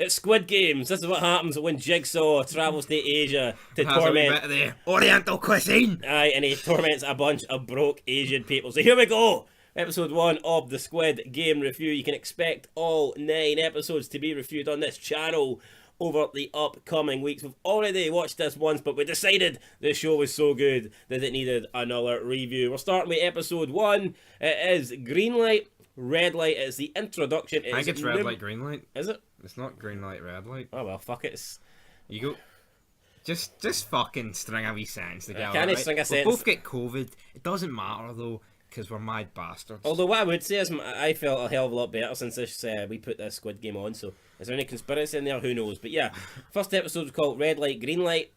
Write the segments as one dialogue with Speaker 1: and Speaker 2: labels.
Speaker 1: It's Squid Games. This is what happens when Jigsaw travels to Asia to
Speaker 2: Has a wee
Speaker 1: torment.
Speaker 2: bit of the Oriental cuisine.
Speaker 1: Aye, and he torments a bunch of broke Asian people. So here we go. Episode 1 of the Squid Game review. You can expect all 9 episodes to be reviewed on this channel over the upcoming weeks. We've already watched this once, but we decided the show was so good that it needed another review. We're starting with episode 1. It is green light, red light. It's the introduction.
Speaker 2: I think it's red light, green light.
Speaker 1: Is it?
Speaker 2: It's not green light, red light.
Speaker 1: Oh well, fuck it.
Speaker 2: You go. Just fucking string a wee sentence together.
Speaker 1: Can I
Speaker 2: right?
Speaker 1: string a
Speaker 2: We
Speaker 1: sentence?
Speaker 2: both get COVID. It doesn't matter though, because we're mad bastards.
Speaker 1: Although what I would say is I felt a hell of a lot better since this, we put this Squid Game on. So is there any conspiracy in there? Who knows? But yeah, first episode was called Red Light, Green Light.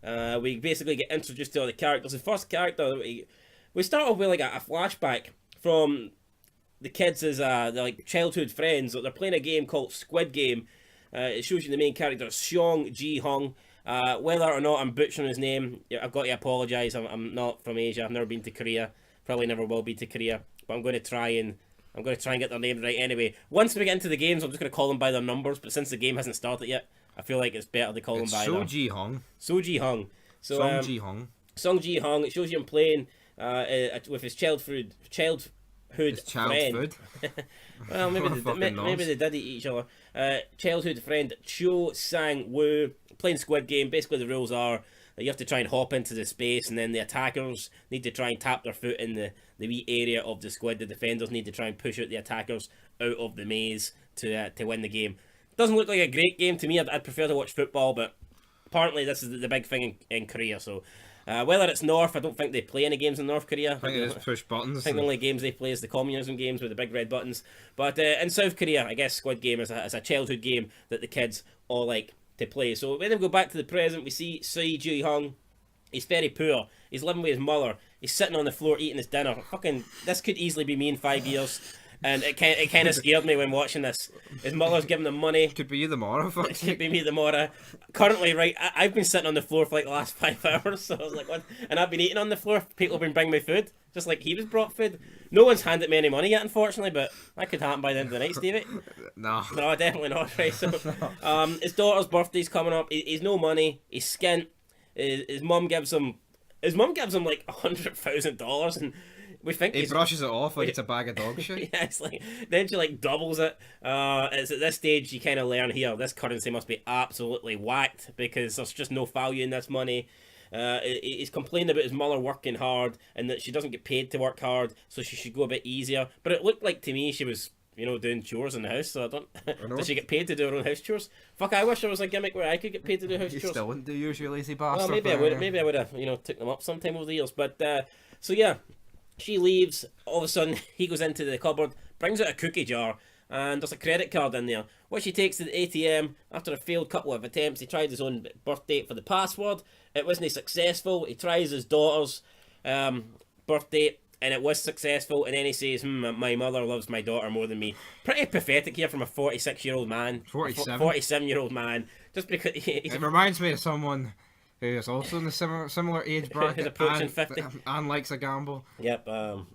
Speaker 1: We basically get introduced to all the characters. The first character, we start off with like a flashback from the kids as they're like childhood friends. They're playing a game called Squid Game. It shows you the main character, Seong Ji-hung. Whether or not I'm butchering his name, I've got to apologise. I'm not from Asia. I've never been to Korea. Probably never will be to Korea. But I'm going to try and get their name right anyway. Once we get into the games, I'm just going to call them by their numbers. But since the game hasn't started yet, I feel like it's better to call them by
Speaker 2: Seo Ji-hung.
Speaker 1: Seo Ji-hung. So
Speaker 2: Song Ji-hung.
Speaker 1: Song Ji-hung. It shows you him playing with his childhood friend.
Speaker 2: Food.
Speaker 1: Well, maybe they did eat each other. Childhood friend Cho Sang-woo playing Squid Game. Basically, the rules are that you have to try and hop into the space, and then the attackers need to try and tap their foot in the wee area of the squid. The defenders need to try and push out the attackers out of the maze to win the game. Doesn't look like a great game to me. I'd prefer to watch football, but apparently this is the big thing in Korea. So whether it's North, I don't think they play any games in North Korea.
Speaker 2: I think they just push buttons.
Speaker 1: I think the only games they play is the communism games with the big red buttons. But in South Korea, I guess Squid Game is a childhood game that the kids all like to play. So when we go back to the present, we see Seo Ji-hung. He's very poor. He's living with his mother. He's sitting on the floor eating his dinner. Fucking, this could easily be me in 5 years. And it kind of scared me when watching this. His mother's giving him money.
Speaker 2: Could be you tomorrow. Fuck.
Speaker 1: It could be me tomorrow. Currently, right, I've been sitting on the floor for like the last 5 hours. So I was like, what? And I've been eating on the floor. People have been bringing me food. Just like he was brought food. No one's handed me any money yet, unfortunately, but that could happen by the end of the night, Stevie.
Speaker 2: No,
Speaker 1: definitely not, right? So, his daughter's birthday's coming up. He's no money. He's skint. His mum gives him like $100,000, and we think
Speaker 2: he brushes it off like it's a bag of dog shit.
Speaker 1: Yeah, it's like then she like doubles it. It's at this stage you kind of learn here this currency must be absolutely whacked because there's just no value in this money. He's complaining about his mother working hard and that she doesn't get paid to work hard, so she should go a bit easier. But it looked like to me she was, doing chores in the house. So I don't. Does she get paid to do her own house chores? Fuck, I wish there was a gimmick where I could get paid to do house
Speaker 2: You
Speaker 1: chores.
Speaker 2: still wouldn't do yours, you lazy bastard.
Speaker 1: Well, maybe I would have, took them up sometime over the years. But so yeah, she leaves. All of a sudden, he goes into the cupboard, brings out a cookie jar, and there's a credit card in there, which he takes to the ATM. After a failed couple of attempts, he tried his own birth date for the password. It wasn't successful. He tries his daughter's birth date, and it was successful. And then he says, my mother loves my daughter more than me. Pretty pathetic here from a 46-year-old man. 47-year-old man. Just because
Speaker 2: it reminds me of someone who is also in the similar age bracket.
Speaker 1: Who's approaching 50.
Speaker 2: And likes a gamble.
Speaker 1: Yep,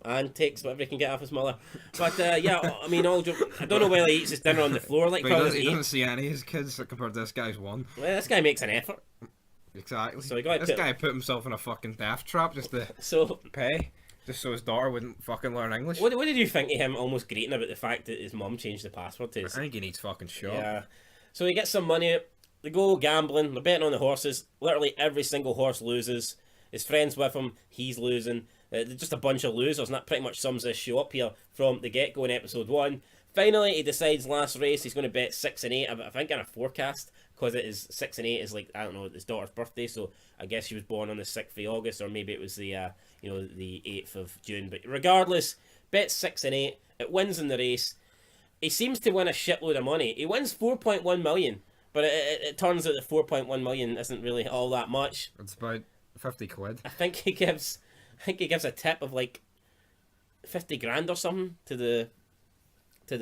Speaker 1: and takes whatever he can get off his mother. But yeah, I mean, I don't know whether he eats his dinner on the floor like
Speaker 2: but he doesn't see any of his kids compared to this guy's one.
Speaker 1: Well, this guy makes an effort.
Speaker 2: Exactly.
Speaker 1: So
Speaker 2: this guy put himself in a fucking death trap just to pay. Just so his daughter wouldn't fucking learn English.
Speaker 1: What did you think of him almost greeting about the fact that his mum changed the password to his...
Speaker 2: I think he needs fucking shot.
Speaker 1: Yeah. So he gets some money. They go gambling. They're betting on the horses. Literally every single horse loses. His friend's with him. He's losing. They're just a bunch of losers, and that pretty much sums this show up here from the get-go in episode 1. Finally, he decides last race he's going to bet 6 and 8. I think in a forecast, because it is 6 and 8 is like, I don't know, his daughter's birthday, so I guess she was born on the 6th of August, or maybe it was the the 8th of June. But regardless, bets 6 and 8. It wins in the race. He seems to win a shitload of money. He wins 4.1 million, but it turns out that 4.1 million isn't really all that much.
Speaker 2: It's about 50 quid.
Speaker 1: I think he gives a tip of like 50 grand or something to the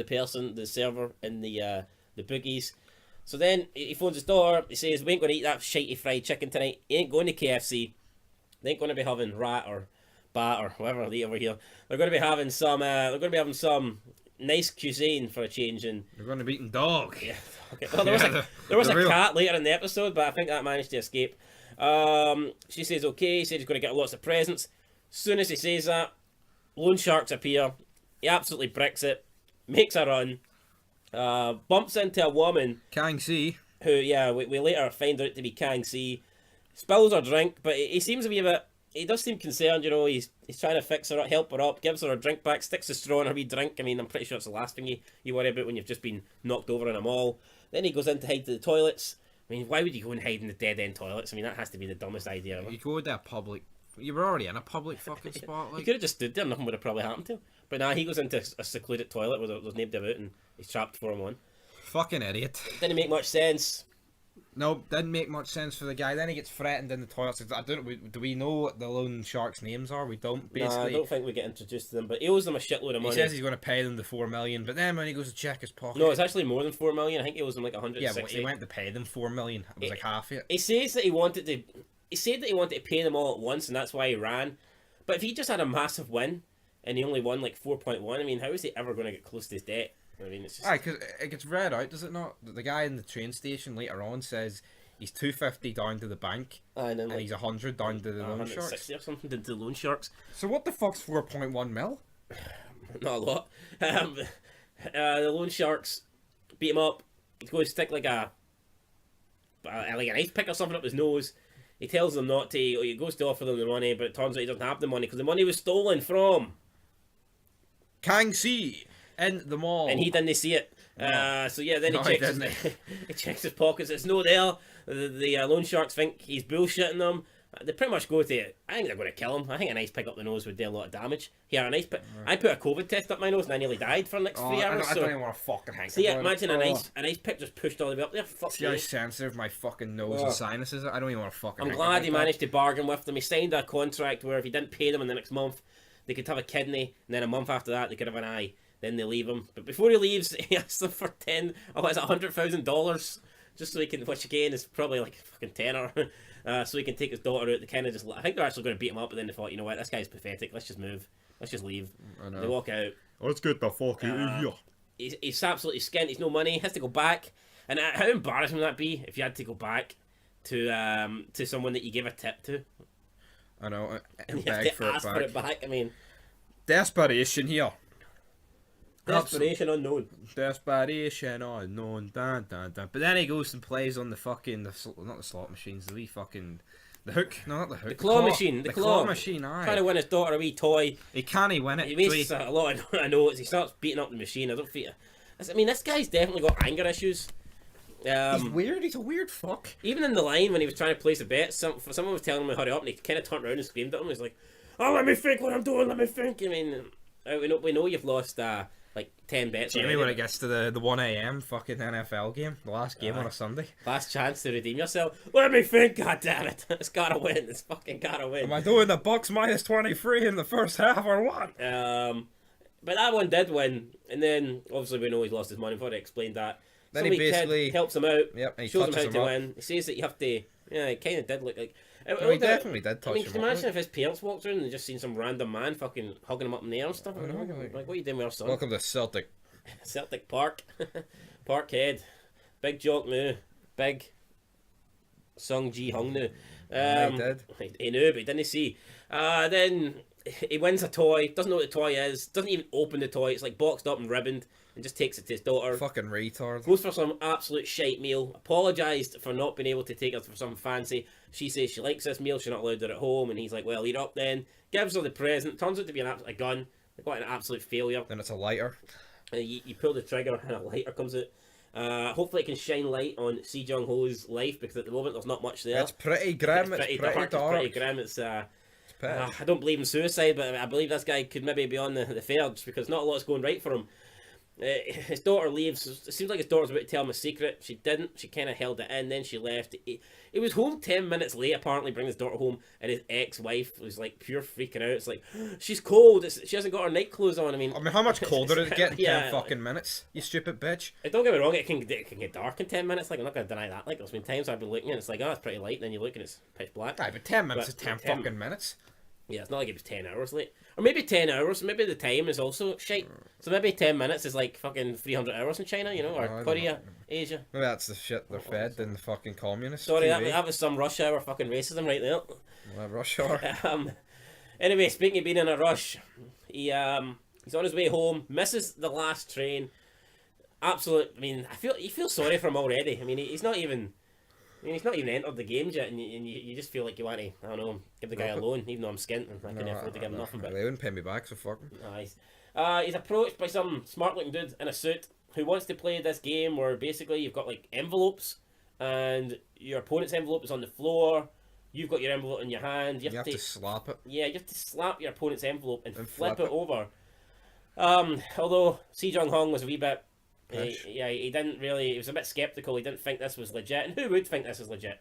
Speaker 1: person, the server in the bookies. So then he phones his daughter. He says, "We ain't going to eat that shitey fried chicken tonight. He ain't going to KFC. They ain't going to be having rat or bat or whatever they eat over here. They're going to be having some. nice cuisine for a change. And
Speaker 2: you're going to be eating dog.
Speaker 1: Yeah. Okay. Well, there was a cat later in the episode, but I think that managed to escape. She says okay. He said he's going to get lots of presents. As soon as he says that, loan sharks appear. He absolutely bricks it. Makes a run. Bumps into a woman.
Speaker 2: Kang Si.
Speaker 1: Who, yeah, we later find out to be Kang Si. Spills her drink, but he seems to be a bit... He does seem concerned, you know. He's trying to fix her up, help her up, gives her a drink back, sticks a straw in her wee drink. I mean, I'm pretty sure it's the last thing you worry about when you've just been knocked over in a mall. Then he goes in to hide to the toilets. I mean, why would you go and hide in the dead-end toilets? I mean, that has to be the dumbest idea ever.
Speaker 2: You go to a public... You were already in a public fucking spot. Like.
Speaker 1: He could have just stood there, nothing would have probably happened to him. But nah, he goes into a secluded toilet where there's nobody about and he's trapped for him on.
Speaker 2: Fucking idiot.
Speaker 1: Didn't make much sense.
Speaker 2: No, didn't make much sense for the guy. Then he gets threatened in the toilet. Do we know what the loan sharks' names are? We don't, basically.
Speaker 1: Nah, I don't think we get introduced to them, but he owes them a shitload of money.
Speaker 2: He says he's going to pay them the $4 million, but then when he goes to check his pocket...
Speaker 1: No, it's actually more than $4 million. I think he owes them like 160.
Speaker 2: Yeah, but he went to pay them $4 million. It was like half it.
Speaker 1: He says that he wanted to... He said that he wanted to pay them all at once, and that's why he ran. But if he just had a massive win, and he only won like 4.1, I mean, how is he ever going to get close to his debt? I mean, it's just...
Speaker 2: Aye, because it gets read out, does it not? The guy in the train station later on says he's 250 down to the bank, and he's 100 down to the loan sharks.
Speaker 1: 160 or something to the loan sharks.
Speaker 2: So what the fuck's 4.1 mil?
Speaker 1: Not a lot. The loan sharks beat him up. He's going to stick like an ice pick or something up his nose. He tells them not to. He goes to offer them the money, but it turns out he doesn't have the money because the money was stolen from
Speaker 2: Kang Si in the mall,
Speaker 1: and he didn't see it. So yeah, then he checks his pockets. It's no there. The loan sharks think he's bullshitting them. They pretty much go to... I think they're going to kill him. I think an ice pick up the nose would do a lot of damage. Here, an ice pick... I put a COVID test up my nose and I nearly died for the next 3 hours.
Speaker 2: I don't even want to fucking hang.
Speaker 1: So yeah, imagine an ice pick just pushed all the way up there. Fuck
Speaker 2: See how sensitive my fucking nose and sinuses are? I don't even want to fucking
Speaker 1: I'm glad he managed to bargain with them. He signed a contract where if he didn't pay them in the next month, they could have a kidney, and then a month after that, they could have an eye. Then they leave him. But before he leaves, he asks them for $100,000, just so he can, which again is probably like a fucking tenner. So he can take his daughter out. They kind of just... I think they're actually going to beat him up, but then they thought, you know what, this guy's pathetic. Let's just move. Let's just leave. They walk out.
Speaker 2: Let's get the fuck out of here.
Speaker 1: He's absolutely skint. He's no money. He has to go back. And how embarrassing would that be if you had to go back to someone that you gave a tip to?
Speaker 2: I know.
Speaker 1: And you have to ask for it back. I mean...
Speaker 2: Desperation here.
Speaker 1: Desperation unknown.
Speaker 2: Desperation unknown. Dun, dun, dun. But then he goes and plays on the fucking... not the slot machines, the wee fucking... The hook? No, not the hook.
Speaker 1: The claw machine. The claw
Speaker 2: machine, aye.
Speaker 1: Trying to win his daughter a wee toy.
Speaker 2: He can't win it.
Speaker 1: He wastes a lot of notes. He starts beating up the machine. I mean, this guy's definitely got anger issues.
Speaker 2: He's weird. He's a weird fuck.
Speaker 1: Even in the line when he was trying to place a bet, someone was telling him to hurry up, and he kind of turned around and screamed at him. He's like, "Oh, let me think what I'm doing. Let me think." I mean, we know you've lost like 10 bets.
Speaker 2: Jamie, when it gets to the 1 a.m. fucking NFL game, the last game on a Sunday.
Speaker 1: Last chance to redeem yourself. Let me think, goddammit. It's gotta win. It's fucking gotta win.
Speaker 2: Am I doing the Bucks minus 23 in the first half or what?
Speaker 1: But that one did win. And then, obviously, we know he's lost his money. I've already explained that.
Speaker 2: Then he basically...
Speaker 1: helps him out.
Speaker 2: Yep, and he
Speaker 1: shows him how to
Speaker 2: up.
Speaker 1: win. He says that you have to... Yeah, it kind of did look like...
Speaker 2: he definitely did touch him.
Speaker 1: Can you imagine if his parents walked around and just seen some random man fucking hugging him up in the air and stuff? Like, what are you doing with our son?
Speaker 2: Welcome to Celtic.
Speaker 1: Celtic Park. Parkhead. Big Jock Moo. Big Sung Ji Hung Nu.
Speaker 2: He did.
Speaker 1: He knew, but he didn't see. Then he wins a toy, doesn't know what the toy is, doesn't even open the toy, it's like boxed up and ribboned, and just takes it to his daughter.
Speaker 2: Fucking retard.
Speaker 1: Goes for some absolute shite meal, apologised for not being able to take her for something fancy. She says she likes this meal, she's not allowed her at home, and he's like, well, eat up then. Gives her the present, turns out to be a gun. They got an absolute failure.
Speaker 2: Then it's a lighter.
Speaker 1: You pull the trigger and a lighter comes out. Hopefully it can shine light on Si Jung Ho's life, because at the moment there's not much there.
Speaker 2: It's pretty grim. It's pretty dark.
Speaker 1: It's pretty grim. I don't believe in suicide, but I believe this guy could maybe be on the verge, because not a lot's going right for him. His daughter leaves. It seems like his daughter's about to tell him a secret. She didn't. She kind of held it in. Then she left. He was home 10 minutes late, apparently, bringing his daughter home, and his ex-wife was like pure freaking out. It's like, she's cold. She hasn't got her night clothes on. I mean,
Speaker 2: how much colder did it get in 10 fucking minutes? You stupid bitch.
Speaker 1: Don't get me wrong. It can get dark in 10 minutes. Like, I'm not going to deny that. Like, there's been times I've been looking and it's like, oh, it's pretty light. And then you look and it's pitch black.
Speaker 2: Aye, but 10 minutes is 10 fucking minutes.
Speaker 1: Yeah, it's not like it was 10 hours late. Or maybe 10 hours, maybe the time is also shite. So maybe 10 minutes is like fucking 300 hours in China, you know, or Korea, Asia.
Speaker 2: Maybe that's the shit they're fed in the fucking communist
Speaker 1: Sorry,
Speaker 2: TV.
Speaker 1: that was some rush hour fucking racism right there.
Speaker 2: Rush hour.
Speaker 1: Anyway, speaking of being in a rush, he's on his way home, misses the last train. Absolute, I mean, you feel sorry for him already. I mean, he's not even entered the games yet, and you just feel like you want to, I don't know, give the guy a loan, even though I'm skint and I couldn't afford to give him nothing. But
Speaker 2: they wouldn't pay me back, so fuck him.
Speaker 1: Nice. He's approached by some smart-looking dude in a suit who wants to play this game where basically you've got like envelopes, and your opponent's envelope is on the floor. You've got your envelope in your hand. You have to slap it. Yeah, you have to slap your opponent's envelope and flip it over. Although Si Jung Hong was a wee bit. He didn't really. He was a bit skeptical. He didn't think this was legit, and who would think this is legit?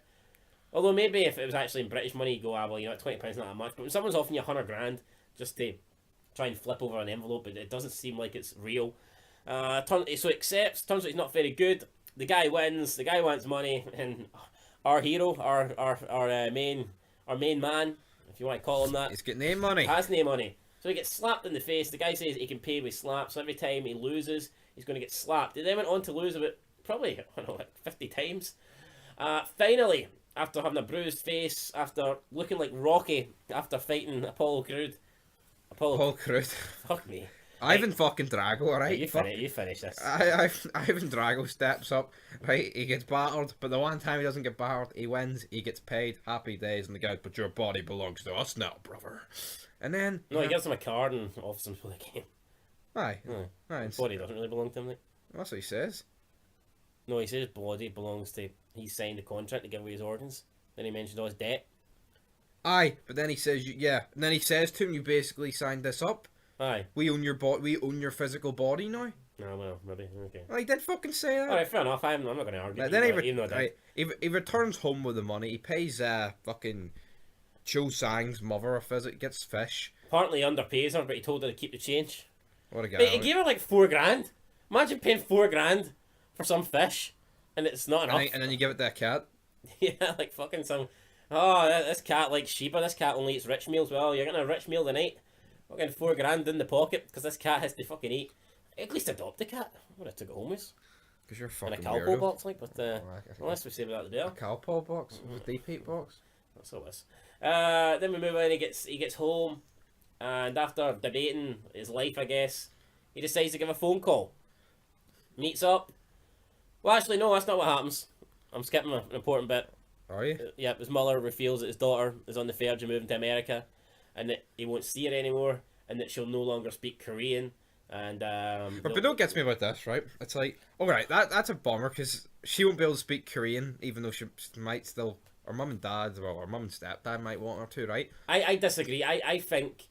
Speaker 1: Although maybe if it was actually in British money, you go, well, you know, £20 not that much. But when someone's offering you $100 just to try and flip over an envelope, it doesn't seem like it's real. So he accepts. Turns out he's not very good. The guy wins. The guy wants money, and our hero, our main man, if you want to call him that,
Speaker 2: he's got name money.
Speaker 1: Has name money. So he gets slapped in the face. The guy says he can pay with slaps. So every time he loses, he's going to get slapped. He then went on to lose about probably, I don't know, like 50 times. Finally, after having a bruised face, after looking like Rocky, after fighting Apollo Creed. Fuck me.
Speaker 2: Ivan fucking Drago, alright?
Speaker 1: You finish this.
Speaker 2: Ivan Drago steps up, right? He gets battered, but the one time he doesn't get battered, he wins, he gets paid, happy days, and the guy, but your body belongs to us now, brother. And then...
Speaker 1: No, he gives him a card and offers him for the game.
Speaker 2: Aye.
Speaker 1: His body doesn't really belong to him, like.
Speaker 2: That's what he says.
Speaker 1: No, he says his body belongs to... He signed a contract to give away his organs. Then he mentioned all his debt.
Speaker 2: Aye, but then he says, and then he says to him, you basically signed this up.
Speaker 1: Aye.
Speaker 2: We own your your physical body now.
Speaker 1: No, well, maybe, okay.
Speaker 2: Well, he did fucking say that.
Speaker 1: Alright, fair enough, I'm not going to argue.
Speaker 2: Then he returns home with the money, he pays fucking Cho Sang's mother a visit, gets fish.
Speaker 1: Partly underpays her, but he told her to keep the change.
Speaker 2: What a guy.
Speaker 1: But he gave her like $4,000. Imagine paying $4,000 for some fish, and it's not enough.
Speaker 2: And then you give it to a cat.
Speaker 1: Yeah, like fucking some... Oh, this cat likes Sheba, this cat only eats rich meals. Well, you're getting a rich meal tonight. Fucking $4,000 in the pocket, because this cat has to fucking eat. At least adopt a cat. I would have took it home with.
Speaker 2: Because you're fucking
Speaker 1: in a Calpol box, like, but unless we say about that the better.
Speaker 2: A Calpol box? A deep heat box?
Speaker 1: That's all this. Then we move on, he gets home, and after debating his life, I guess, he decides to give a phone call. Meets up. Well, actually, no, that's not what happens. I'm skipping an important bit.
Speaker 2: Are you?
Speaker 1: Yeah, his mother reveals that his daughter is on the verge of moving to America, and that he won't see her anymore, and that she'll no longer speak Korean. And
Speaker 2: but don't get me about this, right? It's like, alright, that's a bummer, because she won't be able to speak Korean, even though she might still. Her mum and dad, well, her mum and stepdad might want her to, right?
Speaker 1: I disagree. I think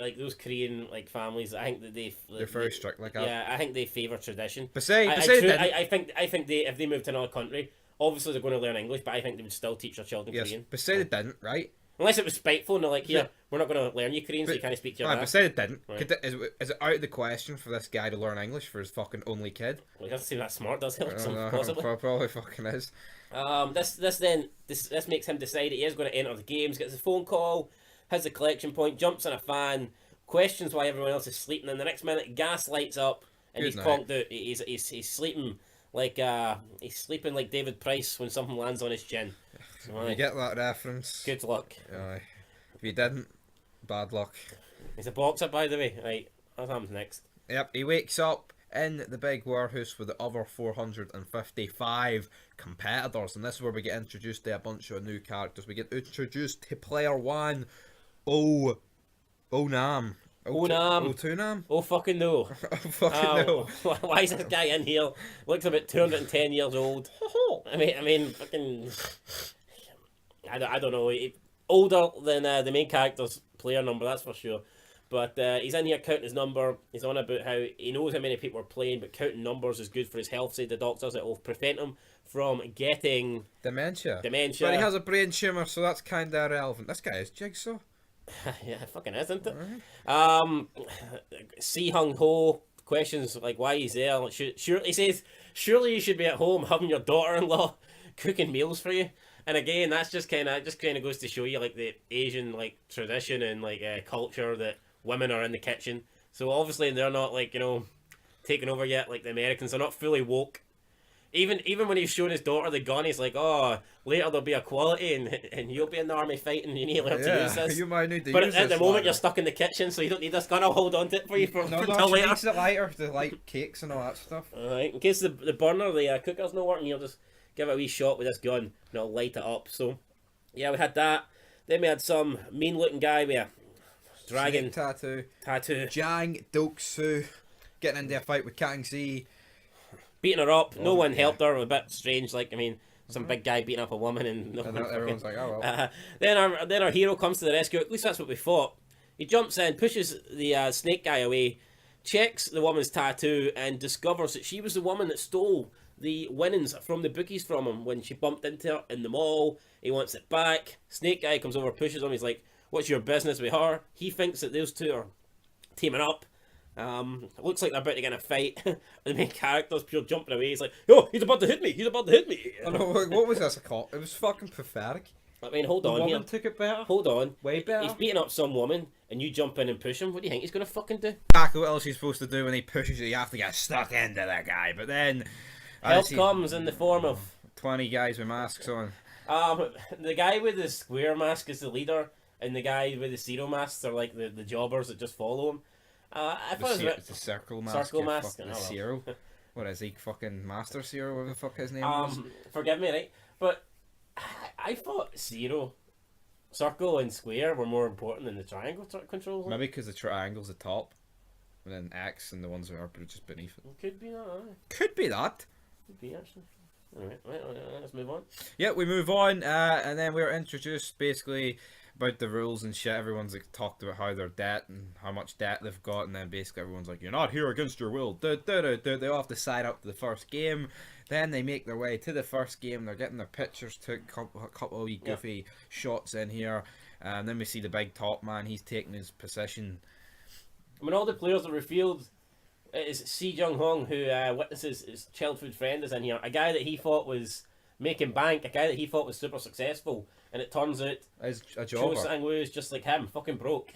Speaker 1: like those Korean like families, I think that they're
Speaker 2: very strict like that.
Speaker 1: Yeah, I think they favour tradition.
Speaker 2: I
Speaker 1: think if they moved to another country, obviously they're going to learn English, but I think they would still teach their children Korean.
Speaker 2: But say they didn't, right?
Speaker 1: Unless it was spiteful and they're like, here, we're not going to learn you Korean, so you can't speak to your dad.
Speaker 2: But say they didn't.
Speaker 1: Right.
Speaker 2: Is it out of the question for this guy to learn English for his fucking only kid?
Speaker 1: Well, he doesn't seem that smart, does he? Possibly.
Speaker 2: Probably fucking is.
Speaker 1: This makes him decide that he is going to enter the games, gets a phone call, has a collection point, jumps in a fan, questions why everyone else is sleeping, and the next minute gas lights up and he's conked out. He's sleeping like David Price when something lands on his chin.
Speaker 2: You get that reference.
Speaker 1: Good luck.
Speaker 2: If you didn't, bad luck.
Speaker 1: He's a boxer, by the way. Right, what happens next?
Speaker 2: Yep, he wakes up in the big warehouse with the other 455 competitors, and this is where we get introduced to a bunch of new characters. We get introduced to player 1, Onam. Otunam?
Speaker 1: Oh fucking no.
Speaker 2: No.
Speaker 1: Why is this guy in here? Looks about 210 years old. I mean, fucking... I don't know. Older than the main character's player number, that's for sure. But he's in here counting his number. He's on about how he knows how many people are playing, but counting numbers is good for his health, say the doctors. It will prevent him from getting...
Speaker 2: Dementia.
Speaker 1: But
Speaker 2: he has a brain tumour, so that's kind of irrelevant. This guy is Jigsaw.
Speaker 1: Yeah, it fucking is, isn't it? Right. Si Hung Ho questions like why he's there. Like, he says, surely you should be at home having your daughter-in-law cooking meals for you. And again, that's just kind of goes to show you like the Asian like tradition and like culture that women are in the kitchen. So obviously they're not like taking over yet like the Americans. They're not fully woke. Even when he's showing his daughter the gun, he's like, "Oh, later there'll be equality, and you'll be in the army fighting, and you need to learn to use this."
Speaker 2: You might need to
Speaker 1: but
Speaker 2: use
Speaker 1: at
Speaker 2: this
Speaker 1: the moment,
Speaker 2: later.
Speaker 1: you're stuck in the kitchen, so you don't need this gun. I'll hold on to it for you for
Speaker 2: No,
Speaker 1: until
Speaker 2: she
Speaker 1: later.
Speaker 2: needs it lighter to light cakes and all that stuff.
Speaker 1: Alright, in case the burner, the cooker's not working, you'll just give it a wee shot with this gun, and it'll light it up. So, yeah, we had that. Then we had some mean-looking guy with a dragon
Speaker 2: Snake
Speaker 1: tattoo.
Speaker 2: Jang Doksu getting into a fight with Kang Z.
Speaker 1: Beating her up. No one
Speaker 2: yeah.
Speaker 1: helped her. A bit strange. Like, I mean, some big guy beating up a woman and no
Speaker 2: And
Speaker 1: one
Speaker 2: everyone's
Speaker 1: fucking-
Speaker 2: like, oh well.
Speaker 1: Then our hero comes to the rescue. At least that's what we thought. He jumps in, pushes the snake guy away, checks the woman's tattoo, and discovers that she was the woman that stole the winnings from the bookies from him when she bumped into her in the mall. He wants it back. Snake guy comes over, pushes him. He's like, "What's your business with her?" He thinks that those two are teaming up. Looks like they're about to get in a fight. The main character's pure jumping away. He's like, "Oh, he's about to hit me! He's about to hit me!"
Speaker 2: I know, like, what was this called? It was fucking pathetic.
Speaker 1: I mean, hold
Speaker 2: The
Speaker 1: on
Speaker 2: woman
Speaker 1: here.
Speaker 2: took it better.
Speaker 1: Hold on.
Speaker 2: Way better.
Speaker 1: He's beating up some woman, and you jump in and push him. What do you think he's gonna fucking do?
Speaker 2: Exactly what else he's supposed to do when he pushes you. You have to get stuck into that guy. But then
Speaker 1: Help comes in the form of
Speaker 2: 20 guys with masks on.
Speaker 1: the guy with the square mask is the leader, and the guy with the zero masks are like the jobbers that just follow him. I thought it was a bit-
Speaker 2: The circle mask.
Speaker 1: Circle
Speaker 2: you
Speaker 1: mask,
Speaker 2: fucking
Speaker 1: oh, well.
Speaker 2: Zero. What is he? Fucking Master Zero? Whatever the fuck his name was.
Speaker 1: Forgive me, right? But I thought zero, circle, and square were more important than the triangle controls.
Speaker 2: Maybe because the triangle's the top, and then X and the ones that are just beneath it.
Speaker 1: Could be that.
Speaker 2: Could be that.
Speaker 1: Could be actually. Alright, let's move on.
Speaker 2: Yeah, we move on, and then we're introduced basically about the rules and shit. Everyone's like, talked about how their debt and how much debt they've got, and then basically everyone's like, "You're not here against your will." They all have to side up to the first game. Then they make their way to the first game. They're getting their pictures took, a couple of wee goofy shots in here. And then we see the big top man. He's taking his position.
Speaker 1: I mean, all the players are revealed. It is Si Jung Hong who witnesses his childhood friend is in here. A guy that he thought was making bank. A guy that he thought was super successful. And it turns out
Speaker 2: As a
Speaker 1: Cho
Speaker 2: jobber.
Speaker 1: Sang-woo is just like him, fucking broke.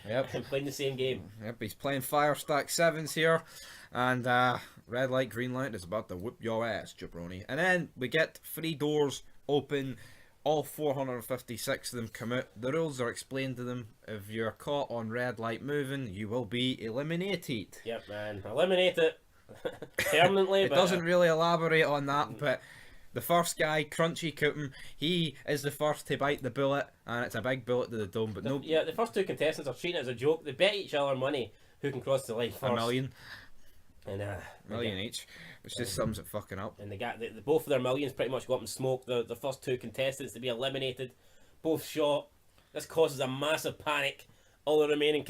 Speaker 2: Yep.
Speaker 1: And playing the same game.
Speaker 2: Yep, he's playing Fire Stack 7s here. And red light, green light is about to whip your ass, jabroni. And then we get 3 doors open. All 456 of them come out. The rules are explained to them. If you're caught on red light moving, you will be eliminated.
Speaker 1: Yep, man. Eliminate it permanently.
Speaker 2: It
Speaker 1: but,
Speaker 2: doesn't really elaborate on that, but the first guy, Crunchy Coopen, he is the first to bite the bullet, and it's a big bullet to the dome, but no,
Speaker 1: Yeah, the first two contestants are treating it as a joke. They bet each other money who can cross the line first.
Speaker 2: a million.
Speaker 1: And,
Speaker 2: Million each, which just sums it fucking up.
Speaker 1: And both of their millions pretty much go up in smoke. The first two contestants to be eliminated, both shot. This causes a massive panic. All the remaining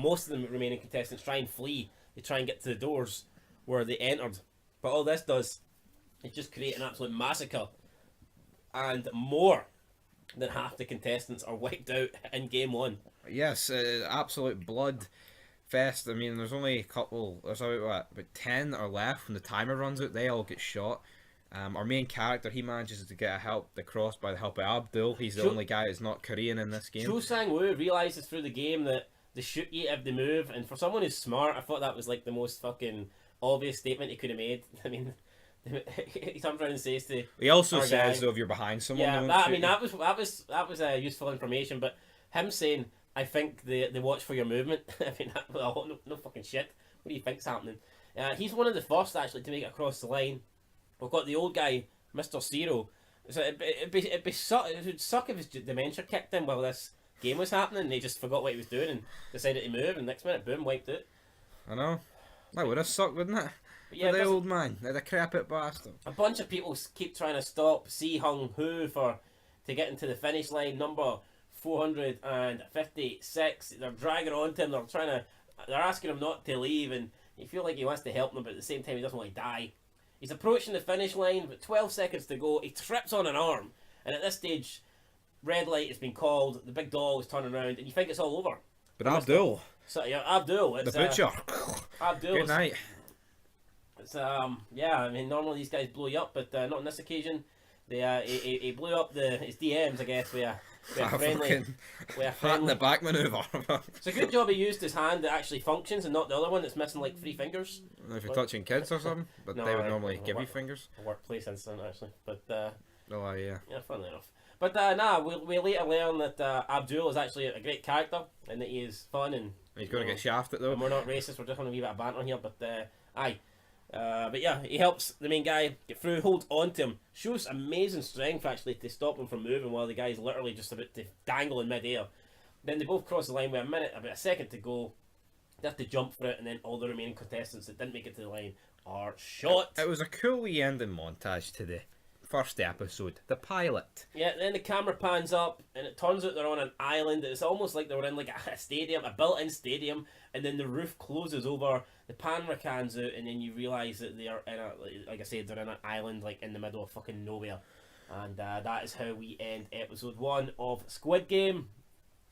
Speaker 1: most of the remaining contestants try and flee. They try and get to the doors where they entered. But all this does is just create an absolute massacre. And more than half the contestants are wiped out in game one.
Speaker 2: Yes, absolute blood fest. I mean, there's only a couple. There's about 10 are left when the timer runs out. They all get shot. Our main character, he manages to get across by the help of Abdul. He's the only guy who's not Korean in this game.
Speaker 1: Cho Sang-woo realises through the game that they shoot you if they move, and for someone who's smart, I thought that was like the most fucking obvious statement he could have made. I mean, he turns around and says to
Speaker 2: He also
Speaker 1: our
Speaker 2: says,
Speaker 1: guy,
Speaker 2: though, if you're behind someone,
Speaker 1: yeah,
Speaker 2: don't
Speaker 1: that, I
Speaker 2: shoot
Speaker 1: mean
Speaker 2: you.
Speaker 1: that was useful information, but him saying, "I think they watch for your movement," I mean, no fucking shit. What do you think's happening? He's one of the first actually to make it across the line. We've got the old guy, Mr. Zero. So it would suck if his dementia kicked in while this game was happening and he just forgot what he was doing and decided to move, and next minute, boom, wiped out.
Speaker 2: I know. That would have sucked, wouldn't it?
Speaker 1: But yeah,
Speaker 2: For the
Speaker 1: but
Speaker 2: old man, the decrepit bastard.
Speaker 1: a bunch of people keep trying to stop Si Hung Hoo to get into the finish line, number 456. They're dragging on to him. They're asking him not to leave, and you feel like he wants to help them, but at the same time he doesn't want to die. He's approaching the finish line, but 12 seconds to go. He trips on an arm, and at this stage, red light has been called. The big doll is turning around, and you think it's all over.
Speaker 2: But Abdul,
Speaker 1: So yeah, Abdul,
Speaker 2: the
Speaker 1: it's
Speaker 2: butcher.
Speaker 1: Abdul.
Speaker 2: Good night.
Speaker 1: It's yeah, I mean normally these guys blow you up, but not on this occasion. He blew up his DMs, I guess, with a friendly, with a
Speaker 2: Pat in
Speaker 1: friendly.
Speaker 2: the back maneuver.
Speaker 1: It's a good job he used his hand that actually functions and not the other one that's missing like 3 fingers.
Speaker 2: If you're touching kids or something, but
Speaker 1: No,
Speaker 2: they would normally give you fingers.
Speaker 1: A workplace incident actually, but
Speaker 2: Oh yeah.
Speaker 1: funnily enough. But we later learn that Abdul is actually a great character and that he is fun and
Speaker 2: He's going to get shafted though.
Speaker 1: and we're not racist. We're just having a wee bit of banter here, but but yeah, he helps the main guy get through, holds on to him, shows amazing strength actually to stop him from moving while the guy's literally just about to dangle in mid-air. Then they both cross the line with about a second to go. They have to jump for it, and then all the remaining contestants that didn't make it to the line are shot.
Speaker 2: It was a cool wee ending montage to the first episode, the pilot.
Speaker 1: Yeah, then the camera pans up, and it turns out they're on an island. It's almost like they were in like a stadium, a built-in stadium, and then the roof closes over. The camera cans out, and then you realise that they are in like I said, they're in an island like in the middle of fucking nowhere. And that is how we end episode 1 of Squid Game.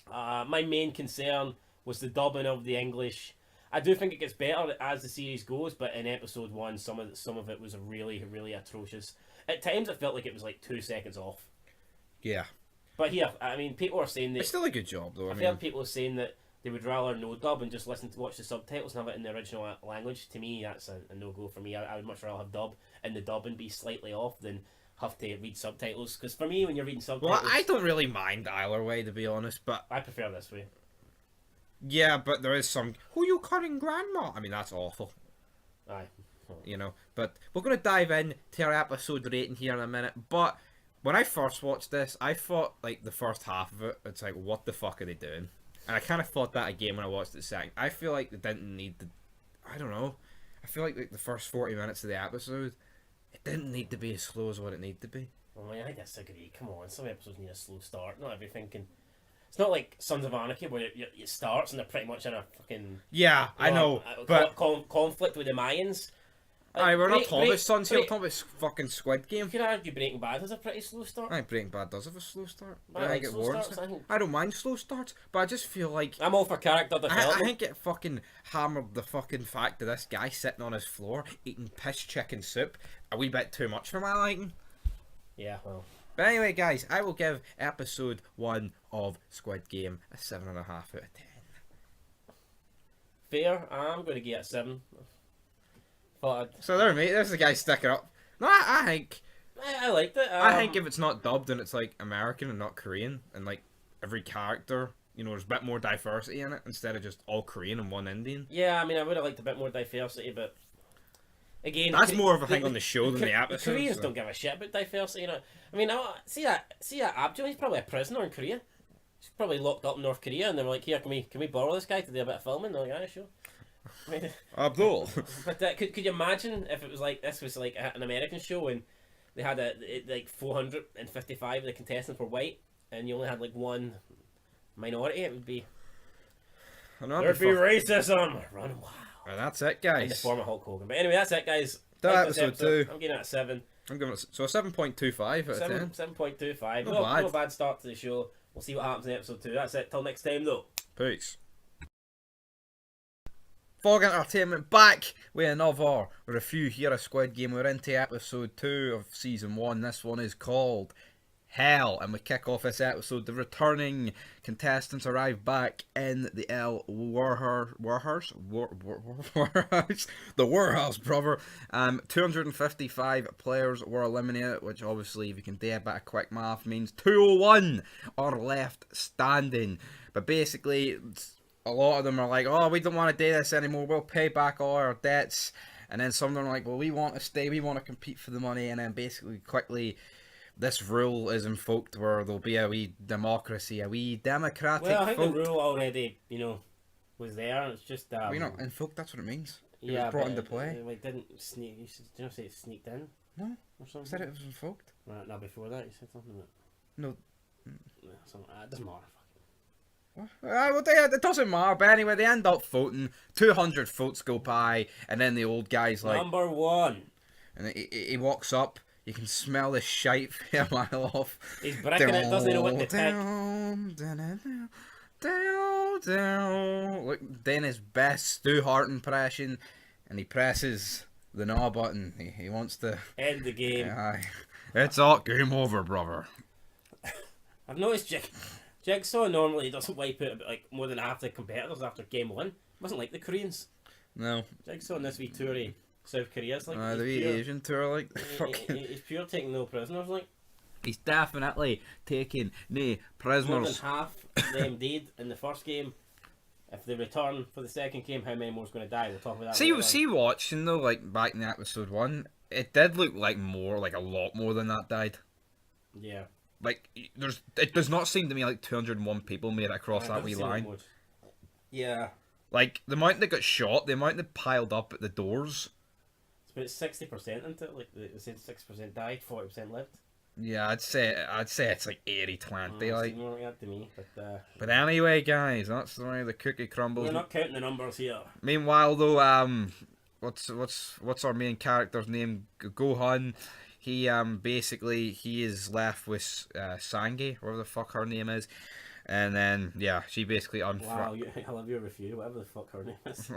Speaker 1: My main concern was the dubbing of the English. I do think it gets better as the series goes, but in episode 1, some of it was really, really atrocious. At times, it felt like it was like 2 seconds off.
Speaker 2: Yeah.
Speaker 1: But here, I mean, people are saying that.
Speaker 2: It's still a good job though.
Speaker 1: I've heard people saying that they would rather no dub and just watch the subtitles and have it in the original language. To me, that's a no-go for me. I would much rather have dub and the dub and be slightly off than have to read subtitles. Because for me, when you're reading subtitles...
Speaker 2: Well, I don't really mind either way, to be honest, but...
Speaker 1: I prefer this way.
Speaker 2: Yeah, but there is some... Who you calling grandma? I mean, that's awful.
Speaker 1: Aye.
Speaker 2: You know, but we're going to dive in to our episode rating here in a minute, but when I first watched this, I thought, like, the first half of it, it's like, what the fuck are they doing? And I kind of thought that again when I watched it second. I feel like they didn't need the... I don't know. I feel like the first 40 minutes of the episode, it didn't need to be as slow as what it needed to be.
Speaker 1: Well, I disagree. Come on, some episodes need a slow start. Not everything can... It's not like Sons of Anarchy where it starts and they're pretty much in a fucking...
Speaker 2: Yeah, I know, but...
Speaker 1: conflict with the Mayans.
Speaker 2: Aye, we're not talking about Sons here, we're talking about fucking Squid Game.
Speaker 1: You could argue Breaking Bad has a pretty slow start.
Speaker 2: Aye, Breaking Bad does have a slow start.
Speaker 1: But I like slow starts,
Speaker 2: I don't mind slow starts, but I just feel like...
Speaker 1: I'm all for character development.
Speaker 2: I think it fucking hammered the fucking fact of this guy sitting on his floor eating piss chicken soup a wee bit too much for my liking.
Speaker 1: Yeah, well...
Speaker 2: But anyway, guys, I will give episode 1 of Squid Game a 7.5 out of 10.
Speaker 1: Fair. I'm going to give it a 7.
Speaker 2: So there, mate. There's the guy sticking up. No, I think...
Speaker 1: I liked it.
Speaker 2: I think if it's not dubbed and it's like American and not Korean, and like every character, you know, there's a bit more diversity in it instead of just all Korean and one Indian.
Speaker 1: Yeah, I mean, I would have liked a bit more diversity, but again,
Speaker 2: that's more of a thing on the show than the episode.
Speaker 1: The Koreans don't give a shit about diversity, you know. I mean, see that Abdul, he's probably a prisoner in Korea. He's probably locked up in North Korea, and they're like, "Here, can we borrow this guy to do a bit of filming?" They're like, "Yeah, sure." I mean,
Speaker 2: Abdul.
Speaker 1: But could you imagine if it was like this was like an American show and they had like 455 of the contestants were white and you only had like one minority? It would be there'd be racism. Run wild.
Speaker 2: And that's it, guys.
Speaker 1: In the form of Hulk Hogan. But anyway, that's it, guys.
Speaker 2: That episode 2.
Speaker 1: I'm giving it a 7.
Speaker 2: I'm giving it so a 7.25 out of 10.
Speaker 1: 7.25.
Speaker 2: Not
Speaker 1: No bad start to the show. We'll see what happens in episode 2. That's it. Till next time, though.
Speaker 2: Peace. Fog Entertainment back with another review here of Squid Game. We're into episode 2 of season 1. This one is called Hell, and we kick off this episode. The returning contestants arrive back in the warehouse, the warehouse, brother. 255 players were eliminated, which obviously, if you can do a bit of quick math, means 201 are left standing. But basically, a lot of them are like, "Oh, we don't want to do this anymore. We'll pay back all our debts." And then some of them are like, "Well, we want to stay. We want to compete for the money." And then basically, quickly, this rule is invoked where there'll be a wee democracy, a wee democratic
Speaker 1: Well, I think
Speaker 2: vote.
Speaker 1: the rule already, was there. It's just
Speaker 2: We not invoked. That's what it means. It
Speaker 1: yeah,
Speaker 2: was brought
Speaker 1: but
Speaker 2: into play.
Speaker 1: It didn't sneak. Did you say it sneaked in?
Speaker 2: No,
Speaker 1: or
Speaker 2: I
Speaker 1: something.
Speaker 2: said it was invoked.
Speaker 1: Right, now before that, you said something about.
Speaker 2: No.
Speaker 1: Yeah, it doesn't matter.
Speaker 2: Well, it doesn't matter, but anyway, they end up voting. 200 votes go by, and then the old guy's like...
Speaker 1: Number 1.
Speaker 2: And he walks up, you can smell the shite a mile off.
Speaker 1: He's bricking it, doesn't know what to pick.
Speaker 2: Look, then his best Stu Hart impression, and he presses the no button. He wants to...
Speaker 1: End the game.
Speaker 2: It's all game over, brother.
Speaker 1: I've noticed Jigsaw normally doesn't wipe out like more than half the competitors after game one. It wasn't like the Koreans.
Speaker 2: No.
Speaker 1: Jigsaw in this wee tour of South Korea's like
Speaker 2: The wee Asian tour, like, fucking...
Speaker 1: he's pure taking no prisoners, like.
Speaker 2: He's definitely taking no
Speaker 1: More than
Speaker 2: prisoners.
Speaker 1: half them died in the first game. If they return for the second game, how many more is going to die? We'll talk about that.
Speaker 2: See, watching though, like back in episode 1, it did look like a lot more than that died.
Speaker 1: Yeah.
Speaker 2: Like, it does not seem to me like 201 people made it across that wee line.
Speaker 1: Yeah.
Speaker 2: Like, the amount that got shot, the amount that piled up at the doors.
Speaker 1: It's about 60% into it. Like, they said 6% died, 40% lived.
Speaker 2: Yeah, I'd say it's like 80-20, like.
Speaker 1: More like that to me,
Speaker 2: But anyway, guys, that's the way the cookie crumbles.
Speaker 1: We're not counting the numbers here.
Speaker 2: Meanwhile, though, what's our main character's name? Gohan. He basically he is left with Sangi, whatever the fuck her name is, and then yeah, she basically
Speaker 1: Wow, I love your review. Whatever the fuck her name is.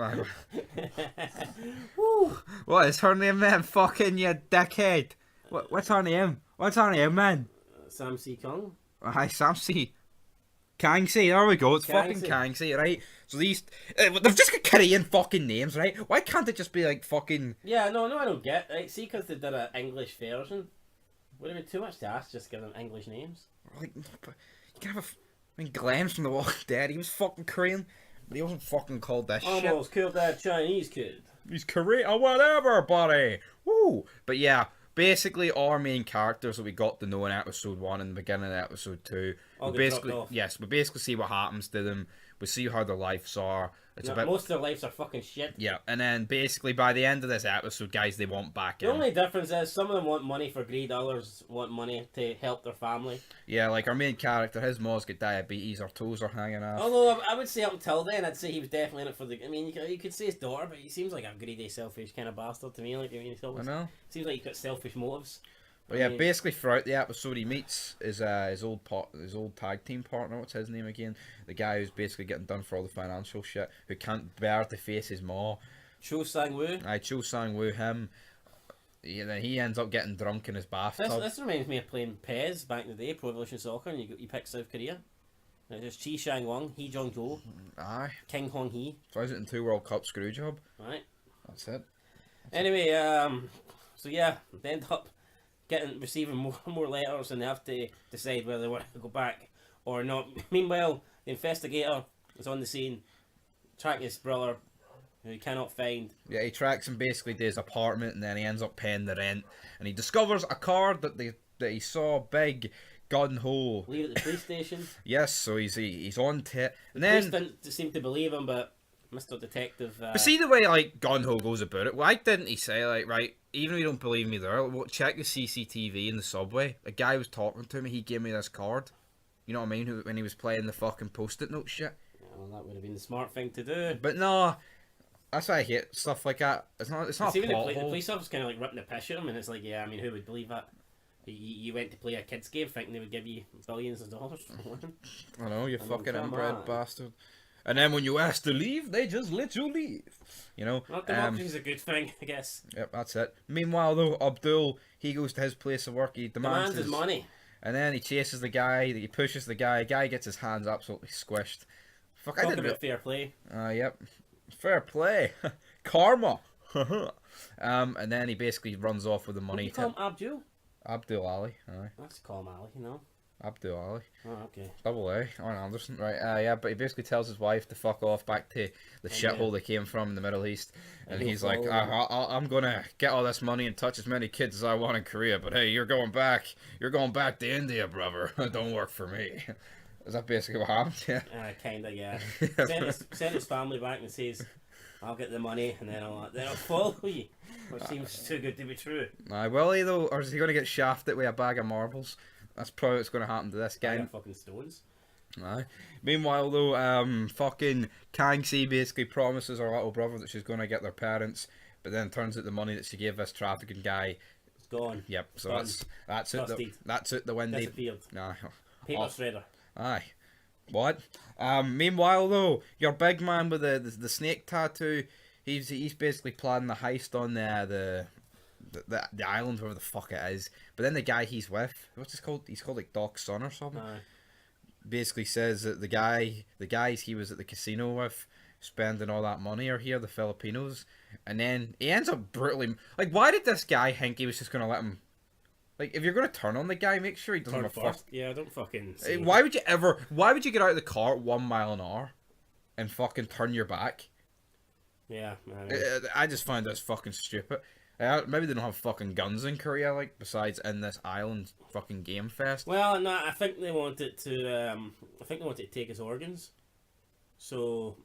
Speaker 2: Woo. What is her name, man? Fucking you dickhead. What's her name? What's her name, man?
Speaker 1: Sam C. Kung.
Speaker 2: Hi, Sam C. Kangsi, there we go. It's fucking Kangsi, right? So these, they've just got Korean fucking names, right? Why can't it just be like fucking?
Speaker 1: Yeah, no, I don't get. Right? See, because they did an English version, would have been too much to ask. Just give them English names.
Speaker 2: Like, you can have Glenn from The Walking Dead. He was fucking Korean, but he wasn't fucking called that shit.
Speaker 1: Almost killed that Chinese kid.
Speaker 2: He's Korean or whatever, buddy. Woo! But yeah. Basically, our main characters that we got to know in episode 1 and the beginning of episode 2. We basically see what happens to them. We see how their lives are.
Speaker 1: Most of their lives are fucking shit.
Speaker 2: Yeah, and then basically by the end of this episode, guys, they want back in.
Speaker 1: The only difference is some of them want money for greed, others want money to help their family.
Speaker 2: Yeah, like our main character, his mom's got diabetes, her toes are hanging off.
Speaker 1: Although I would say up until then, I'd say he was definitely in it for the. I mean, you could say his daughter, but he seems like a greedy, selfish kind of bastard to me. Like, I mean, he's always,
Speaker 2: I know.
Speaker 1: Seems like he's got selfish motives.
Speaker 2: But yeah, basically throughout the episode, he meets his old tag team partner. What's his name again? The guy who's basically getting done for all the financial shit, who can't bear to face his ma.
Speaker 1: Cho Sang-woo.
Speaker 2: Cho Sang-woo, him. Yeah, then he ends up getting drunk in his bathtub.
Speaker 1: This reminds me of playing PES back in the day, Pro Evolution Soccer, and you pick South Korea. There's Chi Shang-won, Hee Jong-jo,
Speaker 2: Aye.
Speaker 1: King Hong-hee.
Speaker 2: Tries it in 2 World Cup screw job.
Speaker 1: Right.
Speaker 2: That's it.
Speaker 1: Anyway, so yeah, they end up receiving more letters, and they have to decide whether they want to go back or not. Meanwhile, the investigator is on the scene, tracking his brother, who he cannot find.
Speaker 2: Yeah, he tracks him basically to his apartment, and then he ends up paying the rent, and he discovers a card that he saw big gun ho.
Speaker 1: Leave at the police station.
Speaker 2: Yes, so he's on to it, and
Speaker 1: Police
Speaker 2: then
Speaker 1: didn't seem to believe him, but Mr. Detective.
Speaker 2: But see the way like Gunho goes about it. Why didn't he say like, right? Even if you don't believe me, there, check the CCTV in the subway. A guy was talking to me. He gave me this card. You know what I mean? When he was playing the fucking post-it note shit.
Speaker 1: Well, that would have been the smart thing to do.
Speaker 2: But no, that's why I hate stuff like that. It's not. It's not.
Speaker 1: See, the police officer kind of like ripping the piss at him, and it's like, yeah, I mean, who would believe that? You went to play a kids game thinking they would give you billions of dollars.
Speaker 2: I know, you fucking inbred bastard. And then when you ask to leave, they just let you leave. You know?
Speaker 1: Well, democracy's a good thing, I guess.
Speaker 2: Yep, that's it. Meanwhile, though, Abdul, he goes to his place of work, he demands
Speaker 1: his money.
Speaker 2: And then he chases the guy, he pushes the guy gets his hands absolutely squished. Fuck,
Speaker 1: Talk about fair play.
Speaker 2: Yep. Fair play. Karma. And then he basically runs off with the money.
Speaker 1: What do you call him, Abdul?
Speaker 2: Abdul Ali, aye.
Speaker 1: Let's call him Ali, you know.
Speaker 2: Abdul Ali.
Speaker 1: Oh, okay.
Speaker 2: Double A, Arn Anderson, right? Yeah, but he basically tells his wife to fuck off back to the shithole they came from in the Middle East, and he's like, I'm gonna get all this money and touch as many kids as I want in Korea, but hey, you're going back to India, brother. Don't work for me. Is that basically what happened? Yeah.
Speaker 1: Kinda, yeah. Sent his family back and says, I'll get the money and then I'll follow you. Which seems too good to be true.
Speaker 2: Will he though, or is he gonna get shafted with a bag of marbles? That's probably what's going to happen to this guy.
Speaker 1: Fucking stones.
Speaker 2: Aye. Meanwhile, though, fucking Kangxi basically promises her little brother that she's going to get their parents, but then turns out the money that she gave this trafficking guy.
Speaker 1: It's gone.
Speaker 2: Yep. So that's it. That's it. The when they
Speaker 1: disappeared.
Speaker 2: Nah.
Speaker 1: Paper shredder.
Speaker 2: Aye. What? Meanwhile, though, your big man with the snake tattoo, he's basically planning the heist on the the island, wherever the fuck it is. But then the guy he's with, what's he called? He's called like Doc's son or something. Basically says that the guys he was at the casino with, spending all that money are here, the Filipinos, and then he ends up brutally. Like, why did this guy think he was just gonna let him? Like, if you're gonna turn on the guy, make sure he doesn't have a fuck.
Speaker 1: Yeah, don't fucking.
Speaker 2: Why would you get out of the car at 1 mile an hour, and fucking turn your back?
Speaker 1: Yeah,
Speaker 2: I just find this fucking stupid. Maybe they don't have fucking guns in Korea, like, besides in this island fucking game fest.
Speaker 1: Well, no, I think they wanted to. I think they wanted to take his organs. So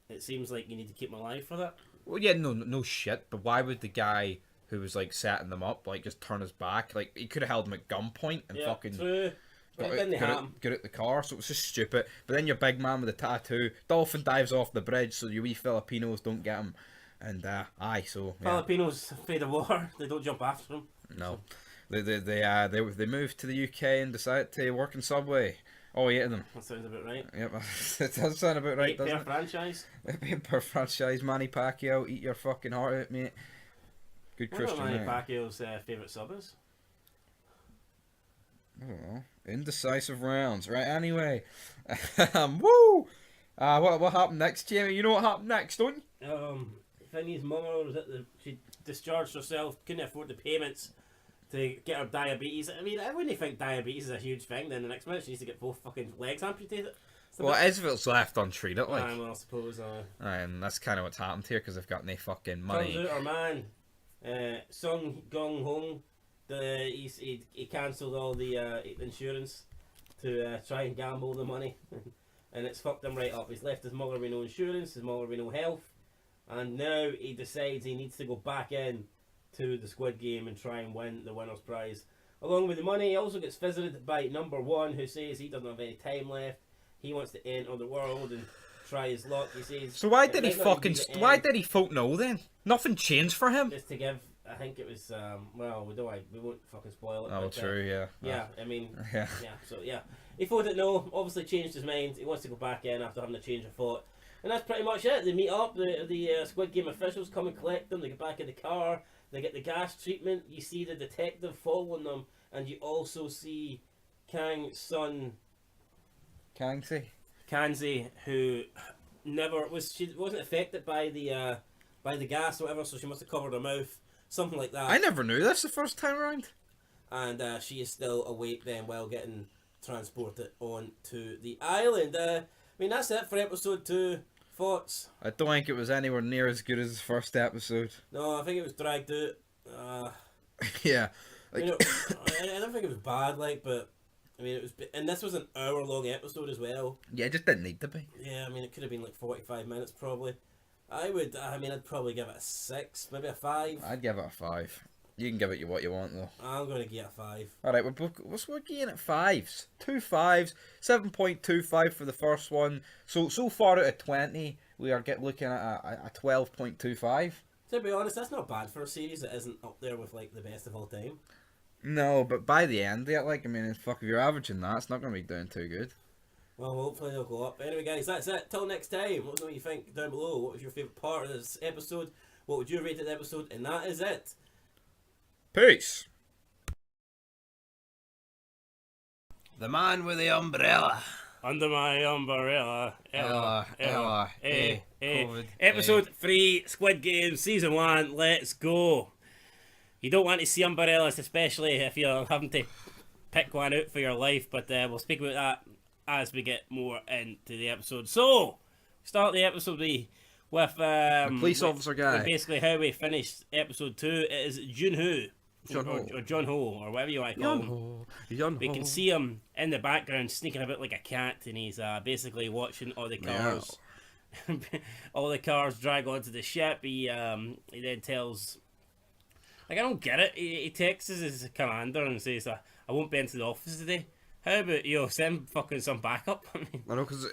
Speaker 1: it seems like you need to keep him alive for that.
Speaker 2: Well, yeah, no shit. But why would the guy who was like setting them up like just turn his back? Like, he could have held him at gunpoint and fucking.
Speaker 1: True.
Speaker 2: Get out the car, so it was just stupid. But then your big man with the tattoo, dolphin dives off the bridge, so you wee Filipinos don't get him. And so yeah.
Speaker 1: Filipinos afraid of war. They don't jump after them.
Speaker 2: No, they moved to the UK and decided to work in Subway. Oh, yeah, them.
Speaker 1: That sounds about right.
Speaker 2: Yep, it does sound about right, doesn't it?
Speaker 1: Franchise.
Speaker 2: Per franchise, Manny Pacquiao, eat your fucking heart out, mate. Good Christian.
Speaker 1: Manny Pacquiao's favourite sub is?
Speaker 2: I don't know. Indecisive rounds, right? Anyway, woo. What happened next, Jamie? You know what happened next, don't you?
Speaker 1: Thingy's mama was she discharged herself, couldn't afford the payments to get her diabetes. I mean, I wouldn't think diabetes is a huge thing. Then the next minute she needs to get both fucking legs amputated.
Speaker 2: Well, it is if it's left untreated, like.
Speaker 1: Well, I suppose.
Speaker 2: And that's kind of what's happened here because they've got no fucking money.
Speaker 1: Turns out our man, Sung Gong Hong, he cancelled all the insurance to try and gamble the money, and it's fucked him right up. He's left his mother with no insurance, his mother with no health, and now he decides he needs to go back in to the Squid Game and try and win the winner's prize. Along with the money, he also gets visited by number one, who says he doesn't have any time left. He wants to enter the world and try his luck. He says.
Speaker 2: So why did he vote no then? Nothing changed for him.
Speaker 1: Just to give, I think it was. Well, we won't fucking spoil it.
Speaker 2: Oh, but, true. Yeah.
Speaker 1: Yeah, I mean.
Speaker 2: Yeah.
Speaker 1: Yeah. So yeah, he voted no. Obviously changed his mind. He wants to go back in after having a change of thought. And that's pretty much it. They meet up. The Squid Game officials come and collect them. They get back in the car. They get the gas treatment. You see the detective following them, and you also see Kang's son. Kanzi, who she wasn't affected by the gas or whatever, so she must have covered her mouth, something like that.
Speaker 2: I never knew this the first time around.
Speaker 1: And she is still awake then while getting transported onto the island. I mean, that's it for episode 2. Thoughts?
Speaker 2: I don't think it was anywhere near as good as the first episode.
Speaker 1: No, I think it was dragged out.
Speaker 2: Yeah. Like...
Speaker 1: I don't think it was bad, but I mean, it was, and this was an hour-long episode as well.
Speaker 2: Yeah, it just didn't need to be.
Speaker 1: Yeah, I mean, it could have been like 45 minutes probably. I'd probably give it a 6, maybe a 5.
Speaker 2: I'd give it a 5. You can give it what you want though.
Speaker 1: I'm gonna give it a 5.
Speaker 2: All right, we're getting at 5s. 2 5s, 7.25 for the first one. So far out of 20, we are looking at a 12.25.
Speaker 1: To be honest, that's not bad for a series that isn't up there with like the best of all time.
Speaker 2: No, but by the end, if you're averaging that, it's not going to be doing too good.
Speaker 1: Well, hopefully they'll go up. Anyway, guys, that's it. Till next time. Let us know what you think down below. What was your favourite part of this episode? What would you rate the episode? And that is it.
Speaker 2: Peace.
Speaker 3: The man with the umbrella.
Speaker 1: Under my umbrella.
Speaker 3: Ella.
Speaker 1: Episode 3, Squid Game, Season 1. Let's go. You don't want to see umbrellas, especially if you're having to pick one out for your life, but we'll speak about that as we get more into the episode. So, start the episode with
Speaker 2: the police officer guy.
Speaker 1: Basically, how we finished episode 2 is Junho. Or John Ho, or whatever you want to call him. We can see him in the background sneaking about like a cat, and he's basically watching all the cars. All the cars drag onto the ship. He then tells, like, I don't get it. He texts his commander and says, I won't be into the office today. How about send fucking some backup?
Speaker 2: I know, because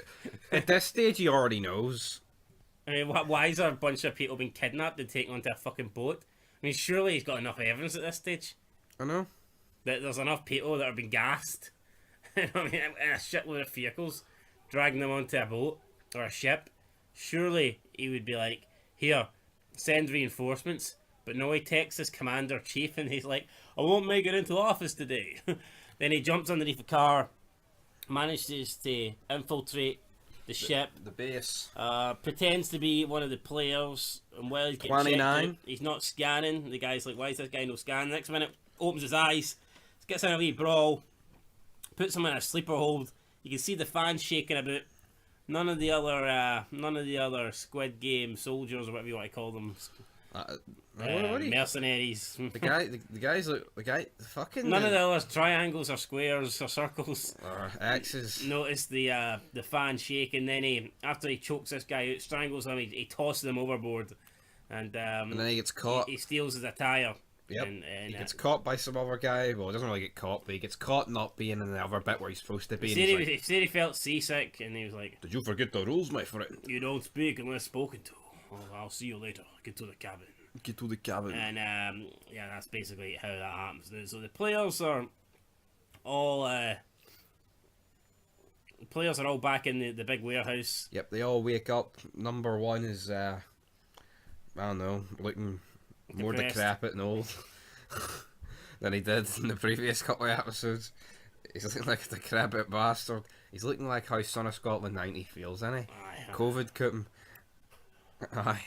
Speaker 2: at this stage he already knows.
Speaker 1: I mean, why is there a bunch of people being kidnapped and taken onto a fucking boat? I mean, surely he's got enough evidence at this stage.
Speaker 2: I know.
Speaker 1: That there's enough people that are being gassed. I mean, in a shitload of vehicles, dragging them onto a boat or a ship. Surely he would be like, here, send reinforcements. But no, he texts his commander-chief and he's like, I won't make it into office today. Then he jumps underneath the car, manages to infiltrate the ship,
Speaker 2: The base.
Speaker 1: pretends to be one of the players, and while he's getting
Speaker 2: 29.
Speaker 1: checked out, he's not scanning. The guy's like, why is this guy no scan? Next minute, opens his eyes, gets in a wee brawl, puts him in a sleeper hold. You can see the fans shaking about. None of the other Squid Game soldiers, or whatever you want to call them,
Speaker 2: What are you?
Speaker 1: mercenaries.
Speaker 2: The guys look. The guy. Fucking.
Speaker 1: None of the others triangles or squares or circles.
Speaker 2: Or X's.
Speaker 1: Notice the fan shake, and then after he chokes this guy out, strangles him, he tosses him overboard, and
Speaker 2: And then he gets caught.
Speaker 1: He steals his attire.
Speaker 2: Yep.
Speaker 1: And,
Speaker 2: He gets caught by some other guy. Well, he doesn't really get caught, but he gets caught not being in the other bit where he's supposed to be.
Speaker 1: He
Speaker 2: And
Speaker 1: said
Speaker 2: he's
Speaker 1: he,
Speaker 2: like,
Speaker 1: he said he felt seasick, and he was like,
Speaker 2: did you forget the rules, my friend?
Speaker 1: "You don't speak unless spoken to. I'll see you later. Get to the cabin."
Speaker 2: Get to the cabin.
Speaker 1: And yeah, that's basically how that happens. So the players are all back in the big warehouse.
Speaker 2: Yep, they all wake up. Number one is, I don't know, looking more
Speaker 1: Depressed.
Speaker 2: decrepit and old than he did in the previous couple of episodes. He's looking like a decrepit bastard. He's looking like how Son of Scotland 90 feels, isn't he?
Speaker 1: Aye.
Speaker 2: COVID could him. Aye.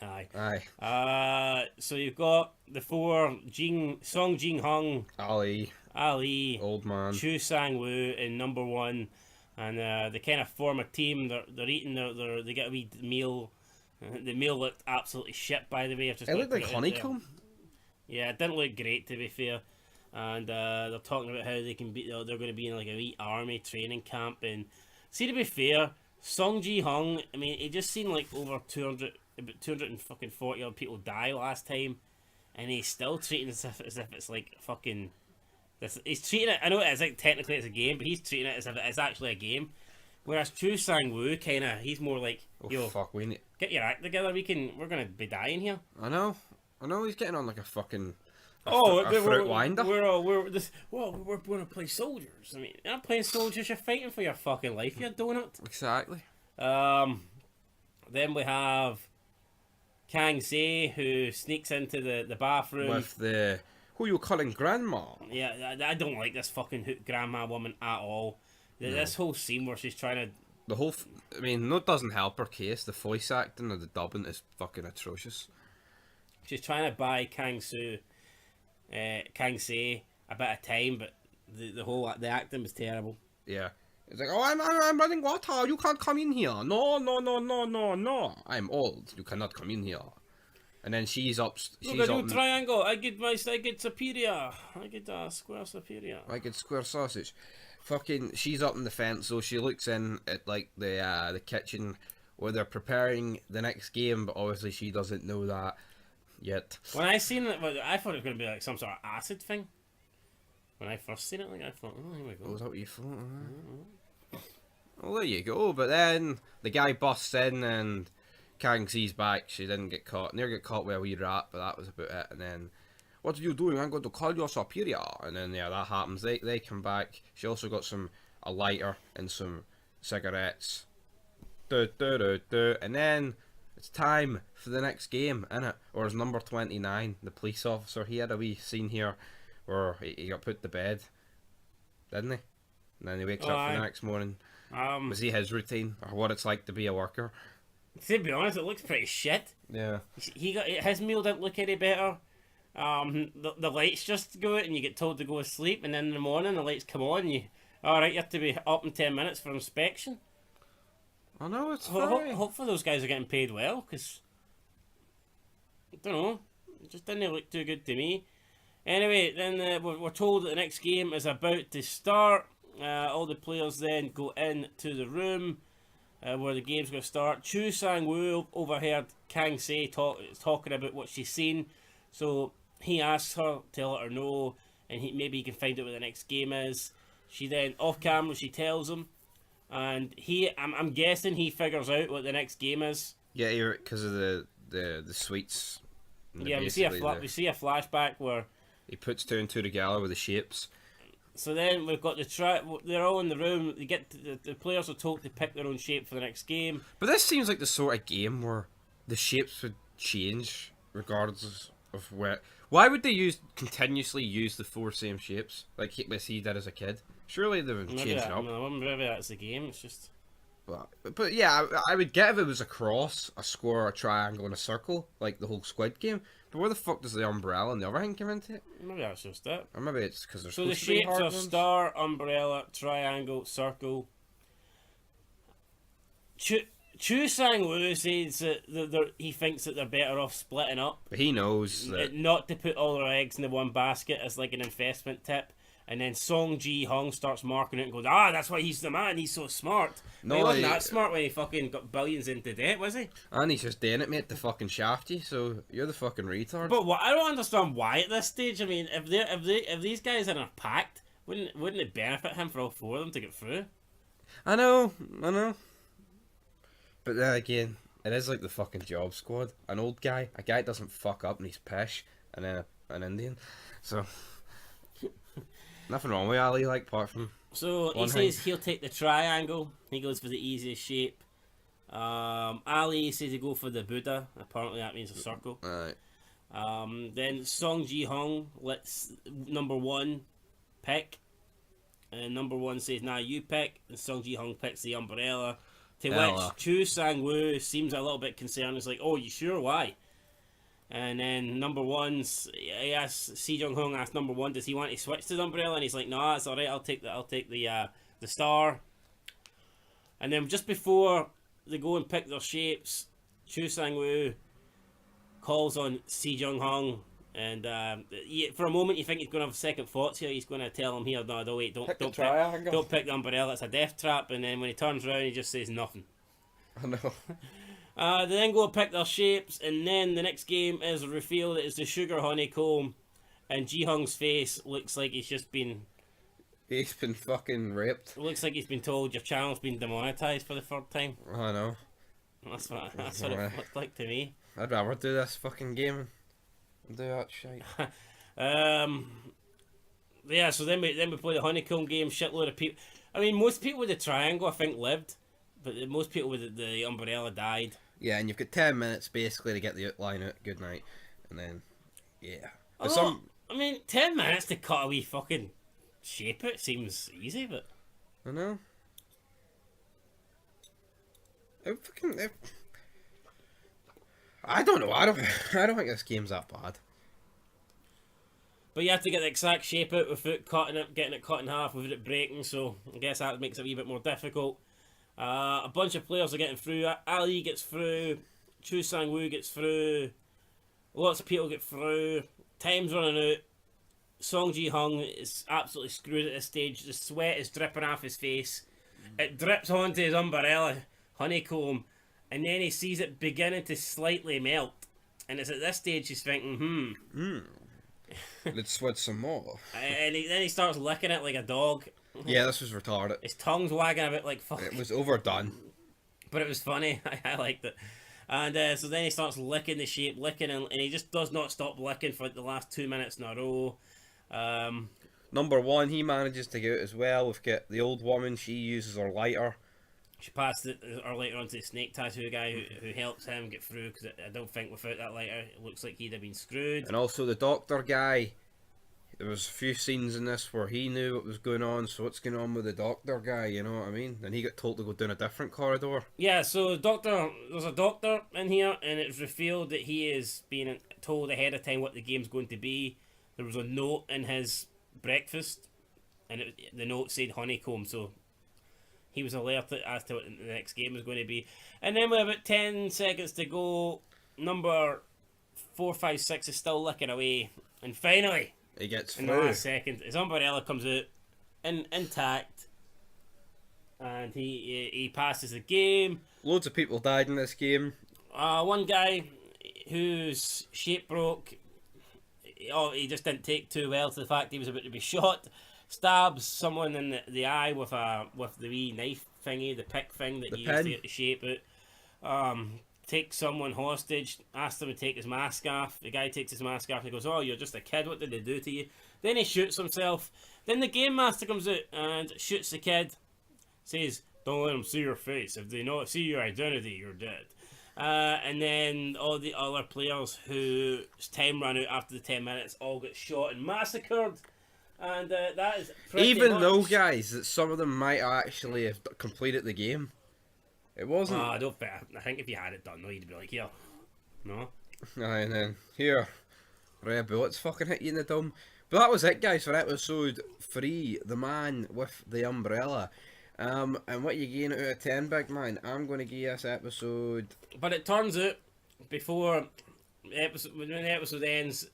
Speaker 1: Aye. So you've got the four: Song Jing Hung,
Speaker 2: Ali,
Speaker 1: Ali,
Speaker 2: old man.
Speaker 1: Chu Sang Woo in number one, and they kind of form a team. They're eating they get a wee meal. The meal looked absolutely shit, by the way. I've just
Speaker 2: It
Speaker 1: got
Speaker 2: looked
Speaker 1: to
Speaker 2: like
Speaker 1: put it out there.
Speaker 2: honeycomb.
Speaker 1: Yeah, it didn't look great, to be fair. And they're talking about how they can be. They're going to be in like a wee army training camp. And see, to be fair, Song Ji Hung. I mean, it just seemed like about 240 odd people die last time, and he's still treating it as if it's like fucking. He's treating it. I know it's like technically it's a game, but he's treating it as if it's actually a game. Whereas Chu Sang Woo he's more like,
Speaker 2: Oh
Speaker 1: yo,
Speaker 2: fuck, we need.
Speaker 1: get your act together. We're gonna be dying here.
Speaker 2: I know. He's getting on like a fucking.
Speaker 1: Oh,
Speaker 2: fruit winder.
Speaker 1: We're going to play soldiers. I mean, you're not playing soldiers. You're fighting for your fucking life. You donut.
Speaker 2: Exactly.
Speaker 1: Then we have Kang Se, who sneaks into the bathroom.
Speaker 2: With the who you calling grandma?
Speaker 1: Yeah, I don't like this fucking grandma woman at all. This whole scene where she's trying to.
Speaker 2: The whole. I mean, no, it doesn't help her case. The voice acting or the dubbing is fucking atrocious.
Speaker 1: She's trying to buy Kang Se a bit of time, but the acting was terrible.
Speaker 2: Yeah. It's like, oh, I'm running water. You can't come in here. No. I'm old. You cannot come in here. And then she's up.
Speaker 1: Look, I do triangle. I get superior. I get a square superior.
Speaker 2: I get square sausage. Fucking, she's up in the fence, so she looks in at like the kitchen where they're preparing the next game, but obviously she doesn't know that yet.
Speaker 1: When I seen it, I thought it was going to be like some sort of acid thing. When I first seen it, like, I thought, oh, here we go.
Speaker 2: Oh, is that what you thought? Well, there you go. But then the guy busts in and Kang sees back. She didn't get caught. Near get caught with a wee rat, but that was about it. And then, what are you doing? I'm going to call you superior. And then, yeah, that happens. They come back. She also got a lighter and some cigarettes. And then it's time for the next game, innit? Or is number 29, the police officer. He had a wee scene here where he got put to bed, didn't he? And then he wakes up for the next morning. Was he his routine, or what it's like to be a worker?
Speaker 1: To be honest, it looks pretty shit.
Speaker 2: Yeah.
Speaker 1: His meal didn't look any better. The lights just go out and you get told to go to sleep, and then in the morning the lights come on and you have to be up in 10 minutes for inspection.
Speaker 2: I know, it's
Speaker 1: hopefully those guys are getting paid well, because I don't know, it just didn't look too good to me. Anyway, then we're told that the next game is about to start. All the players then go into the room where the game's going to start. Chu Sang Woo overheard Kang Se talking about what she's seen, so he asks her to let her know, and maybe he can find out what the next game is. She then, off camera, she tells him, and I'm guessing he figures out what the next game is.
Speaker 2: Yeah, because of the sweets.
Speaker 1: Yeah, we see a flashback where
Speaker 2: he puts two and two together with the shapes.
Speaker 1: So then we've got they're all in the room. They get the players are told to pick their own shape for the next game.
Speaker 2: But this seems like the sort of game where the shapes would change regardless of where. Why would they continuously use the 4 same shapes like he did as a kid? Surely they would change it up.
Speaker 1: No, maybe that's the game. It's just.
Speaker 2: But yeah, I would get if it was a cross, a square, a triangle, and a circle, like the whole Squid game. But where the fuck does the umbrella and the other thing come into it?
Speaker 1: Maybe that's just it.
Speaker 2: Or maybe it's because there's
Speaker 1: So the shapes are star, umbrella, triangle, circle. Chu Sang-woo says that he thinks that they're better off splitting up.
Speaker 2: But he knows that.
Speaker 1: Not to put all their eggs in the one basket as like an investment tip. And then Song Ji-hung starts marking it and goes, that's why he's the man, he's so smart. No, he wasn't that smart when he fucking got billions into debt, was he?
Speaker 2: And he's just doing it, mate, to fucking shaft you, so you're the fucking retard.
Speaker 1: But I don't understand why at this stage. I mean, if these guys are in a pact, wouldn't it benefit him for all 4 of them to get through?
Speaker 2: I know. But then again, it is like the fucking Job Squad. An old guy, a guy doesn't fuck up and he's pish, and then an Indian. So... nothing wrong with Ali, like, apart from...
Speaker 1: So, he says he'll take the triangle. He goes for the easiest shape. Ali says he'll go for the Buddha. Apparently that means a circle.
Speaker 2: Alright.
Speaker 1: Then Song Ji-hung lets number 1 pick. And number 1 says, nah, you pick. And Song Ji-hung picks the umbrella. To which Chu Sang-woo seems a little bit concerned. He's like, oh, you sure? Why? And then number 1, he asks, Si Jung-hung asks number 1, does he want to switch to the umbrella? And he's like, no, it's alright, I'll take the star. And then just before they go and pick their shapes, Chu Sang-woo calls on Si Jung-hung, and for a moment you think he's going to have second thoughts here. He's going to tell him here, no, wait, don't pick the umbrella, it's a death trap. And then when he turns around, he just says nothing.
Speaker 2: I know.
Speaker 1: They then go and pick their shapes, and then the next game is revealed that it's the sugar honeycomb, and Ji-hung's face looks like he's just been...
Speaker 2: He's been fucking raped.
Speaker 1: Looks like he's been told your channel's been demonetised for the 3rd time.
Speaker 2: I know.
Speaker 1: That's what it looked like to me.
Speaker 2: I'd rather do this fucking game and do that shit.
Speaker 1: Yeah, so then we play the honeycomb game, shitload of people. I mean, most people with the triangle, I think, lived, but most people with the umbrella died.
Speaker 2: Yeah, and you've got 10 minutes basically to get the outline out. Good night, and then yeah.
Speaker 1: I mean, 10 minutes to cut a wee fucking shape it seems easy, but
Speaker 2: I know. I don't know. I don't think this game's that bad.
Speaker 1: But you have to get the exact shape out without getting it cut in half, without it breaking. So I guess that makes it a wee bit more difficult. A bunch of players are getting through. Ali gets through. Chu Sang-woo gets through. Lots of people get through. Time's running out. Song Ji-hung is absolutely screwed at this stage. The sweat is dripping off his face. It drips onto his umbrella honeycomb, and then he sees it beginning to slightly melt. And it's at this stage he's thinking,
Speaker 2: Let's switch some more.
Speaker 1: And then he starts licking it like a dog.
Speaker 2: Yeah, this was retarded.
Speaker 1: His tongue's wagging a bit like fuck.
Speaker 2: It was overdone.
Speaker 1: But it was funny. I liked it. And so then he starts licking the shape, and he just does not stop licking for the last 2 minutes in a row.
Speaker 2: Number 1, he manages to get out as well. We've got the old woman, she uses her lighter.
Speaker 1: She passed her lighter onto the snake tattoo guy who helps him get through, because I don't think without that lighter it looks like he'd have been screwed.
Speaker 2: And also the doctor guy, there was a few scenes in this where he knew what was going on, so what's going on with the doctor guy, you know what I mean? And he got told to go down a different corridor.
Speaker 1: Yeah, so there's a doctor in here, and it's revealed that he is being told ahead of time what the game's going to be. There was a note in his breakfast, and the note said honeycomb, so he was alerted as to what the next game was going to be. And then with about 10 seconds to go, number 456 is still licking away. And finally,
Speaker 2: he gets
Speaker 1: in
Speaker 2: through.
Speaker 1: the last second, his umbrella comes out intact. And he passes the game.
Speaker 2: Loads of people died in this game.
Speaker 1: One guy whose shape broke, he just didn't take too well to the fact he was about to be shot. Stabs someone in the eye with the wee knife thingy, the pick thing that you use to get the shape out. Takes someone hostage, asks him to take his mask off. The guy takes his mask off and he goes, "Oh, you're just a kid, what did they do to you?" Then he shoots himself. Then the game master comes out and shoots the kid. Says, "Don't let them see your face. If they see your identity, you're dead." And then all the other players whose time ran out after the 10 minutes all got shot and massacred. And that is pretty
Speaker 2: Even
Speaker 1: much...
Speaker 2: though, guys, that some of them might actually have completed the game. It wasn't.
Speaker 1: I don't fair. I think if you had it done, though, you'd be like, here. No?
Speaker 2: And then, here, red bullets fucking hit you in the dome. But that was it, guys, for episode 3, The Man with the Umbrella. And what you gain out of 10, big man? I'm going to give this episode...
Speaker 1: But it turns out, before when the episode ends,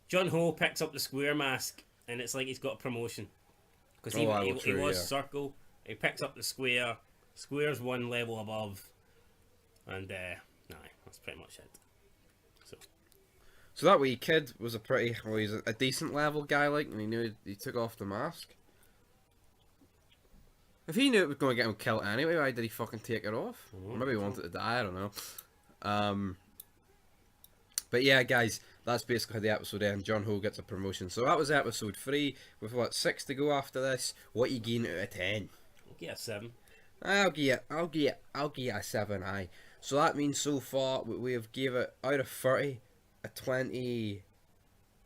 Speaker 1: John Ho picks up the square mask, and it's like he's got a promotion. Because he was circle, he picks up the square, square's one level above, and that's pretty much it.
Speaker 2: So that wee kid was he's a decent level guy, like, and he knew he took off the mask. If he knew it was going to get him killed anyway, why did he fucking take it off? Or maybe he wanted to die, I don't know. But yeah, guys, that's basically how the episode ends. John Ho gets a promotion. So that was episode 3, with what, 6 to go after this. What you gain out of 10?
Speaker 1: I'll give it a 7.
Speaker 2: I'll give it a 7, aye. So that means so far we have gave it out of 30 a 20.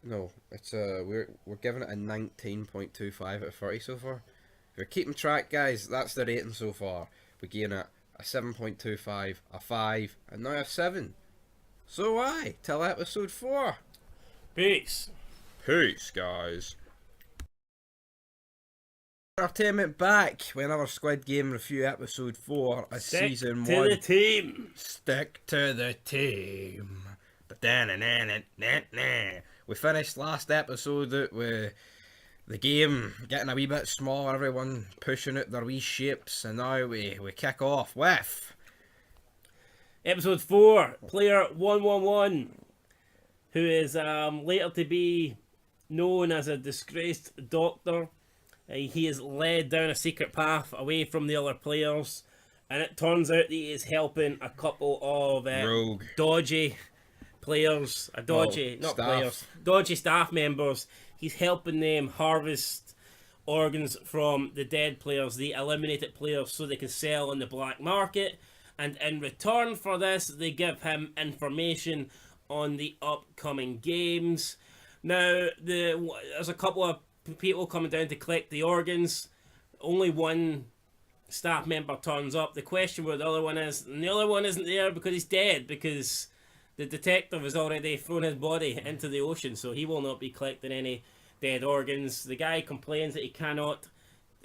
Speaker 2: No, it's we're giving it a 19.25 out of 30 so far. If you're keeping track, guys, that's the rating so far. We're giving it a 7.25, a 5, and now a 7. So aye, till episode 4.
Speaker 1: Peace.
Speaker 2: Peace, guys. Entertainment back with another Squid Game review, episode 4 of season 1.
Speaker 1: Stick to the team.
Speaker 2: Stick to the team. We finished last episode out with the game getting a wee bit smaller, everyone pushing out their wee shapes, and now we kick off with
Speaker 1: Episode 4, Player 111, who is later to be known as a disgraced doctor. He is led down a secret path away from the other players, and it turns out that he is helping a couple of
Speaker 2: rogue
Speaker 1: dodgy players, dodgy staff members. He's helping them harvest organs from the dead players, the eliminated players, so they can sell on the black market. And in return for this, they give him information on the upcoming games. Now, there's a couple of people coming down to collect the organs. Only one staff member turns up. The question where the other one is, and the other one isn't there because he's dead, because the detective has already thrown his body into the ocean, so he will not be collecting any dead organs. The guy complains that he cannot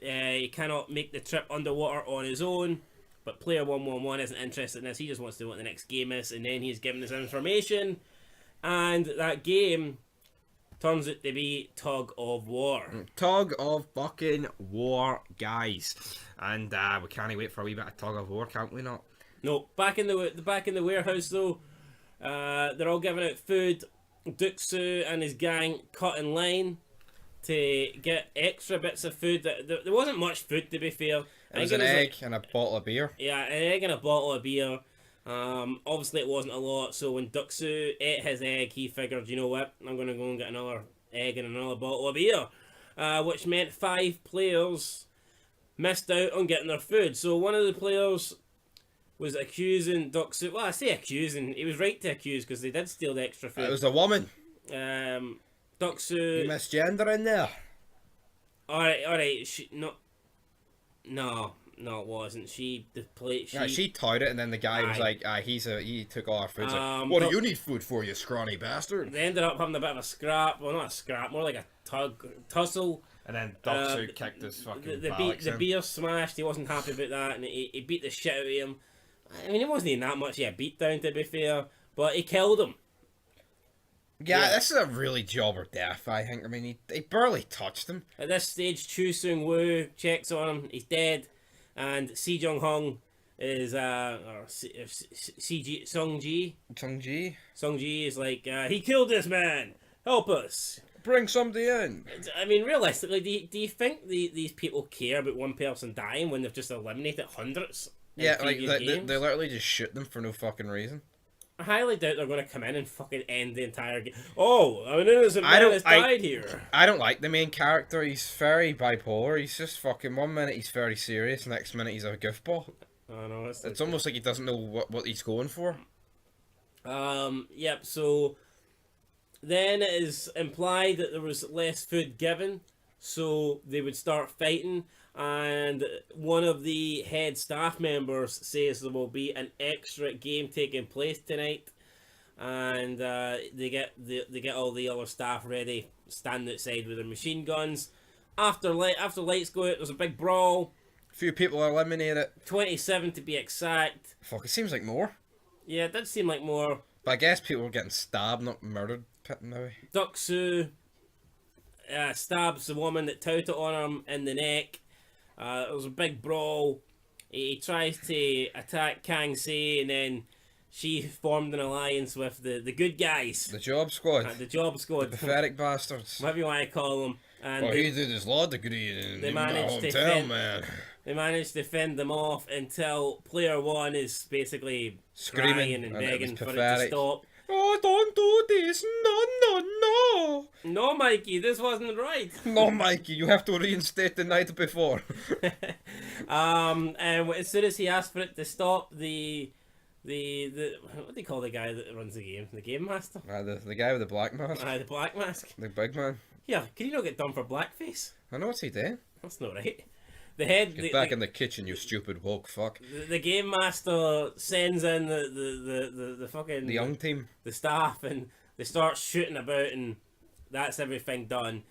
Speaker 1: make the trip underwater on his own, but Player 111 isn't interested in this. He just wants to know what the next game is, and then he's given us information, and that game turns out to be Tug of War.
Speaker 2: Tug of fucking War, guys, and we can't wait for a wee bit of Tug of War, can't we not?
Speaker 1: No, back in the warehouse though. They're all giving out food. Duxu and his gang cut in line to get extra bits of food. There wasn't much food, to be fair.
Speaker 2: It was an egg and a bottle of beer.
Speaker 1: Yeah, an egg and a bottle of beer. Obviously it wasn't a lot, so when Duxu ate his egg, he figured, you know what, I'm going to go and get another egg and another bottle of beer. Which meant 5 players missed out on getting their food. So one of the players was accusing Duxu. Well, I say accusing. He was right to accuse because they did steal the extra food.
Speaker 2: It was a woman.
Speaker 1: Duxu.
Speaker 2: You misgender in there.
Speaker 1: Alright. No, it wasn't. She
Speaker 2: toyed it, and then the guy was like, he took all our food. What do you need food for, you scrawny bastard?
Speaker 1: They ended up having a bit of a scrap. Well, not a scrap, more like a tussle.
Speaker 2: And then Duxu kicked his fucking
Speaker 1: the beer smashed. He wasn't happy about that, and he beat the shit out of him. I mean, it wasn't even that much of a beatdown, to be fair, but he killed him.
Speaker 2: Yeah, this is a really jobber death, I think. I mean, he barely touched him.
Speaker 1: At this stage, Chu Sung Woo checks on him. He's dead. And Si Jung Hung is, Sung Ji is like, he killed this man. Help us.
Speaker 2: Bring somebody in.
Speaker 1: I mean, realistically, do you think these people care about one person dying when they've just eliminated hundreds?
Speaker 2: Yeah, like, they literally just shoot them for no fucking reason.
Speaker 1: I highly doubt they're going to come in and fucking end the entire game. Oh, an innocent man has died here.
Speaker 2: I don't like the main character. He's very bipolar. He's just fucking, one minute he's very serious, next minute he's a goofball.
Speaker 1: I know
Speaker 2: It's almost like he doesn't know what he's going for.
Speaker 1: Yep. So then it is implied that there was less food given, so they would start fighting. And one of the head staff members says there will be an extra game taking place tonight, and they get all the other staff ready, standing outside with their machine guns. After lights go out, there's a big brawl.
Speaker 2: A few people are eliminated.
Speaker 1: 27 to be exact.
Speaker 2: Fuck, it seems like more.
Speaker 1: Yeah, it did seem like more.
Speaker 2: But I guess people were getting stabbed, not murdered, maybe.
Speaker 1: Duxu stabs the woman that touted on him in the neck. There was a big brawl. He tries to attack Kang Se, and then she formed an alliance with the good guys.
Speaker 2: The job squad.
Speaker 1: The job squad.
Speaker 2: The pathetic bastards.
Speaker 1: Whatever you want to call them. And
Speaker 2: Well, he did his law degree in my hometown, man.
Speaker 1: They managed to fend them off until player one is basically
Speaker 2: Screaming
Speaker 1: crying and
Speaker 2: and it
Speaker 1: begging
Speaker 2: was
Speaker 1: for it to
Speaker 2: pathetic.
Speaker 1: stop.
Speaker 2: Oh, don't do this. No.
Speaker 1: No, Mikey, this wasn't right.
Speaker 2: No, Mikey, you have to reinstate the night before.
Speaker 1: And as soon as he asked for it to stop, the what do they call the guy that runs the game? The game master?
Speaker 2: The guy with the black mask.
Speaker 1: The black mask.
Speaker 2: The big man.
Speaker 1: Yeah, can you not get done for blackface?
Speaker 2: I know what's he doing.
Speaker 1: That's not right. The head.
Speaker 2: Get back in the kitchen, you stupid woke fuck.
Speaker 1: The game master sends in the fucking
Speaker 2: The young team.
Speaker 1: the staff, and they start shooting about, and that's everything done.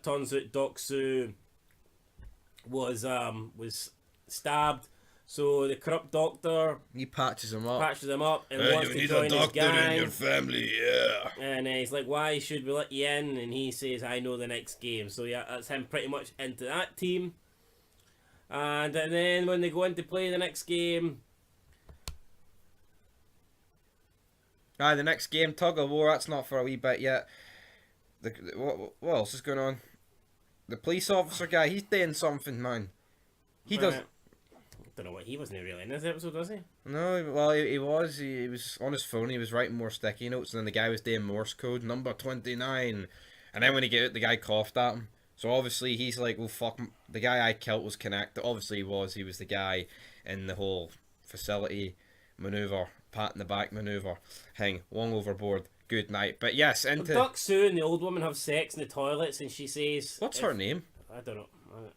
Speaker 1: Turns out Doksu was stabbed, so the corrupt doctor
Speaker 2: He patches him up.
Speaker 1: patches him up and wants to join his gang.
Speaker 2: family, yeah.
Speaker 1: And he's like, "Why should we let you in?" And he says, "I know the next game." So yeah, that's him pretty much into that team. And then when they go in to play the next game,
Speaker 2: The next game, tug of war. That's not for a wee bit yet. What else is going on? The police officer guy, he's doing something, man. He does.
Speaker 1: I don't know what he wasn't really in this episode, was he?
Speaker 2: No, well, he was. He was on his phone. He was writing more sticky notes, and then the guy was doing Morse code, number 29. And then when he got out, the guy coughed at him. So obviously he's like, well, fuck, the guy I killed was connected. Obviously he was. He was the guy in the whole facility maneuver, pat in the back maneuver. Hang, one overboard. Good night. But yes, into...
Speaker 1: Duck Sue and the old woman have sex in the toilets, and she says...
Speaker 2: What's her name?
Speaker 1: I don't know.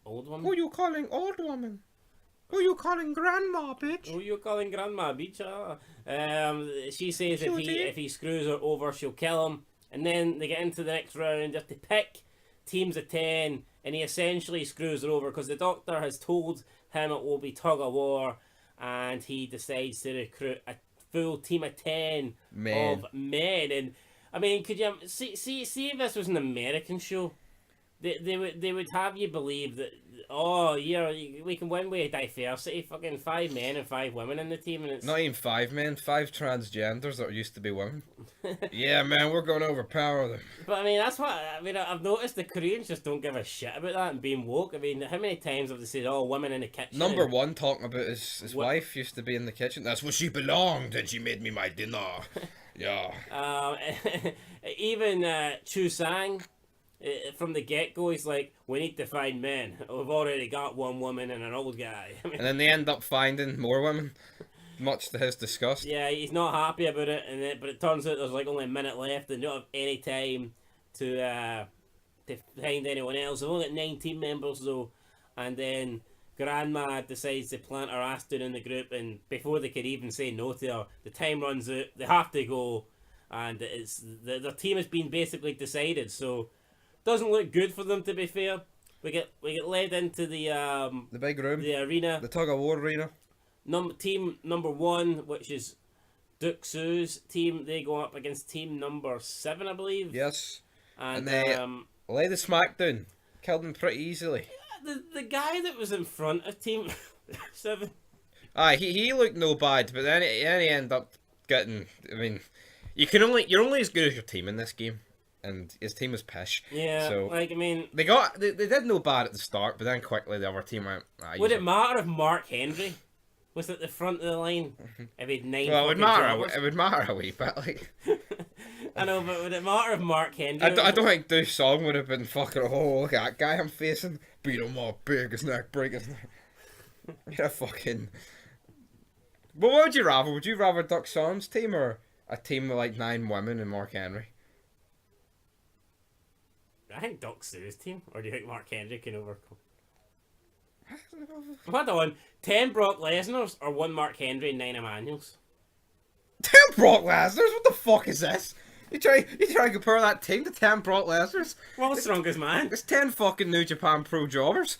Speaker 1: Old woman?
Speaker 2: Who you calling old woman? Who you calling grandma, bitch?
Speaker 1: Who you calling grandma, bitch? She says
Speaker 2: Cutie.
Speaker 1: if he screws her over, she'll kill him. And then they get into the next round. They have to pick teams of 10, and he essentially screws her over because the doctor has told him it will be tug of war, and he decides to recruit a full team of 10
Speaker 2: Men.
Speaker 1: of men. And I mean, could you see if this was an American show? They would have you believe that, oh yeah, we can win with diversity. Fucking 5 men and 5 women in the team, and it's
Speaker 2: Not even 5 men, 5 transgenders that used to be women. Yeah, man, we're going to overpower them.
Speaker 1: But I mean, that's what I mean. I've noticed the Koreans just don't give a shit about that and being woke. I mean, how many times have they said, "Oh, women in the kitchen"?
Speaker 2: Number 1 talking about his
Speaker 1: What-
Speaker 2: wife used to be in the kitchen. That's where she belonged, and she made me my dinner. Yeah.
Speaker 1: Even Chu Sang, from the get go, he's like, "We need to find men. We've already got one woman and an old guy." I mean,
Speaker 2: And then they end up finding more women, much to his disgust.
Speaker 1: yeah, he's not happy about it, but it turns out there's like only a minute left, and they don't have any time to find anyone else. They've only got 19 members though, and then Grandma decides to plant her ass down in the group, and before they could even say no to her, the time runs out. They have to go, and it's their team has been basically decided. So doesn't look good for them, to be fair. We get led into the
Speaker 2: big room,
Speaker 1: the arena.
Speaker 2: the tug of war arena.
Speaker 1: Team number 1, which is Duke Sue's team, they go up against team number 7, I believe.
Speaker 2: Yes.
Speaker 1: And
Speaker 2: they- Lay the smackdown. Killed him pretty easily.
Speaker 1: the guy that was in front of team 7.
Speaker 2: Aye, he looked no bad, but then he ended up getting. I mean, you're only as good as your team in this game, and his team was pish.
Speaker 1: Yeah,
Speaker 2: So
Speaker 1: like I mean,
Speaker 2: they did no bad at the start, but then quickly the other team went.
Speaker 1: would it matter if Mark Henry was at the front of the line if he'd 9
Speaker 2: Well, it would
Speaker 1: fucking
Speaker 2: matter.
Speaker 1: jobbers?
Speaker 2: It would matter a wee bit. Like
Speaker 1: I know, but would it matter if Mark Henry?
Speaker 2: I don't think Doo's song would have been fucking. Oh, look at that guy I'm facing. Beat him up, big his neck, break his neck. You're a fucking. But what would you rather? Would you rather Duck Son's team or a team with like 9 women and Mark Henry?
Speaker 1: I think Doc Sue's team, or do you think Mark Henry can overcome? Hold on, 10 Brock Lesnar's or 1 Mark Henry and 9 Emmanuels?
Speaker 2: 10 Brock Lesnar's? What the fuck is this? You try to compare that team to 10 Brock Lesnar's?
Speaker 1: Well, the strongest man.
Speaker 2: It's 10 fucking New Japan Pro jobbers.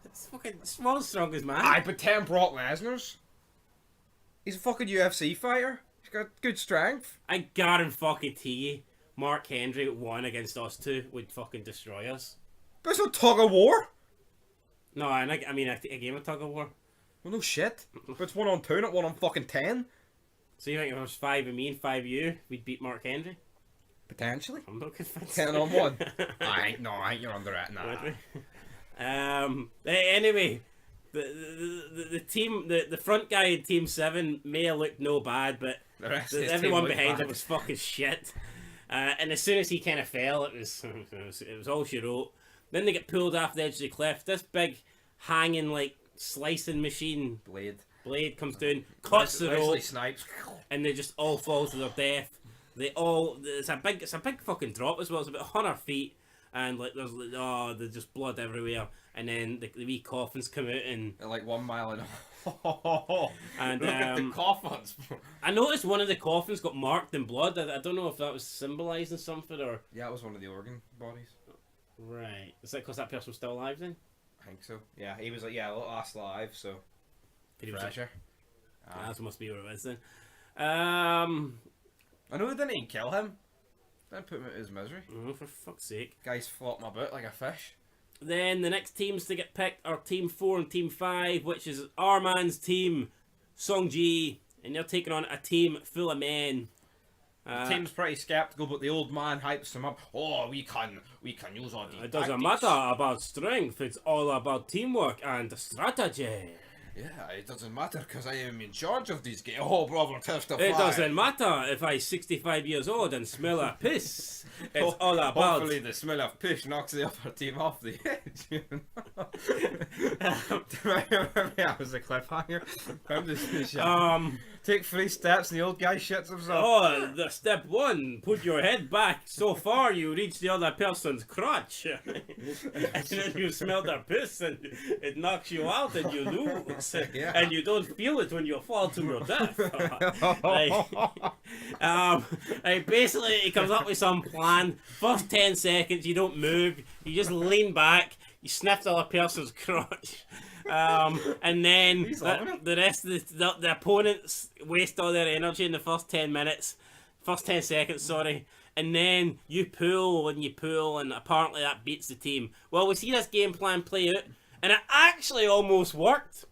Speaker 1: It's fucking small, strongest man.
Speaker 2: Aye, but 10 Brock Lesnar's? He's a fucking UFC fighter. He's got good strength.
Speaker 1: I guarantee you, Mark Henry won against us two would fucking destroy us.
Speaker 2: But it's no tug of war.
Speaker 1: No, I mean a game of tug of war.
Speaker 2: Well, no shit. But it's 1 on 2, not 1 on fucking 10.
Speaker 1: So you think if it was 5 of me and 5 of you, we'd beat Mark Henry?
Speaker 2: Potentially.
Speaker 1: I'm not convinced.
Speaker 2: 10 on 1. I ain't you're under it. Nah.
Speaker 1: Anyway, the team, the front guy in Team 7 may have looked no bad, but everyone behind him was fucking shit. And as soon as he kind of fell, it was all she wrote. Then they get pulled off the edge of the cliff. This big hanging like slicing machine blade comes down, cuts the rope,
Speaker 2: Snipes.
Speaker 1: and they just all fall to their death. It's a big fucking drop as well. It's about 100 feet, and like there's just blood everywhere. And then the wee coffins come out, and
Speaker 2: They're like 1 mile and
Speaker 1: and
Speaker 2: look at the coffins.
Speaker 1: I noticed one of the coffins got marked in blood. I don't know if that was symbolising something or
Speaker 2: Yeah, it was one of the organ bodies.
Speaker 1: right. Is that because that person was still alive then?
Speaker 2: I think so. Yeah, he was like, last live, so.
Speaker 1: He was
Speaker 2: Fresher.
Speaker 1: that must be what it is then.
Speaker 2: I know they didn't even kill him. Didn't put him out of his misery.
Speaker 1: Oh, for fuck's sake.
Speaker 2: Guy's flopped my boot like a fish.
Speaker 1: Then the next teams to get picked are Team 4 and Team 5, which is our man's team, Song-ji, and they're taking on a team full of men.
Speaker 2: The team's pretty skeptical, but the old man hypes him up. Oh, we can use all these
Speaker 1: It doesn't
Speaker 2: tactics."
Speaker 1: matter about strength, it's all about teamwork and strategy.
Speaker 2: Yeah, it doesn't matter because I am in charge of these games. Oh, brother, testify.
Speaker 1: It doesn't matter if I'm 65 years old and smell a piss. It's all about...
Speaker 2: Hopefully the smell of piss knocks the other team off the edge. That was a cliffhanger. Take 3 steps and the old guy shits himself.
Speaker 1: Oh, the step 1, put your head back so far you reach the other person's crotch. And then you smell their piss and it knocks you out and you lose.
Speaker 2: Yeah.
Speaker 1: And you don't feel it when you fall to your death. Basically, he comes up with some plan. First 10 seconds, you don't move. You just lean back. You sniff the other person's crotch. And then the rest of the opponents waste all their energy in the first 10 seconds, sorry. And then you pull and apparently that beats the team. Well, we see this game plan play out, and it actually almost worked.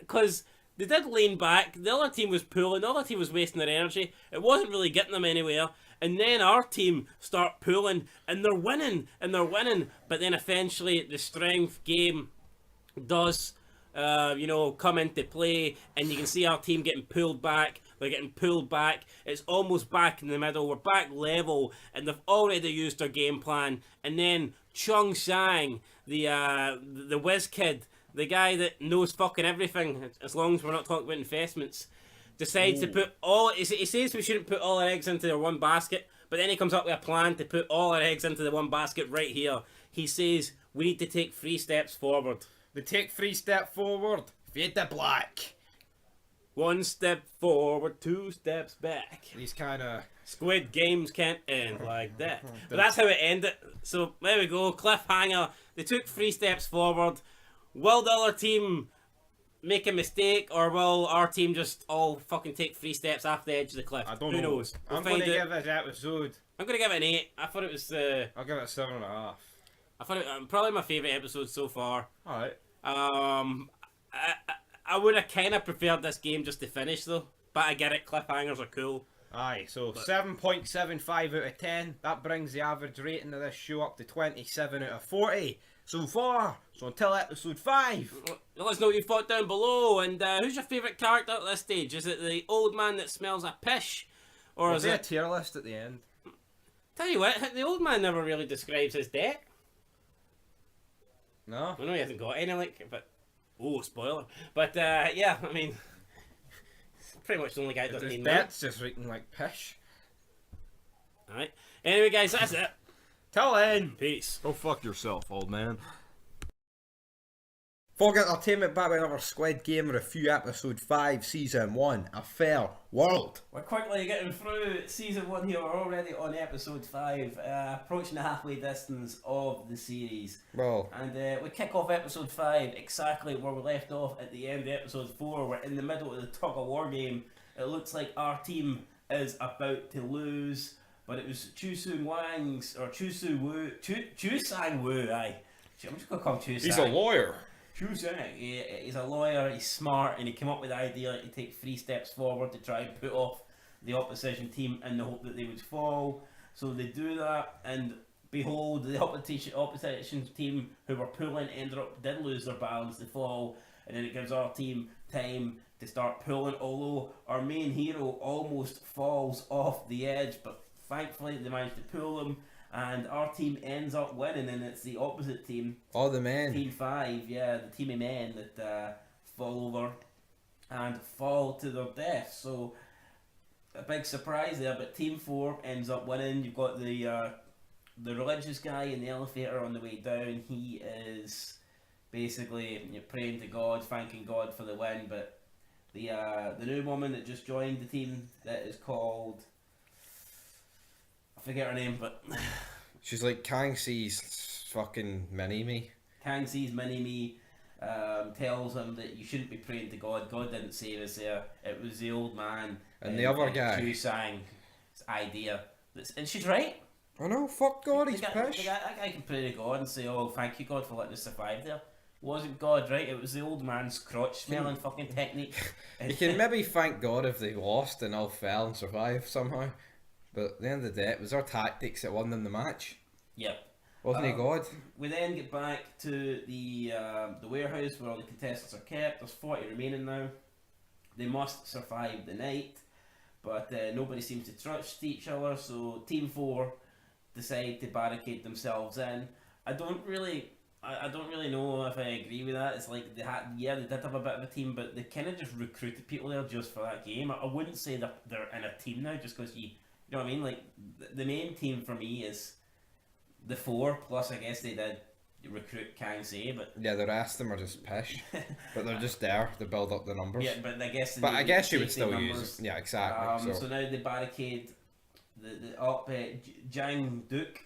Speaker 1: Because they did lean back, the other team was pulling, the other team was wasting their energy, it wasn't really getting them anywhere, and then our team start pulling, and they're winning, but then eventually the strength game does, come into play, and you can see our team getting pulled back, it's almost back in the middle, we're back level, and they've already used their game plan, and then Chung Sang, the whiz kid, the guy that knows fucking everything, as long as we're not talking about investments, decides to put all... He says we shouldn't put all our eggs into the one basket, but then he comes up with a plan to put all our eggs into the one basket right here. He says we need to take 3 steps forward.
Speaker 2: They take 3 steps forward. Fade the black.
Speaker 1: 1 step forward, 2 steps back.
Speaker 2: These kind of...
Speaker 1: Squid Games can't end like that. But that's how it ended. So there we go, cliffhanger. They took 3 steps forward. Will the other team make a mistake, or will our team just all fucking take 3 steps off the edge of the cliff?
Speaker 2: I don't
Speaker 1: Who
Speaker 2: know.
Speaker 1: knows?
Speaker 2: I'm going to give this episode...
Speaker 1: I'm going to give it an 8. I thought it was...
Speaker 2: I'll give it a 7.5.
Speaker 1: I thought it probably my favourite episode so far.
Speaker 2: Alright.
Speaker 1: I would have kind of preferred this game just to finish though, but I get it, cliffhangers are cool.
Speaker 2: Aye, so 7.75 out of 10. That brings the average rating of this show up to 27 out of 40 so far. So until episode 5.
Speaker 1: Let us know what you thought down below, and who's your favourite character at this stage? Is it the old man that smells a pish? Or is
Speaker 2: it a
Speaker 1: it...
Speaker 2: tier list at the end?
Speaker 1: Tell you what, the old man never really describes his debt.
Speaker 2: No?
Speaker 1: I know he hasn't got any, like, but... Oh, spoiler. But, yeah, I mean... pretty much the only guy that doesn't
Speaker 2: His
Speaker 1: need money.
Speaker 2: bet's just reeking like pish.
Speaker 1: Alright. Anyway, guys, that's it.
Speaker 2: Till then.
Speaker 1: Peace.
Speaker 3: Go fuck yourself, old man.
Speaker 2: Folk Entertainment back with another Squid Game review, episode 5, season 1, A Fair World.
Speaker 1: We're quickly getting through season 1 here. We're already on episode 5, approaching the halfway distance of the series.
Speaker 2: Well,
Speaker 1: And we kick off episode 5 exactly where we left off at the end of episode 4. We're in the middle of the tug of war game. It looks like our team is about to lose, but it was Chu Sang Woo, aye. I'm just going to call him Chu Sang.
Speaker 2: he's a lawyer.
Speaker 1: He's a lawyer, he's smart, and he came up with the idea to take 3 steps forward to try and put off the opposition team in the hope that they would fall. So they do that, and behold, the opposition team who were pulling did lose their balance, they fall, and then it gives our team time to start pulling, although our main hero almost falls off the edge, but thankfully they managed to pull him. And our team ends up winning, and it's the opposite team,
Speaker 2: All the men.
Speaker 1: Team 5, the team of men that fall over and fall to their death. So a big surprise there, but Team 4 ends up winning. You've got the religious guy in the elevator on the way down. He is basically praying to God, thanking God for the win. But the new woman that just joined the team, that is called, I forget her name, but
Speaker 2: She's like Kang See's fucking mini-me.
Speaker 1: Kang sees Mini-Me, tells him that you shouldn't be praying to God. God didn't save us there. It was the old man
Speaker 2: And the other guy.
Speaker 1: Chu Sang's idea. And she's right.
Speaker 2: I know, fuck God, he's
Speaker 1: That
Speaker 2: pish.
Speaker 1: guy can pray to God and say, "Oh, thank you, God, for letting us survive there." Wasn't God right? It was the old man's crotch smelling fucking technique.
Speaker 2: You can maybe thank God if they lost and all fell and survived somehow. But at the end of the day, it was our tactics that won them the match.
Speaker 1: Yep.
Speaker 2: Wasn't he God?
Speaker 1: We then get back to the warehouse where all the contestants are kept. There's 40 remaining now. They must survive the night, but nobody seems to trust each other. So Team 4 decide to barricade themselves in. I don't really know if I agree with that. It's like they did have a bit of a team, but they kind of just recruited people there just for that game. I wouldn't say that they're in a team now just because you know what I mean. Like the main team for me is the 4 plus. I guess they did recruit Kang Se, but
Speaker 2: Yeah, the rest of them are just pish. But they're just there to build up the numbers.
Speaker 1: yeah, but I guess.
Speaker 2: But I guess you would
Speaker 1: safety
Speaker 2: still
Speaker 1: numbers.
Speaker 2: use it. Yeah, exactly.
Speaker 1: So now they barricade the up. Jang Duk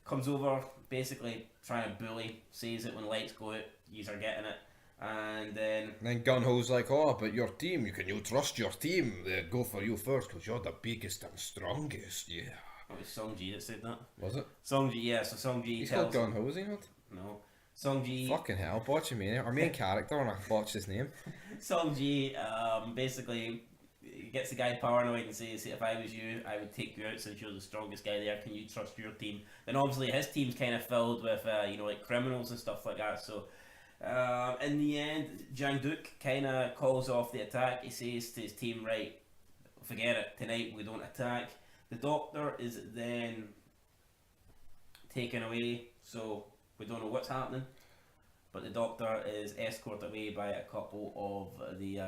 Speaker 1: comes over, basically trying to bully, says it when lights go out, yous are getting it, and then
Speaker 2: Gun Ho's like, oh, but your team, you trust your team. They go for you first because you're the biggest and strongest. Yeah.
Speaker 1: it was Song Ji that said that.
Speaker 2: Was it?
Speaker 1: Song Ji, yeah. So Song Ji
Speaker 2: He's
Speaker 1: tells
Speaker 2: called Gun Ho, is he not?
Speaker 1: no. Song Ji,
Speaker 2: Fucking hell, botching me. Our main character, and I botched his name.
Speaker 1: Song Ji, basically gets the guy paranoid and says, "If I was you, I would take you out since you're the strongest guy there. Can you trust your team?" Then obviously his team's kind of filled with like criminals and stuff like that. So in the end, Jang Duk kind of calls off the attack. He says to his team, "Right, forget it. Tonight we don't attack." The doctor is then taken away, so we don't know what's happening. But the doctor is escorted away by a couple of the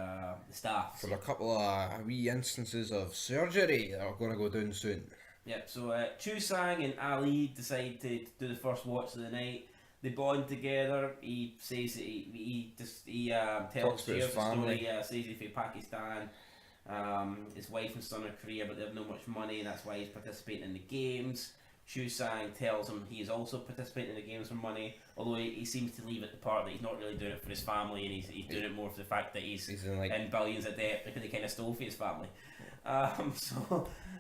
Speaker 1: staff.
Speaker 2: For a couple of wee instances of surgery that are going to go down soon.
Speaker 1: Yep, so Chu Sang and Ali decide to do the first watch of the night. They bond together. He says that he tells
Speaker 2: Talks about his
Speaker 1: shares the
Speaker 2: family.
Speaker 1: story. Says he's from Pakistan. His wife and son are Korea, but they have no much money, and that's why he's participating in the games. Chu Sang tells him he is also participating in the games for money, although he seems to leave at the part that he's not really doing it for his family, and he's doing it more for the fact that he's
Speaker 2: in like
Speaker 1: in billions of debt because he kind of stole for his family.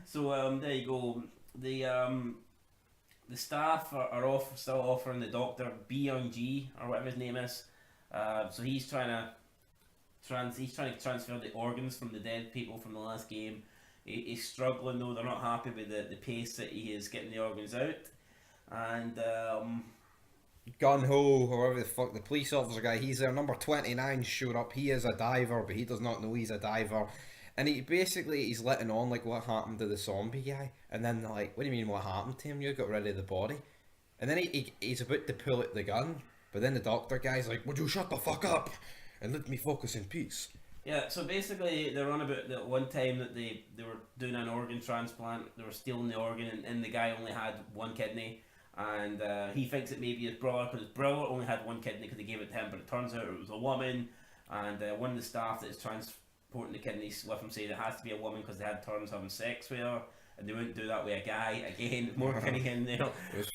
Speaker 1: So there you go. The staff are still offering the doctor Byung Ji or whatever his name is. So he's trying to transfer the organs from the dead people from the last game. He's struggling though. They're not happy with the pace that he is getting the organs out, and
Speaker 2: Gun Ho, whoever the fuck, the police officer guy, he's there. Number 29 showed up. He is a diver, but he does not know he's a diver. And he's letting on like what happened to the zombie guy, and then like, what do you mean what happened to him? You got rid of the body, and then he's about to pull out the gun, but then the doctor guy's like, "Would you shut the fuck up and let me focus in peace?"
Speaker 1: Yeah, so basically they're on about that one time that they were doing an organ transplant, they were stealing the organ, and the guy only had one kidney, and he thinks it may be his brother, because his brother only had one kidney because they gave it to him, but it turns out it was a woman, and one of the staff that is transporting the kidneys with him said it has to be a woman because they had turns having sex with her, and they wouldn't do that with a guy. Again, more Finnegan, you know,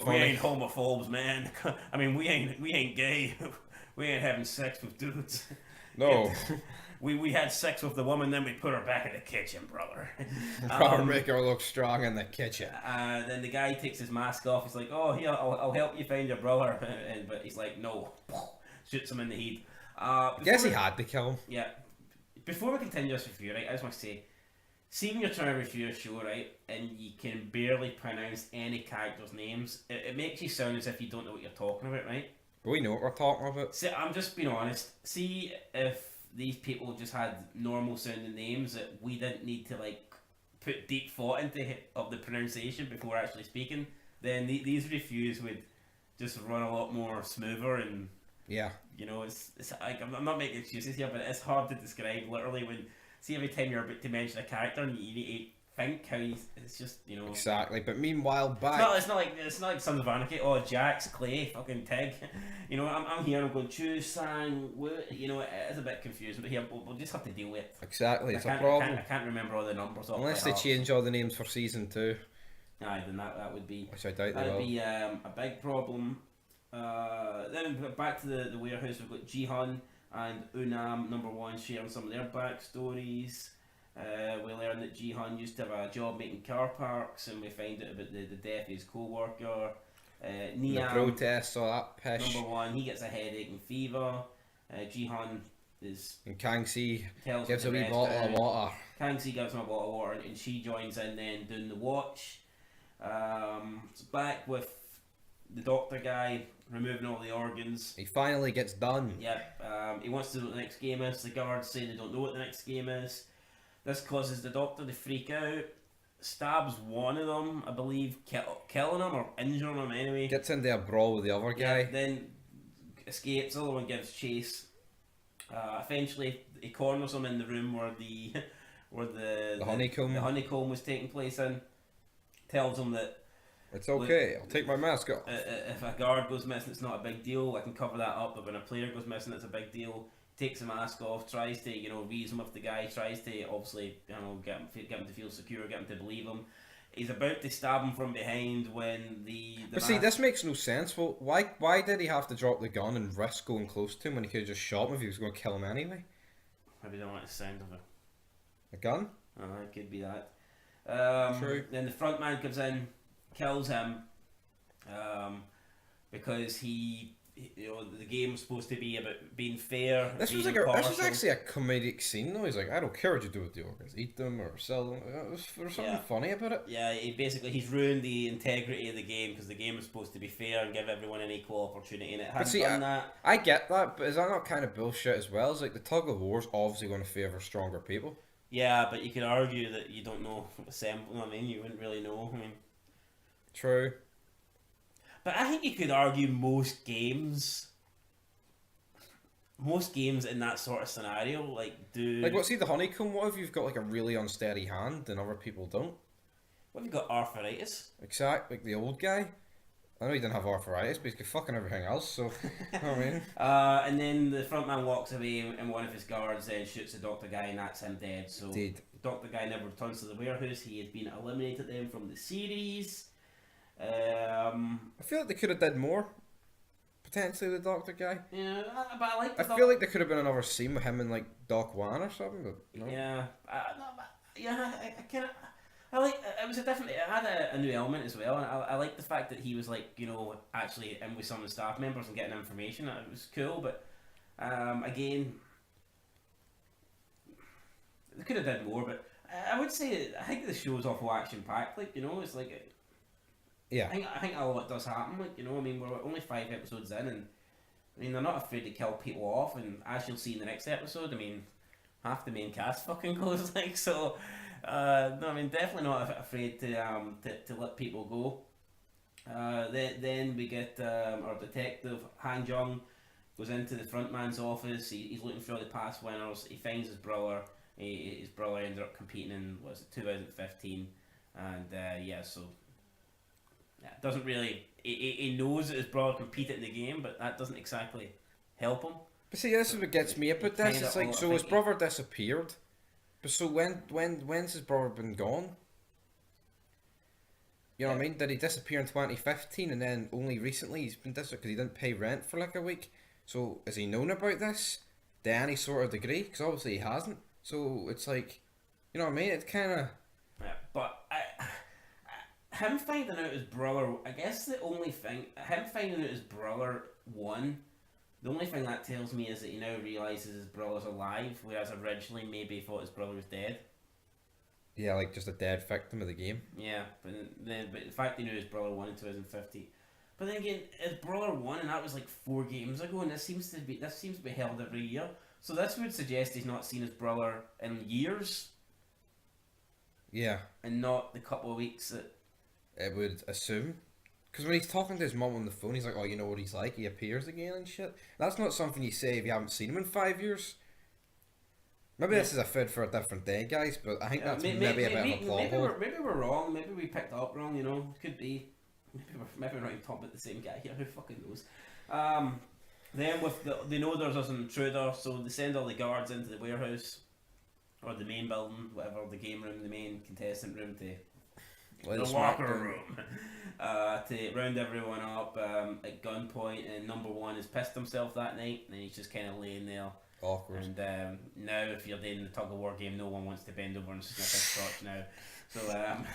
Speaker 1: we ain't homophobes, man. I mean, we ain't gay. We ain't having sex with dudes.
Speaker 2: No.
Speaker 1: We had sex with the woman, then we put her back in the kitchen, brother.
Speaker 2: Make her look strong in the kitchen.
Speaker 1: Then the guy takes his mask off. He's like, "Oh, here, I'll help you find your brother." But he's like, "No," shoots him in the head.
Speaker 2: I guess he had to kill him.
Speaker 1: Yeah. Before we continue this review, right, I just want to say, see when you're trying to review a show, right, and you can barely pronounce any characters' names, it makes you sound as if you don't know what you're talking about, right?
Speaker 2: We know what we're talking about.
Speaker 1: See, I'm just being honest. See if these people just had normal sounding names that we didn't need to like put deep thought into of the pronunciation before actually speaking, then these reviews would just run a lot more smoother. And
Speaker 2: yeah,
Speaker 1: you know, it's like, I'm not making excuses here, but it's hard to describe literally when see every time you're about to mention a character and you need to think how it's just, you know,
Speaker 2: exactly. But meanwhile, back
Speaker 1: it's not like Sons of Anarchy. Oh, Jax, Clay, fucking Tig. You know, I'm here. I'm going Chu, Sang, Wu. You know, it is a bit confusing, but here we'll just have to deal with it.
Speaker 2: Exactly, it's a problem.
Speaker 1: I can't remember all the numbers.
Speaker 2: Unless they change all the names for season 2.
Speaker 1: Aye, then that would be.
Speaker 2: Which I doubt they
Speaker 1: That'd
Speaker 2: will.
Speaker 1: be a big problem. Then back to the warehouse. We've got Jihan and Unam #1 sharing some of their backstories. We learn that Jihan used to have a job making car parks, and we find out about the death of his co-worker.
Speaker 2: The
Speaker 1: Niam,
Speaker 2: protests, all that pish.
Speaker 1: #1, he gets a headache and fever. Jihan is
Speaker 2: And Kangxi
Speaker 1: tells
Speaker 2: gives a
Speaker 1: him to
Speaker 2: wee
Speaker 1: rest
Speaker 2: bottle of
Speaker 1: down.
Speaker 2: water.
Speaker 1: Kangxi gives him a bottle of water, and she joins in then doing the watch. It's back with the doctor guy removing all the organs.
Speaker 2: He finally gets done.
Speaker 1: Yep. He wants to know what the next game is. The guards say they don't know what the next game is. This causes the doctor to freak out. Stabs one of them, I believe, killing him or injuring him anyway.
Speaker 2: Gets into a brawl with the other guy.
Speaker 1: Yeah, then escapes. The other one gives chase. Eventually, he corners him in the room where the honeycomb was taking place in. Tells him that
Speaker 2: It's okay, I'll take my mask off.
Speaker 1: if a guard goes missing, it's not a big deal. I can cover that up. But when a player goes missing, it's a big deal. Takes the mask off, tries to, you know, reason with the guy, tries to obviously, you know, get him to feel secure, get him to believe him. He's about to stab him from behind when the
Speaker 2: But see, this makes no sense. Well, why did he have to drop the gun and risk going close to him when he could have just shot him if he was going to kill him anyway?
Speaker 1: Maybe they don't like the sound of it.
Speaker 2: A gun?
Speaker 1: It could be that.
Speaker 2: True.
Speaker 1: Then the front man comes in, kills him, because you know, the game was supposed to be about being fair.
Speaker 2: This was actually a comedic scene though. He's like, I don't care what you do with the organs, eat them or sell them. There's something funny about it.
Speaker 1: Yeah, he's ruined the integrity of the game because the game is supposed to be fair and give everyone an equal opportunity, and it hasn't done that.
Speaker 2: I get that, but is that not kind of bullshit as well? It's like the tug of war's obviously going to favour stronger people.
Speaker 1: Yeah, but you could argue that you don't know assembly. I mean, you wouldn't really know. I mean,
Speaker 2: true.
Speaker 1: But I think you could argue most games in that sort of scenario, like
Speaker 2: what's the honeycomb? What if you've got like a really unsteady hand and other people don't?
Speaker 1: What if you've got arthritis?
Speaker 2: Exactly, like the old guy. I know he didn't have arthritis, but he's got fucking everything else. So, you know what I mean.
Speaker 1: And then the front man walks away, and one of his guards then shoots the doctor guy, and that's him dead. So,
Speaker 2: Dead.
Speaker 1: The doctor guy never returns to the warehouse. He has been eliminated then from the series. I
Speaker 2: feel like they could have did more. Potentially the doctor guy.
Speaker 1: Yeah, but I like.
Speaker 2: I feel like there could have been another scene with him and like Doc Wan or something. But no.
Speaker 1: Yeah, I kind of. I like it was a different. It had a new element as well, and I like the fact that he was like, you know, actually in with some of the staff members and getting information. It was cool, but again, they could have done more. But I would say I think the show's awful action packed. Like, you know, it's like.
Speaker 2: Yeah.
Speaker 1: I think a lot does happen. Like, you know, I mean, we're only 5 episodes in, and I mean, they're not afraid to kill people off. And as you'll see in the next episode, I mean, half the main cast fucking goes. Like, so. No, I mean, definitely not afraid to let people go. Then we get our detective Han Jung goes into the front man's office. He's looking for all the past winners. He finds his brother. His brother ended up competing in 2015, and so doesn't really. He knows that his brother competed in the game, but that doesn't exactly help him.
Speaker 2: But see, this is what gets me about this. It's like, so his brother disappeared, but so when's his brother been gone? You know what I mean? Did he disappear in 2015 and then only recently he's been disappeared because he didn't pay rent for like a week? So has he known about this to any sort of degree? Because obviously he hasn't. So it's like, you know what I mean? It's kind of...
Speaker 1: Yeah, but him finding out his brother, I guess the only thing, him finding out his brother won, the only thing that tells me is that he now realises his brother's alive, whereas originally maybe he thought his brother was dead.
Speaker 2: Yeah, like just a dead victim of the game.
Speaker 1: Yeah, but the fact he knew his brother won in 2015. But then again, his brother won, and that was like 4 games ago, and this seems to be held every year. So this would suggest he's not seen his brother in years.
Speaker 2: Yeah.
Speaker 1: And not the couple of weeks that...
Speaker 2: It would assume. Because when he's talking to his mum on the phone, he's like, oh, you know what he's like? He appears again and shit. That's not something you say if you haven't seen him in 5 years. Maybe this is a food for a different day, guys, but I think that's maybe a bit of a plot hole.
Speaker 1: Maybe we're wrong. Maybe we picked up wrong, you know. Could be. Maybe we're not even talking about the same guy here. Who fucking knows? Then with they know there's an intruder, so they send all the guards into the warehouse or the main building, whatever, the game room, the main contestant room, the locker room, to round everyone up at gunpoint. And number 1 has pissed himself that night, and he's just kind of laying there.
Speaker 2: Awkward.
Speaker 1: And now, if you're in the tug of war game, no one wants to bend over and sniff his crotch now. So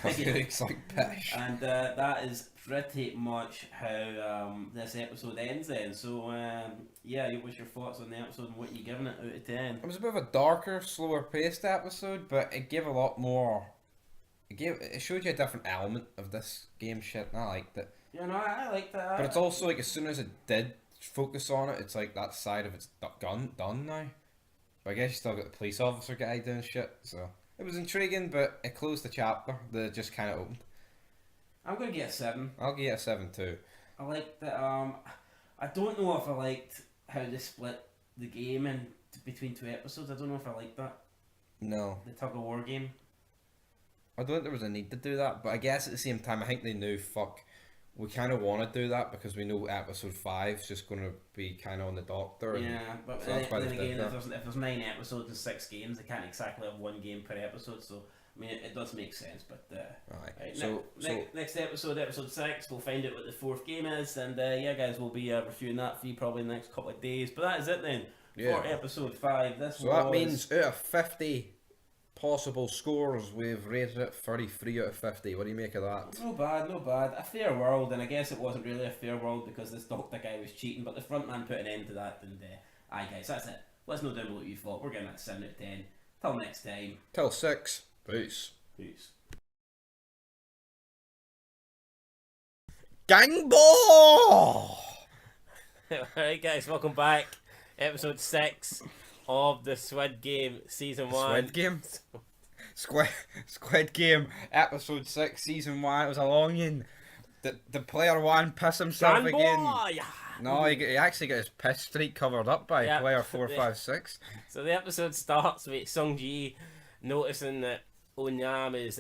Speaker 2: it's like pish.
Speaker 1: And that is pretty much how this episode ends. Then, so what's your thoughts on the episode and what you giving it out of 10?
Speaker 2: It was a bit of a darker, slower paced episode, but it gave a lot more. It showed you a different element of this game shit, and I liked it.
Speaker 1: Yeah, no, I liked that.
Speaker 2: But it's also like as soon as it did focus on it, it's like that side of it's done now. But I guess you still got the police officer guy doing shit, so it was intriguing, but it closed the chapter that just kind of opened.
Speaker 1: I'm gonna get a 7.
Speaker 2: I'll give it a 7 too.
Speaker 1: I liked that. I don't know if I liked how they split the game in between 2 episodes. I don't know if I liked that.
Speaker 2: No.
Speaker 1: The tug of war game.
Speaker 2: I don't think there was a need to do that, but I guess at the same time, I think they knew, we kind of want to do that because we know episode 5 is just going to be kind of on the doctor.
Speaker 1: Yeah, but
Speaker 2: so that's why
Speaker 1: then
Speaker 2: they
Speaker 1: again,
Speaker 2: did
Speaker 1: if there's 9 episodes and 6 games, they can't exactly have 1 game per episode. So I mean, it does make sense. But
Speaker 2: right.
Speaker 1: Next episode, episode 6, we'll find out what the 4th game is, and guys, we'll be reviewing that for you probably in the next couple of days. But that is it then for episode 5.
Speaker 2: That means out of 50 possible scores, we've rated it 33 out of 50. What do you make of that?
Speaker 1: No bad. A fair world, and I guess it wasn't really a fair world because this doctor guy was cheating, but the front man put an end to that, and aye guys, that's it. Let us know down below what you thought. We're getting that 7 out of 10. Till next time.
Speaker 2: Till 6. Peace. Gang ball!
Speaker 1: Alright guys, welcome back. Episode 6 of the Squid Game Season 1.
Speaker 2: Squid Game? Squid Game Episode 6 Season 1. It was a long one. The player 1 pissed himself again. No, he actually got his piss streak covered up by player 4, 5, 6.
Speaker 1: So the episode starts with Sung-ji noticing that Onyam is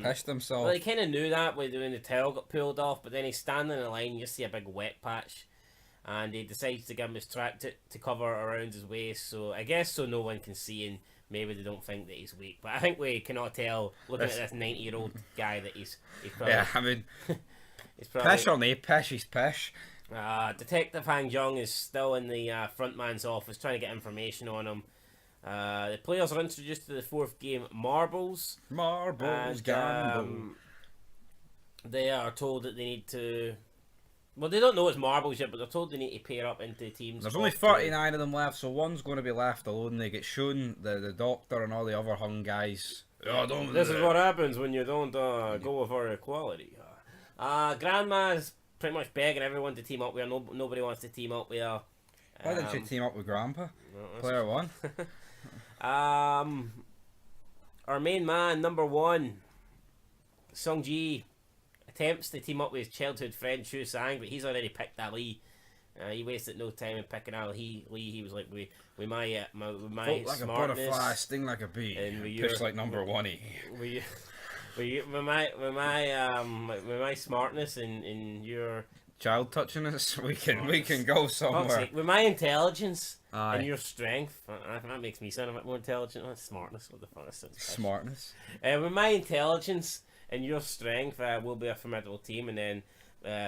Speaker 2: pissed himself.
Speaker 1: Well, he kind of knew that when the towel got pulled off, but then he's standing in the line, you just see a big wet patch, and he decides to give him his tracksuit to cover around his waist, so I guess so no one can see, and maybe they don't think that he's weak, but I think we cannot tell looking at this 90-year-old guy that he's probably...
Speaker 2: Yeah, I mean,
Speaker 1: he's probably,
Speaker 2: pish or no pish, he's pish.
Speaker 1: Detective Hang Jung is still in the front man's office trying to get information on him. The players are introduced to the 4th game, Marbles.
Speaker 2: Gamble.
Speaker 1: They are told that they need to... Well, they don't know it's Marbles yet, but they're told they need to pair up into teams.
Speaker 2: There's only 39 of them left, so one's going to be left alone. They get shown the doctor and all the other hung guys.
Speaker 1: This is what happens when you don't go for equality. Grandma's pretty much begging everyone to team up with her. Nobody wants to team up with her.
Speaker 2: Why didn't you team up with Grandpa? Player 1.
Speaker 1: Our main man, number 1, Sung-ji, attempts to team up with his childhood friend Chu Sang, but he's already picked Ali. He wasted no time in picking Ali. He was like, with my
Speaker 2: Float like a
Speaker 1: smartness,
Speaker 2: butterfly, sting like a bee,
Speaker 1: and with
Speaker 2: pitch
Speaker 1: your-
Speaker 2: like number one.
Speaker 1: with my smartness and your
Speaker 2: Child touching us, we can go
Speaker 1: fuck's
Speaker 2: somewhere.
Speaker 1: sake, with my intelligence
Speaker 2: Aye.
Speaker 1: and your strength, that makes me sound a bit more intelligent. That's smartness. What the fuck is that?
Speaker 2: Smartness.
Speaker 1: With my intelligence and your strength, we'll be a formidable team. And then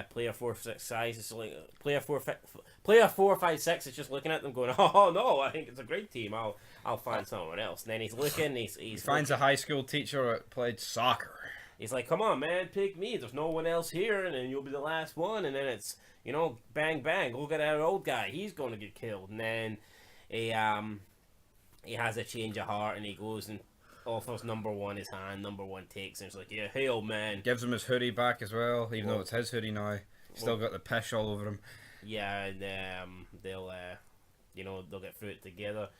Speaker 1: player 4, 6, 5 is like player 4, 5, 6 is just looking at them, going, "Oh no, I think it's a great team. I'll find someone else." And then he's looking. He
Speaker 2: Finds a high school teacher that played soccer.
Speaker 1: He's like, "Come on, man, pick me. There's no one else here, and then you'll be the last one." And then it's, bang bang. Look at that old guy. He's going to get killed. And then he has a change of heart, and he goes and offers number one his hand. Number one takes, and it's like, "Yeah, hey, old man."
Speaker 2: Gives him his hoodie back as well, even though it's his hoodie now. Still got the pish all over him.
Speaker 1: Yeah, and they'll get through it together.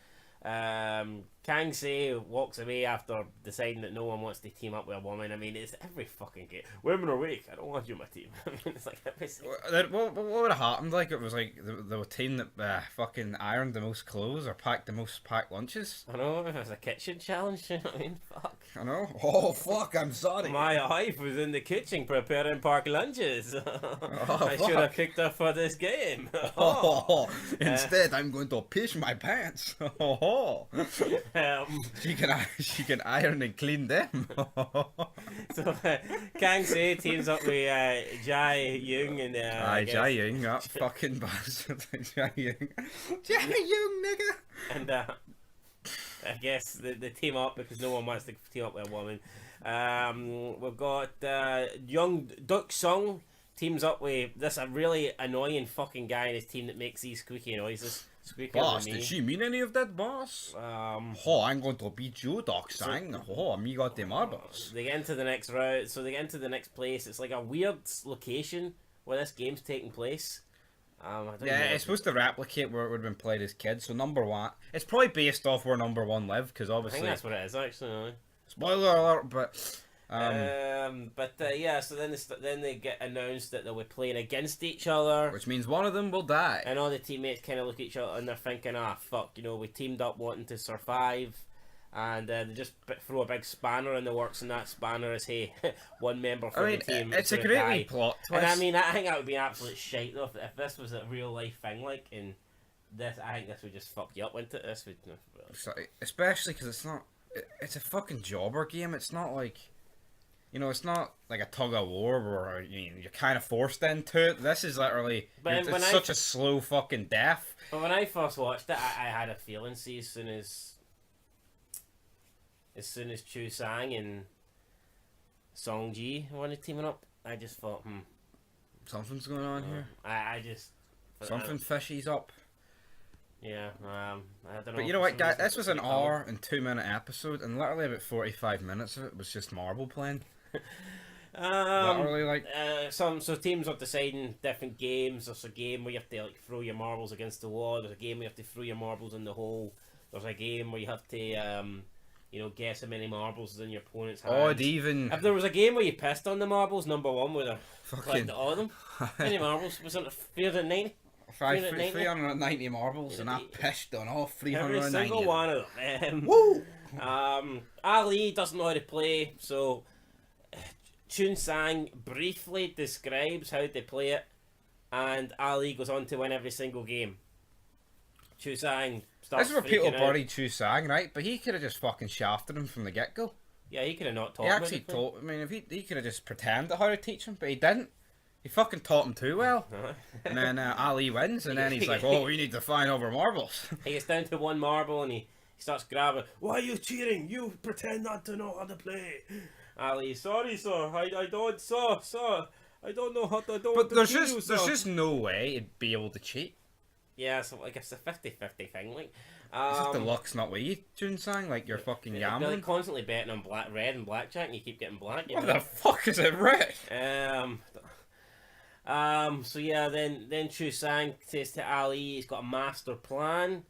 Speaker 1: Kang Se walks away after deciding that no one wants to team up with a woman. I mean, it's every fucking game. Women are weak. I don't want you on my team. I mean, it's like every single...
Speaker 2: What would have happened? Like, it was like the team that fucking ironed the most clothes or packed the most packed lunches.
Speaker 1: I know, it was a kitchen challenge. You know what I mean? Fuck.
Speaker 2: I know. Oh fuck! I'm sorry.
Speaker 1: My wife was in the kitchen preparing park lunches. I should
Speaker 2: fuck.
Speaker 1: have picked her for this game.
Speaker 2: Instead, I'm going to piss my pants. She can iron and clean them.
Speaker 1: So Kang Se teams up with Jai Young and
Speaker 2: Jai Young, that fucking bastard. Jai Young, nigga.
Speaker 1: And I guess they team up because no one wants to team up with a woman. We've got young Duck Sung teams up with this a really annoying fucking guy in his team that makes these squeaky noises.
Speaker 2: Boss, did she mean any of that, boss? I'm going to beat you, Doc Sang. Me got the marbles.
Speaker 1: They get into the next route, so they get into the next place. It's like a weird location where this game's taking place. I don't know.
Speaker 2: It's supposed to replicate where it would have been played as kids. So number one, it's probably based off where number one lived, because
Speaker 1: I
Speaker 2: obviously.
Speaker 1: think that's what it is actually.
Speaker 2: Spoiler alert, but.
Speaker 1: Yeah. So then they get announced that they'll be playing against each other,
Speaker 2: Which means one of them will die.
Speaker 1: and all the teammates kind of look at each other and they're thinking, fuck, we teamed up wanting to survive, and they just throw a big spanner in the works, and that spanner is, hey, one member from the team.
Speaker 2: It's a
Speaker 1: gonna
Speaker 2: great
Speaker 1: die.
Speaker 2: wee plot twist.
Speaker 1: And I mean, I think that would be absolute shite though if this was a real life thing, like in this. I think this would just fuck you up, wouldn't it? This would,
Speaker 2: Especially because it's not. It's a fucking jobber game. It's not like. It's not like a tug of war where you're kind of forced into it. This is literally it's such a slow fucking death.
Speaker 1: But when I first watched it, I had a feeling. See, as soon as Chu Sang and Song Ji wanted teaming up, I just thought,
Speaker 2: Something's going on here.
Speaker 1: I just
Speaker 2: Something fishy's up.
Speaker 1: Yeah, I don't know.
Speaker 2: But you know what, guys? This was an hour and 2-minute episode, and literally about 45 minutes of it was just marble playing. Literally, like
Speaker 1: so teams are deciding different games. There's a game where you have to throw your marbles against the wall. There's a game where you have to throw your marbles in the hole. There's a game where you have to guess how many marbles is in your opponent's hand.
Speaker 2: odd even.
Speaker 1: If there was a game where you pissed on the marbles, number one would have
Speaker 2: Fucking
Speaker 1: collected all of them. How many marbles? Was it 390?
Speaker 2: 390 marbles, and I pissed on all 390.
Speaker 1: Every single one of them.
Speaker 2: Woo!
Speaker 1: Ali doesn't know how to play, so Chun Sang briefly describes how to play it, and Ali goes on to win every single game. Chu Sang starts
Speaker 2: This is where people
Speaker 1: freaking out.
Speaker 2: buried Chu Sang, right? But he could have just fucking shafted him from the get go.
Speaker 1: Yeah, he could have not taught
Speaker 2: He
Speaker 1: him
Speaker 2: actually
Speaker 1: how to play.
Speaker 2: taught. I mean, if he could have just pretended how to teach him, but he didn't. He fucking taught him too well. And then Ali wins, and then he's like, "Oh, we need to find over marbles."
Speaker 1: He gets down to one marble and he starts grabbing. Why are you cheating? You pretend not to know how to play. Ali, sorry, sir. I don't, sir. I don't know how to. I don't want
Speaker 2: But
Speaker 1: to
Speaker 2: there's
Speaker 1: kill you,
Speaker 2: just
Speaker 1: sir.
Speaker 2: there's just no way he'd be able to cheat.
Speaker 1: Yeah, so like it's a 50-50 thing, like.
Speaker 2: It's just the luck's not with you, Jun Sang. Like you're fucking
Speaker 1: They're
Speaker 2: gambling.
Speaker 1: like constantly betting on red and blackjack, and you keep getting black. You
Speaker 2: What
Speaker 1: know?
Speaker 2: the fuck is it, red?
Speaker 1: So yeah, then Chu Sang says to Ali, he's got a master plan.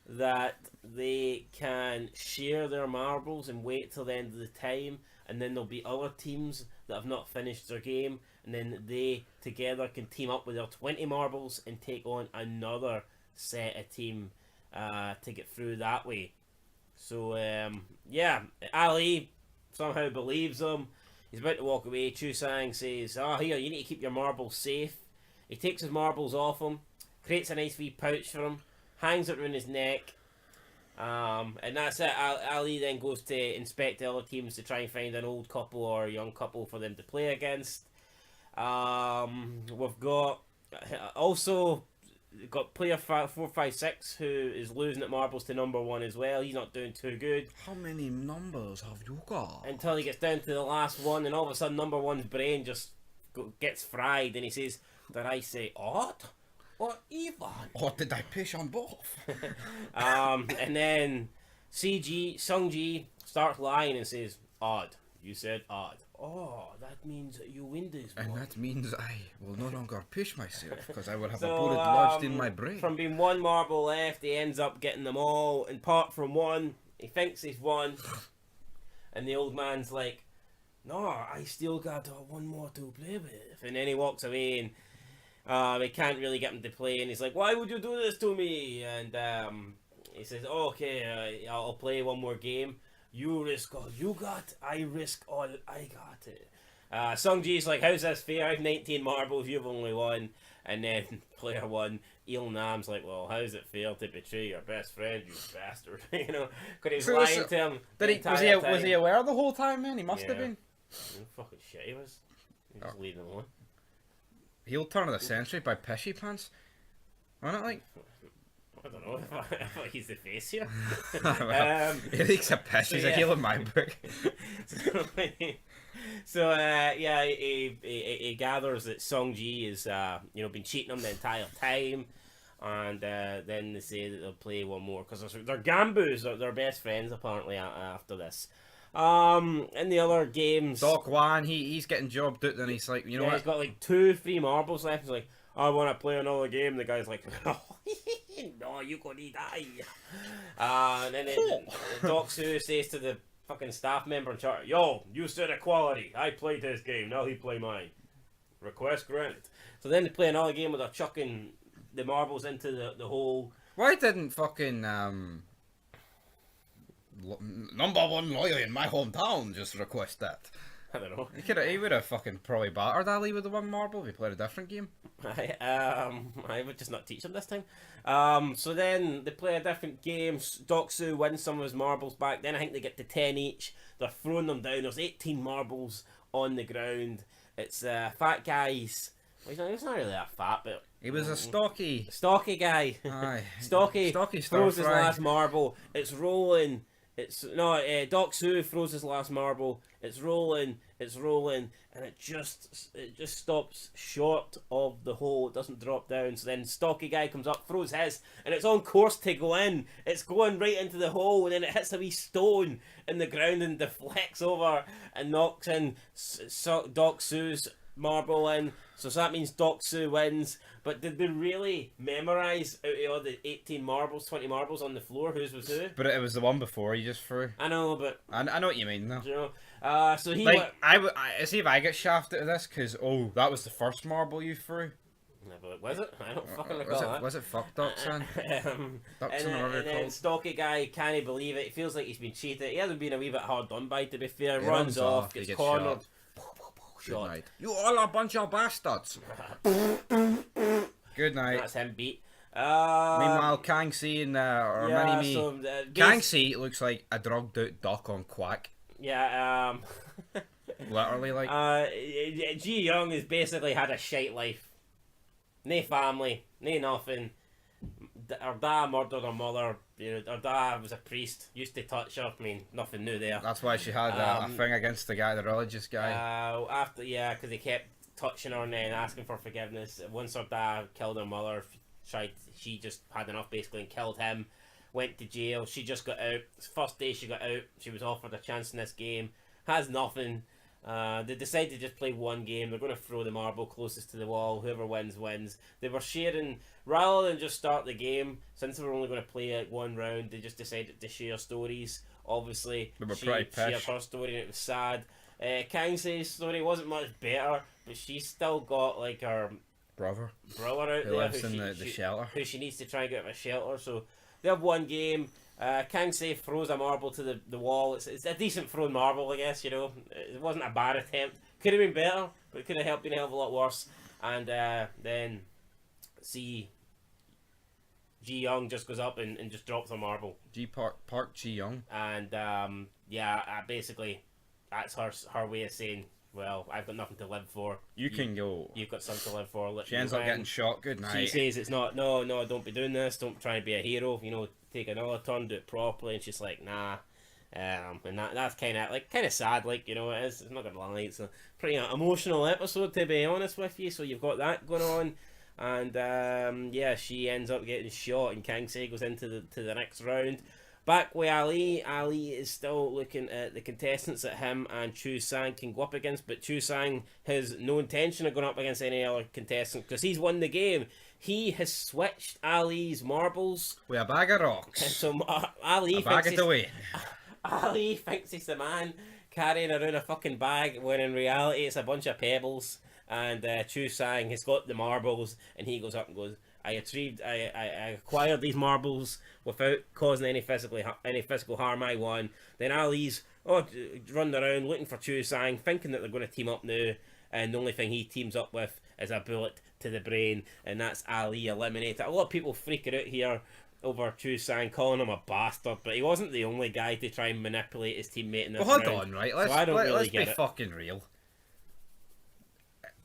Speaker 1: that they can share their marbles and wait till the end of the time, and then there'll be other teams that have not finished their game, and then they together can team up with their 20 marbles and take on another set of team to get through that way. So yeah, Ali somehow believes him. He's about to walk away. Chusang says, "Oh, here, you need to keep your marbles safe." He takes his marbles off him, creates a nice wee pouch for him, hangs it around his neck, and that's it. Ali then goes to inspect the other teams to try and find an old couple or a young couple for them to play against. We've got also got player 456 who is losing at marbles to number 1 as well. He's not doing too good
Speaker 2: How many numbers have you got?
Speaker 1: until he gets down to the last one, and all of a sudden number 1's brain just gets fried, and he says, "Did I say odd or even?"
Speaker 2: Or did I piss on both?
Speaker 1: And then Sungji starts lying and says, "Odd. You said odd." "Oh, that means you win this
Speaker 2: And
Speaker 1: one."
Speaker 2: that means I will no longer piss myself because I will have
Speaker 1: So,
Speaker 2: a bullet lodged in my brain.
Speaker 1: From being 1 marble left, he ends up getting them all. And apart from 1, he thinks he's won. And the old man's like, "No, I still got 1 more to play with." And then he walks away, and they can't really get him to play. And he's like, "Why would you do this to me?" And he says, "Okay, I'll play 1 more game. You risk all you got, I risk all I got." Sungji's like, "How's this fair? I've 19 marbles, you've only 1. And then player 1, Il Nam's like, "Well, how's it fair to betray your best friend, you bastard?" You know, because he's
Speaker 2: So
Speaker 1: lying to him.
Speaker 2: Was he aware the whole time, man? He must have
Speaker 1: Yeah.
Speaker 2: been.
Speaker 1: Fucking shit he was. You just leave him alone.
Speaker 2: Heel turn of the century by Pishy Pants. Wasn't it like?
Speaker 1: I don't know if I thought he's the face here.
Speaker 2: Eric's a piss. He's a
Speaker 1: yeah.
Speaker 2: heel in my book.
Speaker 1: So yeah, he gathers that Sungji is been cheating him the entire time, and then they say that they'll play 1 more because they're Gambus, they're best friends apparently after this. In the other games,
Speaker 2: Doc Wan, he's getting jobbed out, and he's like, you know
Speaker 1: he's
Speaker 2: what?
Speaker 1: got like 2-3 marbles left. He's like, "I want to play another game." The guy's like, "No, you gonna die." And then Doc Sue says to the fucking staff member in charge, "Yo, you said equality. I played his game. Now he play mine. Request granted." So then they play another game where they're chucking the marbles into the hole.
Speaker 2: Why didn't fucking number 1 lawyer in my hometown just request that?
Speaker 1: I don't know.
Speaker 2: He would have fucking probably battered Ali with the 1 marble if he played a different game.
Speaker 1: I would just not teach them this time. So then they play a different game. Doc Sue wins some of his marbles back. Then I think they get to 10 each. They're throwing them down. There's 18 marbles on the ground. It's fat guys. Well, he's not really that fat, but
Speaker 2: He was a stocky
Speaker 1: guy.
Speaker 2: Aye.
Speaker 1: Stocky throws his
Speaker 2: stir-fry.
Speaker 1: last marble. It's rolling. Doc Sue throws his last marble. It's rolling, and it just stops short of the hole. It doesn't drop down. So then Stocky guy comes up, throws his, and it's on course to go in. It's going right into the hole, and then it hits a wee stone in the ground and deflects over and knocks in Doc Sue's marble in. So that means Doc Sue wins. But did they really memorise out of all the 18 marbles, 20 marbles on the floor whose was who?
Speaker 2: But it was the one before you just threw.
Speaker 1: I know, but
Speaker 2: I know what you mean, though.
Speaker 1: you know. So he
Speaker 2: Like,
Speaker 1: went.
Speaker 2: I see if I get shafted at this, because, that was the first marble you threw.
Speaker 1: No, but was it? I don't fucking recall that.
Speaker 2: Was it fuck duck, son?
Speaker 1: And
Speaker 2: Ducks in the
Speaker 1: then,
Speaker 2: river
Speaker 1: and then
Speaker 2: called.
Speaker 1: Stocky guy can't believe it. He feels like he's been cheated. He hasn't been a wee bit hard done by, to be fair.
Speaker 2: He
Speaker 1: Runs
Speaker 2: runs
Speaker 1: off,
Speaker 2: off, he
Speaker 1: gets
Speaker 2: gets
Speaker 1: cornered.
Speaker 2: Good
Speaker 1: Shot.
Speaker 2: night. You all a bunch of bastards. Good night.
Speaker 1: That's him beat.
Speaker 2: Meanwhile, Kang Si and Mini-Me.
Speaker 1: so,
Speaker 2: Kang Si looks like a drugged out duck on quack.
Speaker 1: Yeah,
Speaker 2: Literally, like.
Speaker 1: Ji Young has basically had a shite life. No family, no nothing. Her dad murdered her mother. You know, her dad was a priest, used to touch her. I mean, nothing new there.
Speaker 2: That's why she had a thing against the guy, the religious guy.
Speaker 1: Because he kept touching her and then asking for forgiveness. Once her dad killed her mother, she just had enough basically and killed him. Went to jail. She just got out. First day she got out, she was offered a chance in this game. Has nothing. They decide to just play one game. They're going to throw the marble closest to the wall. Whoever wins, wins. They were sharing, rather than just start the game, since they were only going to play it one round, they just decided to share stories. Obviously,
Speaker 2: They were
Speaker 1: she
Speaker 2: pretty
Speaker 1: shared
Speaker 2: pish.
Speaker 1: her story and it was sad. Kangse's story wasn't much better, but she's still got like her
Speaker 2: Brother
Speaker 1: brother out
Speaker 2: who
Speaker 1: there
Speaker 2: lives in the shelter.
Speaker 1: who she needs to try and get out of a shelter. So they have one game. Kangse throws a marble to the wall. It's a decent thrown marble, I guess. It wasn't a bad attempt. Could have been better, but it could have been a hell of a lot worse. And then Ji Young just goes up and just drops a marble.
Speaker 2: Park Ji Young.
Speaker 1: And basically that's her way of saying, well, I've got nothing to live for.
Speaker 2: You can go.
Speaker 1: You've got something to live for.
Speaker 2: She ends up getting shot. Good night.
Speaker 1: She says it's not. No, don't be doing this. Don't try and be a hero. Take another turn, do it properly. And she's like, nah. And that's kind of sad. It is. It's not gonna lie. It's a pretty emotional episode, to be honest with you. So you've got that going on, and she ends up getting shot, and Kangse goes into the next round. Back with Ali. Ali is still looking at the contestants that him and Chu Sang can go up against, but Chu Sang has no intention of going up against any other contestant because he's won the game. He has switched Ali's marbles.
Speaker 2: With a bag of rocks.
Speaker 1: And so Ali
Speaker 2: bag it away.
Speaker 1: Ali thinks he's the man carrying around a fucking bag, when in reality it's a bunch of pebbles. And Chu Sang has got the marbles, and he goes up and goes, I acquired these marbles without causing any physical harm. I won. Then Ali's run around looking for Chu Sang, thinking that they're going to team up now, and the only thing he teams up with is a bullet to the brain, and that's Ali eliminated. A lot of people freaking out here over Chu Sang, calling him a bastard, but he wasn't the only guy to try and manipulate his teammate in this
Speaker 2: Well, hold
Speaker 1: round.
Speaker 2: on, right?
Speaker 1: So I don't really
Speaker 2: Let's
Speaker 1: get
Speaker 2: be
Speaker 1: it.
Speaker 2: fucking real.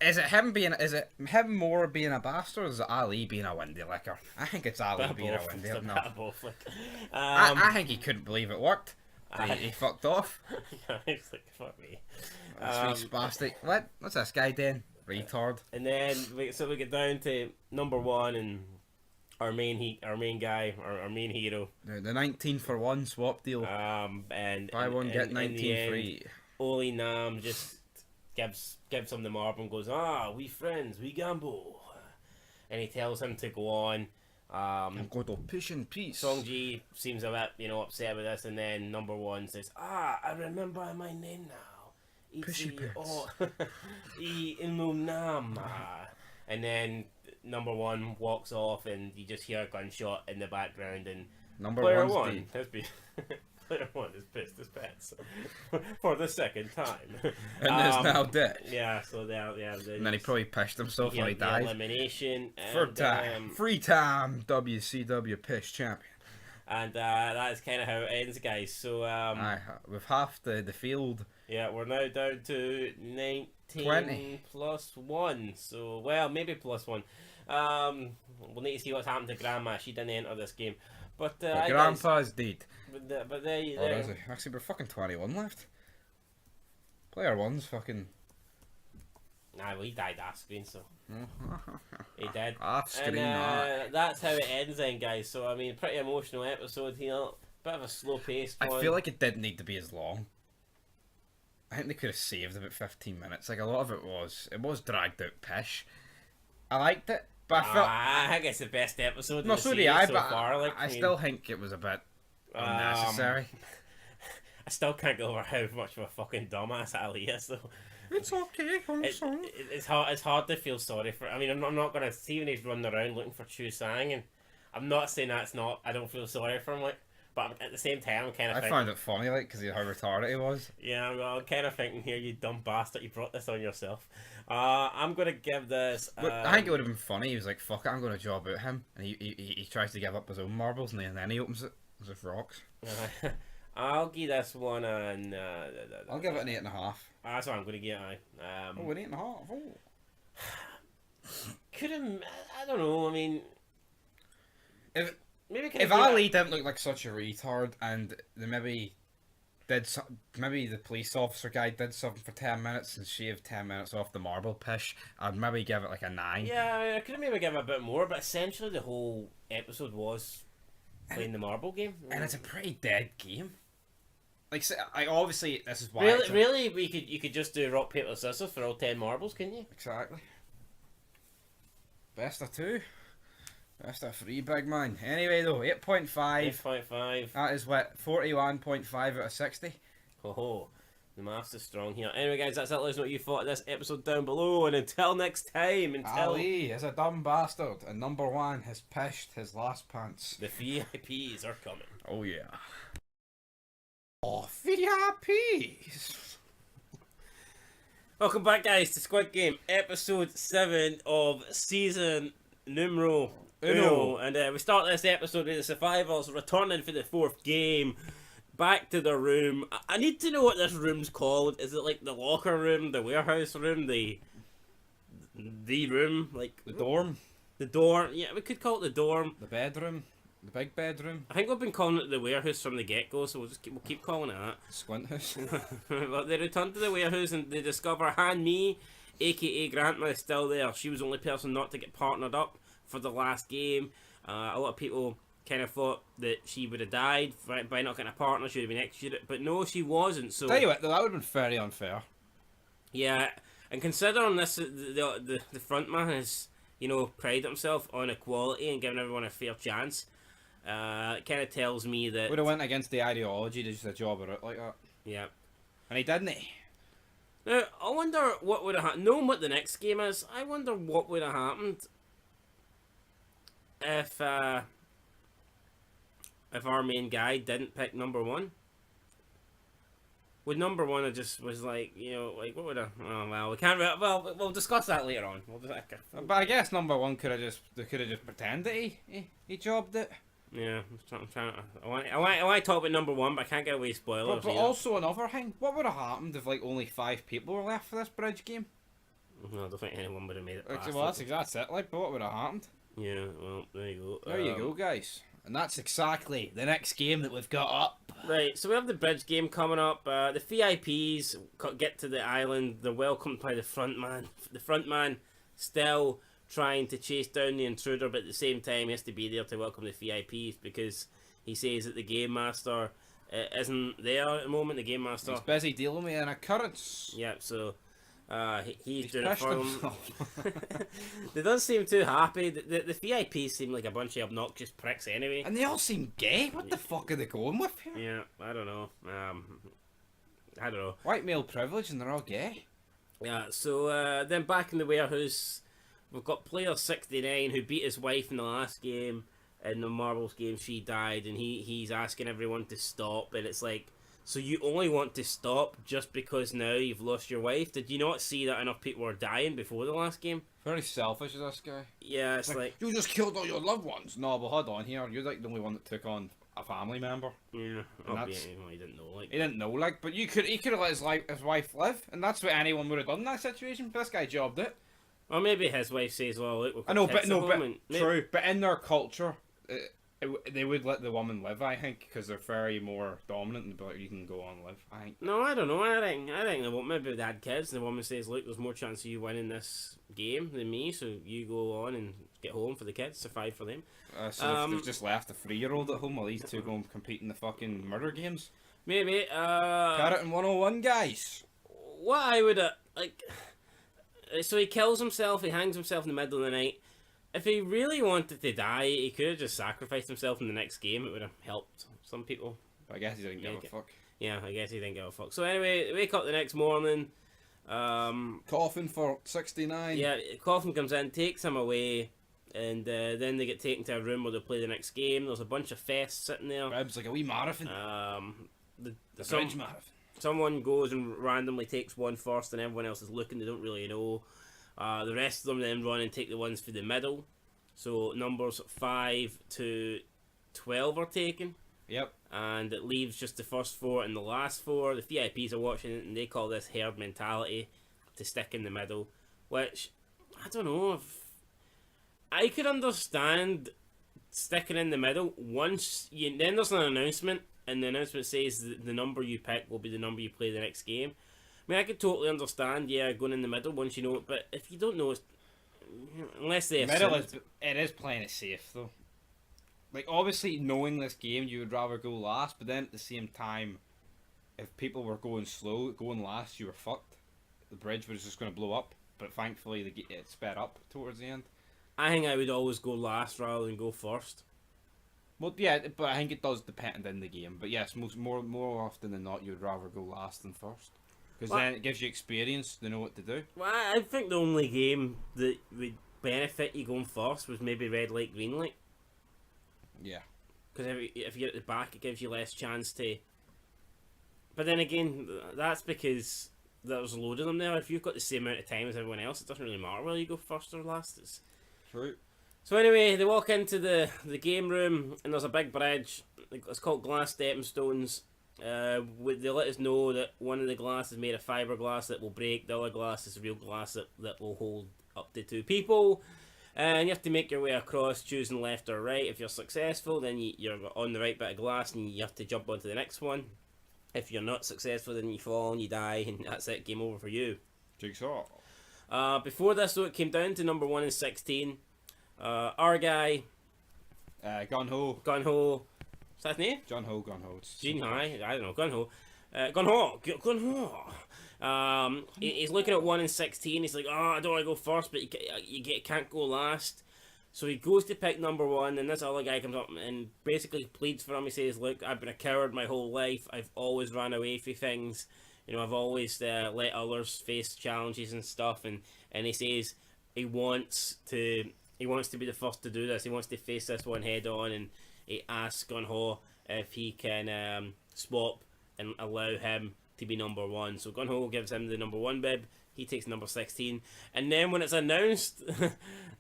Speaker 2: Is it him more being a bastard, or is it Ali being a windy licker? I think it's Ali
Speaker 1: Bit of
Speaker 2: being
Speaker 1: both.
Speaker 2: a windy
Speaker 1: It's a
Speaker 2: licker.
Speaker 1: bit of both, like.
Speaker 2: I think he couldn't believe it worked. He fucked off.
Speaker 1: It's like, fuck me.
Speaker 2: That's spastic. What's this guy doing? Retard.
Speaker 1: And then we get down to number one, and our main guy, our main hero.
Speaker 2: The 19 for 1 swap deal.
Speaker 1: And
Speaker 2: Buy one, get
Speaker 1: in
Speaker 2: 19
Speaker 1: the end,
Speaker 2: free.
Speaker 1: Oli Nam just gives him the marble and goes, we friends, we gamble. And he tells him to go on.
Speaker 2: I'm going to push in peace.
Speaker 1: Songji seems a bit, upset with this, and then number one says, I remember my name now.
Speaker 2: Pushy
Speaker 1: Nam. And then number one walks off, and you just hear a gunshot in the background, and
Speaker 2: Number
Speaker 1: player
Speaker 2: one's
Speaker 1: one
Speaker 2: dead.
Speaker 1: has been player one has pissed his pants for the second time.
Speaker 2: And is now dead.
Speaker 1: Yeah, so yeah.
Speaker 2: And then he probably pissed himself when he
Speaker 1: the
Speaker 2: died.
Speaker 1: elimination.
Speaker 2: Third time. Free time WCW piss champion.
Speaker 1: And that is kind of how it ends, guys. So
Speaker 2: With half the field.
Speaker 1: yeah, we're now down to 19
Speaker 2: 20.
Speaker 1: plus 1. So, well, maybe plus 1. We'll need to see what's happened to Grandma. She didn't enter this game. But
Speaker 2: Grandpa's dead.
Speaker 1: But there you
Speaker 2: Or is he? Actually, we're fucking 21 left. Player one's fucking.
Speaker 1: Nah, well, he died off screen, so he did.
Speaker 2: Off screen,
Speaker 1: and that's how it ends, then, guys. So I mean, pretty emotional episode here. Bit of a slow paced one.
Speaker 2: I feel like it didn't need to be as long. I think they could have saved about 15 minutes. Like, a lot of it was dragged out pish. I liked it, but I felt.
Speaker 1: I think it's the best episode.
Speaker 2: No,
Speaker 1: of the
Speaker 2: so do
Speaker 1: series
Speaker 2: I,
Speaker 1: so
Speaker 2: but
Speaker 1: far. Like,
Speaker 2: I
Speaker 1: mean,
Speaker 2: still think it was a bit unnecessary.
Speaker 1: I still can't get over how much of a fucking dumbass Ali is, though.
Speaker 2: It's okay, I'm sorry.
Speaker 1: It's hard to feel sorry for. I mean, I'm not gonna see when he's running around looking for Chu Sang, and I'm not saying that's not. I don't feel sorry for him, like, but at the same time, I'm kind of.
Speaker 2: I found it funny, like, because of how retarded he was.
Speaker 1: Yeah, well, I'm kind of thinking here, you dumb bastard, you brought this on yourself. I'm gonna give this.
Speaker 2: But I think it would have been funny. He was like, "Fuck it, I'm going to job out him," and he tries to give up his own marbles, and then he opens it with rocks.
Speaker 1: I'll give this one an.
Speaker 2: I'll give it an 8.5.
Speaker 1: That's what I'm gonna give it.
Speaker 2: An 8.5. Oh.
Speaker 1: Could have. I don't know. I mean,
Speaker 2: If Ali didn't look like such a retard, and they maybe the police officer guy did something for 10 minutes and shaved 10 minutes off the marble pish, I'd maybe give it like a 9.
Speaker 1: Yeah, I mean, I could have maybe given a bit more, but essentially the whole episode was playing the marble game.
Speaker 2: And it's a pretty dead game. obviously this is why.
Speaker 1: Really, you could just do rock paper scissors for all 10 marbles, couldn't you?
Speaker 2: Exactly. Best of 2. Best of 3, big man. Anyway, though, 8.5.
Speaker 1: 8.5.
Speaker 2: That is what 41.5 out of 60.
Speaker 1: Oh, the maths is strong here. Anyway, guys, that's it. Let us know what you thought of this episode down below. And until next time,
Speaker 2: Ali is a dumb bastard, and number 1 has pished his last pants.
Speaker 1: the VIPs are coming.
Speaker 2: Oh yeah. Oh, VIPs.
Speaker 1: Welcome back, guys, to Squid Game, episode 7 of season numero uno. And we start this episode with the survivors returning for the 4th game, back to their room. I need to know what this room's called. Is it like the locker room, the warehouse room, the room, like
Speaker 2: The dorm.
Speaker 1: the dorm? Yeah, we could call it the dorm.
Speaker 2: The bedroom. The big bedroom.
Speaker 1: I think we've been calling it the warehouse from the get-go, so we'll keep calling it that.
Speaker 2: Squint house.
Speaker 1: Well, they return to the warehouse and they discover Han Mi, aka Grandma, is still there. She was the only person not to get partnered up for the last game. A lot of people kind of thought that she would have died by not getting a partner. She would have been executed, but no, she wasn't. So
Speaker 2: Tell you what, though, that would have been very unfair.
Speaker 1: yeah, and considering this, the front man has prided himself on equality and giving everyone a fair chance. It kind of tells me that
Speaker 2: Would have went against the ideology to just a job her out like that.
Speaker 1: yeah.
Speaker 2: And he didn't.
Speaker 1: Now, I wonder what would have happened. Knowing what the next game is, I wonder what would have happened if our main guy didn't pick number 1. Would number 1 have just was like, what would have? Oh well, we can't. Well, we'll discuss that later on.
Speaker 2: But I guess number 1 could have just pretended that he jobbed it.
Speaker 1: Yeah, I'm trying to. I want to talk about number 1, but I can't get away spoilers.
Speaker 2: But also another thing, what would have happened if only 5 people were left for this bridge game?
Speaker 1: No, I don't think anyone would have made it past
Speaker 2: Well,
Speaker 1: it.
Speaker 2: that's it. But what would have happened?
Speaker 1: Yeah, well, there you go.
Speaker 2: There you go, guys. And that's exactly the next game that we've got up.
Speaker 1: Right, so we have the bridge game coming up. The VIPs get to the island. They're welcomed by the front man. The front man still trying to chase down the intruder, but at the same time he has to be there to welcome the VIPs because he says that the game master isn't there at the moment. The game master.
Speaker 2: He's busy dealing with an occurrence.
Speaker 1: Yeah, so he's doing it
Speaker 2: pissed
Speaker 1: for them. They don't seem too happy. The VIPs seem like a bunch of obnoxious pricks anyway.
Speaker 2: And they all seem gay. What the fuck are they going with here?
Speaker 1: Yeah, I don't know. I don't know.
Speaker 2: White male privilege and they're all gay.
Speaker 1: Yeah, so then back in the warehouse, we've got player 69 who beat his wife in the last game. In the marbles game, she died, and he's asking everyone to stop, and it's like, so you only want to stop just because now you've lost your wife? Did you not see that enough people were dying before the last game?
Speaker 2: Very selfish is this guy.
Speaker 1: Yeah, it's like
Speaker 2: you just killed all your loved ones. No, but hold on here. You're like the only one that took on a family member.
Speaker 1: yeah,
Speaker 2: that's-
Speaker 1: he didn't know, like
Speaker 2: He didn't know, but he could have let his wife live, and that's what anyone would have done in that situation. But this guy jobbed it.
Speaker 1: or maybe his wife says, well, look, we've got
Speaker 2: I know,
Speaker 1: kids
Speaker 2: but no,
Speaker 1: at
Speaker 2: but
Speaker 1: home, and
Speaker 2: true. But in their culture, they would let the woman live. I think because they're very more dominant and be like, you can go on and live. I think.
Speaker 1: No, I don't know. I think the woman, maybe they had kids, and the woman says, look, there's more chance of you winning this game than me, so you go on and get home for the kids, survive for them.
Speaker 2: So they've just left a 3-year-old at home while these two go and compete in the fucking murder games.
Speaker 1: Maybe.
Speaker 2: Carrot and 101, guys.
Speaker 1: What I would like. So he kills himself. He hangs himself in the middle of the night. If he really wanted to die, he could have just sacrificed himself in the next game. It would have helped some people.
Speaker 2: But I guess he didn't give a fuck.
Speaker 1: Yeah, I guess he didn't give a fuck. So anyway, wake up the next morning.
Speaker 2: Coffin for 69.
Speaker 1: Yeah, Coffin comes in, takes him away, and then they get taken to a room where they play the next game. There's a bunch of fests sitting there.
Speaker 2: Ribs like a wee marathon.
Speaker 1: The
Speaker 2: Bridge marathon.
Speaker 1: Someone goes and randomly takes one first, and everyone else is looking. They don't really know. The rest of them then run and take the ones for the middle. So numbers 5 to 12 are taken.
Speaker 2: Yep.
Speaker 1: And it leaves just the first 4 and the last 4. The VIPs are watching it, and they call this herd mentality, to stick in the middle. Which, I don't know if... I could understand sticking in the middle once you... Then there's an announcement, and the announcement says that the number you pick will be the number you play the next game. I mean, I could totally understand, yeah, going in the middle once you know it, but if you don't know, it's, unless they
Speaker 2: Middle is playing it safe though. Like obviously knowing this game, you would rather go last, but then at the same time,
Speaker 4: if people were going slow, going last, you were fucked. The bridge was just going to blow up. But thankfully, it sped up towards the end.
Speaker 1: I think I would always go last rather than go first.
Speaker 4: Well, yeah, but I think it does depend in the game. But yes, more often than not, you would rather go last than first. Because then it gives you experience to know what to do.
Speaker 1: Well, I think the only game that would benefit you going first was maybe red light, green light.
Speaker 4: Yeah.
Speaker 1: Because if you're at the back, it gives you less chance to. But then again, that's because there's a load of them there. If you've got the same amount of time as everyone else, it doesn't really matter whether you go first or last. It's...
Speaker 4: True.
Speaker 1: So anyway, they walk into the game room and there's a big bridge. It's called glass stepping stones. They let us know that one of the glass is made of fiberglass that will break. The other glass is real glass that will hold up to 2 people. And you have to make your way across, choosing left or right. If you're successful, then you're on the right bit of glass and you have to jump onto the next one. If you're not successful, then you fall and you die, and that's it, game over for you.
Speaker 4: Jigsaw.
Speaker 1: Before this, though, it came down to number 1 and 16. Our guy,
Speaker 4: Gun Ho.
Speaker 1: Gun-Ho, is that his name?
Speaker 4: Gun Ho.
Speaker 1: Gene High, I don't know, Gun-Ho. Gun-Ho. He's looking at 1 and 16. He's like, oh, I don't want to go first, but you can't go last. So he goes to pick number 1, and this other guy comes up and basically pleads for him. He says, look, I've been a coward my whole life. I've always ran away from things. You know, I've always let others face challenges and stuff. And he says he wants to be the first to do this. He wants to face this one head on, and he asks Gun-Ho if he can swap and allow him to be number 1. So Gun-Ho gives him the number 1 bib. He takes number 16. And then when it's announced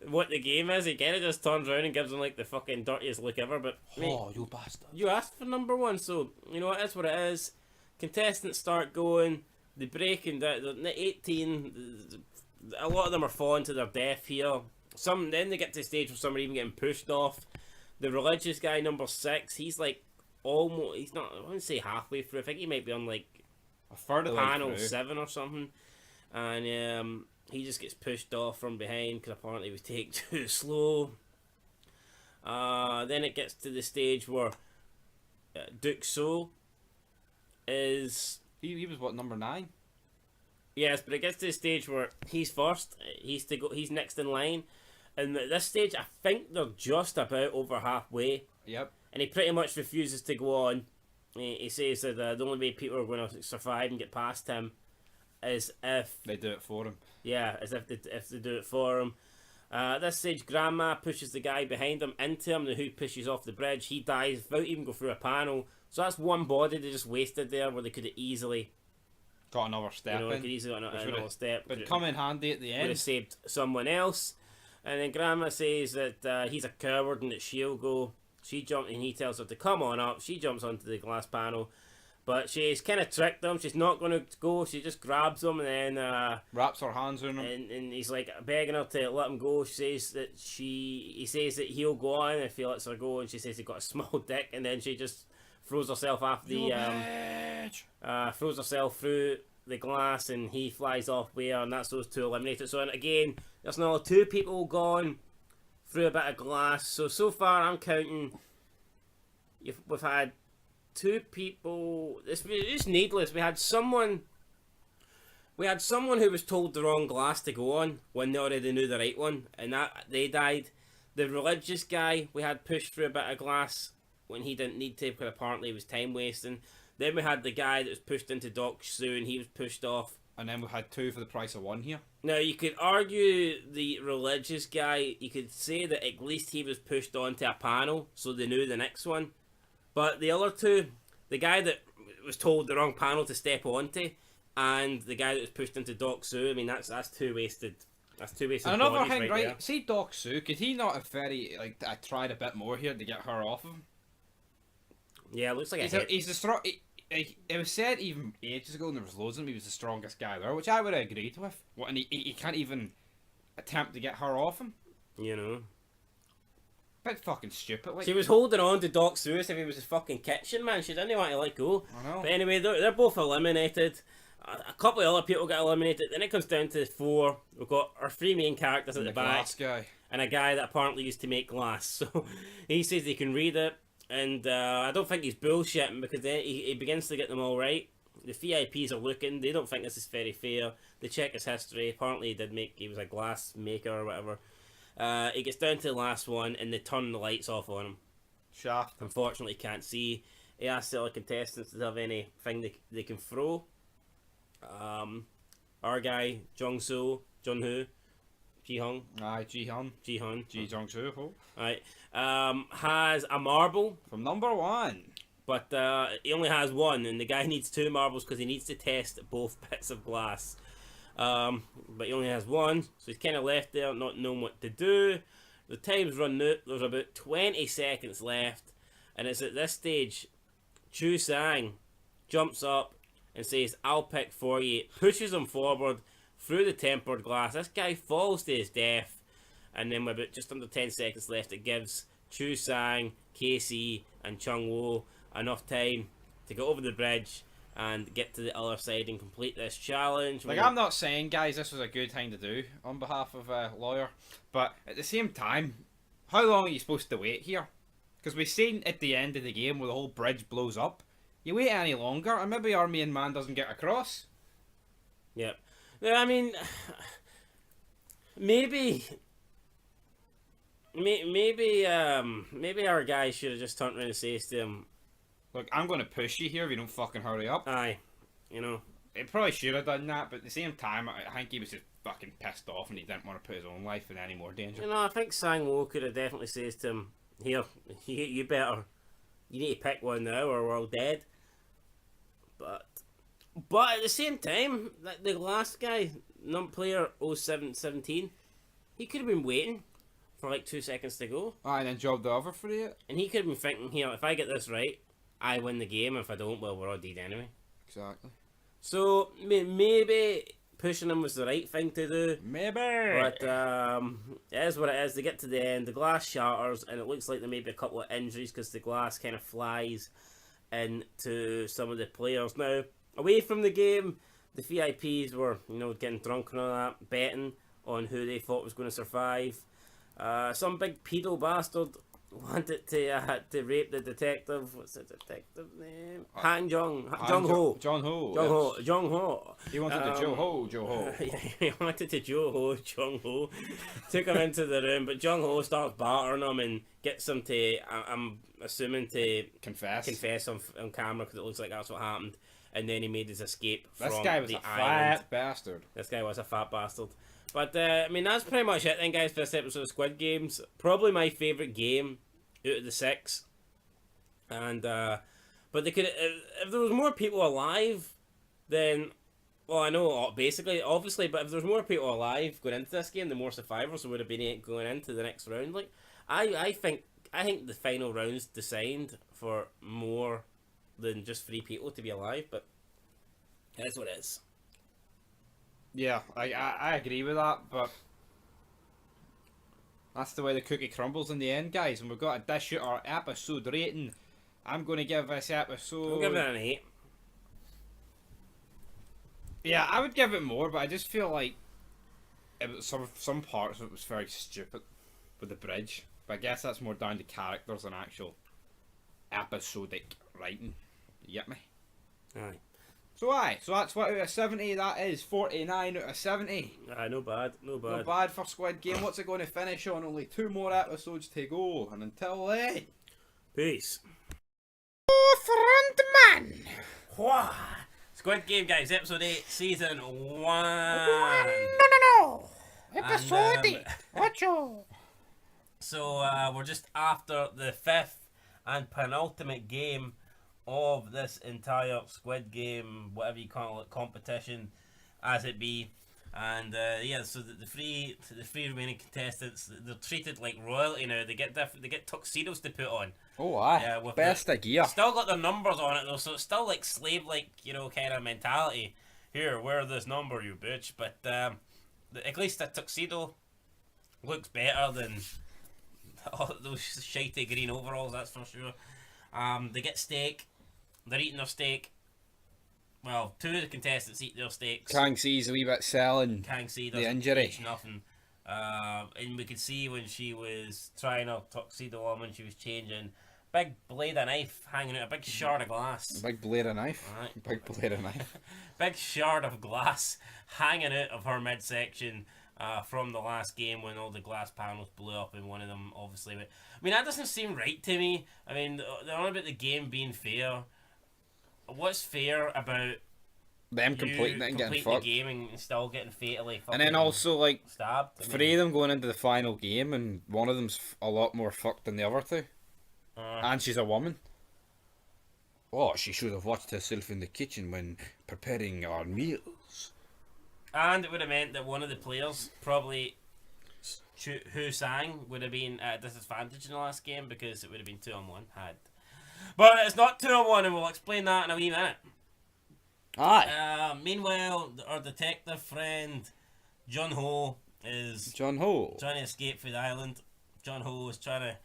Speaker 1: what the game is, he kind of just turns around and gives him like the fucking dirtiest look ever. But mate,
Speaker 4: Oh, you bastard.
Speaker 1: you asked for number 1, so you know what, that's what it is. Contestants start going. They break and the 18. A lot of them are falling to their death here. Some then they get to the stage where some are even getting pushed off. The religious guy, number 6, he's like almost. He's not. I wouldn't say halfway through. I think he might be on like
Speaker 4: A third of the way
Speaker 1: panel
Speaker 4: through.
Speaker 1: 7 or something, and he just gets pushed off from behind because apparently he was taking too slow. Then it gets to the stage where Duke So is.
Speaker 4: He was what, number 9?
Speaker 1: Yes, but it gets to the stage where he's first. He's to go. He's next in line, and at this stage, I think they're just about over halfway.
Speaker 4: Yep.
Speaker 1: And he pretty much refuses to go on. He says that the only way people are going to survive and get past him is if
Speaker 4: They do it for him.
Speaker 1: as if they do it for him. At this stage, Grandma pushes the guy behind him into him, who pushes off the bridge. He dies without even go through a panel. So that's one body they just wasted there, where they could have easily,
Speaker 4: Got another step
Speaker 1: could
Speaker 4: in.
Speaker 1: easily got
Speaker 4: which
Speaker 1: another
Speaker 4: would've-
Speaker 1: step.
Speaker 4: But come in handy at the
Speaker 1: Would have
Speaker 4: end.
Speaker 1: saved someone else. And then Grandma says that he's a coward and that she'll go. She jumps and he tells her to come on up. She jumps onto the glass panel, but she's kind of tricked him. She's not going to go. She just grabs him and then
Speaker 4: Wraps her hands around him.
Speaker 1: and he's like begging her to let him go. She says that he says that he'll go on if he lets her go, and she says he got a small dick, and then she just throws herself off the throws herself through the glass, and he flies off where, and that's those 2 eliminated. So and again, there's another 2 people gone through a bit of glass. So far I'm counting. We've had 2 people. It's just needless. We had someone who was told the wrong glass to go on when they already knew the right one, and that they died. The religious guy we had pushed through a bit of glass when he didn't need to, because apparently he was time wasting. Then we had the guy that was pushed into Doc Sue, and he was pushed off.
Speaker 4: And then we had 2 for the price of 1 here.
Speaker 1: Now, you could argue the religious guy, you could say that at least he was pushed onto a panel, so they knew the next one. But the other 2, the guy that was told the wrong panel to step onto, and the guy that was pushed into Doc Sue, I mean, that's 2 wasted. That's 2 wasted
Speaker 4: And another
Speaker 1: bodies
Speaker 4: thing,
Speaker 1: right
Speaker 4: right?
Speaker 1: there.
Speaker 4: See Doc Sue, could he not have I tried a bit more here to get her off of him?
Speaker 1: Yeah, it looks like
Speaker 4: He's the strong. It was said even ages ago, and there was loads of them. He was the strongest guy there, which I would have agreed with. What, and he can't even attempt to get her off him.
Speaker 1: you know.
Speaker 4: Bit fucking stupid. Like,
Speaker 1: She was holding on to Doc Sue as if he was his fucking kitchen man. She didn't want to let go.
Speaker 4: I know.
Speaker 1: But anyway, they're both eliminated. A couple of other people get eliminated. Then it comes down to 4. We've got our 3 main characters at
Speaker 4: And
Speaker 1: the
Speaker 4: the
Speaker 1: back,
Speaker 4: glass guy.
Speaker 1: and a guy that apparently used to make glass. So he says he can read it, and I don't think he's bullshitting, because then he begins to get them all right. the VIPs are looking. They don't think this is very fair. They check his history. Apparently, he was a glass maker or whatever. He gets down to the last one, and they turn the lights off on him.
Speaker 4: Shaft.
Speaker 1: Unfortunately, can't see. He asks the other contestants to have anything they can throw. Our guy, Jung-Ho, Ji-Hung,
Speaker 4: Ji-Hun. Ji-Jung-Soo.
Speaker 1: right, has a marble,
Speaker 4: From number 1.
Speaker 1: but he only has one, and the guy needs 2 marbles because he needs to test both bits of glass. But he only has one, so he's kind of left there, not knowing what to do. The time's run out. There's about 20 seconds left, and it's at this stage, Chu Sang jumps up and says, "I'll pick for you." Pushes him forward through the tempered glass. This guy falls to his death, and then with about just under 10 seconds left, it gives Chu Sang, KC, and Chung Wo enough time to get over the bridge and get to the other side and complete this challenge.
Speaker 4: Like, I'm not saying, guys, this was a good thing to do on behalf of a lawyer, but at the same time, how long are you supposed to wait here? Because we've seen at the end of the game where the whole bridge blows up. You wait any longer, and maybe our main man doesn't get across.
Speaker 1: Yep. Yeah, I mean, maybe our guy should have just turned around and says to him,
Speaker 4: Look, I'm going to push you here if you don't fucking hurry up.
Speaker 1: "Aye, you know."
Speaker 4: It probably should have done that, but at the same time, I think he was just fucking pissed off and he didn't want to put his own life in any more danger.
Speaker 1: You know, I think Sang Wo could have definitely says to him, "Here, you better, you need to pick one now or we're all dead." But at the same time, like the last guy, player 0717, he could have been waiting for like 2 seconds to go.
Speaker 4: And then job the other for you.
Speaker 1: And he could have been thinking, "Here, if I get this right, I win the game. If I don't, well, we're all dead anyway."
Speaker 4: Exactly.
Speaker 1: So, maybe pushing him was the right thing to do.
Speaker 4: Maybe.
Speaker 1: But it is what it is. They get to the end, the glass shatters, and it looks like there may be a couple of injuries because the glass kind of flies into some of the players. Now, away from the game, the VIPs were, getting drunk and all that, betting on who they thought was going to survive. Some big pedo bastard wanted to rape the detective. What's the detective name? Jung Ho.
Speaker 4: He wanted to Joe Ho.
Speaker 1: He wanted to Jung Ho. Took him into the room, but Jung Ho starts battering him and gets him to, I'm assuming, to
Speaker 4: confess
Speaker 1: on camera because it looks like that's what happened. And then he made his escape from
Speaker 4: This guy was
Speaker 1: the
Speaker 4: a
Speaker 1: island.
Speaker 4: fat bastard.
Speaker 1: This guy was a fat bastard. But, that's pretty much it then, guys, for this episode of Squid Games. Probably my favourite game out of the 6. And, but they could, if there was more people alive, then, well, I know, obviously, but if there's more people alive going into this game, the more survivors would have been going into the next round. Like, I think the final round's designed for more than just 3 people to be alive, but that's what it is.
Speaker 4: Yeah, I agree with that, but that's the way the cookie crumbles in the end, guys. And we've got to dish out our episode rating. I'm going to give this episode...
Speaker 1: I'll give it an 8.
Speaker 4: Yeah, I would give it more, but I just feel like it was some parts of it was very stupid with the bridge. But I guess that's more down to characters than actual episodic writing. You get me?
Speaker 1: Aye.
Speaker 4: So that's what out of 70, that is 49 out of 70.
Speaker 1: No bad.
Speaker 4: Not bad for Squid Game. What's it going to finish on? Only 2 more episodes to go. And until then...
Speaker 1: Peace.
Speaker 4: Oh, frontman!
Speaker 1: Wah! Squid Game, guys, episode 8, season 1.
Speaker 4: No. Episode 8. Ocho.
Speaker 1: So, we're just after the 5th and penultimate game of this entire Squid Game, whatever you call it, competition, as it be. And so the three remaining contestants, they're treated like royalty now. They get tuxedos to put on.
Speaker 2: Oh, aye.
Speaker 1: Yeah, with
Speaker 2: Best of gear.
Speaker 1: Still got their numbers on it though, so it's still like slave kind of mentality. Here, wear this number, you bitch. But at least the tuxedo looks better than all those shitey green overalls. That's for sure. They get steak. They're eating their steak. Well, 2 of the contestants eat their steaks.
Speaker 2: Kang See's a wee bit selling
Speaker 1: Kang-see
Speaker 2: the
Speaker 1: doesn't
Speaker 2: injury.
Speaker 1: eat nothing. And we could see when she was trying her tuxedo on, when she was changing, big blade of knife hanging out, a big shard of glass.
Speaker 2: Big blade of knife.
Speaker 1: Right.
Speaker 2: Big blade of knife.
Speaker 1: Big shard of glass hanging out of her midsection from the last game when all the glass panels blew up and one of them obviously went. I mean, that doesn't seem right to me. I mean, they're on about the game being fair. What's fair about
Speaker 2: Them completing it and getting
Speaker 1: completing
Speaker 2: fucked.
Speaker 1: the game and still getting fatally fucking
Speaker 2: And then also, like,
Speaker 1: stabbed? I mean,
Speaker 2: three of them going into the final game, and one of them's a lot more fucked than the other two. And she's a woman. Oh, she should have watched herself in the kitchen when preparing our meals.
Speaker 1: And it would have meant that one of the players, probably who sang, would have been at a disadvantage in the last game because it would have been 2-on-1 had. But it's not 2-on-1, and we'll explain that in a wee minute.
Speaker 2: Aye.
Speaker 1: Meanwhile, our detective friend John Ho is
Speaker 2: John Ho.
Speaker 1: trying to escape from the island. John Ho is trying to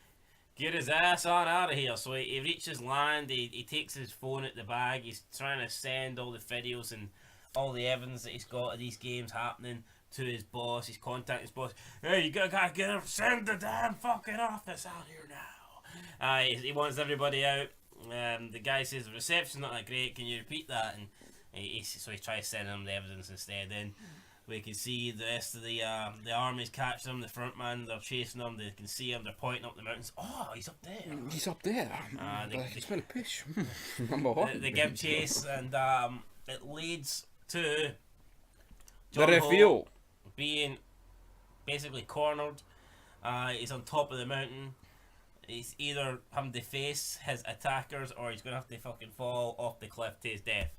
Speaker 1: get his ass on out of here. So he reaches land, he takes his phone at the bag, he's trying to send all the videos and all the evidence that he's got of these games happening to his boss. He's contacting his boss. Hey, you gotta get him, send the damn fucking office out here now. He wants everybody out. The guy says the reception's not that great, can you repeat that? And so he tries sending them the evidence instead. Then we can see the rest of the armies catch them. The front man, they're chasing them. They can see him. They're pointing up the mountains. Oh, he's up there.
Speaker 2: He's up there. I can smell fish. Number one.
Speaker 1: They give chase, and it leads to
Speaker 2: The
Speaker 1: John Ho
Speaker 2: reveal.
Speaker 1: being basically cornered. He's on top of the mountain. He's either having to face his attackers, or he's gonna have to fucking fall off the cliff to his death.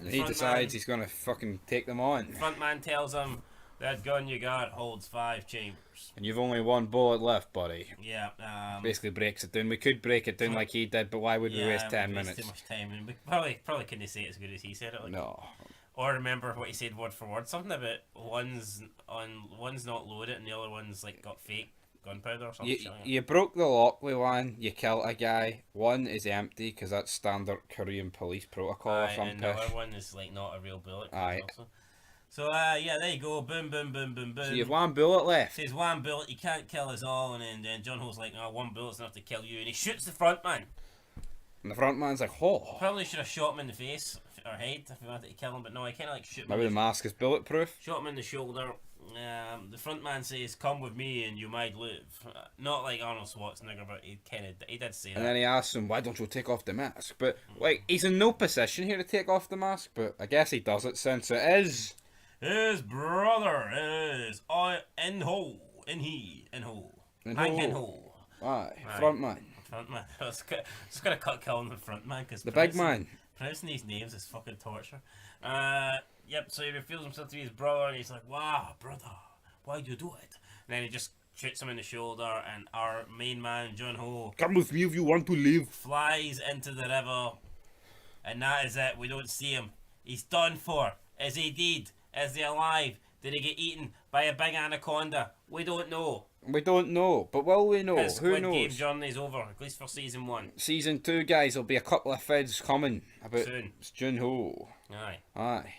Speaker 2: He decides he's gonna fucking take them on.
Speaker 1: Front man tells him that gun you got holds 5 chambers.
Speaker 2: And you've only one bullet left, buddy.
Speaker 1: Yeah.
Speaker 2: Basically breaks it down. We could break it down like he did, but why would we waste 10
Speaker 1: we'd
Speaker 2: minutes?
Speaker 1: Too much time, and we probably couldn't say it as good as he said it. Like.
Speaker 2: No.
Speaker 1: Or remember what he said word for word. Something about one's not loaded and the other one's like got fake gunpowder or something.
Speaker 2: You broke the lock with one, you killed a guy. One is empty because that's standard Korean police protocol or
Speaker 1: And
Speaker 2: something.
Speaker 1: the other one is like not a real bullet.
Speaker 2: Aye.
Speaker 1: Also. So yeah, there you go. Boom, boom, boom, boom, boom.
Speaker 2: So you have one bullet left.
Speaker 1: Says one bullet, you can't kill us all, and then John Ho's like, no, one bullet's enough to kill you, and he shoots the front man.
Speaker 2: And the front man's like, oh.
Speaker 1: Probably should have shot him in the face or head if he wanted to kill him, but no, he kind of like shoot him.
Speaker 2: Maybe the mask is bulletproof.
Speaker 1: Shot him in the shoulder. The front man says, "Come with me and you might live." Not like Arnold Schwarzenegger, but he did say that.
Speaker 2: And then he asks him, why don't you take off the mask? But, like, he's in no position here to take off the mask, but I guess he does it since it is.
Speaker 1: His brother is Hank Ho.
Speaker 2: Aye, front man.
Speaker 1: Front man. Just gotta cut killing the front man because
Speaker 2: The big man.
Speaker 1: pronouncing these names is fucking torture. Yep. So he reveals himself to be his brother, and he's like, "Wow, brother, why'd you do it?" And then he just shoots him in the shoulder, and our main man John Ho
Speaker 2: Come with me if you want to live.
Speaker 1: flies into the river, and that is it. We don't see him. He's done for. Is he dead? Is he alive? Did he get eaten by a big anaconda? We don't know.
Speaker 2: We don't know, but will we know?
Speaker 1: His
Speaker 2: Who
Speaker 1: Squid Game
Speaker 2: knows?
Speaker 1: journey's over, at least for season 1.
Speaker 2: Season 2, guys, there'll be a couple of vids coming about
Speaker 1: Soon.
Speaker 2: Jun-Ho.
Speaker 1: Aye.
Speaker 2: Aye.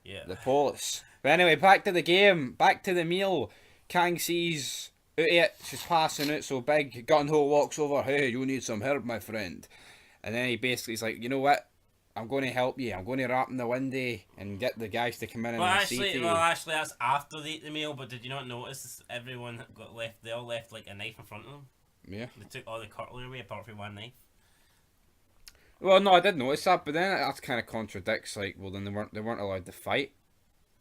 Speaker 1: Yeah.
Speaker 2: The police. But anyway, back to the game. Back to the meal. Kang sees out it. She's passing out, so big Gun-Ho walks over. Hey, you need some help, my friend. And then he basically is like, you know what? I'm going to help you. I'm going to rap in the window and get the guys to come in and see to you.
Speaker 1: Well, actually, that's after they ate the meal. But did you not notice everyone got left? They all left like a knife in front of them.
Speaker 2: Yeah.
Speaker 1: They took all the cutlery away apart from one knife.
Speaker 2: Well, no, I did notice that, but then that kind of contradicts. Like, well, then they weren't allowed to fight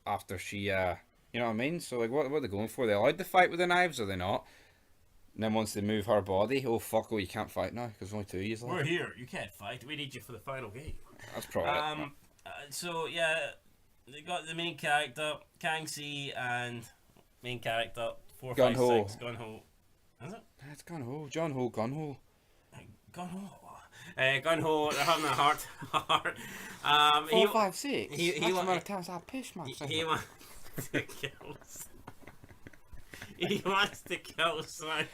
Speaker 2: after she, you know what I mean? So like, what are they going for? They allowed to fight with the knives, or they not? And then once they move her body, oh fuck, oh you can't fight now because only 2 years left.
Speaker 1: We're here. You can't fight. We need you for the final game.
Speaker 2: That's probably it.
Speaker 1: So yeah, they got the main character Kang Si and main character 456 Gun-Ho. Is it?
Speaker 2: It's Gun-Ho, John Ho, Gun-Ho.
Speaker 1: Gun-Ho. Gun-Ho. They're having a heart.
Speaker 2: 4, 5, 6.
Speaker 1: he
Speaker 2: That's the
Speaker 1: wa-
Speaker 2: amount of times I piss, man.
Speaker 1: He wants to kill. He wants to kill someone.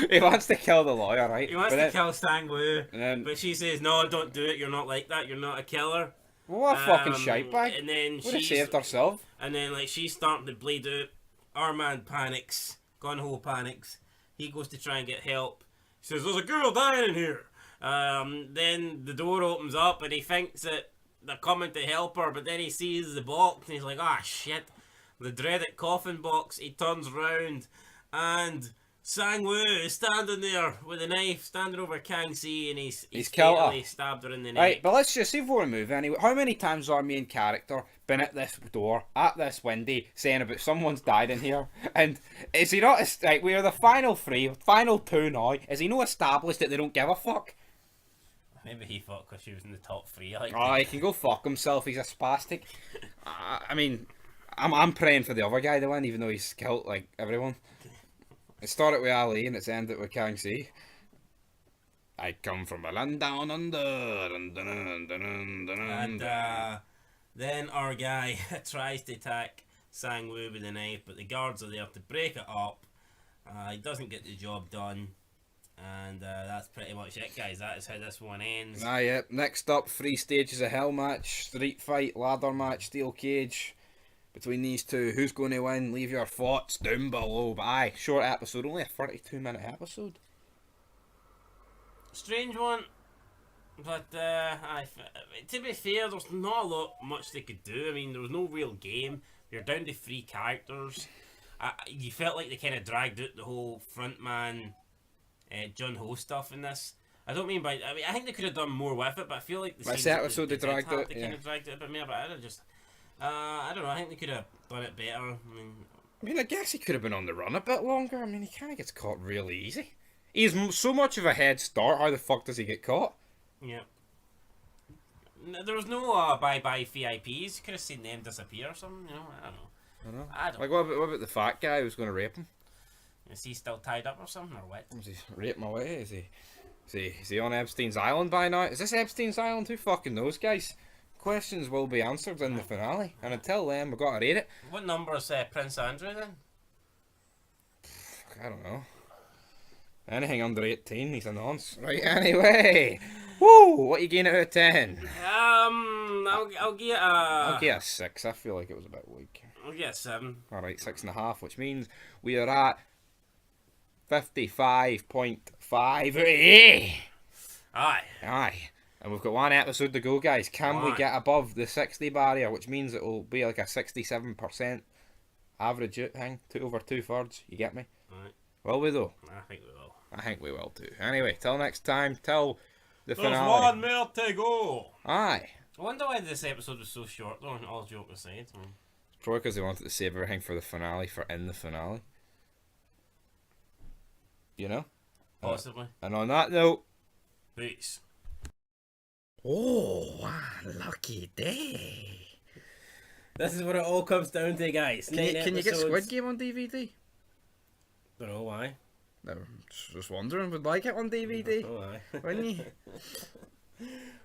Speaker 2: He wants to kill the lawyer, right?
Speaker 1: He wants to kill Sang Woo,
Speaker 2: then,
Speaker 1: but she says, "No, don't do it. You're not like that. You're not a killer."
Speaker 2: what a fucking shite bag.
Speaker 1: And then
Speaker 2: Would have
Speaker 1: she's
Speaker 2: saved herself.
Speaker 1: And then like she's starting to bleed out. Our man panics, Gunho panics. He goes to try and get help. He says, "There's a girl dying in here." Then the door opens up and he thinks that they're coming to help her, but then he sees the box and he's like, "Ah, shit." The dreaded coffin box. He turns round and Sang-woo is standing there with a knife, standing over Kang Si, and he's
Speaker 4: killed her.
Speaker 1: fatally stabbed her in the neck.
Speaker 4: Right, but let's just see before we move anyway. How many times has our main character been at this door, at this window, saying about someone's died in here? And is he not, like, we are the final two now. Is he not established that they don't give a fuck?
Speaker 1: Maybe he thought because she was in the top 3. Like,
Speaker 4: Oh, he can go fuck himself. He's a spastic. I mean, I'm praying for the other guy to win, even though he's killed like everyone. It started with Ali and it's ended with Kang Si. I come from a land down under. And
Speaker 1: then our guy tries to attack Sang-woo with a knife, but the guards are there to break it up. He doesn't get the job done. And that's pretty much it, guys. That is how this one ends.
Speaker 4: Yeah. Next up, 3 stages of hell match, street fight, ladder match, steel cage. Between these two, who's going to win? Leave your thoughts down below. But short episode, only a 32-minute episode.
Speaker 1: Strange one. But to be fair, there's not a lot much they could do. I mean, there was no real game. You're down to 3 characters. You felt like they kind of dragged out the whole frontman Jun-ho stuff in this. I don't mean by... I mean, I think they could have done more with it, but I feel like
Speaker 4: This episode they dragged it,
Speaker 1: They kind of dragged it a bit more, but I don't know. I think they could have done it better. I mean,
Speaker 4: I guess he could have been on the run a bit longer. I mean, he kind of gets caught really easy. He's so much of a head start. How the fuck does he get caught?
Speaker 1: Yeah. There was no bye-bye VIPs. You could have seen them disappear or something, you know? I don't know.
Speaker 4: Like, what about the fat guy who's going to rape him?
Speaker 1: Is he still tied up or something, or what?
Speaker 4: Is he raping away? Is he on Epstein's Island by now? Is this Epstein's Island? Who fucking knows, guys? Questions will be answered in the finale. And until then, we've got to rate it.
Speaker 1: What number is Prince Andrew then?
Speaker 4: I don't know. Anything under 18, he's a nonce. Right, anyway. Woo! What you getting out of 10?
Speaker 1: I'll get
Speaker 4: I'll get a 6. I feel like it was a bit weak.
Speaker 1: I'll get a 7.
Speaker 4: Alright, 6.5, which means we are at 55.5. Aye. And we've got 1 episode to go, guys. Can we get above the 60 barrier, which means it will be like a 67% average thing, over 2/3. You get me?
Speaker 1: Right.
Speaker 4: Will we though?
Speaker 1: I think we will.
Speaker 4: I think we will too. Anyway, till next time. Till the
Speaker 1: There's
Speaker 4: finale.
Speaker 1: 1 more to go.
Speaker 4: Aye.
Speaker 1: I wonder why this episode was so short though. All joke aside.
Speaker 4: Probably because they wanted to save everything for the finale, in the finale. You know?
Speaker 1: Possibly.
Speaker 4: And on that note,
Speaker 1: Peace.
Speaker 3: Oh, lucky day.
Speaker 1: This is what it all comes down to, guys.
Speaker 2: Can you get Squid Game on DVD?
Speaker 1: Don't know why.
Speaker 2: No, just wondering. Would like it on DVD?
Speaker 1: Don't know why.
Speaker 2: Wouldn't you?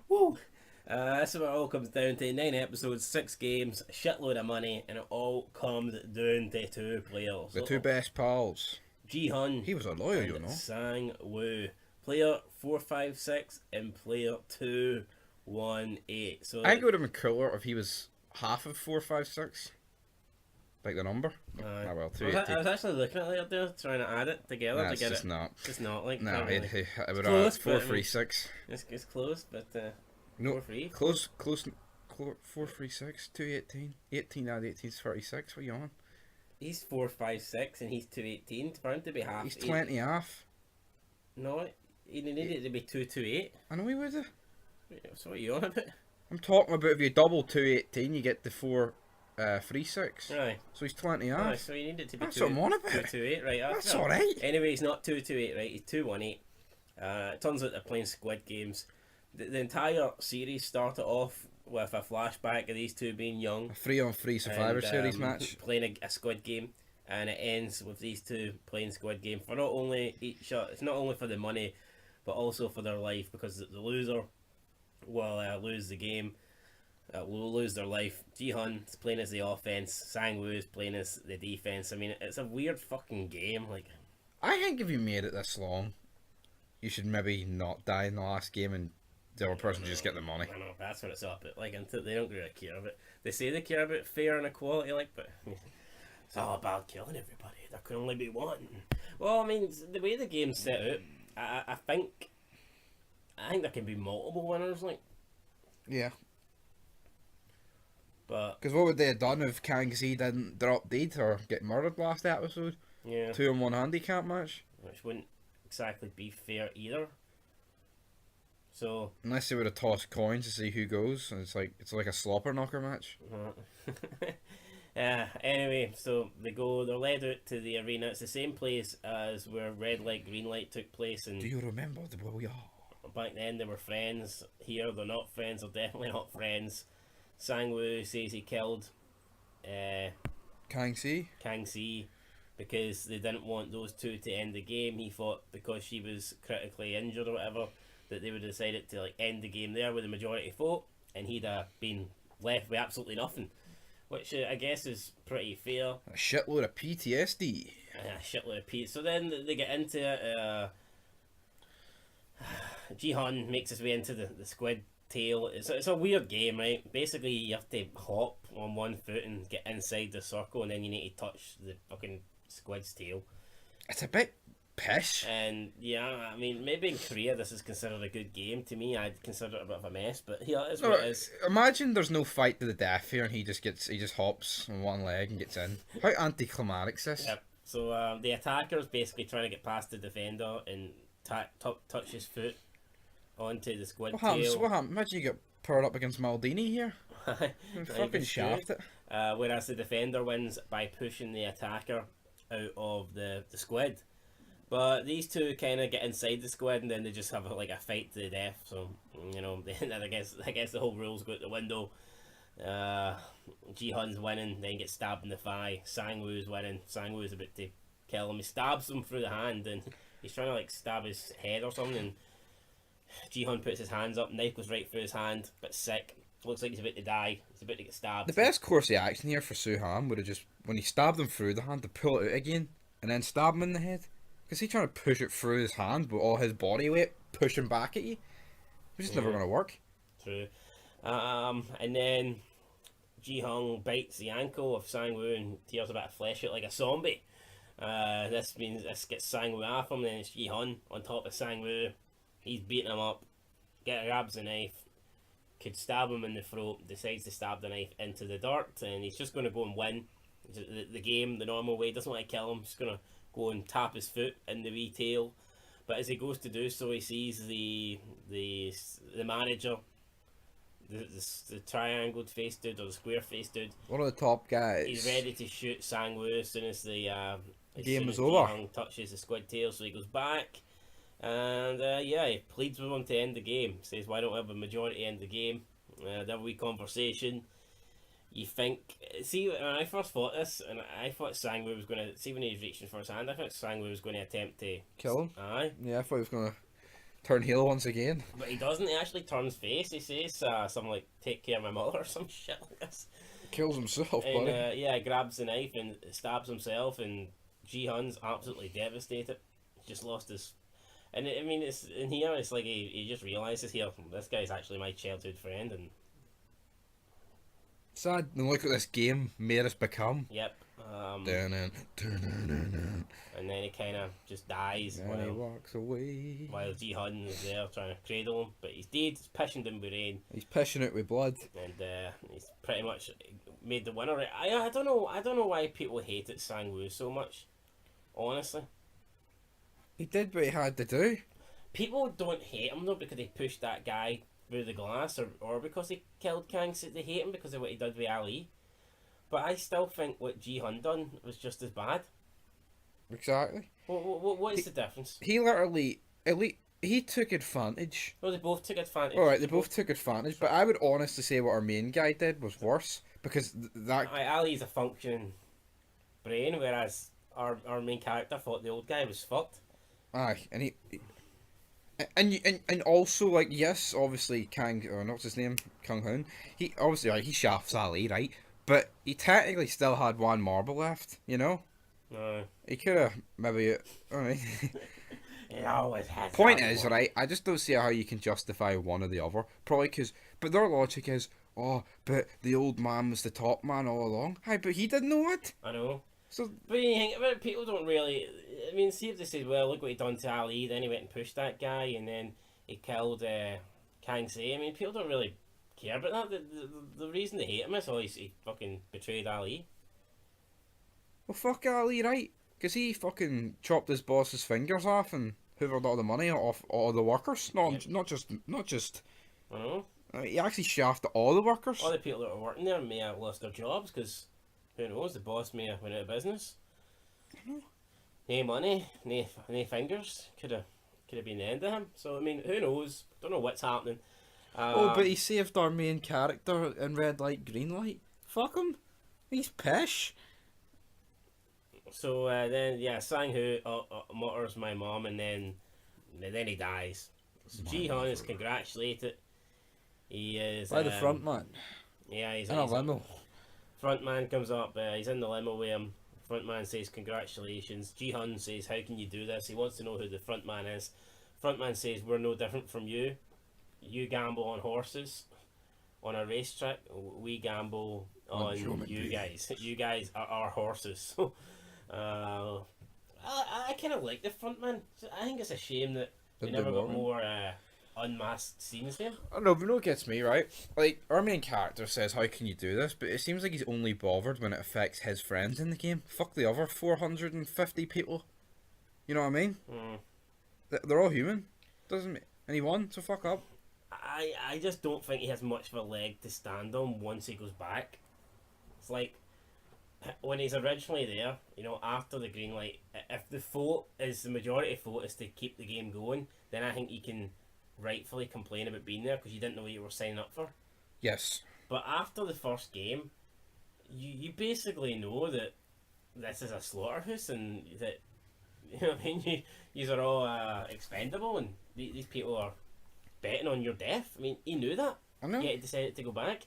Speaker 1: Woo! That's what it all comes down to. 9 episodes, 6 games, a shitload of money, and it all comes down to 2 players.
Speaker 2: The 2 best pals.
Speaker 1: Ji-hun.
Speaker 2: He was a lawyer, you know.
Speaker 1: Sang-woo. Player 456 and player 218. So
Speaker 2: I think it would have been cooler if he was half of 456. Like the number.
Speaker 1: I
Speaker 2: well,
Speaker 1: was actually looking at it there, trying to add it together to get
Speaker 2: just
Speaker 1: it.
Speaker 2: not.
Speaker 1: It's not like
Speaker 2: No,
Speaker 1: not
Speaker 2: it
Speaker 1: really.
Speaker 2: would
Speaker 1: close,
Speaker 2: have
Speaker 1: but I mean,
Speaker 2: 436.
Speaker 1: It's close, but
Speaker 2: No,
Speaker 1: 4-3.
Speaker 2: close. 436, 218. 18 out of 18 is 36. What are you on?
Speaker 1: He's 456 and he's 218. For him to be half.
Speaker 2: He's 20 off.
Speaker 1: No, he needed to be 228.
Speaker 2: I know he would have.
Speaker 1: So what are you on about?
Speaker 2: I'm talking about if you double 218, you get the 436.
Speaker 1: Right.
Speaker 2: So he's 20
Speaker 1: Aye,
Speaker 2: off.
Speaker 1: so you needed to be
Speaker 2: That's what I'm on about.
Speaker 1: 228, right?
Speaker 2: That's alright.
Speaker 1: Anyway, he's not 228, right? He's 218. It turns out they're playing Squid Games. The entire series started off with a flashback of these two being young.
Speaker 2: A 3-on-3 Survivor
Speaker 1: and,
Speaker 2: Series match.
Speaker 1: Playing a Squid Game, and it ends with these two playing Squid Game for not only it's not only for the money, but also for their life, because the loser will lose the game, will lose their life. Ji-hun is playing as the offense, Sang-woo is playing as the defense. I mean, it's a weird fucking game. Like,
Speaker 2: I think if you made it this long, you should maybe not die in the last game and the other person just get the money.
Speaker 1: I know that's what it's up at. Like, until they don't really care about. They say they care about fair and equality, like, but it's all about killing everybody. There can only be one. Well, I mean, the way the game's set out, I think there can be multiple winners, like.
Speaker 2: Yeah.
Speaker 1: But
Speaker 2: Because what would they have done if Kang Z didn't drop dead or get murdered last episode?
Speaker 1: yeah,
Speaker 2: 2-on-1 handicap match?
Speaker 1: which wouldn't exactly be fair either. So.
Speaker 2: Unless they would have tossed coins to see who goes. And it's like a slobber knocker match.
Speaker 1: Anyway, so they're led out to the arena. It's the same place as where Red Light, Green Light took place, and
Speaker 2: Do you remember the way we are?
Speaker 1: back then they were friends. Here they're not friends. They're definitely not friends. Sang-woo says he killed
Speaker 2: Kang Z?
Speaker 1: Kang Si because they didn't want those two to end the game. He thought because she was critically injured or whatever that they would have decided to like end the game there with the majority vote, and he'd been left with absolutely nothing, which I guess is pretty fair.
Speaker 2: A shitload of PTSD.
Speaker 1: A shitload of Pete. So then they get into it. Jihan makes his way into the squid tail. It's a weird game, right? Basically, you have to hop on one foot and get inside the circle, and then you need to touch the fucking squid's tail.
Speaker 2: It's a bit pish.
Speaker 1: And yeah, I mean, maybe in Korea this is considered a good game. To me, I'd consider it a bit of a mess, but yeah, it's what it is.
Speaker 2: Imagine there's no fight to the death here, and he just hops on one leg and gets in. How anticlimactic is this?
Speaker 1: Yep. So the attacker's basically trying to get past the defender and touch his foot onto the squid
Speaker 2: What happens?
Speaker 1: tail.
Speaker 2: What happens? Imagine you get paired up against Maldini here. Fucking
Speaker 1: It's
Speaker 2: shaft it.
Speaker 1: Whereas the defender wins by pushing the attacker out of the squid. But these two kind of get inside the squid and then they just have a fight to the death. So you know, then I guess the whole rules go out the window. Ji-hun's winning, then gets stabbed in the thigh. Sang-woo's winning. Sang-woo's about to kill him. He stabs him through the hand and he's trying to stab his head or something. And Ji-hun puts his hands up. Knife goes right through his hand. But sick. Looks like he's about to die. He's about to get stabbed.
Speaker 2: The best course of action here for Suhan would have just, when he stabbed him through the hand, to pull it out again and then stab him in the head. Because he's trying to push it through his hand with all his body weight pushing back at you. It's just never going to work.
Speaker 1: True. And then Ji-hung bites the ankle of Sang-woo and tears a bit of flesh out like a zombie. This means this gets Sang-woo off him, then it's Ji-hun on top of Sang-woo. He's beating him up, grabs a knife, could stab him in the throat, decides to stab the knife into the dirt, and he's just going to go and win the game the normal way. Doesn't want to kill him, just going to go and tap his foot in the wee tail. But as he goes to do so, he sees the manager, the triangled face dude or the square face dude.
Speaker 2: One of the top guys.
Speaker 1: He's ready to shoot Sang-woo as soon as the
Speaker 2: Game is over.
Speaker 1: Ji-hung touches the squid tail, so he goes back. And he pleads with him to end the game. Says, why don't we have a majority end the game? They have a wee conversation. You think... See, when I first thought this, and I thought Sang-woo was going to... See, when he was reaching for his hand, I thought Sang-woo was going to attempt to...
Speaker 2: Kill him?
Speaker 1: Aye.
Speaker 2: Yeah, I thought he was going to turn heel once again.
Speaker 1: But he doesn't. He actually turns face. He says something like, take care of my mother or some shit like this.
Speaker 2: Kills himself,
Speaker 1: And
Speaker 2: buddy.
Speaker 1: grabs the knife and stabs himself, and Ji-hun's absolutely devastated. Just lost his... And I mean, it's in here. It's like he just realizes here, this guy's actually my childhood friend, and
Speaker 2: Sad. And look what this game made us become.
Speaker 1: yep.
Speaker 2: And
Speaker 1: And then he kind of just dies
Speaker 2: he walks away.
Speaker 1: while Ji-hun is there trying to cradle him, but he's dead. He's pissing down with rain,
Speaker 2: He's pissing it with blood.
Speaker 1: and he's pretty much made the winner. I don't know why people hated Sang-woo so much. Honestly.
Speaker 2: He did what he had to do.
Speaker 1: People don't hate him though because he pushed that guy through the glass or because he killed Kang. They hate him because of what he did with Ali. But I still think what Ji-hun done was just as bad.
Speaker 2: Exactly.
Speaker 1: What is the difference?
Speaker 2: He literally, he took advantage.
Speaker 1: Well, they both took advantage.
Speaker 2: Alright, they both took advantage, but I would honestly say what our main guy did was worse. Because that...
Speaker 1: Ali's a functioning brain, whereas our main character thought the old guy was fucked.
Speaker 2: Aye, and and also, like, yes, obviously Kang, or what's his name, Kang Hoon, he obviously, like, he shafts Ali, right? But he technically still had one marble left, you know?
Speaker 1: No.
Speaker 2: He could have maybe, alright.
Speaker 1: It always has.
Speaker 2: Point
Speaker 1: that
Speaker 2: is,
Speaker 1: one.
Speaker 2: right, I just don't see how you can justify one or the other. Probably because, but their logic is, oh, but the old man was the top man all along. Aye, but he didn't know it.
Speaker 1: I know.
Speaker 2: So
Speaker 1: But you think about it, people don't really. I mean, see if they said, well, look what he done to Ali, then he went and pushed that guy, and then he killed Kang Se. I mean, people don't really care about that. The reason they hate him is, oh, he fucking betrayed Ali.
Speaker 2: well, fuck Ali, right? Because he fucking chopped his boss's fingers off and hoovered all the money off all the workers.
Speaker 1: Yep.
Speaker 2: Not just.
Speaker 1: I know.
Speaker 2: He actually shafted all the workers.
Speaker 1: All the people that were working there may have lost their jobs because who knows, the boss may have went out of business. No money, no fingers. Could have been the end of him. So I mean, who knows? Don't know what's happening.
Speaker 2: Oh, but he saved our main character in red light, green light. Fuck him. He's pish.
Speaker 1: So then, yeah, Sang-Hoo murders my mom, and then he dies. So Ji-hun is congratulated. He is
Speaker 2: By the front man.
Speaker 1: Yeah, he's
Speaker 2: In a limo.
Speaker 1: Front man comes up. He's in the limo with him. Front man says congratulations. Ji-hun says, how can you do this? He wants to know who the front man is. Front man says, we're no different from you. You gamble on horses on a racetrack. We gamble on you guys. You guys are our horses. I kind of like the front man. I think it's a shame that we never got more unmasked scenes there.
Speaker 2: I don't know, but you know what gets me, right? Like, our main character says, how can you do this? But it seems like he's only bothered when it affects his friends in the game. Fuck the other 450 people. You know what I mean? They're all human. And he won, so fuck up.
Speaker 1: I just don't think he has much of a leg to stand on once he goes back. It's like, when he's originally there, you know, after the green light, if the majority vote is to keep the game going, then I think he can rightfully complain about being there because you didn't know what you were signing up for.
Speaker 2: Yes.
Speaker 1: But after the first game, you basically know that this is a slaughterhouse and that, you know what I mean, you are all expendable and these people are betting on your death. I mean, he knew that.
Speaker 2: I know.
Speaker 1: Yet he decided to go back.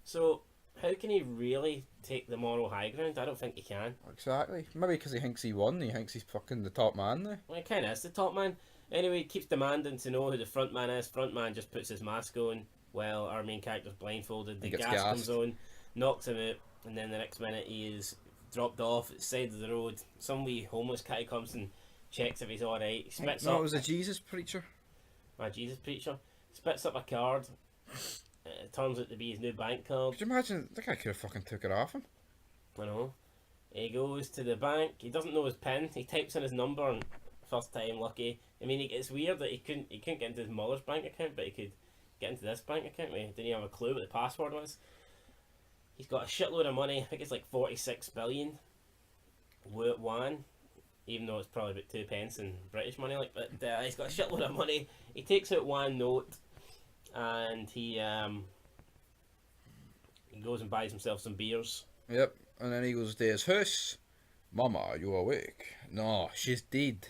Speaker 1: So how can he really take the moral high ground? I don't think he can.
Speaker 2: Exactly. Maybe because he thinks he won. He thinks he's fucking the top man now.
Speaker 1: Well, he kind of is the top man. Anyway, he keeps demanding to know who the front man is. Front man just puts his mask on while our main character's blindfolded. The gas comes on, knocks him out, and then the next minute he is dropped off at the side of the road. Some wee homeless guy comes and checks if he's alright. He spits up.
Speaker 2: No, it was a Jesus preacher.
Speaker 1: My Jesus preacher. Spits up a card. It turns out to be his new bank card.
Speaker 2: Could you imagine? That guy could have fucking took it off him.
Speaker 1: I know. He goes to the bank. He doesn't know his PIN. He types in his number and first time lucky. I mean, it's weird that he couldn't get into his mother's bank account, but he could get into this bank account. He didn't even have a clue what the password was. He's got a shitload of money. I think it's like 46 billion. Yuan. Even though it's probably about 2 pence in British money, like, but he's got a shitload of money. He takes out one note, and he goes and buys himself some beers.
Speaker 2: Yep, and then he goes to his house. Mama, are you awake? No, she's dead.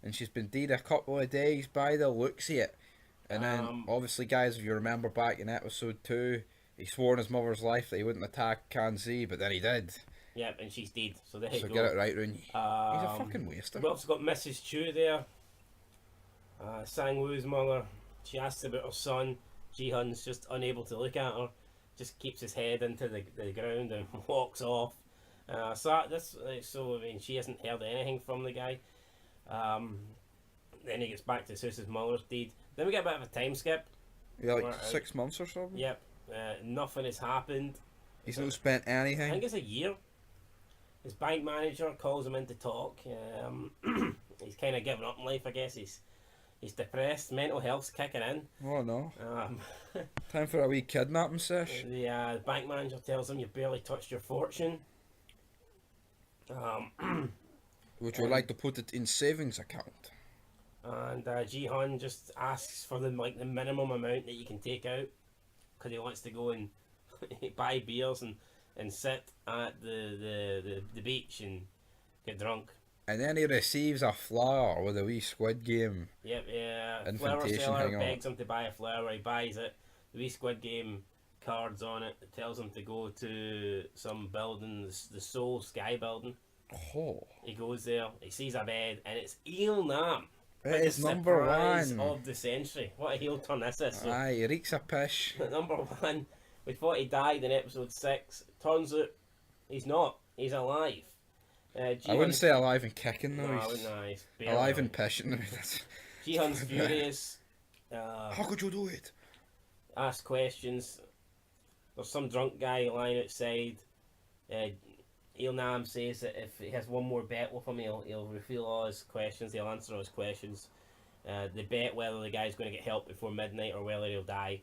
Speaker 2: And she's been dead a couple of days by the looks of it. And then, obviously, guys, if you remember back in episode 2, he swore in his mother's life that he wouldn't attack Kanzi, but then he did.
Speaker 1: Yep, and she's dead. So there you
Speaker 2: So
Speaker 1: go.
Speaker 2: get it right, Rooney. He's a fucking waster.
Speaker 1: We've also got Mrs. Chu there. Sang-Woo's mother. She asks about her son. Ji-hun's just unable to look at her. Just keeps his head into the ground and walks off. So I mean, she hasn't heard anything from the guy. Then he gets back to his house, his mother's dead. Then we get a bit of a time skip.
Speaker 2: Yeah, like 6 months or something.
Speaker 1: Yep. Nothing has happened.
Speaker 2: He's not spent
Speaker 1: I
Speaker 2: anything.
Speaker 1: think it's a year. His bank manager calls him in to talk. He's kind of given up in life, I guess. He's depressed. Mental health's kicking in.
Speaker 2: Oh no.
Speaker 1: Um,
Speaker 2: Time for a wee kidnapping sesh.
Speaker 1: the bank manager tells him you barely touched your fortune.
Speaker 2: Would you like to put it in savings account?
Speaker 1: And Ji-hun just asks for the minimum amount that you can take out because he wants to go and buy beers and sit at the beach and get drunk.
Speaker 2: And then he receives a flower with a wee Squid Game.
Speaker 1: Yep, yeah. Flower
Speaker 2: Invitation
Speaker 1: seller
Speaker 2: hang on.
Speaker 1: begs him to buy a flower. He buys it. The wee Squid Game cards on it. It tells him to go to some building, the Seoul Sky building.
Speaker 2: Oh.
Speaker 1: He goes there. He sees a bed, and it's Il Nam.
Speaker 2: It is number
Speaker 1: Surprise
Speaker 2: one.
Speaker 1: of the century. What a heel turn this is. So,
Speaker 2: Aye, he reeks a pish.
Speaker 1: number one. We thought he died in episode 6. Turns out he's not. He's alive.
Speaker 2: I wouldn't say alive and kicking though.
Speaker 1: No,
Speaker 2: He's
Speaker 1: nice.
Speaker 2: alive and pissing. I mean, that's...
Speaker 1: Jihan's furious.
Speaker 2: How could you do it?
Speaker 1: Ask questions. There's some drunk guy lying outside. Ilnam says that if he has one more bet with him, he'll reveal all his questions. He'll answer all his questions. They bet whether the guy's going to get help before midnight or whether he'll die.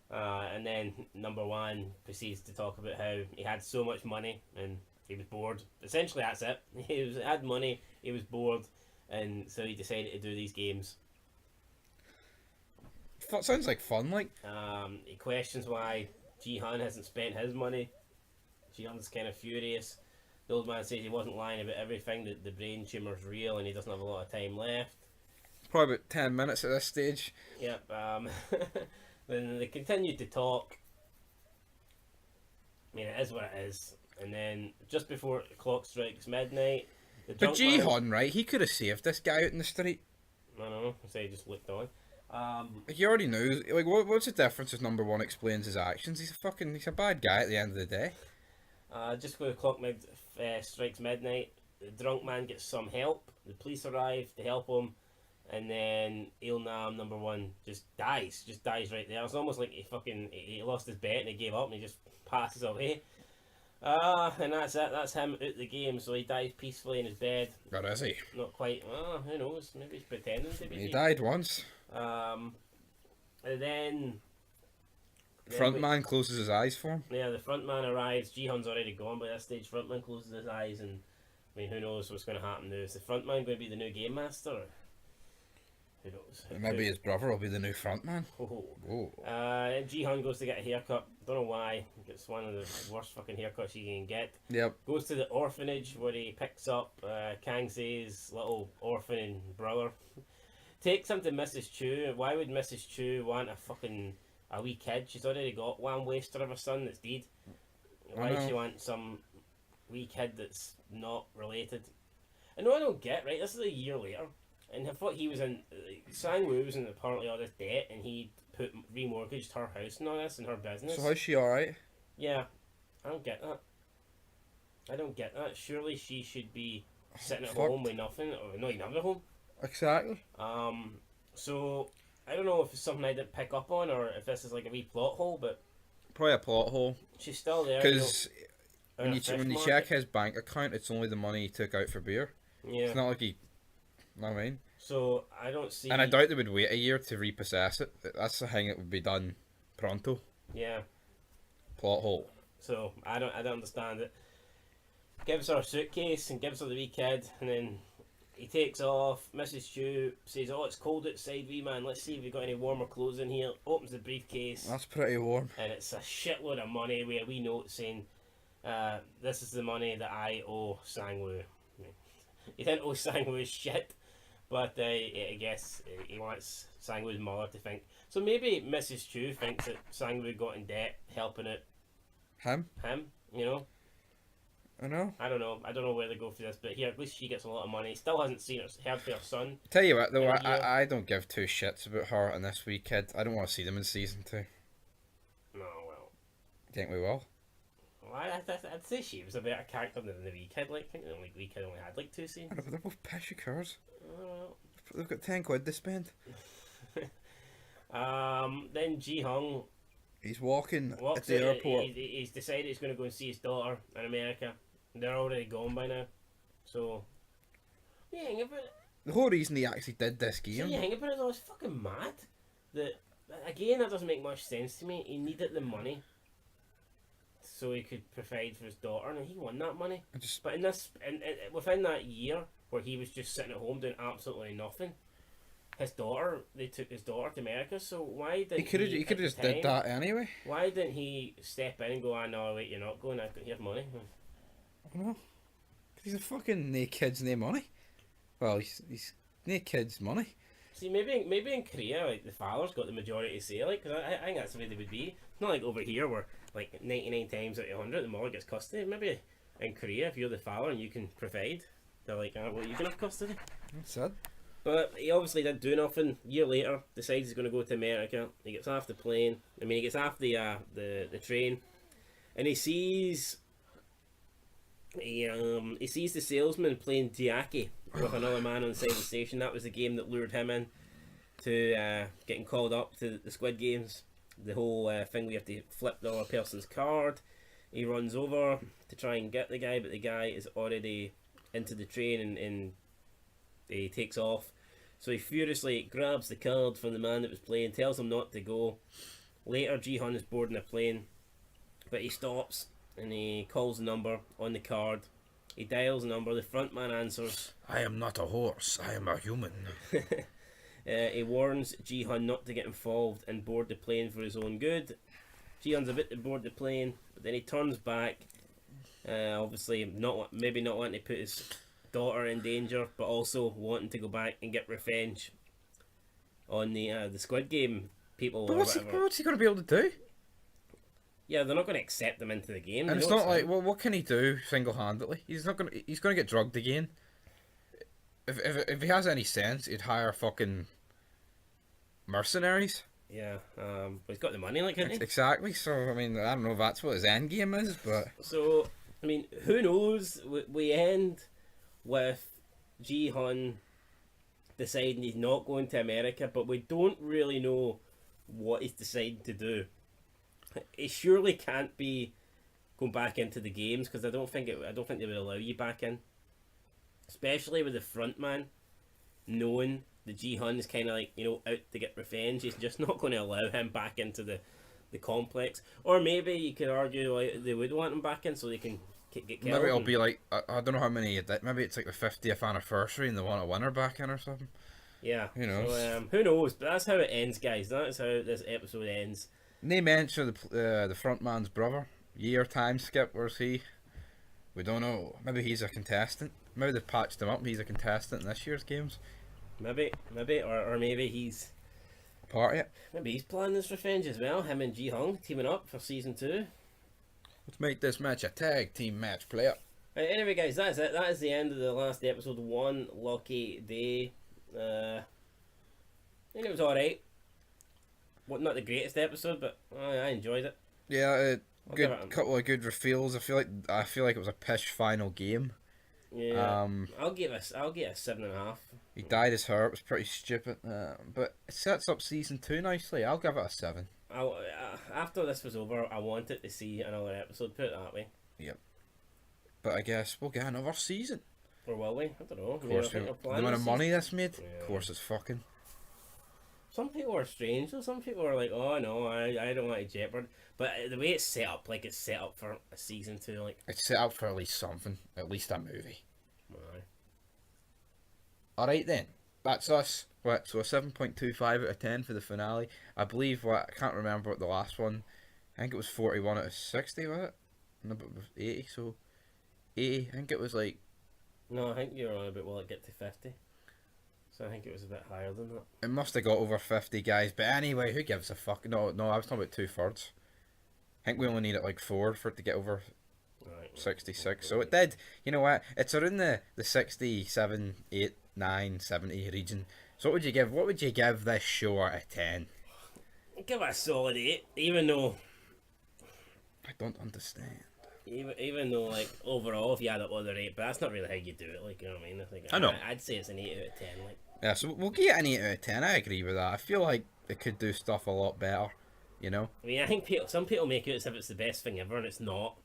Speaker 1: And then number one proceeds to talk about how he had so much money and he was bored. Essentially, that's it. He had money, he was bored, and so he decided to do these games.
Speaker 2: Sounds like fun, like.
Speaker 1: He questions why Jihan hasn't spent his money. Jihan's kind of furious. The old man says he wasn't lying about everything, that the brain tumour's real and he doesn't have a lot of time left.
Speaker 2: Probably about 10 minutes at this stage.
Speaker 1: Yep. Then they continued to talk. I mean, it is what it is. And then, just before the clock strikes midnight, the
Speaker 2: But
Speaker 1: drunk man...
Speaker 2: Jihan, right, he could have saved this guy out in the street.
Speaker 1: I don't know, I say he just looked on.
Speaker 2: Like, you already knew. Like, what's the difference if number one explains his actions? He's a bad guy at the end of the day.
Speaker 1: Just before the clock strikes midnight, the drunk man gets some help. The police arrive to help him. And then Ilnam, number one, just dies right there. It's almost like he lost his bet and he gave up and he just passes away. And that's it. That's him out the game. So he dies peacefully in his bed.
Speaker 2: Or is he?
Speaker 1: Not quite. Who knows? Maybe he's pretending to be.
Speaker 2: He died once.
Speaker 1: And then
Speaker 2: Front man closes his eyes for him.
Speaker 1: Yeah, the front man arrives. Jihan's already gone by this stage. Front man closes his eyes, and I mean, who knows what's going to happen now? Is the front man going to be the new game master? Or who knows?
Speaker 2: Maybe his brother will be the new front man.
Speaker 1: Oh. And Jihan goes to get a haircut. Don't know why. It's one of the worst fucking haircuts you can get.
Speaker 2: Yep.
Speaker 1: Goes to the orphanage where he picks up Kang Se's little orphan brother. Takes him to Mrs. Chu. Why would Mrs. Chu want a wee kid? She's already got one waster of a son that's dead. Why does she want some wee kid that's not related? I know I don't get, right? This is a year later. And I thought he was in... Sang-woo was in apparently all this debt and he remortgaged her house and all this and her business.
Speaker 2: So how's she alright?
Speaker 1: Yeah. I don't get that. Surely she should be sitting at home with nothing, or not even at home.
Speaker 2: Exactly.
Speaker 1: So I don't know if it's something I didn't pick up on or if this is like a wee plot hole, but
Speaker 2: probably a plot hole.
Speaker 1: She's still there.
Speaker 2: Because when you check his bank account, it's only the money he took out for beer.
Speaker 1: Yeah.
Speaker 2: It's not like he. I mean.
Speaker 1: So I don't see.
Speaker 2: And I doubt they would wait a year to repossess it. That's the thing that would be done pronto.
Speaker 1: Yeah.
Speaker 2: Plot hole.
Speaker 1: So I don't understand it. Gives her a suitcase and gives her the wee kid, and then he takes off. Mrs. Chu says, "Oh, it's cold outside, wee man. Let's see if we've got any warmer clothes in here." Opens the briefcase.
Speaker 2: That's pretty warm.
Speaker 1: And it's a shitload of money with a wee note saying, "This is the money that I owe Sang-woo." He didn't owe Sang-woo shit, but I guess he wants Sang-woo's mother to think. So maybe Mrs. Chu thinks that Sang-woo got in debt helping out
Speaker 2: him,
Speaker 1: you know?
Speaker 2: I know.
Speaker 1: I don't know where they go for this, but here at least she gets a lot of money. Still hasn't heard from her son.
Speaker 2: Tell you what though, I don't give two shits about her and this wee kid. I don't want to see them in season 2.
Speaker 1: No, well.
Speaker 2: Think we will?
Speaker 1: Well, I'd say she was a better character than the wee kid. Like, I think the wee kid only had like 2 scenes.
Speaker 2: I know, but they're both pissy curs.
Speaker 1: Well.
Speaker 2: They've got 10 quid to spend.
Speaker 1: Then Ji-hung.
Speaker 2: He's walking at the airport.
Speaker 1: He's decided he's going to go and see his daughter in America. They're already gone by now. So, what do you think about it?
Speaker 2: The whole reason he actually did this game.
Speaker 1: So you think about it though, it's fucking mad. That doesn't make much sense to me. He needed the money so he could provide for his daughter, and he won that money. But within that year where he was just sitting at home doing absolutely nothing, they took his daughter to America. So why didn't
Speaker 2: he could have just did that anyway?
Speaker 1: Why didn't he step in and go, "Ah, no, wait, you're not going. Here's money."
Speaker 2: I don't know. He's a fucking no kids, no money. Well, he's no kids' money.
Speaker 1: See, maybe in Korea, like the father's got the majority say, like, because I think that's the way they would be. Not like over here where like 99 times out of 100 the mother gets custody. Maybe in Korea, if you're the father and you can provide, they're like, well, you can have custody.
Speaker 2: That's sad. But
Speaker 1: he obviously did do nothing. A year later, decides he's going to go to America. He gets off the plane. He gets off the train, and he sees He sees the salesman playing Diaki with another man on the side of the station. That was the game that lured him in to getting called up to the Squid Games. The whole thing where you have to flip the other person's card. He runs over to try and get the guy, but the guy is already into the train and he takes off. So he furiously grabs the card from the man that was playing, tells him not to go. Later, Ji-hun is boarding a plane, but he stops and he calls the number on the card. He dials the number, the front man answers.
Speaker 3: I am not a horse, I am a human.
Speaker 1: He warns Ji-hun not to get involved and board the plane for his own good. Ji-hun's a bit to board the plane, but then he turns back. Obviously, maybe not wanting to put his daughter in danger, but also wanting to go back and get revenge on the Squid Game people.
Speaker 2: But
Speaker 1: Or
Speaker 2: what's
Speaker 1: whatever.
Speaker 2: he going to be able to do?
Speaker 1: Yeah, they're not going to accept them into the game.
Speaker 2: And
Speaker 1: They
Speaker 2: it's
Speaker 1: know
Speaker 2: not like,
Speaker 1: him.
Speaker 2: well, what can he do single-handedly? He's going to get drugged again. If he has any sense, he'd hire fucking mercenaries.
Speaker 1: Yeah, but he's got the money, like, hasn't he?
Speaker 2: Exactly. So I mean, I don't know if that's what his end game is, but
Speaker 1: So, I mean, who knows? We end with Ji-hun deciding he's not going to America, but we don't really know what he's decided to do. He surely can't be going back into the games because I don't think they would allow you back in, especially with the front man knowing that Ji-hun is kind of like, out to get revenge. He's just not going to allow him back into the complex. Or maybe you could argue like, they would want him back in so they can get killed.
Speaker 2: maybe it'll be like I don't know how many. Maybe it's like the 50th anniversary and they want a winner back in or something.
Speaker 1: Yeah.
Speaker 2: Who knows?
Speaker 1: So, who knows? But that's how it ends, guys. That's how this episode ends.
Speaker 2: They mention the front man's brother. Year time skip. Where's he? We don't know. Maybe he's a contestant. Maybe they've patched him up. He's a contestant in this year's games.
Speaker 1: Maybe, or maybe he's planning his revenge as well. Him and Ji-hun teaming up for season 2.
Speaker 2: Let's make this match a tag team match, player.
Speaker 1: Right, anyway, guys, that's it. That is the end of the last episode. One lucky day. I think it was alright. Well, not the greatest episode, but I enjoyed it.
Speaker 2: Yeah,
Speaker 1: I'll
Speaker 2: good
Speaker 1: give it
Speaker 2: couple of good reveals. I feel like it was a pish final game.
Speaker 1: Yeah, I'll give a 7.5.
Speaker 2: He dyed his hair. It was pretty stupid, but it sets up season 2 nicely. I'll give it a 7.
Speaker 1: After this was over, I wanted to see another episode. Put it that way.
Speaker 2: Yep. But I guess we'll get another season.
Speaker 1: Or will we? I don't know.
Speaker 2: Of course, the amount of money this made.
Speaker 1: Yeah.
Speaker 2: Of course, it's fucking.
Speaker 1: Some people are strange, though. Some people are like, oh no, I don't want to jeopard. But the way it's set up, like it's set up for a season 2, like.
Speaker 2: It's set up for at least something, at least a movie.
Speaker 1: Aye.
Speaker 2: All right then, that's us. What? So a 7.25 out of 10 for the finale. I believe I can't remember what the last one. I think it was 41 out of 60, was it? No, but it was 80. So 80. I think it was like.
Speaker 1: No, I think you're on about will it get to 50. So I think it was a bit higher than that.
Speaker 2: It must have got over 50, guys. But anyway, who gives a fuck? No, I was talking about 2/3. I think we only needed like 4 for it to get over
Speaker 1: Right.
Speaker 2: 66. So it did. You know what? It's around the 67, 8, 9, 70 region. So what would you give this show out of 10?
Speaker 1: Give it a solid 8, even though
Speaker 2: I don't understand.
Speaker 1: even though like overall if you add up all the rate, but that's not really how you do it. Like, you know what I mean? I think
Speaker 2: I know.
Speaker 1: I'd say it's an 8 out of 10. Like.
Speaker 2: Yeah, so we'll get an 8 out of 10. I agree with that. I feel like it could do stuff a lot better. You know?
Speaker 1: I mean, I think some people make it as if it's the best thing ever, and it's not.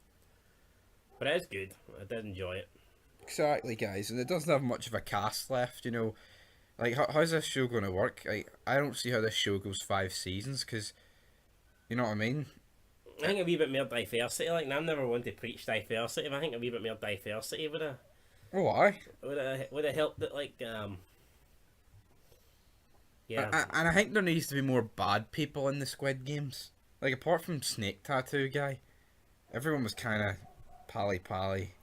Speaker 1: But it is good. I did enjoy it.
Speaker 2: Exactly, guys. And it doesn't have much of a cast left, you know. Like, how's this show going to work? I don't see how this show goes 5 seasons, because, you know what I mean?
Speaker 1: I think a wee bit more diversity. Like, and I'm never one to preach diversity, but I think a wee bit more diversity would have
Speaker 2: Oh, why?
Speaker 1: would have helped it. Like, yeah.
Speaker 2: And I think there needs to be more bad people in the Squid Games. Like, apart from Snake Tattoo Guy, everyone was kind of pally.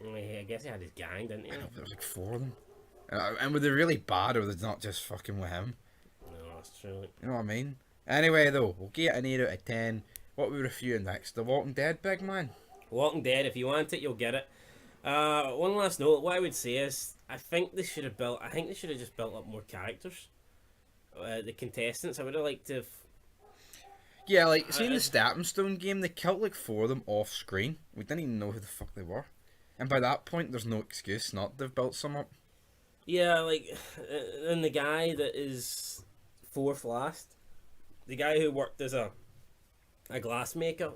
Speaker 1: I guess he had his gang, didn't he?
Speaker 2: There was like 4 of them. And were they really bad, or were they not just fucking with him?
Speaker 1: No, that's true. Like.
Speaker 2: You know what I mean? Anyway, though, we'll get an 8 out of 10. What are we reviewing next? The Walking Dead, big man?
Speaker 1: Walking Dead, if you want it, you'll get it. One last note, what I would say is, I think they should have just built up more characters. The contestants, I would have liked to have...
Speaker 2: Yeah, like, seeing the Stepping Stone game, they killed like 4 of them off screen. We didn't even know who the fuck they were. And by that point, there's no excuse not to have built some up.
Speaker 1: Yeah, like, and the guy that is fourth last, the guy who worked as a glassmaker,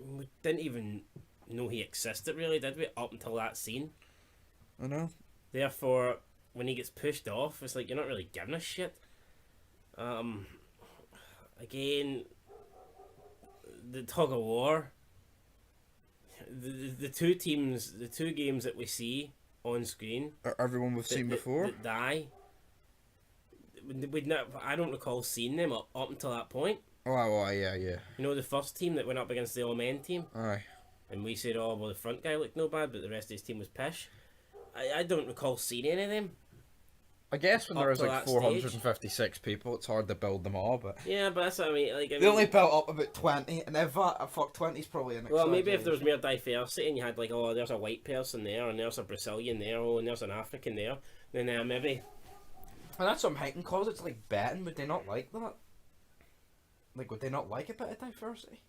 Speaker 1: we didn't even know he existed, really, did we? Up until that scene.
Speaker 2: I know.
Speaker 1: Therefore, when he gets pushed off, it's like you're not really giving a shit. Again, the tug of war. The two teams, the two games that we see on screen.
Speaker 2: Everyone we've seen before?
Speaker 1: That die. I don't recall seeing them up until that point.
Speaker 2: Oh, yeah.
Speaker 1: You know, the first team that went up against the all-men team?
Speaker 2: Aye.
Speaker 1: And we said, oh, well, the front guy looked no bad, but the rest of his team was pish. I don't recall seeing any of them.
Speaker 2: I guess when there is like 456
Speaker 1: stage.
Speaker 2: people, it's hard to build them all, but...
Speaker 1: Yeah, but that's what I mean.
Speaker 2: They only built up about 20, and if that, 20's probably an
Speaker 1: well, maybe if there was more diversity and you had like, oh, there's a white person there, and there's a Brazilian there, oh, and there's an African there, then maybe...
Speaker 2: And that's what I'm thinking, cause it's like betting, would they not like that? Like, would they not like a bit of diversity?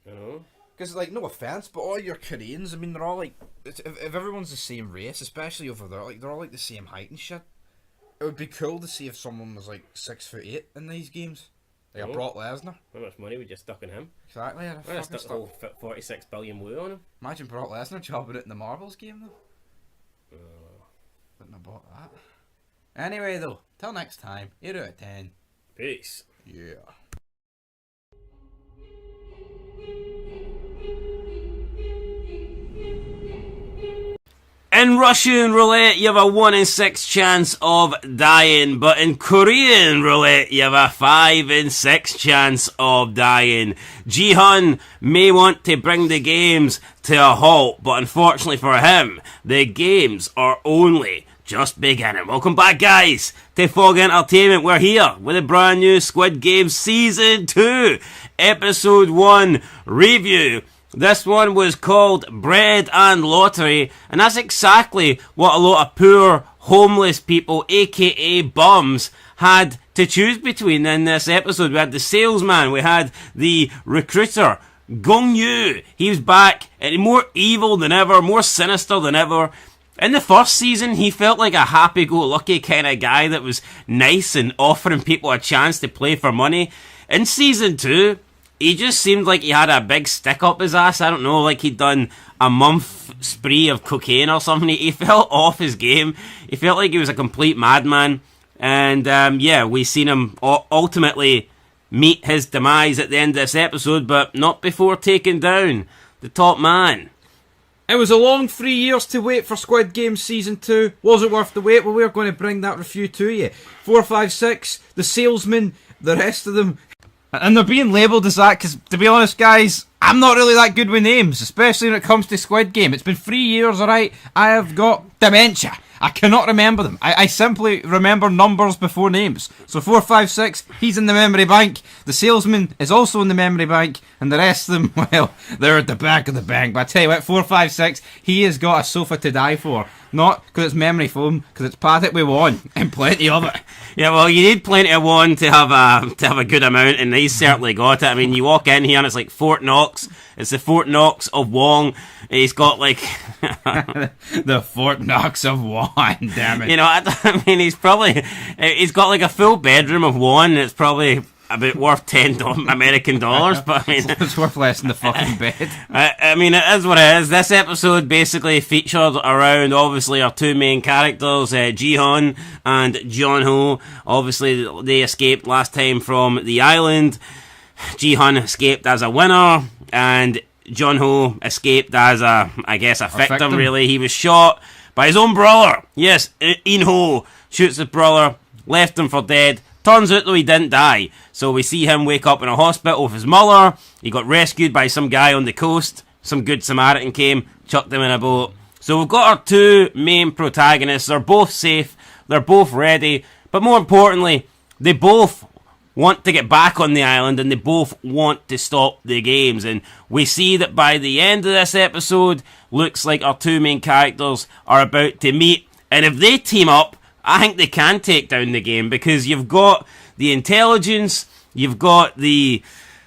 Speaker 1: I don't know.
Speaker 2: Because, like, no offense, but all your Koreans, I mean, they're all like... if everyone's the same race, especially over there, like, they're all like the same height and shit. It would be cool to see if someone was like 6'8" in these games. Like a Brock Lesnar.
Speaker 1: How much money would you stuck in him?
Speaker 2: Exactly.
Speaker 1: I'd have stuck the whole 46 billion woo on him.
Speaker 2: Imagine Brock Lesnar jobbing it in the marbles game though. Wouldn't have bought that. Anyway though, till next time, 8 out of 10.
Speaker 1: Peace.
Speaker 2: Yeah.
Speaker 1: In Russian roulette, you have a 1 in 6 chance of dying, but in Korean roulette, you have a 5 in 6 chance of dying. Ji-hun may want to bring the games to a halt, but unfortunately for him, the games are only just beginning. Welcome back, guys, to Fog Entertainment. We're here with a brand new Squid Game Season 2, Episode 1 review. This one was called Bread and Lottery, and that's exactly what a lot of poor, homeless people, aka bums, had to choose between in this episode. We had the salesman, we had the recruiter, Gong Yu. He was back, and more evil than ever, more sinister than ever. In the first season, he felt like a happy-go-lucky kind of guy that was nice and offering people a chance to play for money. In Season 2... he just seemed like he had a big stick up his ass. I don't know, like he'd done a month spree of cocaine or something. He felt off his game. He felt like he was a complete madman. And, we seen him ultimately meet his demise at the end of this episode, but not before taking down the top man.
Speaker 4: It was a long 3 years to wait for Squid Game Season 2. Was it worth the wait? Well, we're going to bring that review to you. 4, 5, 6, the salesman, the rest of them... and they're being labelled as that because, to be honest, guys, I'm not really that good with names, especially when it comes to Squid Game. It's been 3 years, alright? I have got dementia. I cannot remember them. I simply remember numbers before names. So 4, 5, 6, he's in the memory bank. The salesman is also in the memory bank. And the rest of them, well, they're at the back of the bank. But I tell you what, 4, 5, 6, he has got a sofa to die for. Not because it's memory foam, because it's padded with one, and plenty of it.
Speaker 1: Yeah, well, you need plenty of one to have a good amount, and he's certainly got it. I mean, you walk in here and it's like Fort Knox. It's the Fort Knox of Wong. He's got like
Speaker 4: the Fort Knox of Wong. Damn it!
Speaker 1: You know, I mean, he's got like a full bedroom of one. And it's probably about worth $10 American dollars, but I mean,
Speaker 4: it's worth less than the fucking bed.
Speaker 1: I mean, it is what it is. This episode basically featured around, obviously, our two main characters, Ji-hun and Jong-ho. Obviously, they escaped last time from the island. Ji-hun escaped as a winner, and Jong-ho escaped as a victim, really. He was shot by his own brother. Yes, In-ho shoots his brother, left him for dead. Turns out, though, he didn't die. So we see him wake up in a hospital with his mother. He got rescued by some guy on the coast. Some good Samaritan came, chucked him in a boat. So we've got our two main protagonists. They're both safe. They're both ready. But more importantly, they both want to get back on the island, and they both want to stop the games. And we see that by the end of this episode, looks like our two main characters are about to meet. And if they team up, I think they can take down the game, because you've got the intelligence, you've got the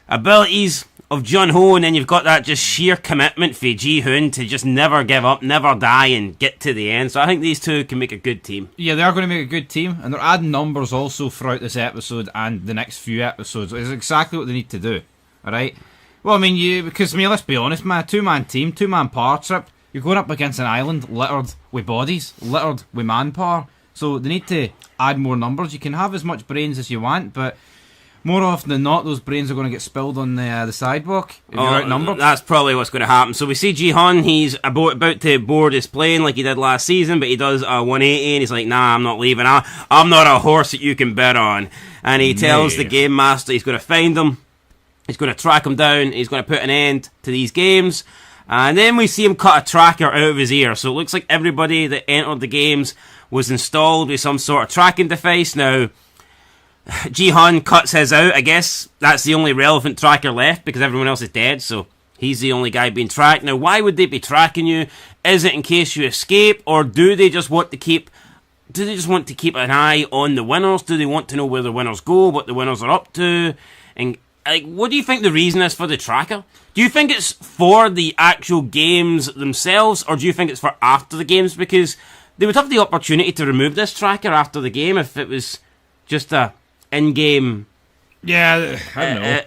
Speaker 1: abilities of Jun Ho, and then you've got that just sheer commitment for Ji Hoon to just never give up, never die, and get to the end. So I think these two can make a good team.
Speaker 4: Yeah, they are going to make a good team, and they're adding numbers also throughout this episode and the next few episodes. It's exactly what they need to do. All right. Well, I mean, let's be honest, man. 2-man team, 2-man power trip. You're going up against an island littered with bodies, littered with manpower. So they need to add more numbers. You can have as much brains as you want, but more often than not, those brains are going to get spilled on the sidewalk if you're outnumbered.
Speaker 1: That's probably what's going to happen. So we see Ji-hun, he's about to board his plane like he did last season, but he does a 180 and he's like, nah, I'm not leaving. I'm not a horse that you can bet on. And he tells the game master he's going to find him, he's going to track him down, he's going to put an end to these games. And then we see him cut a tracker out of his ear. So it looks like everybody that entered the games was installed with some sort of tracking device. Now, Ji-hun cuts his out. I guess that's the only relevant tracker left because everyone else is dead, so he's the only guy being tracked. Now, why would they be tracking you? Is it in case you escape, or do they just want to keep an eye on the winners? Do they want to know where the winners go, what the winners are up to? And like, what do you think the reason is for the tracker? Do you think it's for the actual games themselves, or do you think it's for after the games? Because they would have the opportunity to remove this tracker after the game if it was just a in-game.
Speaker 4: Yeah, I don't know.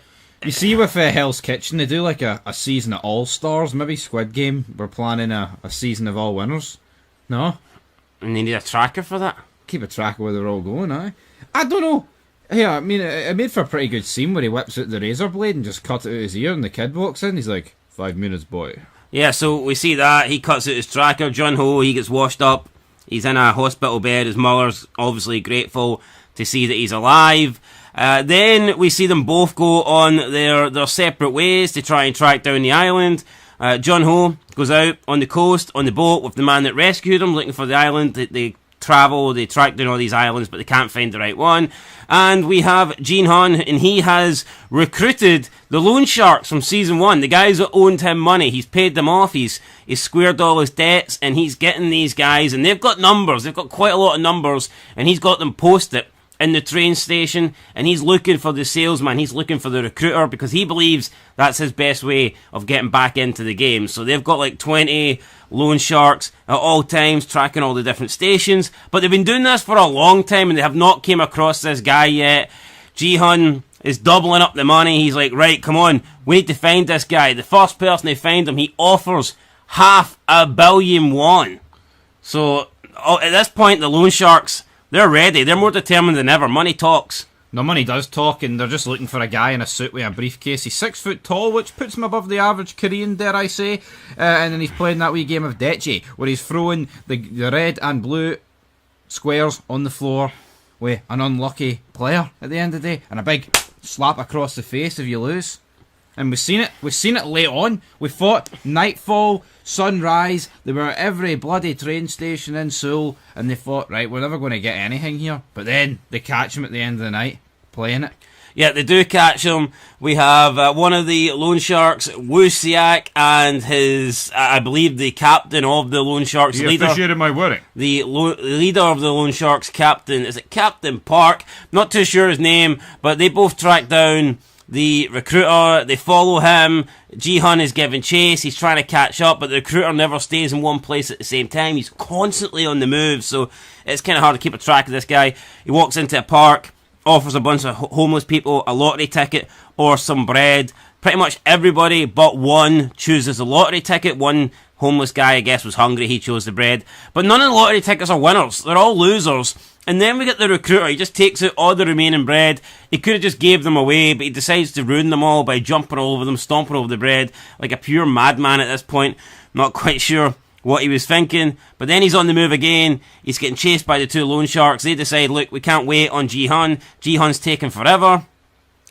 Speaker 4: You see with Hell's Kitchen, they do like a season of All-Stars, maybe Squid Game. We're planning a season of all winners. No?
Speaker 1: And they need a tracker for that?
Speaker 4: Keep a track of where they're all going, aye. I don't know. Yeah, I mean, it made for a pretty good scene where he whips out the razor blade and just cuts it out his ear, and the kid walks in. He's like, 5 minutes, boy.
Speaker 1: Yeah, so we see that. He cuts out his tracker. Jun Ho, he gets washed up. He's in a hospital bed. His mother's obviously grateful to see that he's alive. Then we see them both go on their separate ways to try and track down the island. Jun Ho goes out on the coast on the boat with the man that rescued him, looking for the island. They travel, they track down all these islands, but they can't find the right one. And we have Ji-hun, and he has recruited the loan sharks from season 1. The guys that owed him money, he's paid them off, he's squared all his debts, and he's getting these guys, and they've got numbers, they've got quite a lot of numbers, and he's got them posted in the train station, and he's looking for the salesman, he's looking for the recruiter, because he believes that's his best way of getting back into the game. So they've got like 20 loan sharks at all times, tracking all the different stations, but they've been doing this for a long time, and they have not came across this guy yet. Ji-hun is doubling up the money. He's like, right, come on, we need to find this guy. The first person they find him, he offers 500 million won. So at this point, the loan sharks, they're ready. They're more determined than ever. Money talks.
Speaker 4: No, money does talk, and they're just looking for a guy in a suit with a briefcase. He's 6 foot tall, which puts him above the average Korean, dare I say. And then he's playing that wee game of Deche, where he's throwing the red and blue squares on the floor with an unlucky player at the end of the day, and a big slap across the face if you lose. And we've seen it late on. We fought nightfall, sunrise. They were at every bloody train station in Seoul, and they thought, right, we're never going to get anything here. But then they catch him at the end of the night playing it.
Speaker 1: Yeah, they do catch him. We have one of the loan sharks, Woo Siak, and his, I believe, the captain of the loan sharks.
Speaker 3: He officiated my wedding.
Speaker 1: The leader of the loan sharks, Captain, is it Captain Park? Not too sure his name, but they both track down the recruiter. They follow him. Ji-hun is giving chase. He's trying to catch up, but the recruiter never stays in one place at the same time. He's constantly on the move, so it's kind of hard to keep a track of this guy. He walks into a park, offers a bunch of homeless people a lottery ticket or some bread. Pretty much everybody but one chooses a lottery ticket. One homeless guy, I guess, was hungry. He chose the bread. But none of the lottery tickets are winners. They're all losers. And then we get the recruiter. He just takes out all the remaining bread. He could have just gave them away, but he decides to ruin them all by jumping all over them, stomping over the bread, like a pure madman at this point. Not quite sure what he was thinking. But then he's on the move again. He's getting chased by the two loan sharks. They decide, look, we can't wait on Ji-hun. Ji-hun's taking forever.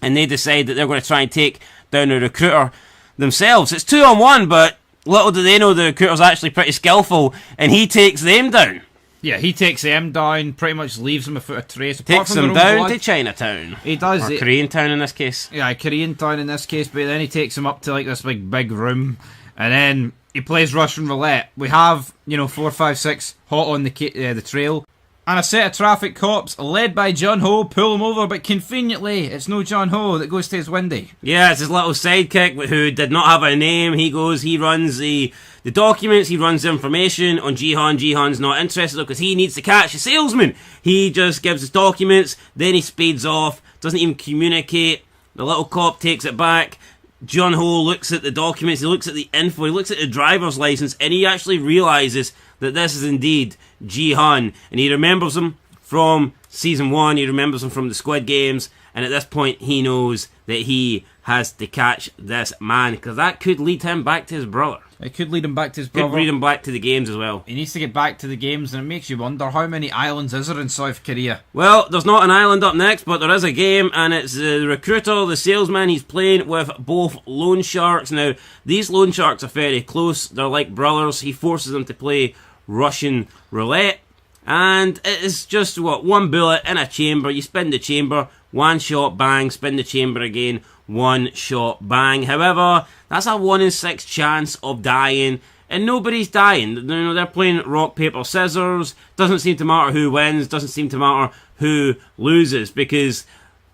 Speaker 1: And they decide that they're going to try and take down the recruiter themselves. It's 2-on-1, but little do they know the recruiter's actually pretty skillful, and he takes them down.
Speaker 4: Yeah, he takes them down, pretty much leaves them without a trace.
Speaker 1: Takes them down to Chinatown.
Speaker 4: He does.
Speaker 1: Or Korean-town in this case.
Speaker 4: Yeah, Korean-town in this case, but then he takes them up to like this big room, and then he plays Russian roulette. We have, 4, 5, 6 hot on the trail. And a set of traffic cops, led by John Ho, pull him over, but conveniently, it's no John Ho that goes to his Wendy.
Speaker 1: Yeah, it's his little sidekick who did not have a name. He runs the documents, he runs the information on Jihan. Jihan's not interested because he needs to catch a salesman. He just gives his documents, then he speeds off, doesn't even communicate. The little cop takes it back. John Ho looks at the documents, he looks at the info, he looks at the driver's license, and he actually realises that this is indeed Jihan. And he remembers him from Season 1, he remembers him from the Squid Games, and at this point he knows that he has to catch this man, because that could lead him back to his brother.
Speaker 4: It could lead him back to his
Speaker 1: Could
Speaker 4: brother.
Speaker 1: lead him back to the games as well.
Speaker 4: He needs to get back to the games, and it makes you wonder how many islands is there in South Korea?
Speaker 1: Well, there's not an island up next, but there is a game, and it's the recruiter, the salesman. He's playing with both loan sharks. Now, these loan sharks are very close. They're like brothers. He forces them to play Russian roulette, and it is just, one bullet in a chamber. You spin the chamber, one shot, bang, spin the chamber again, one shot, bang. However, that's a 1 in 6 chance of dying, and nobody's dying. You know, they're playing rock, paper, scissors. Doesn't seem to matter who wins. Doesn't seem to matter who loses, because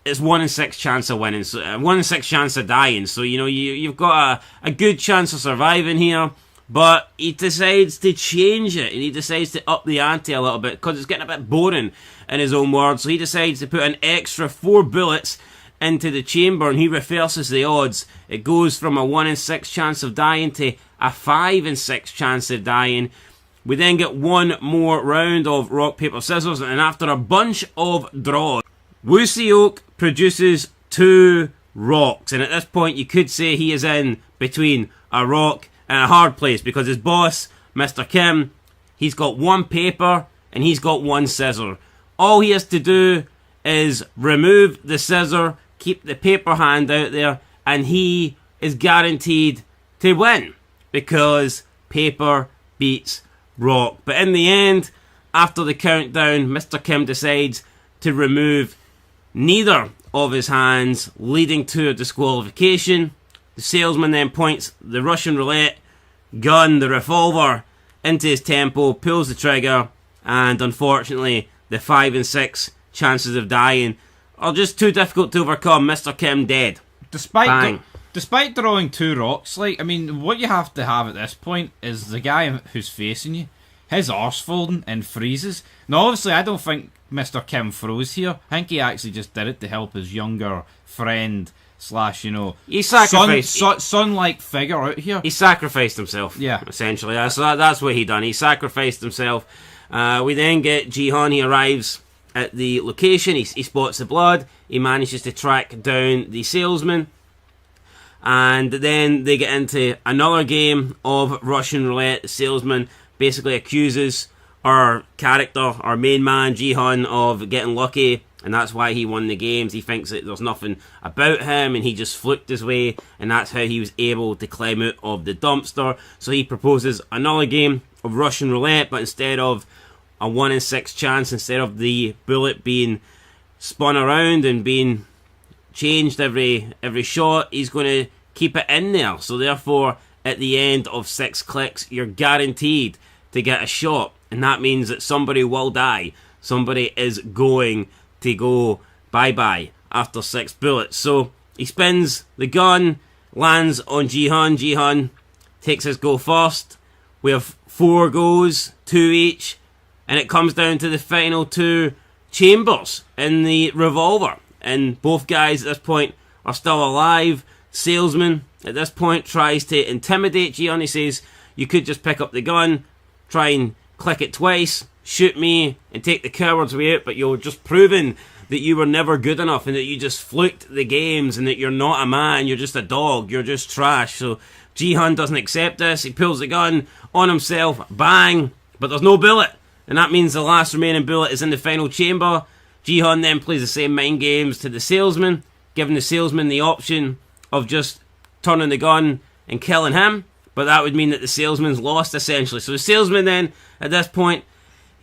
Speaker 1: it's 1 in 6 chance of winning. So 1 in 6 chance of dying. So, you know, you've got a good chance of surviving here. But he decides to change it, and he decides to up the ante a little bit, because it's getting a bit boring, in his own words. So he decides to put an extra 4 bullets into the chamber, and he reverses the odds. It goes from a 1 in 6 chance of dying to a 5 in 6 chance of dying. We then get one more round of rock, paper, scissors, and after a bunch of draws, Woo Seok produces 2 rocks, and at this point you could say he is in between a rock and a hard place, because his boss, Mr. Kim, he's got 1 paper and he's got 1 scissor. All he has to do is remove the scissor, keep the paper hand out there, and he is guaranteed to win, because paper beats rock. But in the end, after the countdown, Mr. Kim decides to remove neither of his hands, leading to a disqualification. The salesman then points the Russian roulette gun, the revolver, into his temple, pulls the trigger, and unfortunately, the 5 in 6 chances of dying are just too difficult to overcome. Mr. Kim dead.
Speaker 4: Despite throwing 2 rocks, like, I mean, what you have to have at this point is the guy who's facing you, his arse folding and freezes. Now, obviously, I don't think Mr. Kim froze here. I think he actually just did it to help his younger friend / you know,
Speaker 1: he sacrificed
Speaker 4: son-like figure out here.
Speaker 1: He sacrificed himself.
Speaker 4: Yeah,
Speaker 1: essentially. So that's what he done. He sacrificed himself. We then get Jihan. He arrives at the location. He spots the blood. He manages to track down the salesman, and then they get into another game of Russian roulette. The salesman basically accuses our character, our main man Jihan, of getting lucky, and that's why he won the games. He thinks that there's nothing about him, and he just fluked his way, and that's how he was able to climb out of the dumpster. So he proposes another game of Russian roulette, but instead of a 1 in 6 chance, instead of the bullet being spun around and being changed every shot, he's going to keep it in there. So therefore, at the end of 6 clicks, you're guaranteed to get a shot, and that means that somebody will die. Somebody is going to go bye-bye after 6 bullets. So he spins the gun, lands on Jihan. Jihan takes his go first. We have 4 goes, 2 each, and it comes down to the final 2 chambers in the revolver. And both guys at this point are still alive. Salesman at this point tries to intimidate Jihan. He says, you could just pick up the gun, try and click it twice, shoot me, and take the coward's way out, but you're just proving that you were never good enough, and that you just fluked the games, and that you're not a man, you're just a dog, you're just trash. So Jihan doesn't accept this. He pulls the gun on himself, bang, but there's no bullet, and that means the last remaining bullet is in the final chamber. Jihan then plays the same mind games to the salesman, giving the salesman the option of just turning the gun and killing him, but that would mean that the salesman's lost, essentially. So the salesman then, at this point,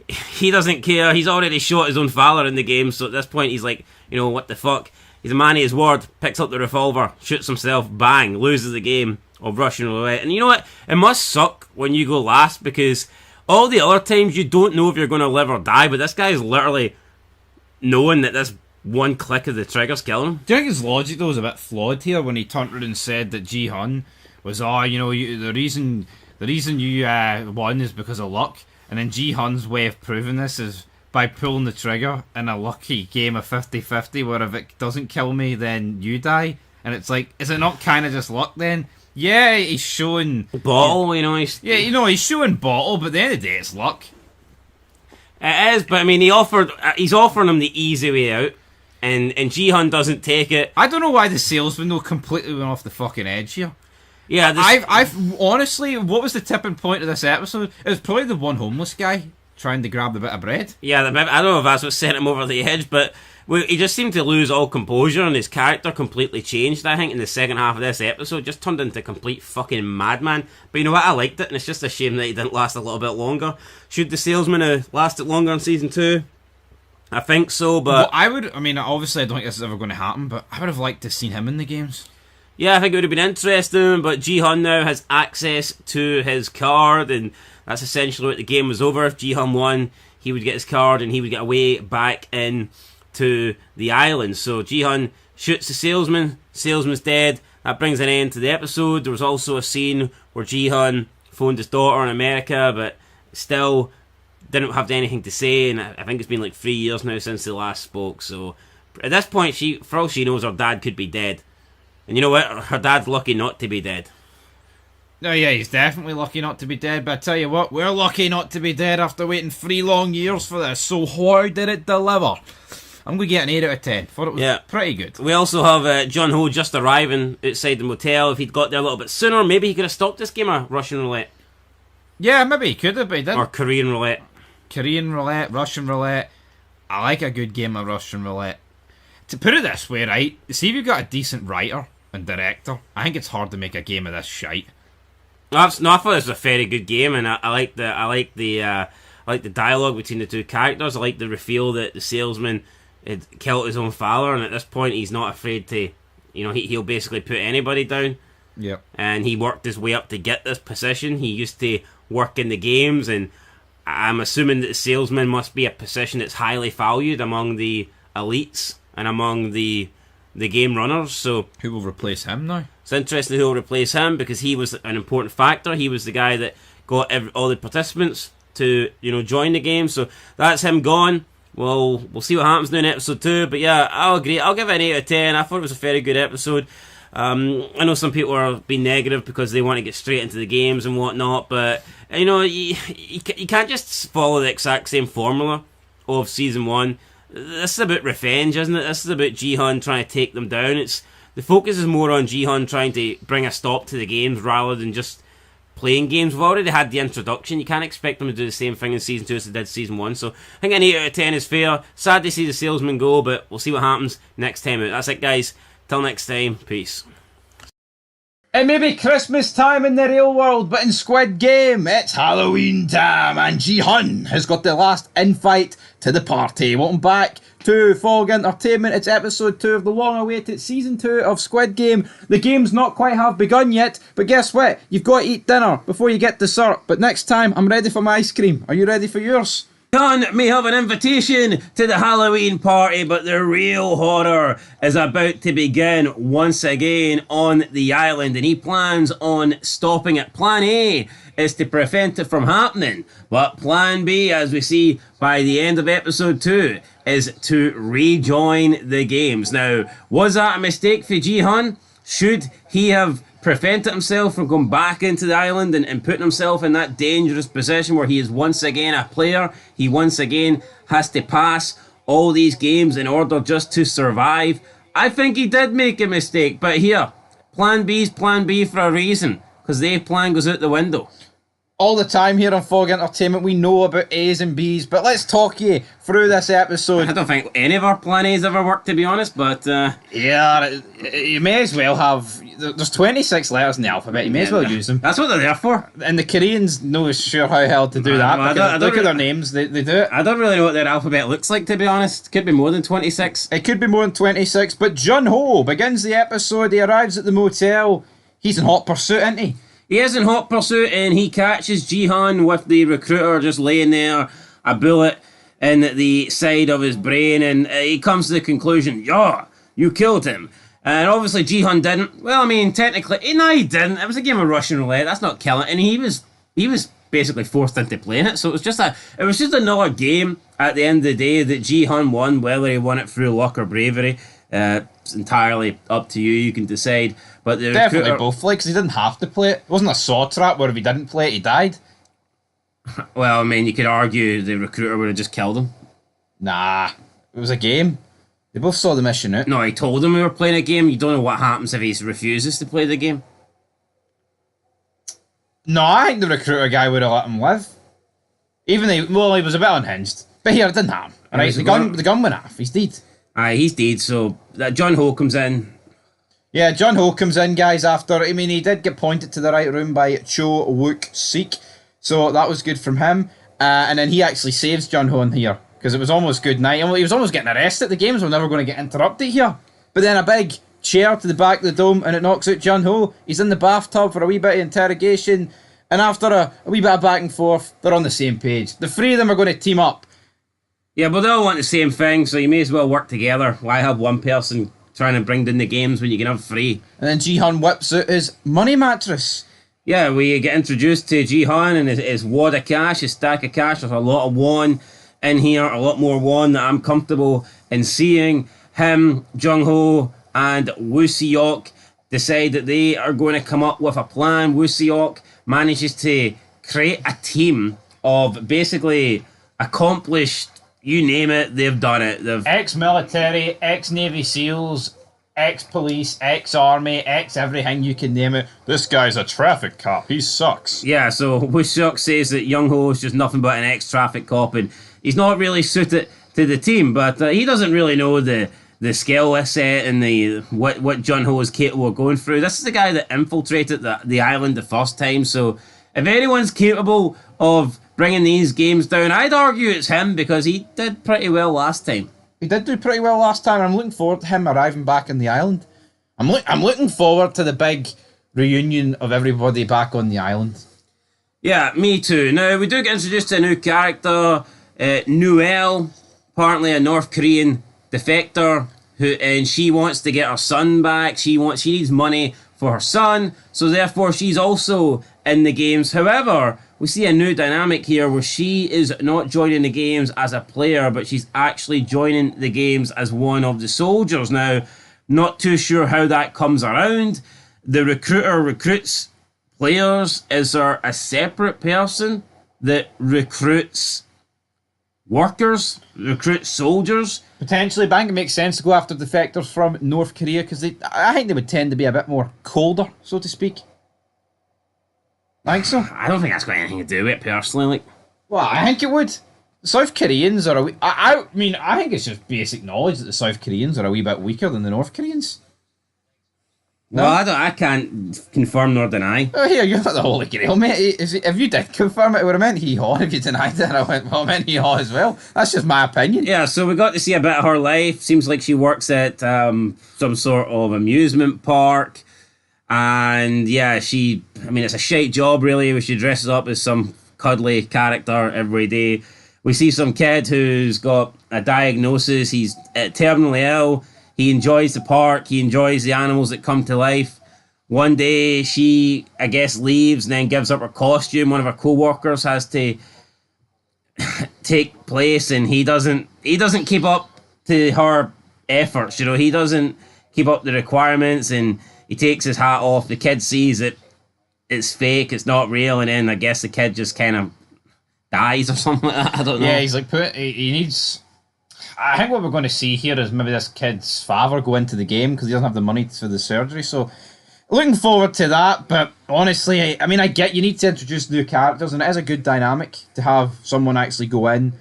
Speaker 1: he doesn't care. He's already shot his own father in the game, so at this point he's like, you know, what the fuck? He's a man of his word, picks up the revolver, shoots himself, bang, loses the game of Russian roulette. And you know what? It must suck when you go last, because All the other times you don't know if you're going to live or die, but this guy is literally knowing that this one click of the trigger's killing him.
Speaker 4: Do you think his logic though is a bit flawed here when he turned around and said that Ji-hun was, the reason you won is because of luck, and then Ji-hun's way of proving this is by pulling the trigger in a lucky game of 50-50 where if it doesn't kill me then you die, and it's like, is it not kind of just luck then? Yeah, he's showing
Speaker 1: Bottle,
Speaker 4: he's showing bottle, but at the end of the day it's luck.
Speaker 1: It is, but I mean, he's offering him the easy way out, and Ji-hun doesn't take it.
Speaker 4: I don't know why the salesman though completely went off the fucking edge here.
Speaker 1: Yeah,
Speaker 4: I've honestly, what was the tipping point of this episode? It was probably the one homeless guy trying to grab the bit of bread.
Speaker 1: Yeah, I don't know if that's what sent him over the edge, but he just seemed to lose all composure, and his character completely changed, I think, in the second half of this episode. Just turned into a complete fucking madman. But you know what? I liked it, and it's just a shame that he didn't last a little bit longer. Should the salesman have lasted longer in season 2? I think so, but...
Speaker 4: obviously I don't think this is ever going to happen, but I would have liked to have seen him in the games.
Speaker 1: Yeah, I think it would have been interesting, but Ji-hun now has access to his card, and that's essentially what the game was over. If Ji-hun won, he would get his card, and he would get a way back in to the island. So Ji-hun shoots the salesman's dead. That brings an end to the episode. There was also a scene where Ji-hun phoned his daughter in America, but still didn't have anything to say, and I think it's been like 3 years now since they last spoke. So at this point, for all she knows, her dad could be dead. And you know what? Her dad's lucky not to be dead.
Speaker 4: No, yeah, he's definitely lucky not to be dead, but I tell you what, we're lucky not to be dead after waiting 3 long years for this. So how did it deliver? I'm going to get an 8 out of 10. Thought it was pretty good.
Speaker 1: We also have John Ho just arriving outside the motel. If he'd got there a little bit sooner, maybe he could have stopped this game of Russian roulette.
Speaker 4: Yeah, maybe he could have, but he didn't.
Speaker 1: Or Korean roulette.
Speaker 4: Korean roulette, Russian roulette. I like a good game of Russian roulette. To put it this way, right? See if you've got a decent writer and director, I think it's hard to make a game of this shite.
Speaker 1: I thought this was a very good game, and I like the dialogue between the two characters. I like the reveal that the salesman had killed his own father, and at this point he's not afraid to, he'll basically put anybody down.
Speaker 4: Yep.
Speaker 1: And he worked his way up to get this position. He used to work in the games, and I'm assuming that the salesman must be a position that's highly valued among the elites and among the game runners. So
Speaker 4: who will replace him now?
Speaker 1: It's interesting who will replace him, because he was an important factor. He was the guy that got all the participants to join the game. So that's him gone. Well, we'll see what happens now in episode 2. But yeah, I'll agree. I'll give it an 8 out of 10. I thought it was a very good episode. I know some people are being negative because they want to get straight into the games and whatnot, but you can't just follow the exact same formula of season 1. This is about revenge, isn't it? This is about Ji-hun trying to take them down. The focus is more on Ji-hun trying to bring a stop to the games rather than just playing games. We've already had the introduction. You can't expect them to do the same thing in season 2 as they did season 1. So I think an 8 out of 10 is fair. Sad to see the salesman go, but we'll see what happens next time out. That's it, guys. Till next time, peace.
Speaker 2: It may be Christmas time in the real world, but in Squid Game, it's Halloween time, and Ji-hun has got the last invite to the party. Welcome back to Fog Entertainment. It's episode 2 of the long-awaited season 2 of Squid Game. The game's not quite have begun yet, but guess what? You've got to eat dinner before you get dessert. But next time, I'm ready for my ice cream. Are you ready for yours?
Speaker 1: John may have an invitation to the Halloween party, but the real horror is about to begin once again on the island, and he plans on stopping it. Plan A is to prevent it from happening, but Plan B, as we see by the end of episode 2, is to rejoin the games. Now, was that a mistake for Ji-hun? Should he have prevented himself from going back into the island and putting himself in that dangerous position where he is once again a player? He once again has to pass all these games in order just to survive. I think he did make a mistake, but here, Plan B's Plan B for a reason, because the A plan goes out the window.
Speaker 2: All the time here on Fog Entertainment, we know about A's and B's, but let's talk you through this episode.
Speaker 1: I don't think any of our Plan A's ever worked, to be honest, but...
Speaker 2: Yeah, you may as well have... There's 26 letters in the alphabet, you may as well use them.
Speaker 1: That's what they're there for.
Speaker 2: And the Koreans know sure how hell to do that. Look at their names, they do it.
Speaker 1: I don't really know what their alphabet looks like, to be honest. Could be more than 26.
Speaker 2: It could be more than 26, but Jun Ho begins the episode, he arrives at the motel. He's in hot pursuit, isn't he?
Speaker 1: He is in hot pursuit and he catches Jihan with the recruiter just laying there, a bullet in the side of his brain, and he comes to the conclusion, yeah, you killed him. And obviously Jihan didn't. Well, I mean, technically, no, he didn't. It was a game of Russian roulette. That's not killing. And he was basically forced into playing it. So it was just another game at the end of the day that Jihan won. Whether he won it through luck or bravery, it's entirely up to you. You can decide. But the
Speaker 5: Definitely both, like, because he didn't have to play it. It wasn't a saw trap where if he didn't play it, he died.
Speaker 1: Well, I mean, you could argue the recruiter would have just killed him.
Speaker 5: Nah, it was a game. They both saw the mission out.
Speaker 1: No, he told him we were playing a game. You don't know what happens if he refuses to play the game.
Speaker 5: No, I think the recruiter guy would have let him live. Even though, he was a bit unhinged. But here, it didn't happen. Right, the gun went off. He's dead.
Speaker 1: Aye, he's dead, so that John Ho comes in.
Speaker 5: Yeah, John Ho comes in, guys, after... I mean, he did get pointed to the right room by Cho Wook Sik. So that was good from him. And then he actually saves John Ho in here. Because it was almost good night. And he was almost getting arrested. The games were never going to get interrupted here. But then a big chair to the back of the dome and it knocks out John Ho. He's in the bathtub for a wee bit of interrogation. And after a wee bit of back and forth, they're on the same page. The three of them are going to team up.
Speaker 1: Yeah, but they all want the same thing, so you may as well work together. Why have one person trying to bring down the games when you can have three?
Speaker 5: And then Jihan whips out his money mattress.
Speaker 1: Yeah, we get introduced to Jihan and his wad of cash, his stack of cash. There's a lot of won in here, a lot more won that I'm comfortable in seeing. Him, Jung Ho, and Woo Seok decide that they are going to come up with a plan. Woo Seok manages to create a team of basically accomplished, you name it, they've done it. They've
Speaker 5: Ex-military, ex-Navy SEALs, ex-police, ex-army, ex-everything you can name it.
Speaker 3: This guy's a traffic cop. He sucks.
Speaker 1: Yeah, so Woo Seok says that Young Ho is just nothing but an ex-traffic cop and he's not really suited to the team, but he doesn't really know the skill set and the what Jun Ho is capable of going through. This is the guy that infiltrated the island the first time, so if anyone's capable of bringing these games down, I'd argue it's him because he did pretty well last time.
Speaker 5: He did do pretty well last time, and I'm looking forward to him arriving back on the island. I'm looking forward to the big reunion of everybody back on the island.
Speaker 1: Yeah, me too. Now, we do get introduced to a new character, Noelle, apparently a North Korean defector, and she wants to get her son back. She needs money for her son, so therefore she's also in the games. However, we see a new dynamic here where she is not joining the games as a player, but she's actually joining the games as one of the soldiers. Now, not too sure how that comes around. The recruiter recruits players. Is there a separate person that recruits workers, recruits soldiers?
Speaker 5: Potentially, but I think it makes sense to go after defectors from North Korea because I think they would tend to be a bit more colder, so to speak. I think so.
Speaker 1: I don't think that's got anything to do with it personally. Like,
Speaker 5: well, I think it would. The South Koreans are I mean, I think it's just basic knowledge that the South Koreans are a wee bit weaker than the North Koreans. No?
Speaker 1: Well, I can't confirm nor deny.
Speaker 5: Oh, here, you're not the Holy Grail, mate. If you did confirm it, it would have meant hee-haw. If you denied it, I went, well, it meant hee-haw as well. That's just my opinion.
Speaker 1: Yeah, so we got to see a bit of her life. Seems like she works at some sort of amusement park. And yeah, I mean, it's a shite job, really, where she dresses up as some cuddly character every day. We see some kid who's got a diagnosis. He's terminally ill. He enjoys the park. He enjoys the animals that come to life. One day, she, I guess, leaves and then gives up her costume. One of her co-workers has to take place, and he doesn't keep up to her efforts. You know, he doesn't keep up the requirements, and he takes his hat off. The kid sees it. It's fake. It's not real. And then I guess the kid just kind of dies or something like that. I don't know.
Speaker 5: Yeah, he's like, he needs... I think what we're going to see here is maybe this kid's father go into the game because he doesn't have the money for the surgery. So, looking forward to that. But honestly, I mean, I get you need to introduce new characters, and it is a good dynamic to have someone actually go in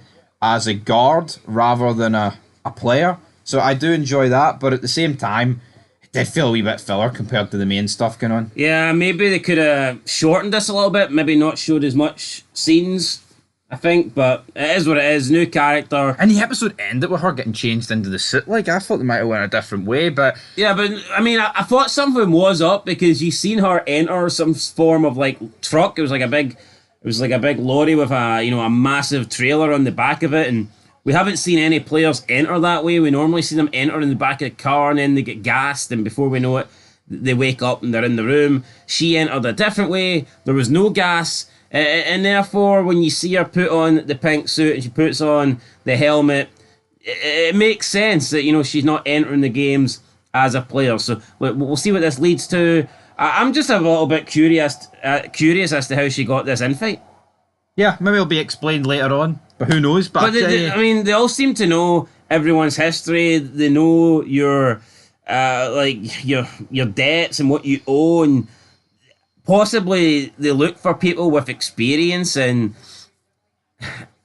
Speaker 5: as a guard rather than a player. So I do enjoy that, but at the same time, it did feel a wee bit filler compared to the main stuff going on.
Speaker 1: Yeah, maybe they could have shortened this a little bit, maybe not showed as much scenes. I think, but it is what it is. New character.
Speaker 5: And the episode ended with her getting changed into the suit. Like, I thought they might have went a different way, but
Speaker 1: Yeah, but I mean, I thought something was up because you seen her enter some form of like truck. It was like a big lorry with a massive trailer on the back of it, and we haven't seen any players enter that way. We normally see them enter in the back of the car and then they get gassed, and before we know it, they wake up and they're in the room. She entered a different way. There was no gas. And therefore, when you see her put on the pink suit and she puts on the helmet, it makes sense that she's not entering the games as a player. So we'll see what this leads to. I'm just a little bit curious as to how she got this infight.
Speaker 5: yeah, maybe it'll be explained later on. But who knows? But
Speaker 1: They all seem to know everyone's history. They know your your debts and what you owe, and possibly they look for people with experience and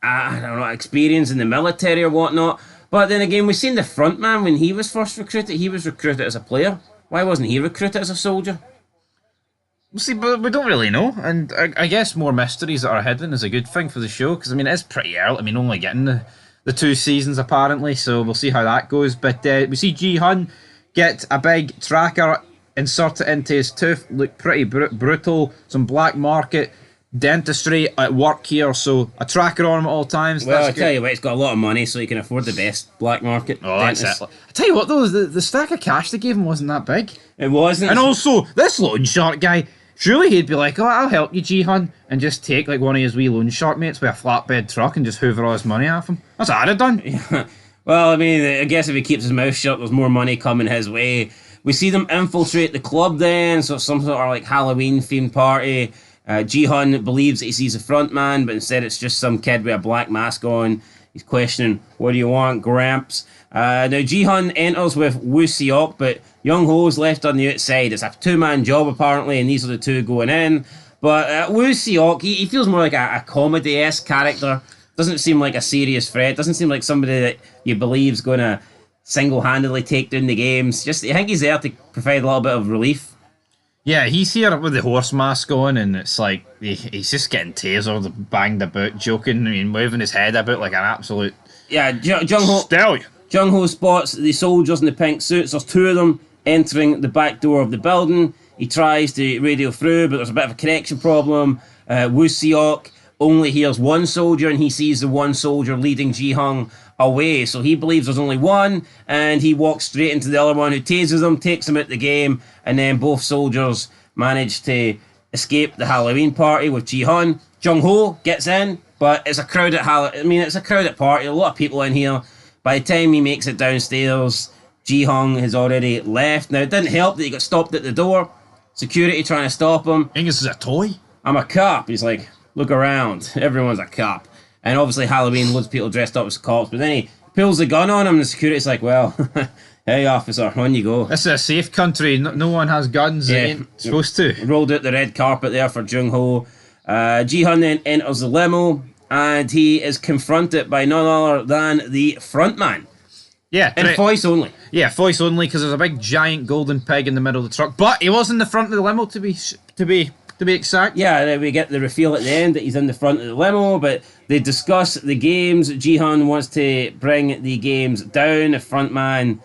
Speaker 1: I don't know, experience in the military or whatnot. But then again, we've seen the front man when he was first recruited. He was recruited as a player. Why wasn't he recruited as a soldier?
Speaker 5: we'll see, but we don't really know. And I guess more mysteries that are hidden is a good thing for the show, because I mean, it's pretty early. I mean, only getting the 2 seasons apparently, so we'll see how that goes. But we see Ji-hun get a big tracker inserted into his tooth, look pretty brutal. Some black market dentistry at work here, so a tracker on him at all times.
Speaker 1: Well,
Speaker 5: That's
Speaker 1: I tell you what, he's got a lot of money, so he can afford the best black market
Speaker 5: that's
Speaker 1: dentist.
Speaker 5: it. I tell you what though, the stack of cash they gave him wasn't that big.
Speaker 1: It wasn't.
Speaker 5: And also, this loan shark guy, surely he'd be like, oh, I'll help you, Ji-hun, and just take like one of his wee loan shark mates with a flatbed truck and just hoover all his money off him. That's what I'd have done.
Speaker 1: Well, I mean, I guess if he keeps his mouth shut, there's more money coming his way. We see them infiltrate the club then, so it's some sort of like Halloween themed party. Ji-hun believes that he sees a front man, but instead it's just some kid with a black mask on. He's questioning, what do you want, Gramps? Now Ji-hun enters with Woo Seok, but Young Ho's left on the outside. It's a 2-man job apparently, and these are the 2 going in. But Woo Seok, he feels more like a comedy-esque character. Doesn't seem like a serious threat. Doesn't seem like somebody that you believe's going to single-handedly take down the games. I think he's there to provide a little bit of relief.
Speaker 5: Yeah, he's here with the horse mask on, and it's like he's just getting tasered, banged about, joking, I mean, moving his head about like an absolute stallion.
Speaker 1: Jung Ho spots the soldiers in the pink suits. There's 2 of them entering the back door of the building. He tries to radio through, but there's a bit of a connection problem. Woo Seok only hears one soldier, and he sees the one soldier leading Ji-hun away. So he believes there's only one, and he walks straight into the other one, who tases him, takes him out the game, and then both soldiers manage to escape the Halloween party with Ji-hun. Jung Ho gets in, but it's a crowded it's a crowded party. A lot of people in here. By the time he makes it downstairs, Ji-hun has already left. Now, it didn't help that he got stopped at the door. Security trying to stop him.
Speaker 5: Angus is a toy.
Speaker 1: I'm a cop. He's like, look around. Everyone's a cop. And obviously Halloween, loads of people dressed up as cops. But then he pulls the gun on him, and the security's like, well, hey, officer, on you go.
Speaker 5: This is a safe country. No one has guns.
Speaker 1: Yeah.
Speaker 5: They ain't supposed to.
Speaker 1: Rolled out the red carpet there for Jung Ho. Ji-hun then enters the limo, and he is confronted by none other than the front man.
Speaker 5: Yeah.
Speaker 1: In voice only.
Speaker 5: Yeah, voice only, because there's a big giant golden pig in the middle of the truck. But he was in the front of the limo to be exact.
Speaker 1: Yeah, then we get the reveal at the end that he's in the front of the limo, but they discuss the games. Ji-hun wants to bring the games down. The front man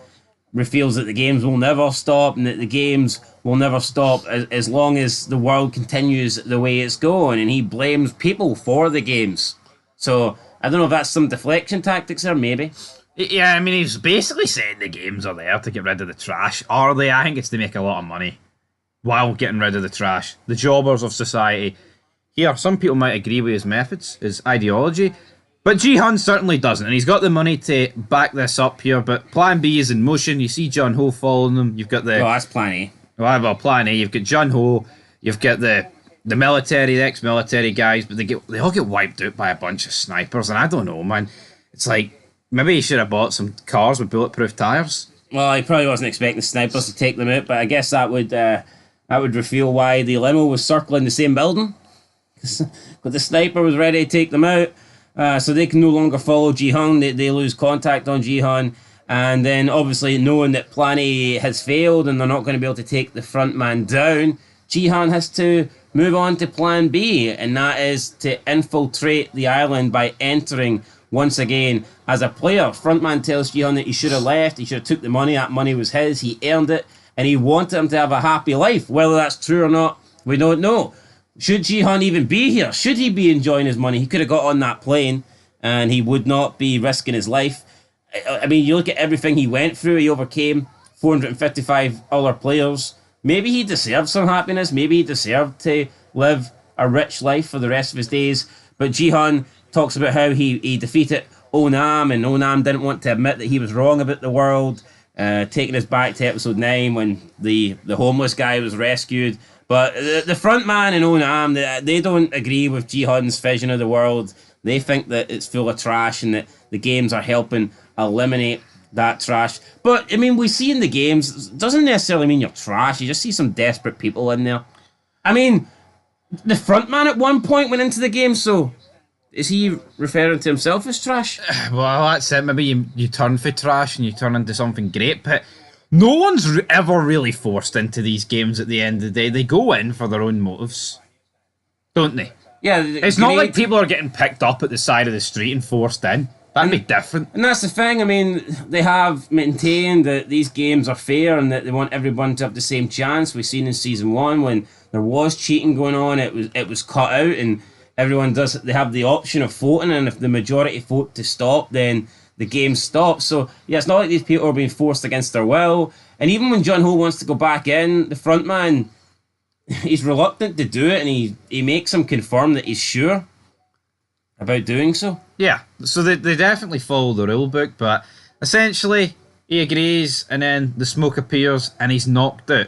Speaker 1: reveals that the games will never stop, and that the games will never stop as long as the world continues the way it's going, and he blames people for the games. So, I don't know if that's some deflection tactics there, maybe.
Speaker 5: Yeah, I mean, he's basically saying the games are there to get rid of the trash. Are they? I think it's to make a lot of money while getting rid of the trash. The jobbers of society. Here, some people might agree with his methods, his ideology, but Ji-hun certainly doesn't, and he's got the money to back this up here, but Plan B is in motion. You see Jung Ho following them. You've got the...
Speaker 1: Oh, that's Plan A.
Speaker 5: Well, Plan A. You've got Jung Ho. You've got the military, the ex-military guys, but they all get wiped out by a bunch of snipers, and I don't know, man. It's like, maybe he should have bought some cars with bulletproof tyres. Well,
Speaker 1: he probably wasn't expecting snipers to take them out, but I guess that would reveal why the limo was circling the same building. But the sniper was ready to take them out, so they can no longer follow Ji-hun. They lose contact on Ji-hun, and then obviously knowing that Plan A has failed and they're not going to be able to take the front man down, Jihan has to move on to plan B, and that is to infiltrate the island by entering once again as a player. Frontman tells Jihan that he should have left, he should have took the money, that money was his, he earned it, and he wanted him to have a happy life. Whether that's true or not, we don't know. Should Jihan even be here? Should he be enjoying his money? He could have got on that plane and he would not be risking his life. I mean, you look at everything he went through, he overcame 455 other players. Maybe he deserved some happiness. Maybe he deserved to live a rich life for the rest of his days. But Jihan talks about how he defeated Onam, and Onam didn't want to admit that he was wrong about the world, taking us back to episode 9 when the homeless guy was rescued. But the front man and Onam, they don't agree with Jihan's vision of the world. They think that it's full of trash and that the games are helping eliminate that trash. But, I mean, we see in the games, it doesn't necessarily mean you're trash. You just see some desperate people in there. I mean, the front man at one point went into the game, so is he referring to himself as trash?
Speaker 5: Well, that's it. Maybe you turn for trash and you turn into something great, but no one's ever really forced into these games at the end of the day. They go in for their own motives, don't they?
Speaker 1: Yeah.
Speaker 5: It's not like people are getting picked up at the side of the street and forced in. That'd be different.
Speaker 1: And that's the thing. I mean, they have maintained that these games are fair and that they want everyone to have the same chance. We've seen in season 1 when there was cheating going on, it was cut out, and everyone they have the option of voting, and if the majority vote to stop, then the game stops. So yeah, it's not like these people are being forced against their will. And even when Jun Ho wants to go back in, the front man, he's reluctant to do it, and he makes him confirm that he's sure about doing so.
Speaker 5: Yeah, so they definitely follow the rule book, but essentially he agrees, and then the smoke appears and he's knocked out.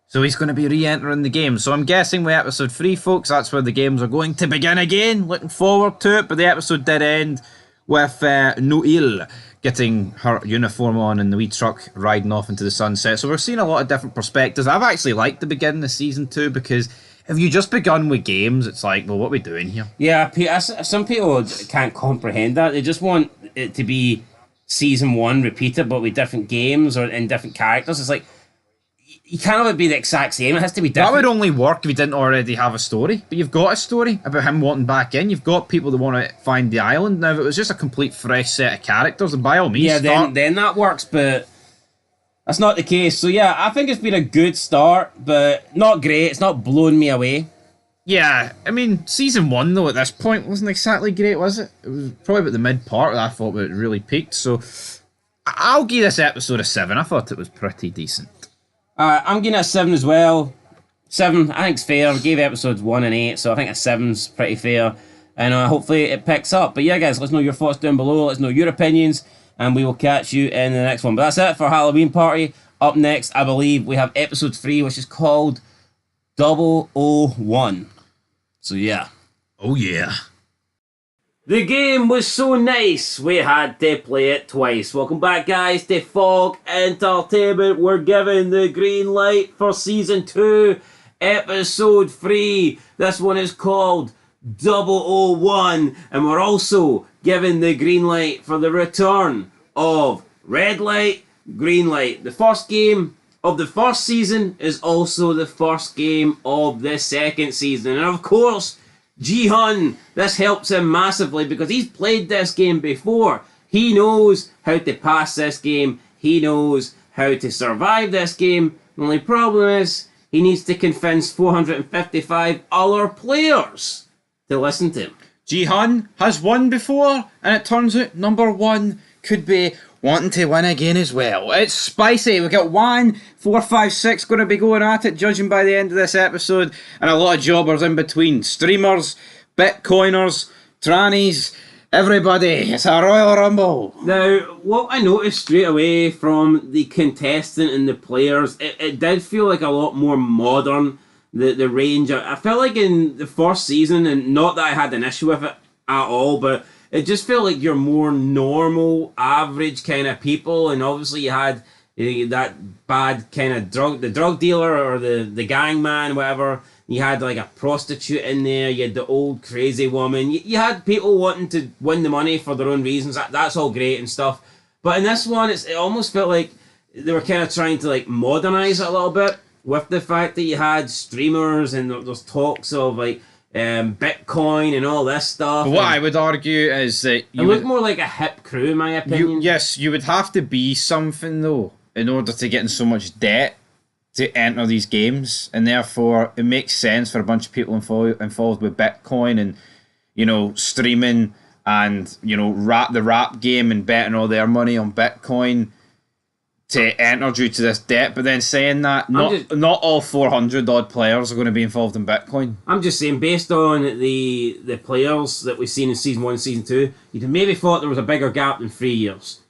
Speaker 5: So he's going to be re-entering the game. So I'm guessing with episode 3, folks, that's where the games are going to begin again. Looking forward to it, but the episode did end with Noel getting her uniform on and the wee truck riding off into the sunset. So we're seeing a lot of different perspectives. I've actually liked the beginning of season 2 because if you just begun with games, it's like, well, what are we doing here?
Speaker 1: Yeah, some people can't comprehend that. They just want it to be season 1 repeated, but with different games or in different characters. It's like, you can't have it be the exact same. It has to be different.
Speaker 5: That would only work if you didn't already have a story. But you've got a story about him wanting back in. You've got people that want to find the island. Now, if it was just a complete fresh set of characters, then by all means,
Speaker 1: then that works, but that's not the case. So yeah, I think it's been a good start, but not great. It's not blowing me away.
Speaker 5: Yeah, I mean, season 1, though, at this point, wasn't exactly great, was it? It was probably about the mid part that I thought it really peaked. So I'll give this episode a 7. I thought it was pretty decent.
Speaker 1: I'm giving it a 7 as well. 7, I think it's fair. I gave episodes 1 and 8, so I think a 7's pretty fair. And hopefully it picks up. But yeah, guys, let us know your thoughts down below. Let us know your opinions. And we will catch you in the next one. But that's it for Halloween Party. Up next, I believe, we have episode 3, which is called 001. So yeah.
Speaker 5: Oh yeah.
Speaker 1: The game was so nice, we had to play it twice. Welcome back, guys, to Fog Entertainment. We're giving the green light for Season 2, Episode 3. This one is called 001. And we're also giving the green light for the return of Red Light, Green Light. The first game of the first season is also the first game of the second season. And of course, Ji-hun, this helps him massively because he's played this game before. He knows how to pass this game. He knows how to survive this game. The only problem is he needs to convince 455 other players to listen to him.
Speaker 5: Ji-hun has won before, and it turns out number 1 could be wanting to win again as well. It's spicy. We've got 1, 4, 5, 6 going to be going at it, judging by the end of this episode, and a lot of jobbers in between. Streamers, Bitcoiners, trannies, everybody. It's a Royal Rumble.
Speaker 1: Now, what I noticed straight away from the contestant and the players, it did feel like a lot more modern, the range. I felt like in the first season, and not that I had an issue with it at all, but it just felt like you're more normal, average kind of people, and obviously you had that bad kind of drug dealer or the gang man, whatever. You had like a prostitute in there. You had the old crazy woman. You had people wanting to win the money for their own reasons. That's all great and stuff. But in this one, it almost felt like they were kind of trying to like modernize it a little bit. with the fact that you had streamers and there's talks of like Bitcoin and all this stuff.
Speaker 5: But what I would argue is that
Speaker 1: it looked more like a hip crew, in my opinion.
Speaker 5: Yes, you would have to be something though in order to get in so much debt to enter these games, and therefore it makes sense for a bunch of people involved with Bitcoin and, you know, streaming and, you know, the rap game and betting all their money on Bitcoin to enter due to this debt. But then saying that, not all 400 odd players are going to be involved in Bitcoin.
Speaker 1: I'm just saying, based on the players that we've seen in Season 1 and Season 2, you'd have maybe thought there was a bigger gap than 3 years.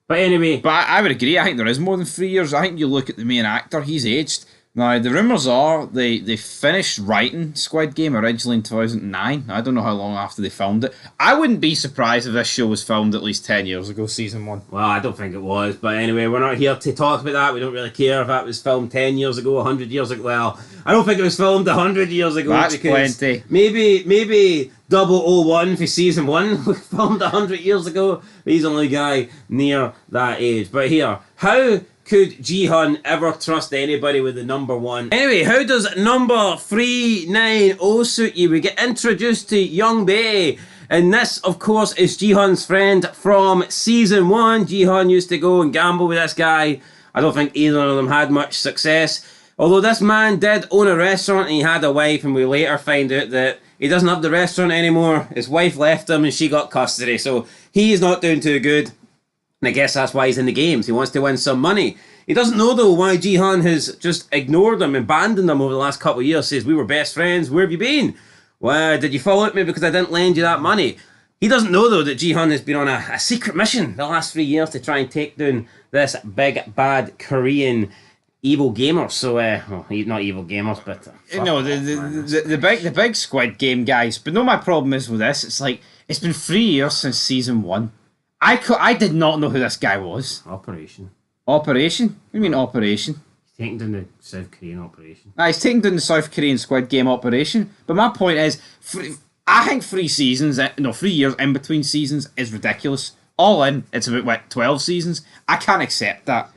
Speaker 1: But anyway...
Speaker 5: But I would agree, I think there is more than 3 years. I think you look at the main actor, he's aged. Now, the rumours are they finished writing Squid Game originally in 2009. I don't know how long after they filmed it. I wouldn't be surprised if this show was filmed at least 10 years ago, Season 1.
Speaker 1: Well, I don't think it was. But anyway, we're not here to talk about that. We don't really care if that was filmed 10 years ago, 100 years ago. Well, I don't think it was filmed 100 years ago.
Speaker 5: That's plenty.
Speaker 1: Maybe 001 for Season 1 was filmed 100 years ago. He's the only guy near that age. But here, how could Ji-hun ever trust anybody with the number 1? Anyway, how does number 390 suit you? We get introduced to Young Bae. And this, of course, is Ji-hun's friend from Season 1. Ji-hun used to go and gamble with this guy. I don't think either of them had much success. Although this man did own a restaurant and he had a wife, and we later find out that he doesn't have the restaurant anymore. His wife left him and she got custody. So he's not doing too good. And I guess that's why he's in the games. He wants to win some money. He doesn't know, though, why Ji-hun has just ignored him, abandoned him over the last couple of years. Says, we were best friends. Where have you been? Well, did you follow me because I didn't lend you that money? He doesn't know, though, that Ji-hun has been on a secret mission the last 3 years to try and take down this big, bad Korean evil gamer. So, well, not evil gamers, but...
Speaker 5: No, the big Squid Game guys. But no, my problem is with this. It's like, it's been 3 years since Season 1. I did not know who this guy was.
Speaker 1: Operation?
Speaker 5: What do you mean Operation?
Speaker 1: He's taking down the South Korean operation.
Speaker 5: He's taking down the South Korean Squid Game operation. But my point is, I think 3 years in between seasons is ridiculous. All in, it's about, 12 seasons? I can't accept that.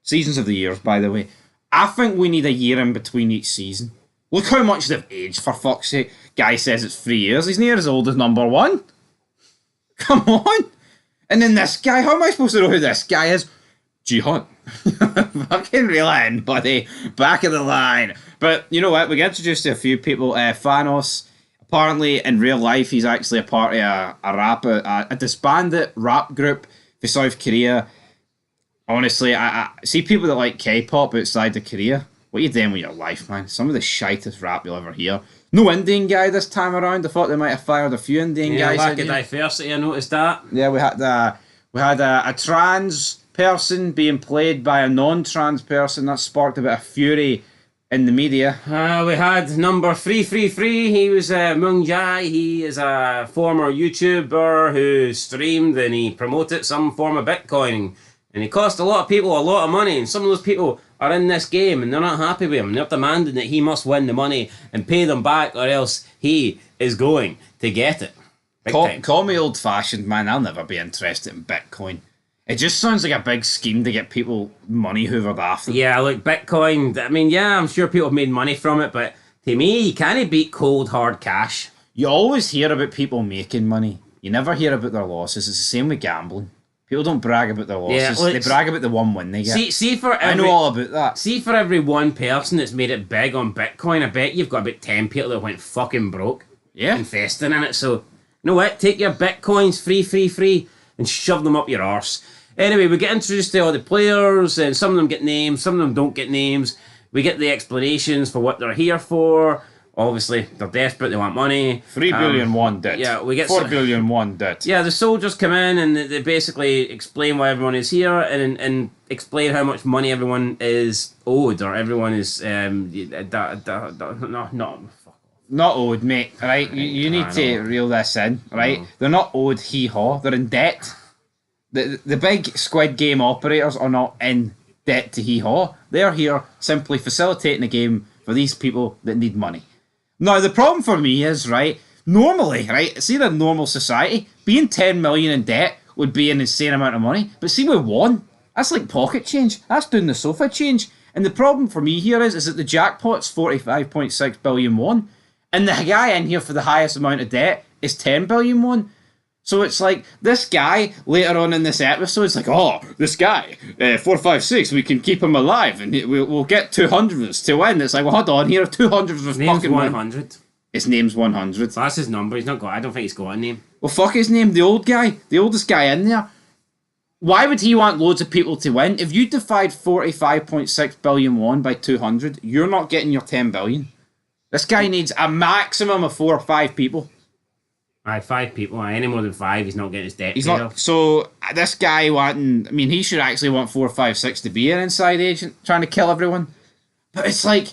Speaker 5: Seasons of the years, by the way. I think we need a year in between each season. Look how much they've aged, for fuck's sake. Guy says it's 3 years. He's near as old as number 1. Come on. And then this guy, how am I supposed to know who this guy is? Ji-hun. Fucking reel in, buddy. Back of the line. But you know what? We get introduced to a few people. Thanos, apparently in real life, he's actually a part of a disbanded rap group for South Korea. Honestly, I see people that like K-pop outside of Korea. What are you doing with your life, man? Some of the shitest rap you'll ever hear. No Indian guy this time around. I thought they might have fired a few Indian guys.
Speaker 1: Lack of diversity, I noticed that.
Speaker 5: Yeah, we had a trans person being played by a non-trans person. That sparked a bit of fury in the media.
Speaker 1: We had number 333. He was Moon Jae. He is a former YouTuber who streamed and he promoted some form of Bitcoin. And it cost a lot of people a lot of money. And some of those people are in this game and they're not happy with him. They're demanding that he must win the money and pay them back or else he is going to get it.
Speaker 5: Call me old-fashioned, man. I'll never be interested in Bitcoin. It just sounds like a big scheme to get people money hoovered after.
Speaker 1: Yeah, look, Bitcoin, I mean, yeah, I'm sure people have made money from it, but to me, you can't beat cold, hard cash.
Speaker 5: You always hear about people making money. You never hear about their losses. It's the same with gambling. People don't brag about their losses.
Speaker 1: Yeah,
Speaker 5: they brag about the one win they get.
Speaker 1: I
Speaker 5: know all about that.
Speaker 1: See, for every one person that's made it big on Bitcoin, I bet you've got about 10 people that went fucking broke.
Speaker 5: Yeah.
Speaker 1: Investing in it. So, you know what? Take your Bitcoins free, and shove them up your arse. Anyway, we get introduced to all the players, and some of them get names, some of them don't get names. We get the explanations for what they're here for. Obviously, they're desperate, they want money.
Speaker 5: 3 billion won debt.
Speaker 1: Yeah, we get
Speaker 5: 4 billion won debt.
Speaker 1: Yeah, the soldiers come in and they basically explain why everyone is here and explain how much money everyone is owed, or everyone is
Speaker 5: not owed, mate. Right? You need to reel this in, right? They're not owed hee-haw, they're in debt. The big Squid Game operators are not in debt to hee-haw. They're here simply facilitating the game for these people that need money. Now, the problem for me is, right, normally, right, see in a normal society, being 10 million in debt would be an insane amount of money. But see with 1, that's like pocket change. That's doing the sofa change. And the problem for me here is that the jackpot's 45.6 billion won, and the guy in here for the highest amount of debt is 10 billion won. So it's like, this guy, later on in this episode, it's like, oh, this guy, 456, we can keep him alive, and we'll get 200s to win. It's like, well, hold on, here are 200s
Speaker 1: His name's
Speaker 5: fucking
Speaker 1: 100.
Speaker 5: His name's 100.
Speaker 1: So that's his number. He's not got. I don't think he's got a name.
Speaker 5: Well, fuck his name, the old guy, the oldest guy in there. Why would he want loads of people to win? If you divide 45.6 billion won by 200, you're not getting your 10 billion. This guy needs a maximum of 4 or 5 people.
Speaker 1: Aye, 5 people. Aye, any more than 5, he's not getting his debt
Speaker 5: He's
Speaker 1: paid
Speaker 5: not.
Speaker 1: off.
Speaker 5: So this guy wanting. I mean, he should actually want 4, 5, 6 to be an inside agent trying to kill everyone. But it's like,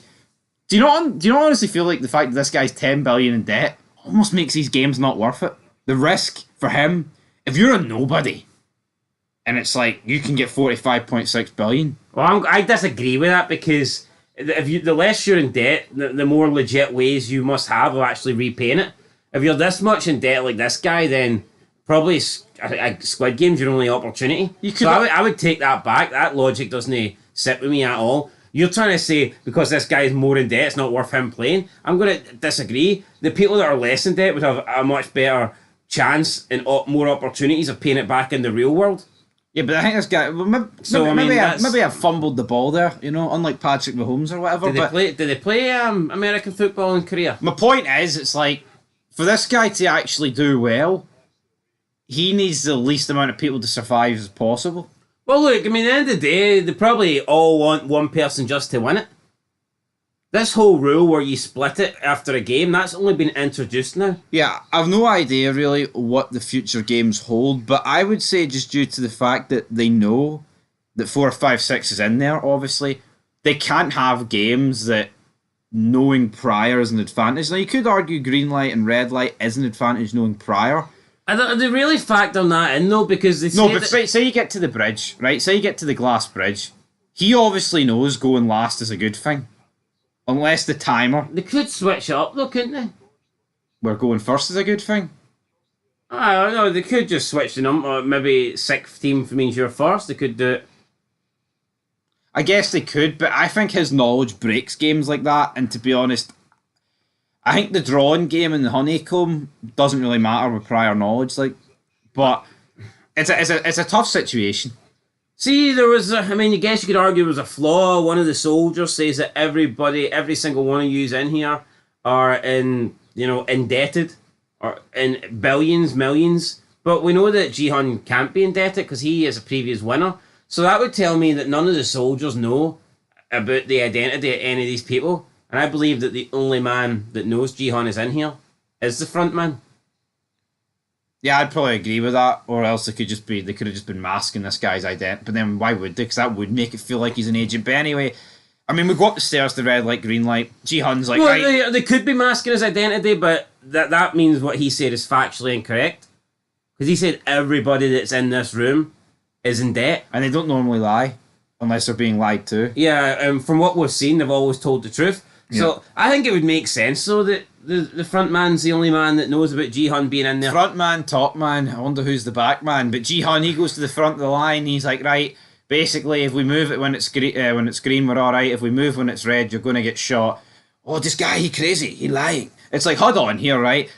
Speaker 5: do you not honestly feel like the fact that this guy's 10 billion in debt almost makes these games not worth it? The risk for him, if you're a nobody, and it's like you can get 45.6 billion.
Speaker 1: Well, I disagree with that because the less you're in debt, the more legit ways you must have of actually repaying it. If you're this much in debt like this guy, then probably Squid Game's your only opportunity. I would take that back. That logic doesn't sit with me at all. You're trying to say because this guy's more in debt, it's not worth him playing. I'm going to disagree. The people that are less in debt would have a much better chance and more opportunities of paying it back in the real world.
Speaker 5: Yeah, but I think this guy. Well, maybe I fumbled the ball there. You know, unlike Patrick Mahomes or whatever.
Speaker 1: Did they play American football in Korea?
Speaker 5: My point is, it's like for this guy to actually do well, he needs the least amount of people to survive as possible.
Speaker 1: Well, look, I mean, at the end of the day, they probably all want one person just to win it. This whole rule where you split it after a game, that's only been introduced now.
Speaker 5: Yeah, I've no idea really what the future games hold, but I would say just due to the fact that they know that 4, 5, 6 is in there, obviously, they can't have games that knowing prior is an advantage. Now, you could argue green light and red light is an advantage knowing prior.
Speaker 1: Are they really factor that in, though? Because they
Speaker 5: say you get to the bridge, right? Say you get to the glass bridge. He obviously knows going last is a good thing. Unless the timer...
Speaker 1: They could switch it up, though, couldn't they?
Speaker 5: Where going first is a good thing?
Speaker 1: I don't know. They could just switch the number. Maybe 6th team means you're first. They could do it.
Speaker 5: I guess they could, but I think his knowledge breaks games like that. And to be honest, I think the drawing game in the honeycomb doesn't really matter with prior knowledge. But it's a tough situation.
Speaker 1: See, there was, I guess you could argue there was a flaw. One of the soldiers says that every single one of yous in here are indebted or in billions, millions. But we know that Ji-hun can't be indebted because he is a previous winner. So that would tell me that none of the soldiers know about the identity of any of these people. And I believe that the only man that knows Ji-hun is in here is the front man.
Speaker 5: Yeah, I'd probably agree with that, or else they could have just been masking this guy's identity. But then why would they? Because that would make it feel like he's an agent. But anyway, I mean, we go up the stairs to red light, green light. Ji-hun's like, right.
Speaker 1: They could be masking his identity, but that means what he said is factually incorrect. Because he said everybody that's in this room is in debt.
Speaker 5: And they don't normally lie, unless they're being lied to.
Speaker 1: Yeah, from what we've seen, they've always told the truth. Yeah. So I think it would make sense, though, that the front man's the only man that knows about Ji-hun being in there.
Speaker 5: Front man, top man. I wonder who's the back man. But Ji-hun, he goes to the front of the line. He's like, right, basically, if we move it when it's green, we're all right. If we move when it's red, you're going to get shot. Oh, this guy, he crazy. He lying. It's like, hold on here, right?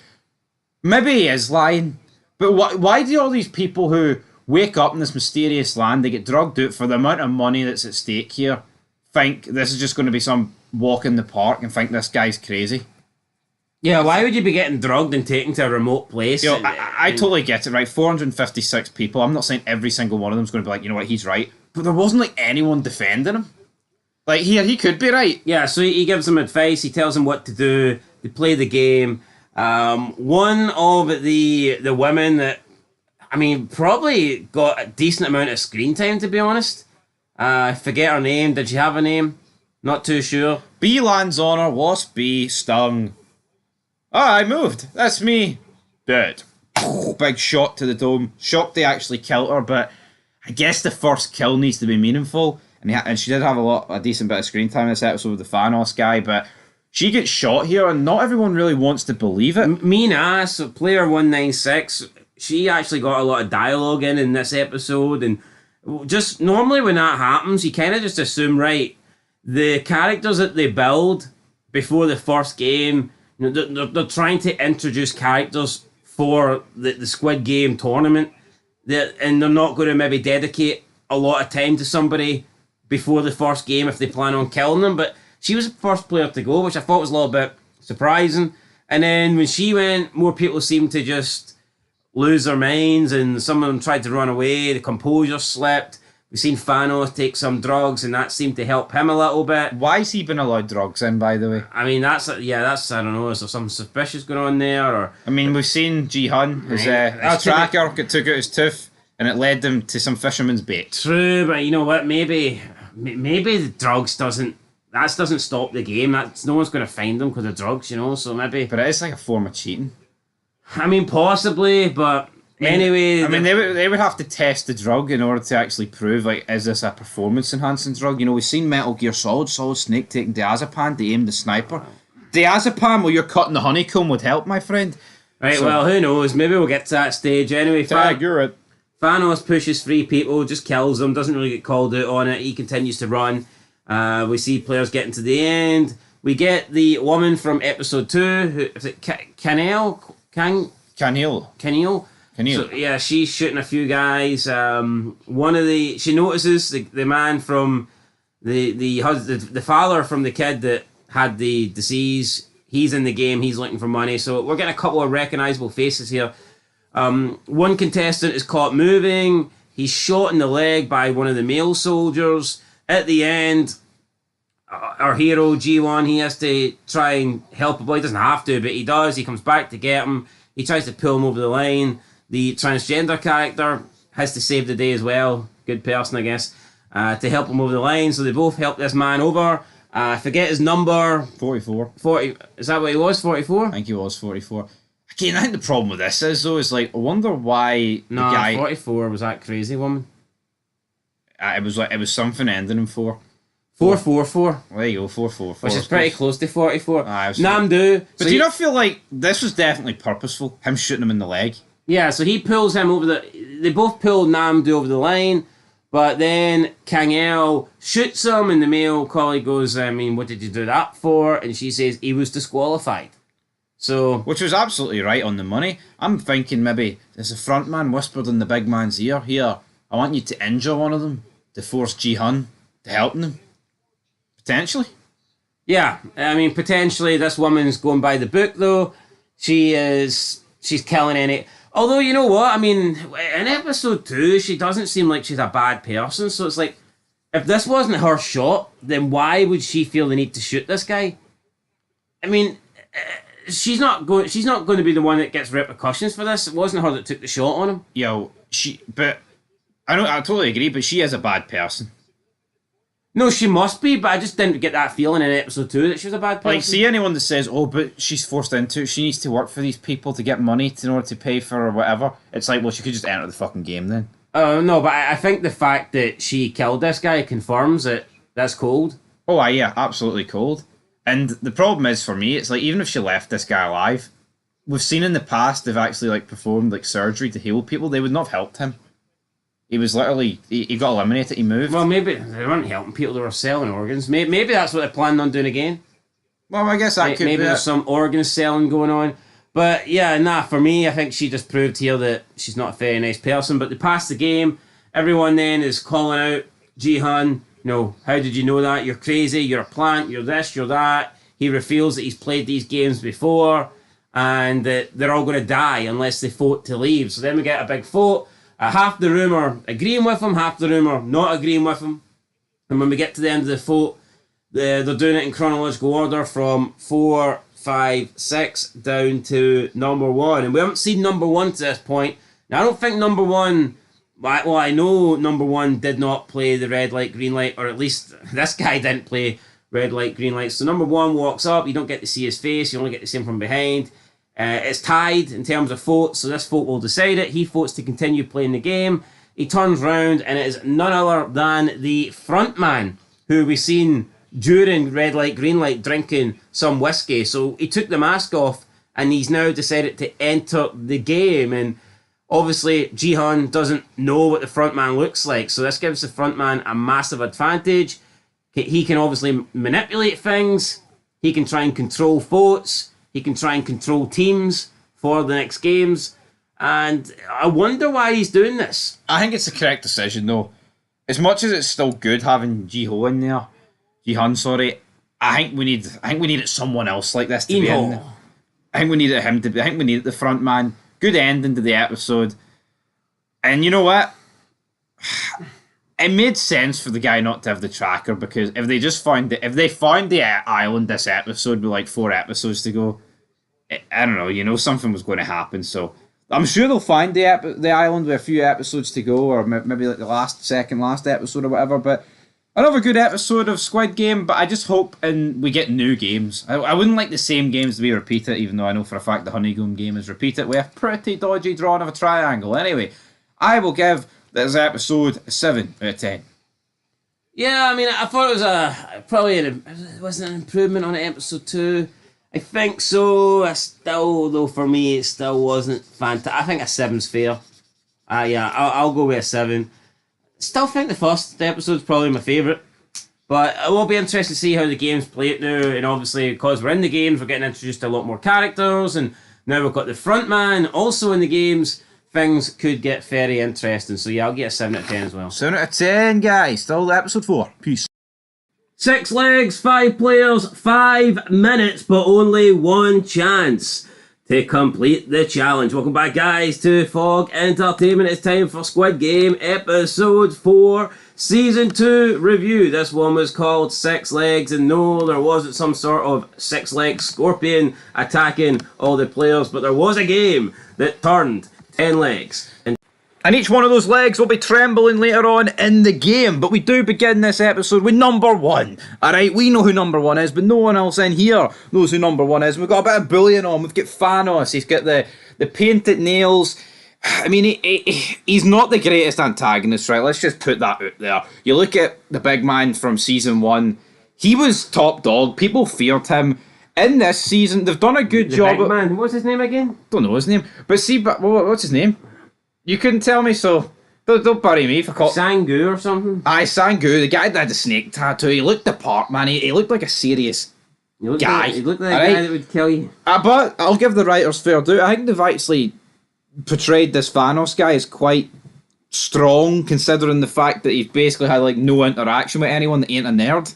Speaker 5: Maybe he is lying. But why do all these people who wake up in this mysterious land, they get drugged out for the amount of money that's at stake here, think this is just going to be some walk in the park and think this guy's crazy?
Speaker 1: Yeah, why would you be getting drugged and taken to a remote place?
Speaker 5: You know, I totally get it, right? 456 people. I'm not saying every single one of them's going to be like, you know what, he's right. But there wasn't like anyone defending him. Like, he could be right.
Speaker 1: Yeah, so he gives them advice. He tells them what to do. They play the game. One of the women that, probably got a decent amount of screen time, to be honest. I forget her name. Did she have a name? Not too sure.
Speaker 5: B lands on her. Wasp B stung. I moved. That's me. Dead. Big shot to the dome. Shocked they actually killed her, but I guess the first kill needs to be meaningful. And she did have a decent bit of screen time in this episode with the Thanos guy, but she gets shot here, and not everyone really wants to believe it.
Speaker 1: Mina, so player 196, she actually got a lot of dialogue in this episode, and just normally when that happens, you kind of just assume, right, the characters that they build before the first game, you know, they're trying to introduce characters for the Squid Game tournament, and they're not going to maybe dedicate a lot of time to somebody before the first game if they plan on killing them. But she was the first player to go, which I thought was a little bit surprising. And then when she went, more people seemed to just lose their minds, and some of them tried to run away. The composure slipped. We've seen Thanos take some drugs, and that seemed to help him a little bit.
Speaker 5: Why has he been allowed drugs in, by the way?
Speaker 1: I mean, that's I don't know. Is there something suspicious going on there? Or
Speaker 5: I mean, we've seen Ji-hun, his tracker, took out his tooth, and it led them to some fisherman's bait.
Speaker 1: True, but you know what? Maybe the drugs doesn't stop the game. That's no one's going to find them because of drugs, you know. So maybe.
Speaker 5: But it is like a form of cheating.
Speaker 1: I mean, possibly, but anyway.
Speaker 5: I mean, they would have to test the drug in order to actually prove, like, is this a performance-enhancing drug? You know, we've seen Metal Gear Solid Snake taking diazepam to aim the sniper. Diazepam, while you're cutting the honeycomb, would help, my friend.
Speaker 1: Right, so, well, who knows? Maybe we'll get to that stage anyway.
Speaker 5: You're it.
Speaker 1: Thanos pushes 3 people, just kills them, doesn't really get called out on it. He continues to run. We see players getting to the end. We get the woman from episode 2, who is it Caneel? So yeah, she's shooting a few guys. She notices the man from the father from the kid that had the disease. He's in the game. He's looking for money. So we're getting a couple of recognizable faces here. One contestant is caught moving. He's shot in the leg by one of the male soldiers. At the end, our hero G1, he has to try and help him. Well, he doesn't have to, but he does. He comes back to get him. He tries to pull him over the line. The transgender character has to save the day as well. Good person, I guess, to help him over the line. So they both help this man over. I forget his number.
Speaker 5: 44.
Speaker 1: 40. Is that what he was? 44?
Speaker 5: I think he was 44. Again, I think the problem with this is, though, is like, I wonder why the guy...
Speaker 1: 44 was that crazy woman.
Speaker 5: It was something ending in 4.
Speaker 1: 444.
Speaker 5: There you go, 444.
Speaker 1: Which is pretty close to 44.
Speaker 5: Namdu.
Speaker 1: But
Speaker 5: so do you not feel like this was definitely purposeful? Him shooting him in the leg?
Speaker 1: Yeah, so he pulls him over they both pull Namdu over the line, but then Kang-el shoots him, and the male colleague goes, I mean, what did you do that for? And she says he was disqualified. So,
Speaker 5: which was absolutely right on the money. I'm thinking maybe there's a front man whispered in the big man's ear, here, I want you to injure one of them to force Ji-hun to help them. Potentially. Yeah,
Speaker 1: I mean, potentially this woman's going by the book, though. She's killing any... Although, you know what? I mean, in episode 2, she doesn't seem like she's a bad person. So it's like, if this wasn't her shot, then why would she feel the need to shoot this guy? I mean, she's not going to be the one that gets repercussions for this. It wasn't her that took the shot on him.
Speaker 5: But I totally agree, but she is a bad person.
Speaker 1: No, she must be, but I just didn't get that feeling in episode 2 that she was a bad person.
Speaker 5: Like, see anyone that says, oh, but she's forced into it, she needs to work for these people to get money in order to pay for or whatever. It's like, well, she could just enter the fucking game then.
Speaker 1: No, but I think the fact that she killed this guy confirms that that's cold.
Speaker 5: Oh, yeah, absolutely cold. And the problem is, for me, it's like, even if she left this guy alive, we've seen in the past they've actually, like, performed, like, surgery to heal people. They would not have helped him. He was literally... He got eliminated, he moved.
Speaker 1: Well, maybe they weren't helping people, they were selling organs. Maybe that's what they're planning on doing again.
Speaker 5: Well, I guess that could be...
Speaker 1: Maybe there's some organ selling going on. But, yeah, for me, I think she just proved here that she's not a very nice person. But they passed the game. Everyone then is calling out Ji-hun. You know, how did you know that? You're crazy, you're a plant, you're this, you're that. He reveals that he's played these games before. And that they're all going to die unless they vote to leave. So then we get a big vote. Half the room are agreeing with him, half the room are not agreeing with him. And when we get to the end of the vote, they're doing it in chronological order from 4, 5, 6 down to number 1. And we haven't seen number 1 to this point. Now, I don't think number 1... Well, I know number 1 did not play the red light, green light, or at least this guy didn't play red light, green light. So number 1 walks up, you don't get to see his face, you only get to see him from behind. It's tied in terms of votes, so this vote will decide it. He votes to continue playing the game. He turns round, and it is none other than the front man, who we've seen during red light, green light drinking some whiskey. So he took the mask off, and he's now decided to enter the game. And obviously, Ji-hun doesn't know what the front man looks like, so this gives the front man a massive advantage. he can obviously manipulate things. He can try and control votes. He can try and control teams for the next games. And I wonder why he's doing this.
Speaker 5: I think it's the correct decision, though. As much as it's still good having Ji-ho in there, Ji-hun, sorry, I think we needed someone else like this to be in there. I think we needed him to be. I think we needed the front man. Good ending to the episode. And you know what? It made sense for the guy not to have the tracker, because if they found the island this episode with like 4 episodes to go, I don't know, something was going to happen. So I'm sure they'll find the island with a few episodes to go, or maybe like the second last episode or whatever. But another good episode of Squid Game. But I just hope we get new games. I wouldn't like the same games to be repeated, even though I know for a fact the Honeycomb game is repeated with a pretty dodgy drawing of a triangle. Anyway, I will give this episode a 7 out of 10.
Speaker 1: Yeah, I mean, I thought it was an improvement on episode 2. I think so. Though for me, it still wasn't fantastic. I think a 7's fair. Yeah, I'll go with a 7. Still think the first episode's probably my favourite. But it will be interesting to see how the games play it now. And obviously, because we're in the games, we're getting introduced to a lot more characters. And now we've got the front man also in the games. Things could get very interesting. So yeah, I'll get a 7 out of 10 as well.
Speaker 5: 7 out of 10, guys. Still episode 4. Peace.
Speaker 1: 6 legs, 5 players, 5 minutes, but only 1 chance to complete the challenge. Welcome back, guys, to Fog Entertainment. It's time for Squid Game Episode 4, Season 2 review. This one was called 6 Legs, and no, there wasn't some sort of 6-leg scorpion attacking all the players, but there was a game that turned 10 legs.
Speaker 5: And each one of those legs will be trembling later on in the game. But we do begin this episode with number 1. Alright, we know who number 1 is, but no one else in here knows who number 1 is. We've got a bit of bullying on. We've got Thanos. He's got the painted nails. I mean, he's not the greatest antagonist, right? Let's just put that out there. You look at the big man from Season 1. He was top dog. People feared him. In this season, they've done a good job.
Speaker 1: Big man. What's his name again?
Speaker 5: Don't know his name. But see, what's his name? You couldn't tell me, so don't bury me for call.
Speaker 1: Sangu or something?
Speaker 5: Aye, Sangu, the guy that had the snake tattoo. He looked the part, man. He looked like a serious guy.
Speaker 1: He looked like a guy that would kill you.
Speaker 5: But I'll give the writers fair due. I think they've actually portrayed this Thanos guy as quite strong, considering the fact that he's basically had like no interaction with anyone that ain't a nerd.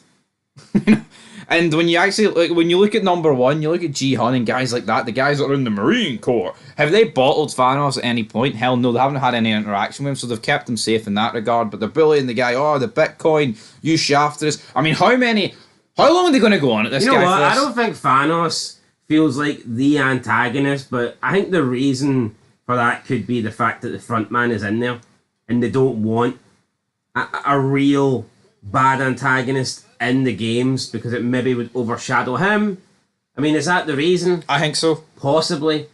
Speaker 5: And when you actually when you look at number 1, you look at Ji-hun and guys like that, the guys that are in the Marine Corps, have they bottled Thanos at any point? Hell no, they haven't had any interaction with him, so they've kept him safe in that regard. But they're bullying the guy. Oh, the Bitcoin, you shafted us. I mean, how long are they going to go on at this guy?
Speaker 1: You know what? I don't think Thanos feels like the antagonist, but I think the reason for that could be the fact that the front man is in there, and they don't want a real bad antagonist in the games because it maybe would overshadow him. I mean, is that the reason?
Speaker 5: I think so.
Speaker 1: Possibly.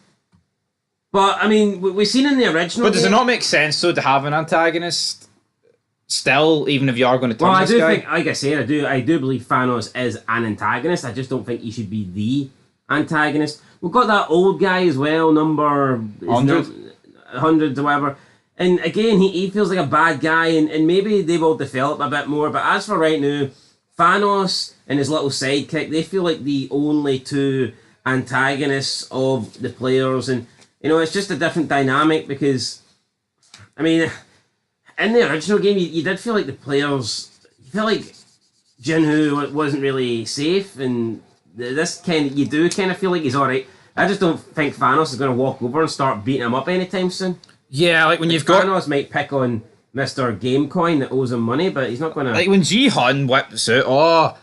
Speaker 1: But, I mean, we've seen in the original
Speaker 5: But does it not make sense, though, to have an antagonist still, even if you are going to turn
Speaker 1: this guy?
Speaker 5: Well, I do
Speaker 1: think, like I said, I do believe Thanos is an antagonist. I just don't think he should be the antagonist. We've got that old guy as well, number 100 or whatever. And again, he feels like a bad guy, and maybe they will develop a bit more. But as for right now, Thanos and his little sidekick, they feel like the only 2 antagonists of the players. And, you know, it's just a different dynamic because, I mean, in the original game, you did feel like the players, you feel like Jinhu wasn't really safe. And this you do kind of feel like he's alright. I just don't think Thanos is going to walk over and start beating him up anytime soon.
Speaker 5: Yeah, like when you've got...
Speaker 1: Thanos might pick on Mr. Gamecoin that owes him money, but he's not going to...
Speaker 5: Like when Ji-hun whips out,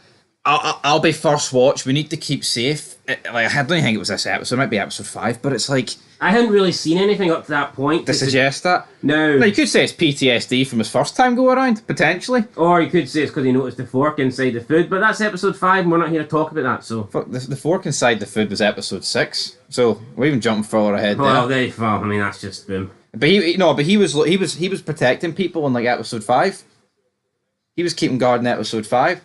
Speaker 5: I'll be first watch, we need to keep safe. Like, I don't think it was this episode, it might be episode 5, but it's like...
Speaker 1: I hadn't really seen anything up to that point.
Speaker 5: To suggest that?
Speaker 1: No.
Speaker 5: You could say it's PTSD from his first time go around, potentially.
Speaker 1: Or you could say it's because he noticed the fork inside the food, but that's episode 5 and we're not here to talk about that, so...
Speaker 5: Fuck, the fork inside the food was episode 6, so we're even jumping further ahead
Speaker 1: well,
Speaker 5: there.
Speaker 1: I mean, that's just boom.
Speaker 5: But he was protecting people in like episode 5. He was keeping guard in episode 5.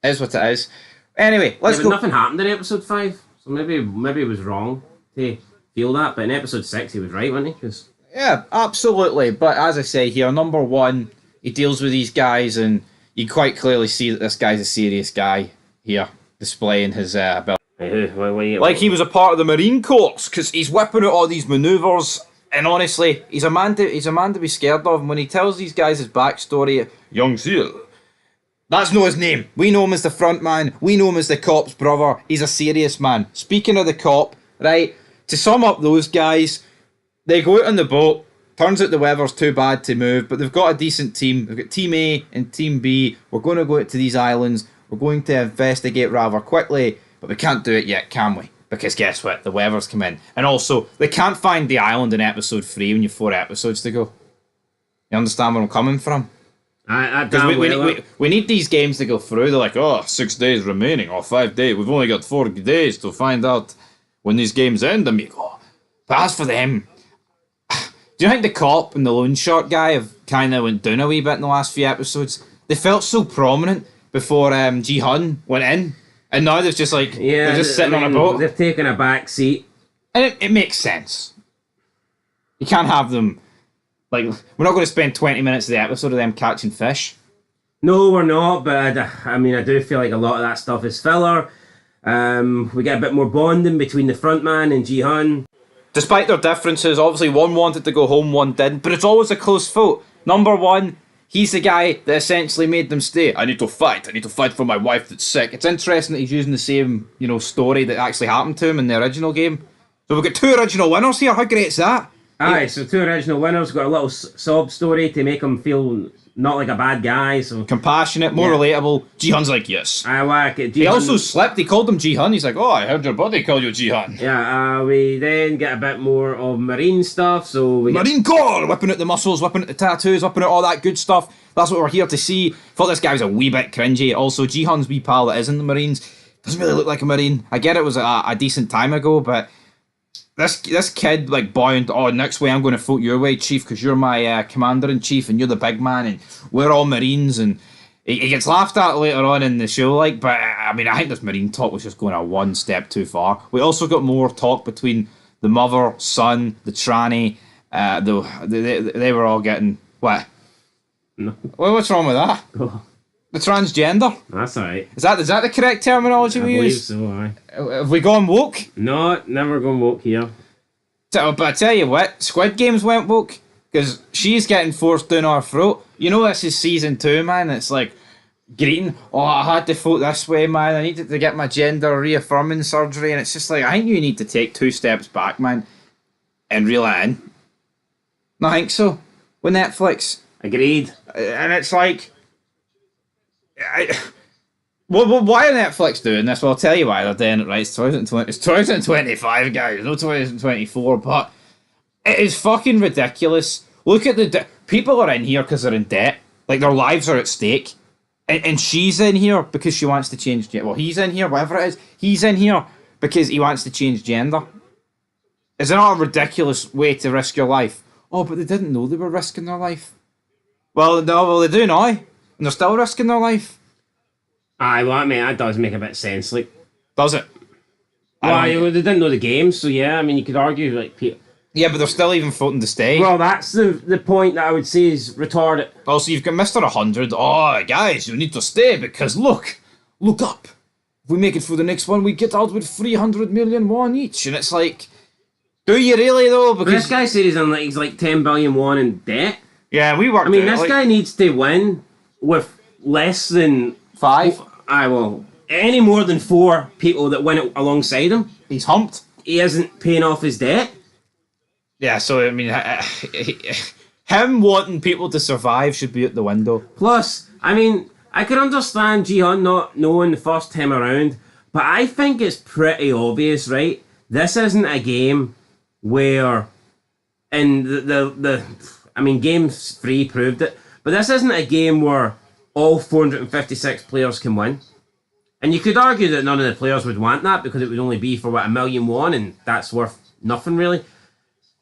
Speaker 5: Is what it is. Anyway, let's go.
Speaker 1: Nothing happened in episode 5, so maybe it was wrong to feel that. But in episode 6, he was right, wasn't he? 'Cause...
Speaker 5: Yeah, absolutely. But as I say here, number 1, he deals with these guys, and you quite clearly see that this guy's a serious guy here, displaying his ability. Like he was a part of the Marine Corps, because he's whipping out all these manoeuvres, and honestly, he's a man to be scared of. And when he tells these guys his backstory, Young Seal, that's not his name. We know him as the front man. We know him as the cop's brother. He's a serious man. Speaking of the cop, right, to sum up those guys, they go out on the boat. Turns out the weather's too bad to move, but they've got a decent team. They've got Team A and Team B. We're going to go out to these islands. We're going to investigate rather quickly, but we can't do it yet, can we? Because guess what? The weather's come in. And also, they can't find the island in episode 3 when you've 4 episodes to go. You understand where I'm coming from? Because we need these games to go through. They're like, oh, 6 days remaining, or 5 days. We've only got 4 days to find out when these games end. And you go, but as for them, do you think the cop and the loan shark guy have kind of went down a wee bit in the last few episodes? They felt so prominent before Ji-hun went in, and now they're just like, they're just sitting on a boat.
Speaker 1: They've taken a back seat.
Speaker 5: And it makes sense. You can't have them, like, we're not going to spend 20 minutes of the episode of them catching fish.
Speaker 1: No, we're not, but I mean, I do feel like a lot of that stuff is filler. We get a bit more bonding between the frontman and Ji-hun.
Speaker 5: Despite their differences, obviously one wanted to go home, one didn't, but it's always a close vote. Number one, he's the guy that essentially made them stay. I need to fight for my wife that's sick. It's interesting that he's using the same, story that actually happened to him in the original game. So we've got 2 original winners here. How great is that?
Speaker 1: Aye, so 2 original winners, got a little sob story to make him feel not like a bad guy. So
Speaker 5: compassionate, more relatable. Ji-hun's like, yes.
Speaker 1: I like it.
Speaker 5: He also slipped. He called him Ji-hun. He's like, oh, I heard your buddy call you Ji-hun.
Speaker 1: Yeah, we then get a bit more of marine stuff. So we
Speaker 5: Marine Corps, whipping out the muscles, whipping out the tattoos, whipping out all that good stuff. That's what we're here to see. Thought this guy was a wee bit cringy. Also, Ji-hun's wee pal that is in the Marines doesn't really look like a Marine. I get it was a decent time ago, but this kid, like, buoyant, oh, next way I'm going to vote your way, Chief, because you're my commander-in-chief and you're the big man and we're all Marines, and he gets laughed at later on in the show, like, but I mean, I think this Marine talk was just going a one step too far. We also got more talk between the mother, son, the tranny, they were all getting, what?
Speaker 1: No.
Speaker 5: Well, what's wrong with that?
Speaker 1: Oh.
Speaker 5: The transgender?
Speaker 1: That's alright.
Speaker 5: Is that the correct terminology we use?
Speaker 1: I believe so, aye.
Speaker 5: Have we gone woke?
Speaker 1: No, never gone woke here.
Speaker 5: But I tell you what, Squid Games went woke, because she's getting forced down our throat. You know this is season 2, man. It's like, greeting, oh, I had to vote this way, man. I needed to get my gender reaffirming surgery. And it's just like, I think you need to take 2 steps back, man, and reel it in. No, I think so. With Netflix.
Speaker 1: Agreed.
Speaker 5: And it's like, well, why are Netflix doing this? Well, I'll tell you why they're doing it, right? It's 2025, guys, no 2024, but it is fucking ridiculous. Look at the people are in here because they're in debt. Like, their lives are at stake. And she's in here because she wants to change gender. Well, he's in here, whatever it is. He's in here because he wants to change gender. Is it not a ridiculous way to risk your life? Oh, but they didn't know they were risking their life. Well, no, they do now. And they're still risking their life.
Speaker 1: Aye, well, I mean, that does make a bit of sense. Like,
Speaker 5: does it?
Speaker 1: Well, they didn't know the game, so yeah, I mean, you could argue, like...
Speaker 5: Yeah, but they're still even voting to stay.
Speaker 1: Well, that's the point that I would say is retarded.
Speaker 5: Also, you've got Mr. 100. Oh, guys, you need to stay because look up. If we make it through the next one, we get out with 300 million won each. And it's like, do you really, though? Because
Speaker 1: this guy said he's like 10 billion won in debt.
Speaker 5: Yeah, we worked.
Speaker 1: I mean, this guy needs to win with less than
Speaker 5: 5.
Speaker 1: Any more than 4 people that win it alongside him.
Speaker 5: He's humped.
Speaker 1: He isn't paying off his debt.
Speaker 5: Yeah, so I mean, him wanting people to survive should be out the window.
Speaker 1: Plus, I mean, I can understand Ji-hun not knowing the first time around, but I think it's pretty obvious, right? This isn't a game where, and I mean, Game 3 proved it, but this isn't a game where all 456 players can win. And you could argue that none of the players would want that because it would only be for, what, 1 million won, and that's worth nothing, really.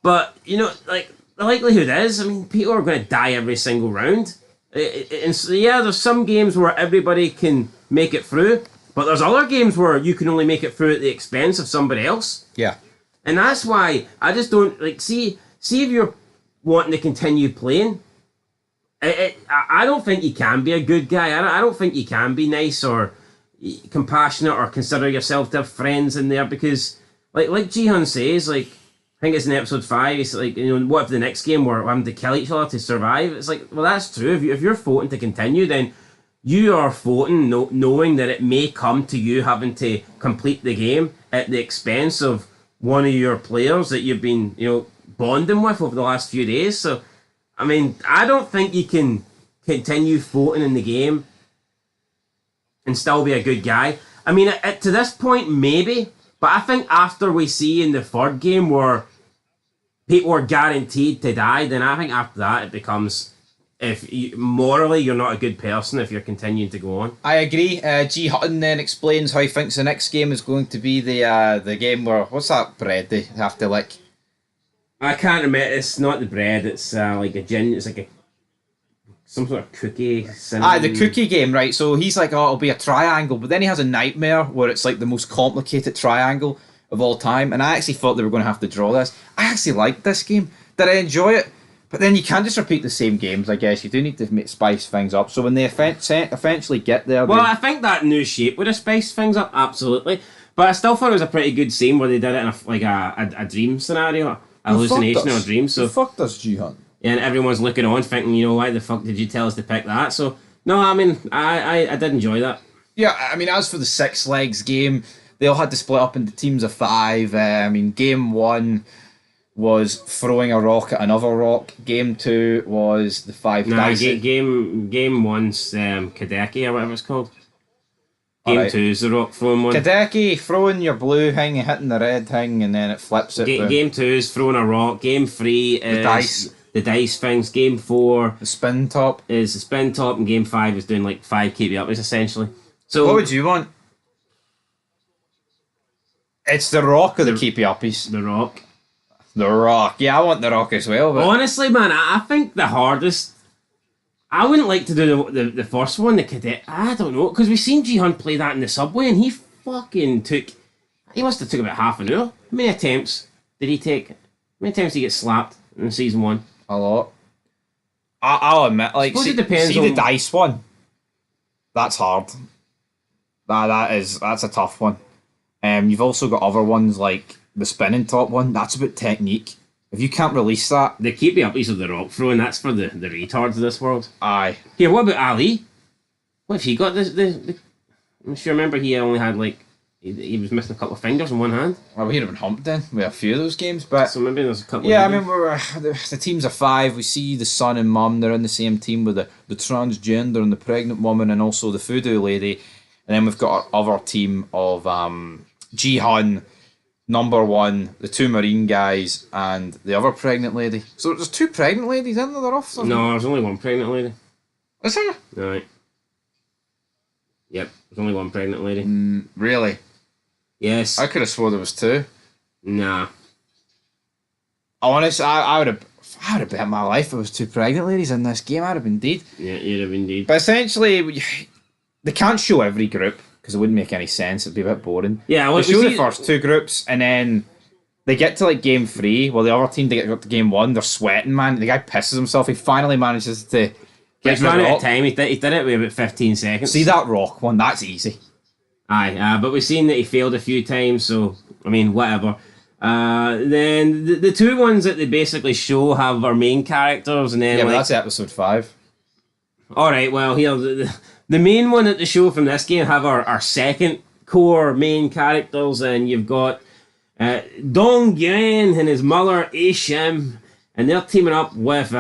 Speaker 1: But, like, the likelihood is, I mean, people are going to die every single round. And so, yeah, there's some games where everybody can make it through, but there's other games where you can only make it through at the expense of somebody else.
Speaker 5: Yeah.
Speaker 1: And that's why I just don't, like, see if you're wanting to continue playing, I don't think you can be a good guy. I don't think you can be nice or compassionate or consider yourself to have friends in there because, like Jihan says, like I think it's in episode 5. It's like, you know, what if the next game we're having to kill each other to survive? It's like, well, that's true. If you're voting to continue, then you are voting knowing that it may come to you having to complete the game at the expense of one of your players that you've been, you know, bonding with over the last few days. So, I mean, I don't think you can continue voting in the game and still be a good guy. I mean, to this point, maybe, but I think after we see in the third game where people are guaranteed to die, then I think after that it becomes, morally you're not a good person if you're continuing to go on.
Speaker 5: I agree. G Hutton then explains how he thinks the next game is going to be the game where, what's that bread they have to lick?
Speaker 1: I can't remember. It's not the bread. It's like a gin. It's like some sort of cookie.
Speaker 5: The cookie game, right? So he's like, oh, it'll be a triangle, but then he has a nightmare where it's like the most complicated triangle of all time. And I actually thought they were going to have to draw this. I actually liked this game. Did I enjoy it? But then you can't just repeat the same games, I guess. You do need to spice things up. So when they eventually get there...
Speaker 1: Well, I think that new shape would have spiced things up, absolutely. But I still thought it was a pretty good scene where they did it in a dream scenario. A hallucination or a dream. So,
Speaker 5: who fucked us, G-Hunt?
Speaker 1: And everyone's looking on thinking, you know, why the fuck did you tell us to pick that? So, no, I mean, I did enjoy that.
Speaker 5: Yeah, I mean, as for the 6 legs game, they all had to split up into teams of 5. I mean, game 1... was throwing a rock at another rock. Game 2 was the 5 dice.
Speaker 1: Game 1's Kadeki or whatever it's called. Game 2 is the rock throwing one.
Speaker 5: Kadeki, throwing your blue thing and hitting the red thing, and then it flips it.
Speaker 1: Game 2 is throwing a rock. Game 3 is the dice things. Game 4
Speaker 5: the spin top
Speaker 1: is the spin top, and Game 5 is doing like 5 keep you up essentially. So
Speaker 5: what would you want? It's the rock or the keep you uppies?
Speaker 1: The rock.
Speaker 5: The rock. Yeah, I want the rock as well. But
Speaker 1: honestly, man, I think the hardest. I wouldn't like to do the first one, the cadet. I don't know, because we've seen Ji-Hun play that in the subway, and he fucking took. He must have took about half an hour. How many attempts did he take? How many times did he get slapped in season 1?
Speaker 5: A lot. I'll admit, like, see the dice one. That's hard. That's a tough one. You've also got other ones like the spinning top one. That's about technique. If you can't release that...
Speaker 1: The keep the uppies of the rock throwing, that's for the retards of this world.
Speaker 5: Aye.
Speaker 1: Here, what about Ali? What if he got the I'm sure, remember he only had like... He was missing a couple of fingers in one hand.
Speaker 5: Well, we'd have been humped then with a few of those games, but...
Speaker 1: So maybe there's a couple
Speaker 5: Yeah, I mean, the teams of 5. We see the son and mum, they're in the same team with the transgender and the pregnant woman and also the voodoo lady. And then we've got our other team of Ji-Hun, number 1, the 2 marine guys, and the other pregnant lady. So there's 2 pregnant ladies in there off?
Speaker 1: No, there's only 1 pregnant lady.
Speaker 5: Is there?
Speaker 1: Right. Yep, there's only 1 pregnant lady.
Speaker 5: Really?
Speaker 1: Yes.
Speaker 5: I could have swore there was 2.
Speaker 1: Nah.
Speaker 5: Honestly, I would have bet my life there was 2 pregnant ladies in this game. I'd have indeed.
Speaker 1: Yeah, you'd have indeed.
Speaker 5: But essentially, they can't show every group because it wouldn't make any sense. It'd be a bit boring.
Speaker 1: Yeah,
Speaker 5: they show the first 2 groups, and then they get to like game 3. Well, the other team they get up to game 1. They're sweating, man. The guy pisses himself. He finally manages to get
Speaker 1: ran out of time. He did it with about 15 seconds.
Speaker 5: See that rock one? That's easy.
Speaker 1: Aye, but we've seen that he failed a few times. So I mean, whatever. Then the 2 ones that they basically show have our main characters, and then
Speaker 5: yeah, but that's episode 5.
Speaker 1: All right, well here the main one that they show from this game have our second core main characters, and you've got Dong Yuan and his mother Aishim, and they're teaming up with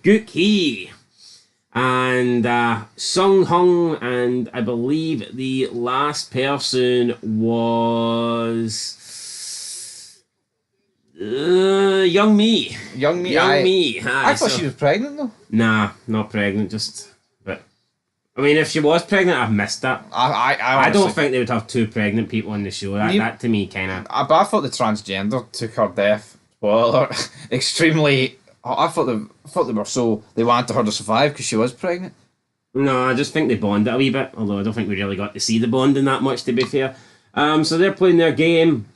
Speaker 1: Guk Hee and Sung Hung, and I believe the last person was Young Mi.
Speaker 5: Young Mi. I thought she was pregnant though.
Speaker 1: Nah, not pregnant. Just, but I mean, if she was pregnant, I've missed that. I don't think they would have 2 pregnant people on the show. That to me kind of.
Speaker 5: But I thought the transgender took her death. Spoiler. Extremely. I thought they were so they wanted her to survive because she was pregnant.
Speaker 1: No, I just think they bonded a wee bit. Although I don't think we really got to see the bonding that much, to be fair. So they're playing their game.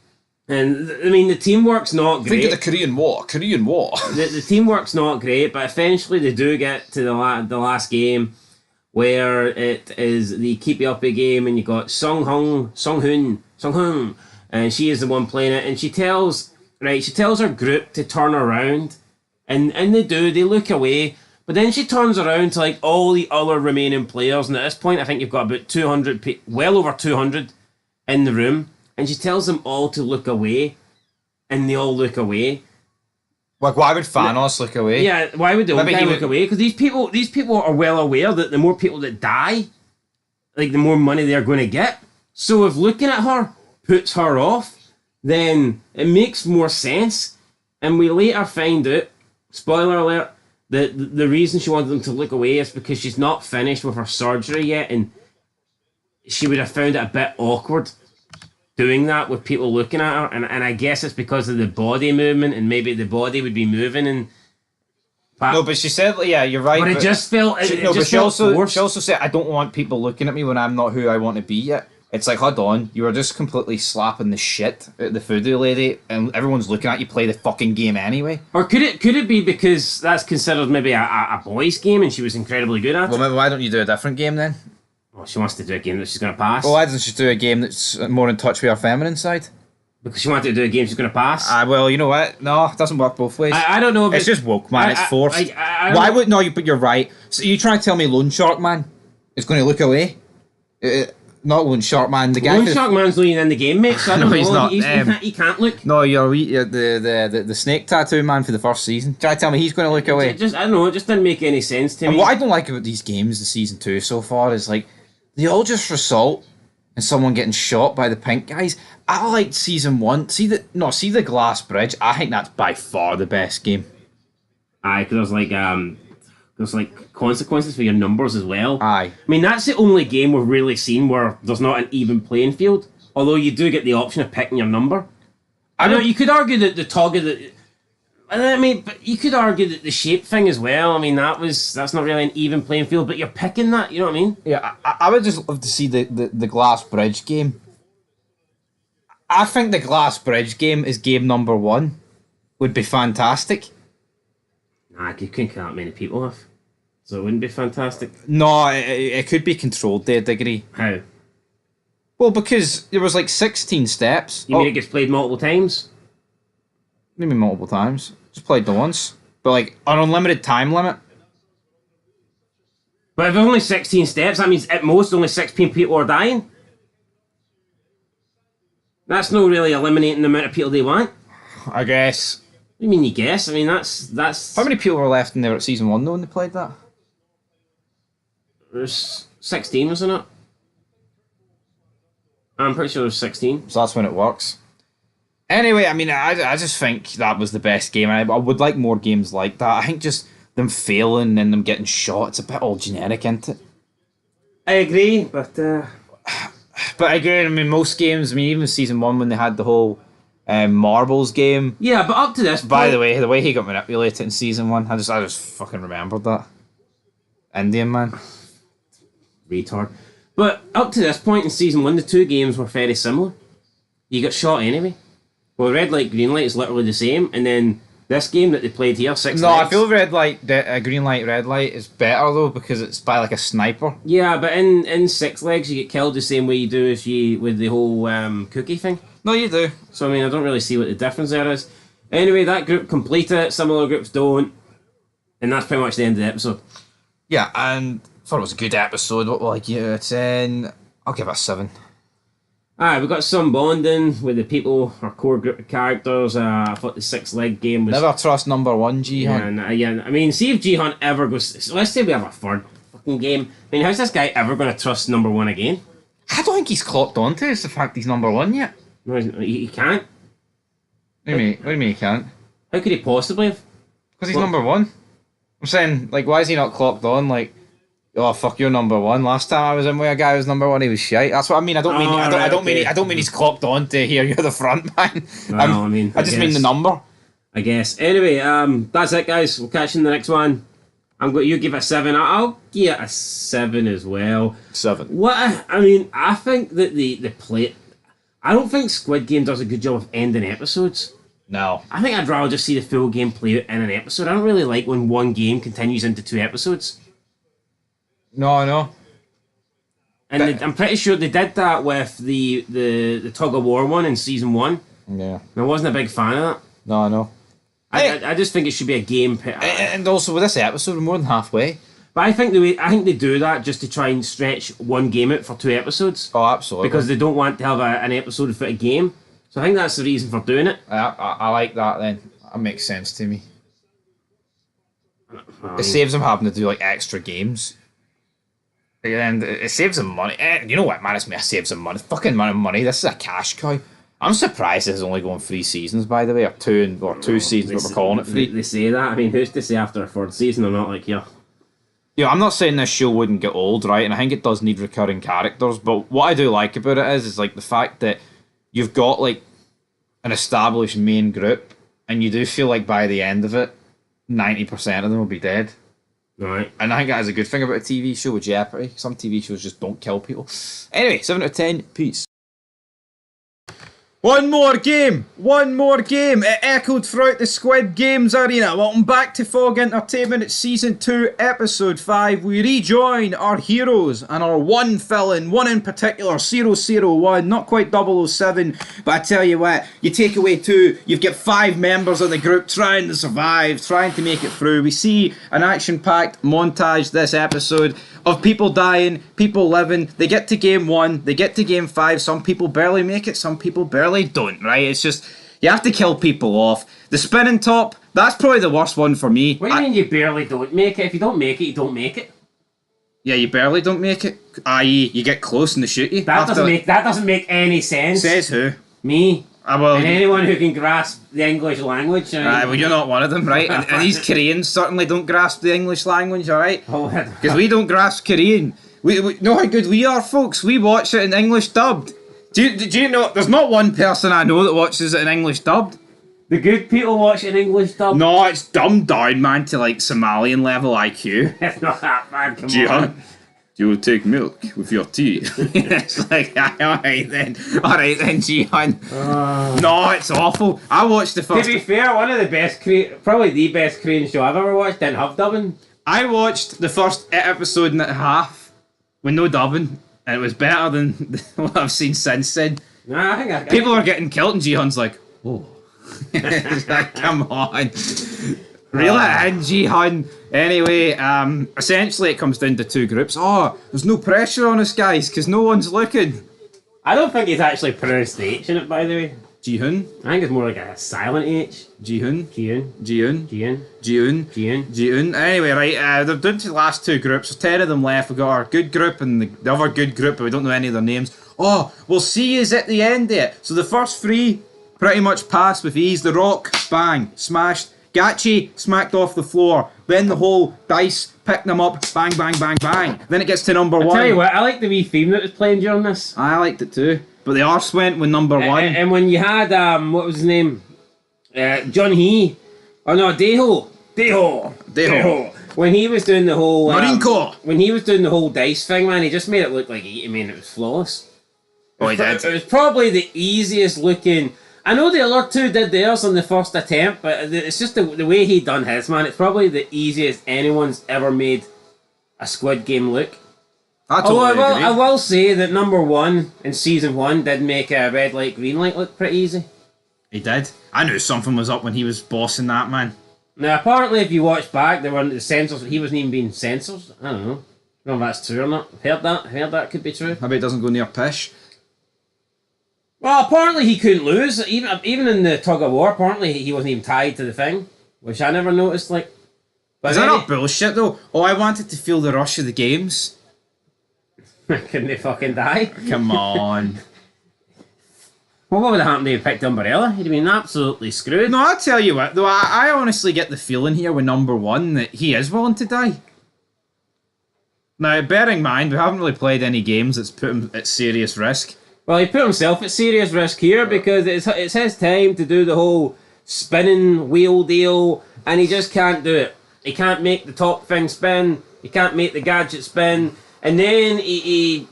Speaker 1: And I mean, the teamwork's not great.
Speaker 3: Think of the Korean War.
Speaker 1: The teamwork's not great, but eventually they do get to the last game, where it is the keep you up a game, and you got Sung Hoon, and she is the one playing it, and she tells her group to turn around, and they do. They look away, but then she turns around to like all the other remaining players, and at this point, I think you've got about 200, well over 200, in the room. And she tells them all to look away, and they all look away.
Speaker 5: Like, why would Thanos look away?
Speaker 1: Yeah, why would the old guy look away? Because these people are well aware that the more people that die, like the more money they're going to get. So if looking at her puts her off, then it makes more sense. And we later find out, spoiler alert, that the reason she wanted them to look away is because she's not finished with her surgery yet, and she would have found it a bit awkward doing that with people looking at her, and I guess it's because of the body movement, and maybe the body would be moving, and
Speaker 5: no, but she said, yeah, you're right.
Speaker 1: But it just felt.
Speaker 5: She also said, I don't want people looking at me when I'm not who I want to be yet. It's like, hold on, you were just completely slapping the shit out of the voodoo lady, and everyone's looking at you play the fucking game anyway.
Speaker 1: Or could it be because that's considered maybe a boys' game, and she was incredibly good at it?
Speaker 5: Well, maybe why don't you do a different game then?
Speaker 1: Well, she wants to do a game that she's going to pass.
Speaker 5: Well, why doesn't she do a game that's more in touch with her feminine side?
Speaker 1: Because she wanted to do a game she's going to pass.
Speaker 5: Well, you know what? No, it doesn't work both ways.
Speaker 1: I don't know if
Speaker 5: it's just woke, man. It's forced. Why would no? But you're right. So you trying to tell me Loan Shark Man is going to look away? Not Loan Shark Man. The guy.
Speaker 1: Loan Shark Man's not even in the game, mate. So I don't know.
Speaker 5: He's not.
Speaker 1: He can't look.
Speaker 5: No, you're the snake tattoo man for the first season. Try to tell me he's going to look away?
Speaker 1: I don't know. It just didn't make any sense to me.
Speaker 5: And what I don't like about these games, the season 2 so far, is like they all just result in someone getting shot by the pink guys. I liked season 1. See the glass bridge. I think that's by far the best game.
Speaker 1: Aye, because there's like consequences for your numbers as well.
Speaker 5: Aye.
Speaker 1: I mean, that's the only game we've really seen where there's not an even playing field. Although you do get the option of picking your number. I know you could argue that the toggle but you could argue that the shape thing as well. I mean, that's not really an even playing field, but you're picking that. You know what I mean?
Speaker 5: Yeah, I would just love to see the glass bridge game. I think the glass bridge game is game number 1. Would be fantastic.
Speaker 1: Nah, you couldn't kill that many people off. So it wouldn't be fantastic.
Speaker 5: No, it could be controlled to a degree.
Speaker 1: How?
Speaker 5: Well, because there was like 16 steps.
Speaker 1: You mean it gets played multiple times?
Speaker 5: Maybe multiple times. Just played the once. But like an unlimited time limit.
Speaker 1: But if there's only 16 steps, that means at most only 16 people are dying. That's not really eliminating the amount of people they want.
Speaker 5: I guess.
Speaker 1: What do you mean you guess? I mean, that's...
Speaker 5: How many people were left in there at season 1 though when they played that?
Speaker 1: There's 16, wasn't it? I'm pretty sure there's 16.
Speaker 5: So that's when it works. Anyway, I mean, I just think that was the best game. I would like more games like that. I think just them failing and them getting shot, it's a bit all generic, isn't it?
Speaker 1: I agree, but...
Speaker 5: But again, I mean, most games, I mean, even season 1 when they had the whole marbles game.
Speaker 1: Yeah, but up to this point...
Speaker 5: By the way he got manipulated in season 1, I just fucking remembered that. Indian man.
Speaker 1: Retard. But up to this point in season 1, the two games were very similar. You got shot anyway. Well, red light, green light is literally the same, and then this game that they played here, 6
Speaker 5: No,
Speaker 1: legs.
Speaker 5: I feel red light, green light, red light is better though because it's by like a sniper.
Speaker 1: Yeah, but in 6 legs you get killed the same way you do as you with the whole cookie thing.
Speaker 5: No, you do.
Speaker 1: So I mean, I don't really see what the difference there is. Anyway, that group complete it. Some other groups don't, and that's pretty much the end of the episode.
Speaker 5: Yeah, and I thought it was a good episode. What will I give it? I'll give it a 7.
Speaker 1: Alright, we got some bonding with the people, our core group of characters. I thought the 6 leg game was...
Speaker 5: Never trust number 1, G-Hunt.
Speaker 1: Yeah, I mean, see if G-Hunt ever goes... So let's say we have a third fucking game. I mean, how's this guy ever going to trust number 1 again?
Speaker 5: I don't think he's clocked on to us, the fact he's number 1 yet.
Speaker 1: No, he can't.
Speaker 5: What do you mean he can't?
Speaker 1: How could he possibly have?
Speaker 5: Because he's number 1. I'm saying, like, why is he not clocked on? Like, oh fuck, you're number 1. Last time I was in with a guy who was number 1, he was shite. That's what I mean. I don't mean he's clocked on to here. You're the front man. I just mean the number.
Speaker 1: I guess. Anyway, that's it, guys. We'll catch you in the next one. You give it a 7. I'll give it a 7 as well.
Speaker 5: 7.
Speaker 1: I mean, I think that the play. I don't think Squid Game does a good job of ending episodes.
Speaker 5: No.
Speaker 1: I think I'd rather just see the full game play out in an episode. I don't really like when one game continues into 2 episodes.
Speaker 5: No.
Speaker 1: And I'm pretty sure they did that with the tug of war one in season 1.
Speaker 5: Yeah.
Speaker 1: I wasn't a big fan of that.
Speaker 5: No.
Speaker 1: I just think it should be a game.
Speaker 5: And also with this episode, we're more than halfway.
Speaker 1: But I think they do that just to try and stretch one game out for 2 episodes.
Speaker 5: Oh, absolutely.
Speaker 1: Because they don't want to have an episode without a game. So I think that's the reason for doing it.
Speaker 5: I like that then. That makes sense to me. It saves them having to do like extra games. And it saves them money. You know what, man? It saves them money. Fucking money. This is a cash cow. I'm surprised this is only going 3 seasons, by the way, or two seasons, but we're calling it 3.
Speaker 1: They say that. I mean, who's to say after a 3rd season they're not like, yeah.
Speaker 5: Yeah, I'm not saying this show wouldn't get old, right? And I think it does need recurring characters. But what I do like about it is like the fact that you've got like an established main group, and you do feel like by the end of it, 90% of them will be dead.
Speaker 1: Right.
Speaker 5: And I think that is a good thing about a TV show with Jeopardy. Some TV shows just don't kill people. Anyway, 7 out of 10. Peace. One more game! It echoed throughout the Squid Games arena. Welcome back to Fog Entertainment. It's Season 2, Episode 5. We rejoin our heroes and our one villain, one in particular, 001, not quite 007, but I tell you what, you take away 2, you've got 5 members of the group trying to survive, trying to make it through. We see an action-packed montage this episode of people dying, people living. They get to game 1, they get to game 5. Some people barely make it, some people barely don't, right? It's just, you have to kill people off. The spinning top, that's probably the worst one for me.
Speaker 1: What do you mean you barely don't make it? If you don't make it, you don't make it.
Speaker 5: Yeah, you barely don't make it. I.e., you get close and they shoot you.
Speaker 1: That doesn't make any sense.
Speaker 5: Says who?
Speaker 1: Me.
Speaker 5: Well,
Speaker 1: and anyone who can grasp the English language.
Speaker 5: well, you're not one of them, right? And these Koreans certainly don't grasp the English language, alright? Because we don't grasp Korean. We know how good we are, folks. We watch it in English dubbed. Do you know, there's not one person I know that watches it in English dubbed.
Speaker 1: The good people watch it in English dubbed?
Speaker 5: No, it's dumbed down, man, to like Somalian level IQ.
Speaker 1: It's not that bad, come
Speaker 5: Jihan,
Speaker 1: on.
Speaker 5: do you take milk with your tea? It's like, alright then, Jihan. No, it's awful. I watched the first...
Speaker 1: To be fair, one of the best, probably the best Korean show I've ever watched didn't have dubbing.
Speaker 5: I watched the first episode and a half with no dubbing, and it was better than what I've seen since then.
Speaker 1: Nah, I think
Speaker 5: People are getting killed and Jihan's like, oh. It's like, come on. Reel it in, Jihan. Anyway, essentially it comes down to 2 groups. Oh, there's no pressure on us, guys, because no one's looking.
Speaker 1: I don't think he's actually pronounced the H in it, by the way.
Speaker 5: Jihoon.
Speaker 1: I think it's more like a silent H.
Speaker 5: Jihoon.
Speaker 1: Jihoon.
Speaker 5: Jihoon.
Speaker 1: Jihoon.
Speaker 5: Jihoon.
Speaker 1: Jihoon.
Speaker 5: Jihoon. Anyway, right, they're down to the last 2 groups. There's 10 of them left. We've got our good group and the other good group, but we don't know any of their names. Oh, we'll see yous at the end of it. So the first 3 pretty much passed with ease. The Rock, bang, smashed. Gachi smacked off the floor. Then the whole dice picked them up, bang, bang, bang, bang. Then it gets to number 1.
Speaker 1: I tell you what, I like the wee theme that was playing during this.
Speaker 5: I liked it too. But the arse went with number 1.
Speaker 1: And when you had, what was his name? John Hee. Oh no, Deho. When he was doing the whole...
Speaker 5: Marinko!
Speaker 1: When he was doing the whole dice thing, man, he just made it look like, I mean, it was flawless.
Speaker 5: Oh, he did.
Speaker 1: It was probably the easiest looking... I know the other 2 did theirs on the first attempt, but it's just the way he done his, man. It's probably the easiest anyone's ever made a Squid Game look.
Speaker 5: Although
Speaker 1: I will say that number 1 in season 1 did make a red light, green light look pretty easy.
Speaker 5: He did. I knew something was up when he was bossing that, man.
Speaker 1: Now, apparently, if you watch back, there weren't the censors. He wasn't even being censored. I don't know. I don't know if that's true or not. Heard that could be true.
Speaker 5: Maybe it doesn't go near Pish.
Speaker 1: Well, apparently he couldn't lose. Even in the tug of war, apparently he wasn't even tied to the thing, which I never noticed. Like, but
Speaker 5: is that not bullshit though? Oh, I wanted to feel the rush of the games.
Speaker 1: Couldn't they fucking die?
Speaker 5: Come on.
Speaker 1: Well, what would have happened if he picked Umbrella? He'd have been absolutely screwed.
Speaker 5: No, I tell you what, though, I honestly get the feeling here with number 1 that he is willing to die. Now, bearing in mind, we haven't really played any games that's put him at serious risk.
Speaker 1: Well, he put himself at serious risk here because it's his time to do the whole spinning wheel deal, and he just can't do it. He can't make the top thing spin. He can't make the gadget spin, and then he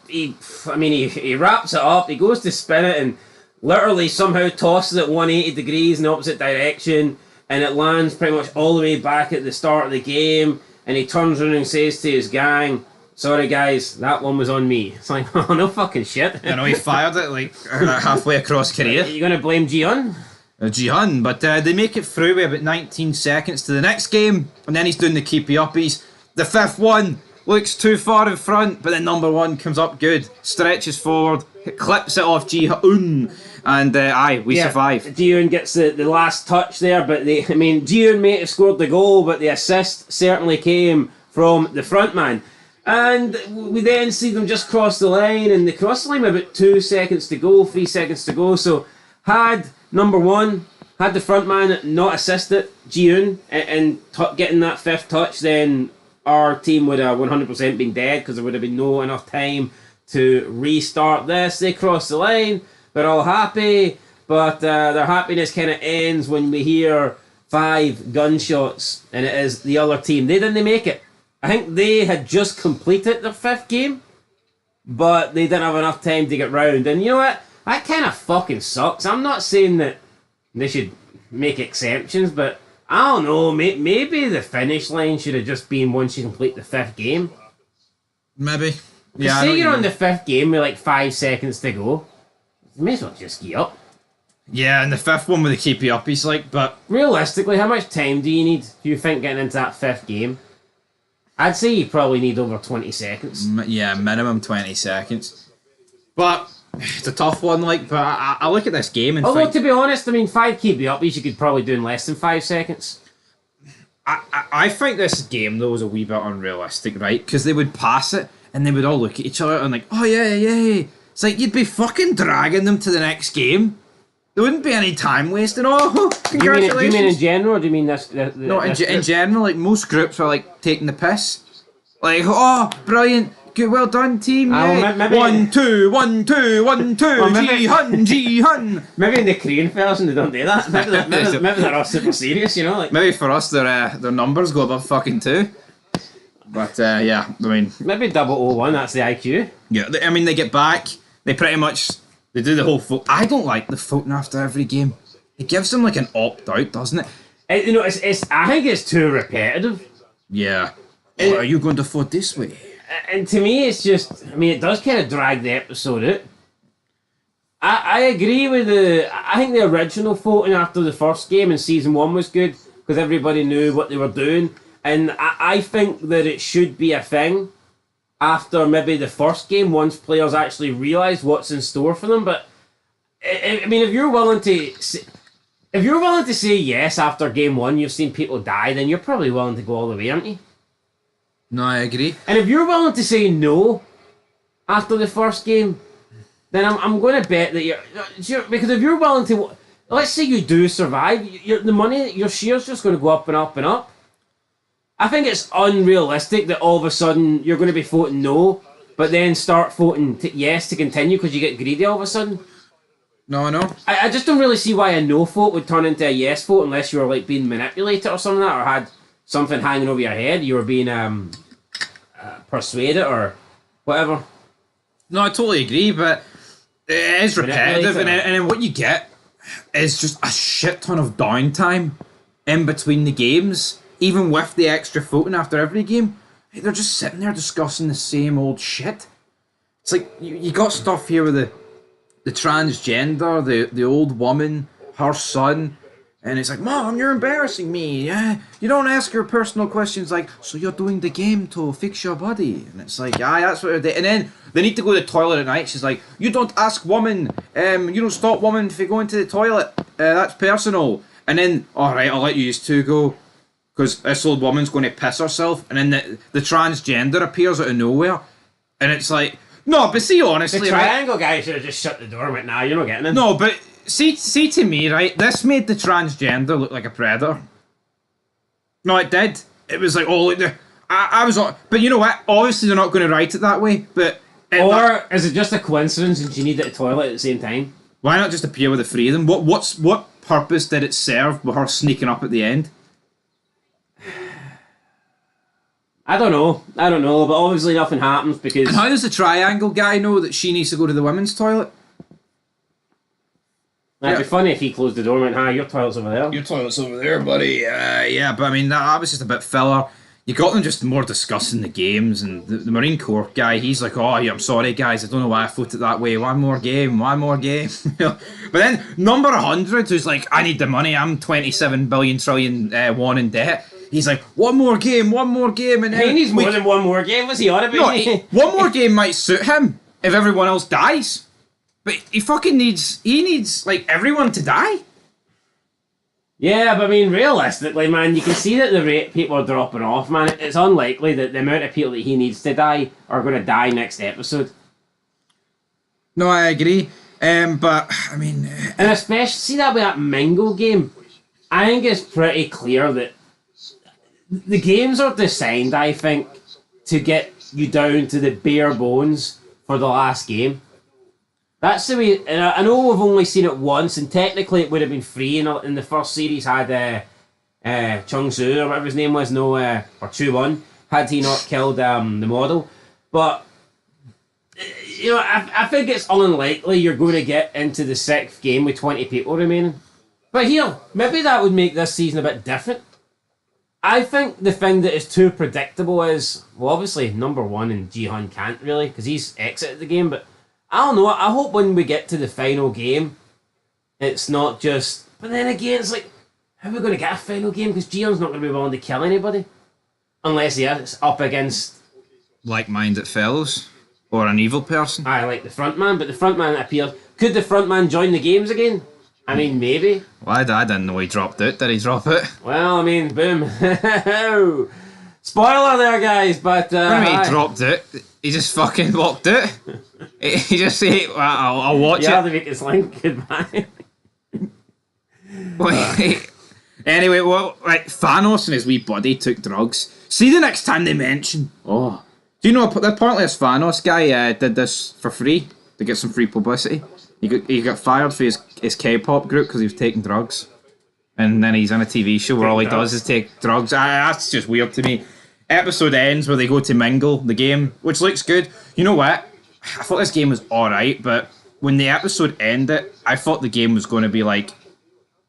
Speaker 1: wraps it up. He goes to spin it, and literally somehow tosses it 180 degrees in the opposite direction, and it lands pretty much all the way back at the start of the game, and he turns around and says to his gang, sorry guys, that one was on me. It's like, oh, no fucking shit.
Speaker 5: I know he fired it like halfway across Korea.
Speaker 1: You gonna blame Ji-hun?
Speaker 5: Jihan, but they make it through with about 19 seconds to the next game, and then he's doing the keepy uppies. The fifth one looks too far in front, but then number one comes up good, stretches forward, clips it off Ji-hun, and we survive.
Speaker 1: Ji-hun gets the last touch there, but Ji-hun may have scored the goal, but the assist certainly came from the front man. And we then see them just cross the line, and they cross the line with about 2 seconds to go, 3 seconds to go. So had number one, had the front man not assisted Ji-hun and getting that fifth touch, then our team would have 100% been dead, because there would have been no enough time to restart this. They cross the line, they're all happy, but their happiness kind of ends when we hear 5 gunshots, and it is the other team. They didn't make it. I think they had just completed their 5th game, but they didn't have enough time to get round. And you know what? That kind of fucking sucks. I'm not saying that they should make exceptions, but I don't know. Maybe the finish line should have just been once you complete the 5th game.
Speaker 5: Maybe. Yeah.
Speaker 1: Say you're on the 5th game with like 5 seconds to go. You may as well just get up.
Speaker 5: Yeah, and the fifth one with the keepy uppies, like, but
Speaker 1: Realistically, how much time do you think, getting into that 5th game? I'd say you probably need over 20 seconds.
Speaker 5: Yeah, minimum 20 seconds. But it's a tough one, like, but I look at this game and
Speaker 1: Although, to be honest, 5 keep you up, you could probably do in less than 5 seconds.
Speaker 5: I think this game, though, is a wee bit unrealistic, right? Because they would pass it, and they would all look at each other and like, oh, yeah. It's like, you'd be fucking dragging them to the next game. There wouldn't be any time wasting. Oh, congratulations.
Speaker 1: Do you mean in general, or do you mean this?
Speaker 5: No, in general, like, most groups are, like, taking the piss. Like, oh, brilliant. Good, well done, team.
Speaker 1: Well, maybe,
Speaker 5: 1, 2, 1, 2, 1, 2, Ji-hun, Ji-hun.
Speaker 1: Maybe in the Korean version they don't do that. Maybe they're all super serious, you know. Like,
Speaker 5: maybe for us, their numbers go above fucking 2. But, yeah,
Speaker 1: maybe 001, that's the IQ.
Speaker 5: Yeah, they get back. They pretty much... They do the whole vote. I don't like the voting after every game. It gives them like an opt-out, doesn't it?
Speaker 1: I think it's too repetitive.
Speaker 5: Yeah. Are you going to vote this way?
Speaker 1: And to me, it's just... it does kind of drag the episode out. I agree with I think the original voting after the first game in Season 1 was good, because everybody knew what they were doing. And I think that it should be a thing after maybe the first game, once players actually realise what's in store for them. But if you're willing to say yes after game 1, you've seen people die, then you're probably willing to go all the way, aren't you?
Speaker 5: No, I agree.
Speaker 1: And if you're willing to say no after the first game, then I'm going to bet that you're because if you're willing to, let's say you do survive, the money, your share's just going to go up and up and up. I think it's unrealistic that all of a sudden you're going to be voting no, but then start voting yes to continue because you get greedy all of a sudden.
Speaker 5: No, I know.
Speaker 1: I just don't really see why a no vote would turn into a yes vote unless you were like being manipulated or something like that, or had something hanging over your head. You were being persuaded or whatever.
Speaker 5: No, I totally agree, but it is repetitive, and then what you get is just a shit ton of downtime in between the games. Even with the extra voting after every game, they're just sitting there discussing the same old shit. It's like, you got stuff here with the transgender, the old woman, her son, and it's like, Mom, you're embarrassing me. Yeah, you don't ask her personal questions like, so you're doing the game to fix your body? And it's like, that's what they're doing. And then they need to go to the toilet at night. She's like, you don't ask women, you don't stop women if you go into the toilet. That's personal. And then, alright, I'll let you two go, because this old woman's going to piss herself, and then the transgender appears out of nowhere, and it's like, no, but see, honestly,
Speaker 1: the triangle guy should have just shut the door and went, nah, you're not getting in.
Speaker 5: No, but see to me, right, this made the transgender look like a predator. No, it did. It was like, oh, look, I was, but you know what, obviously they're not going to write it that way, but...
Speaker 1: Or is it just a coincidence and she needed a toilet at the same time?
Speaker 5: Why not just appear with the three of them? What purpose did it serve with her sneaking up at the end?
Speaker 1: I don't know, but obviously nothing happens because...
Speaker 5: And how does the triangle guy know that she needs to go to the women's toilet?
Speaker 1: It'd be funny if he closed the door and went, "Hi, your toilet's over there."
Speaker 5: Your toilet's over there, buddy. Yeah, but I mean, that was just a bit filler. You got them just more discussing the games, and the Marine Corps guy, he's like, "Oh, yeah, I'm sorry, guys, I don't know why I floated that way. One more game. But then number 100, who's like, "I need the money. I'm 27 billion trillion won in debt." He's like, one more game, and then
Speaker 1: He needs more than one more game. What's he on about?
Speaker 5: No, one more game might suit him if everyone else dies, but he needs like everyone to die.
Speaker 1: Yeah, but I mean, realistically, man, you can see that the rate people are dropping off, man. It's unlikely that the amount of people that he needs to die are going to die next episode.
Speaker 5: No, I agree. But I mean,
Speaker 1: and especially see that with that Mingo game, I think it's pretty clear that the games are designed, I think, to get you down to the bare bones for the last game. That's the way. And I know we've only seen it once, and technically it would have been free. In the first series, had Chung Su or whatever his name was, or Chu Won, had he not killed the model. But you know, I think it's unlikely you're going to get into the 6th game with 20 people remaining. But here, maybe that would make this season a bit different. I think the thing that is too predictable is, well, obviously number 1 and Ji-hun can't really, because he's exited the game, but I don't know, I hope when we get to the final game, it's not just... But then again, it's like, how are we going to get a final game? Because Ji-hun's not going to be willing to kill anybody. Unless, yeah, it's up against...
Speaker 5: like-minded fellows. Or an evil person.
Speaker 1: I like the front man, but the front man appeared. Could the front man join the games again? I mean, maybe.
Speaker 5: Well, I didn't know he dropped out. Did he drop it?
Speaker 1: Well, I mean, boom. Spoiler there, guys, but...
Speaker 5: I mean, he dropped it. He just fucking walked out. He just said, well, I'll watch it.
Speaker 1: Yeah, to make his link. Goodbye.
Speaker 5: Wait. Anyway, well, like, Thanos and his wee buddy took drugs. See the next time they mention... Oh. Do you know the pointless Thanos guy did this for free to get some free publicity? He got fired for his K-pop group because he was taking drugs, and then he's on a TV show where all he does is take drugs. That's just weird to me. Episode ends where they go to mingle the game, which looks good. You know what? I thought this game was alright, but when the episode ended, I thought the game was going to be like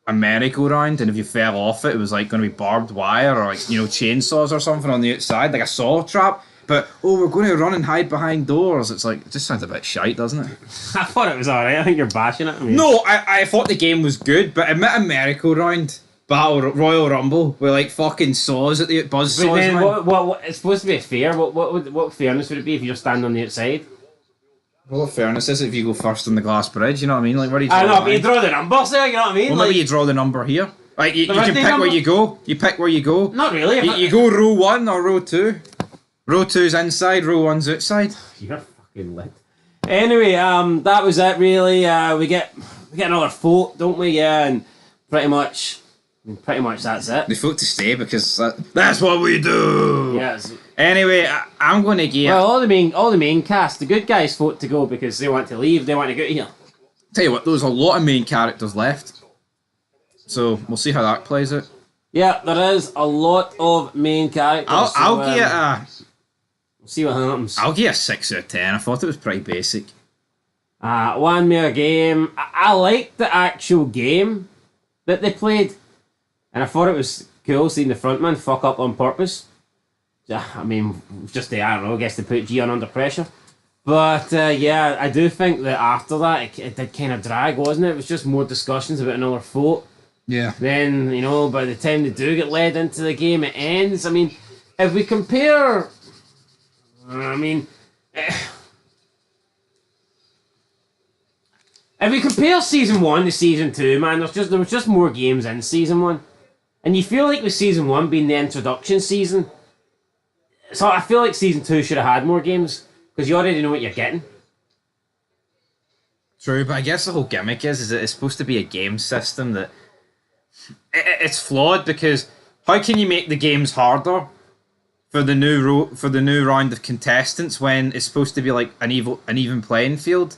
Speaker 5: a merry-go-round, and if you fell off it, it was like going to be barbed wire or like, you know, chainsaws or something on the outside, like a saw trap. But, we're going to run and hide behind doors. It's like, it just sounds a bit shite, doesn't it?
Speaker 1: I thought it was alright. I think you're bashing it. I mean.
Speaker 5: No, I thought the game was good, but admit a merry-go-round battle Royal Rumble with like fucking saws at the buzz saws.
Speaker 1: But then, what, it's supposed to be fair. What fairness would it be if you're standing on the outside?
Speaker 5: Well, what fairness is it if you go first on the glass bridge? You know what I mean? Like, where do you?
Speaker 1: I know, but you draw the numbers there. You know what I mean?
Speaker 5: Well, maybe you draw the number here. Like, you can pick where you go. You pick where you go.
Speaker 1: Not really.
Speaker 5: You go row 1 or row 2. Row 2's inside, row 1's outside.
Speaker 1: You're fucking lit. Anyway, that was it really. We get another vote, don't we? Yeah, and pretty much that's it.
Speaker 5: They vote to stay because that's what we do.
Speaker 1: Yes.
Speaker 5: Anyway, I'm going to give...
Speaker 1: Well, all the main cast, the good guys vote to go because they want to leave, they want to get here.
Speaker 5: Tell you what, there's a lot of main characters left. So, we'll see how that plays out.
Speaker 1: Yeah, there is a lot of main characters.
Speaker 5: I'll give it a...
Speaker 1: We'll see what happens.
Speaker 5: I'll give it a 6 out of 10. I thought it was pretty basic.
Speaker 1: One more game. I liked the actual game that they played. And I thought it was cool seeing the frontman fuck up on purpose. I mean, just I don't know, I guess they put Gian under pressure. But yeah, I do think that after that, it did kind of drag, wasn't it? It was just more discussions about another vote.
Speaker 5: Yeah.
Speaker 1: Then, you know, by the time they do get led into the game, it ends. I mean, if we compare... if we compare Season 1 to Season 2, man, there was just more games in Season 1. And you feel like with Season 1 being the introduction season, so I feel like Season 2 should have had more games, because you already know what you're getting.
Speaker 5: True, but I guess the whole gimmick is that it's supposed to be a game system that... It's flawed, because how can you make the games harder for the new round of contestants when it's supposed to be like an even playing field?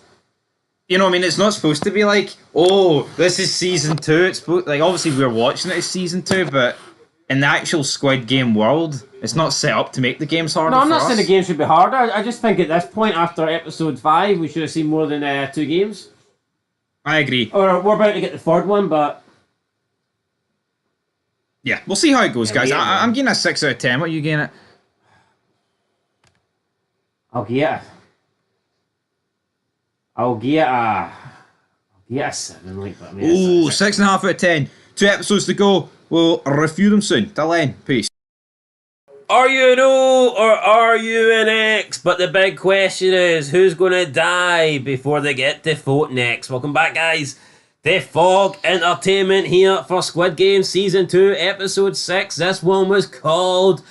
Speaker 5: You know what I mean? It's not supposed to be like, oh, this is Season 2. It's supposed, like, obviously we're watching it as Season 2, but in the actual Squid Game world, it's not set up to make the games harder.
Speaker 1: No, I'm not
Speaker 5: for
Speaker 1: saying
Speaker 5: us.
Speaker 1: the game should be harder. I just think at this point, after Episode 5, we should have seen more than 2 games.
Speaker 5: I agree.
Speaker 1: Or we're about to get the third one, but
Speaker 5: Yeah, we'll see how it goes,
Speaker 1: Yeah,
Speaker 5: guys.
Speaker 1: we ain't
Speaker 5: I'm
Speaker 1: wrong.
Speaker 5: getting a 6 out of 10. What are you getting it?
Speaker 1: I'll get a 7. Like, but I mean,
Speaker 5: Ooh,
Speaker 1: it's
Speaker 5: 6.5 out of 10. 2 episodes to go. We'll review them soon. Till then, peace.
Speaker 1: Are you an O or are you an X? But the big question is, who's going to die before they get to vote next? Welcome back, guys. The Fog Entertainment here for Squid Game Season 2, Episode 6. This one was called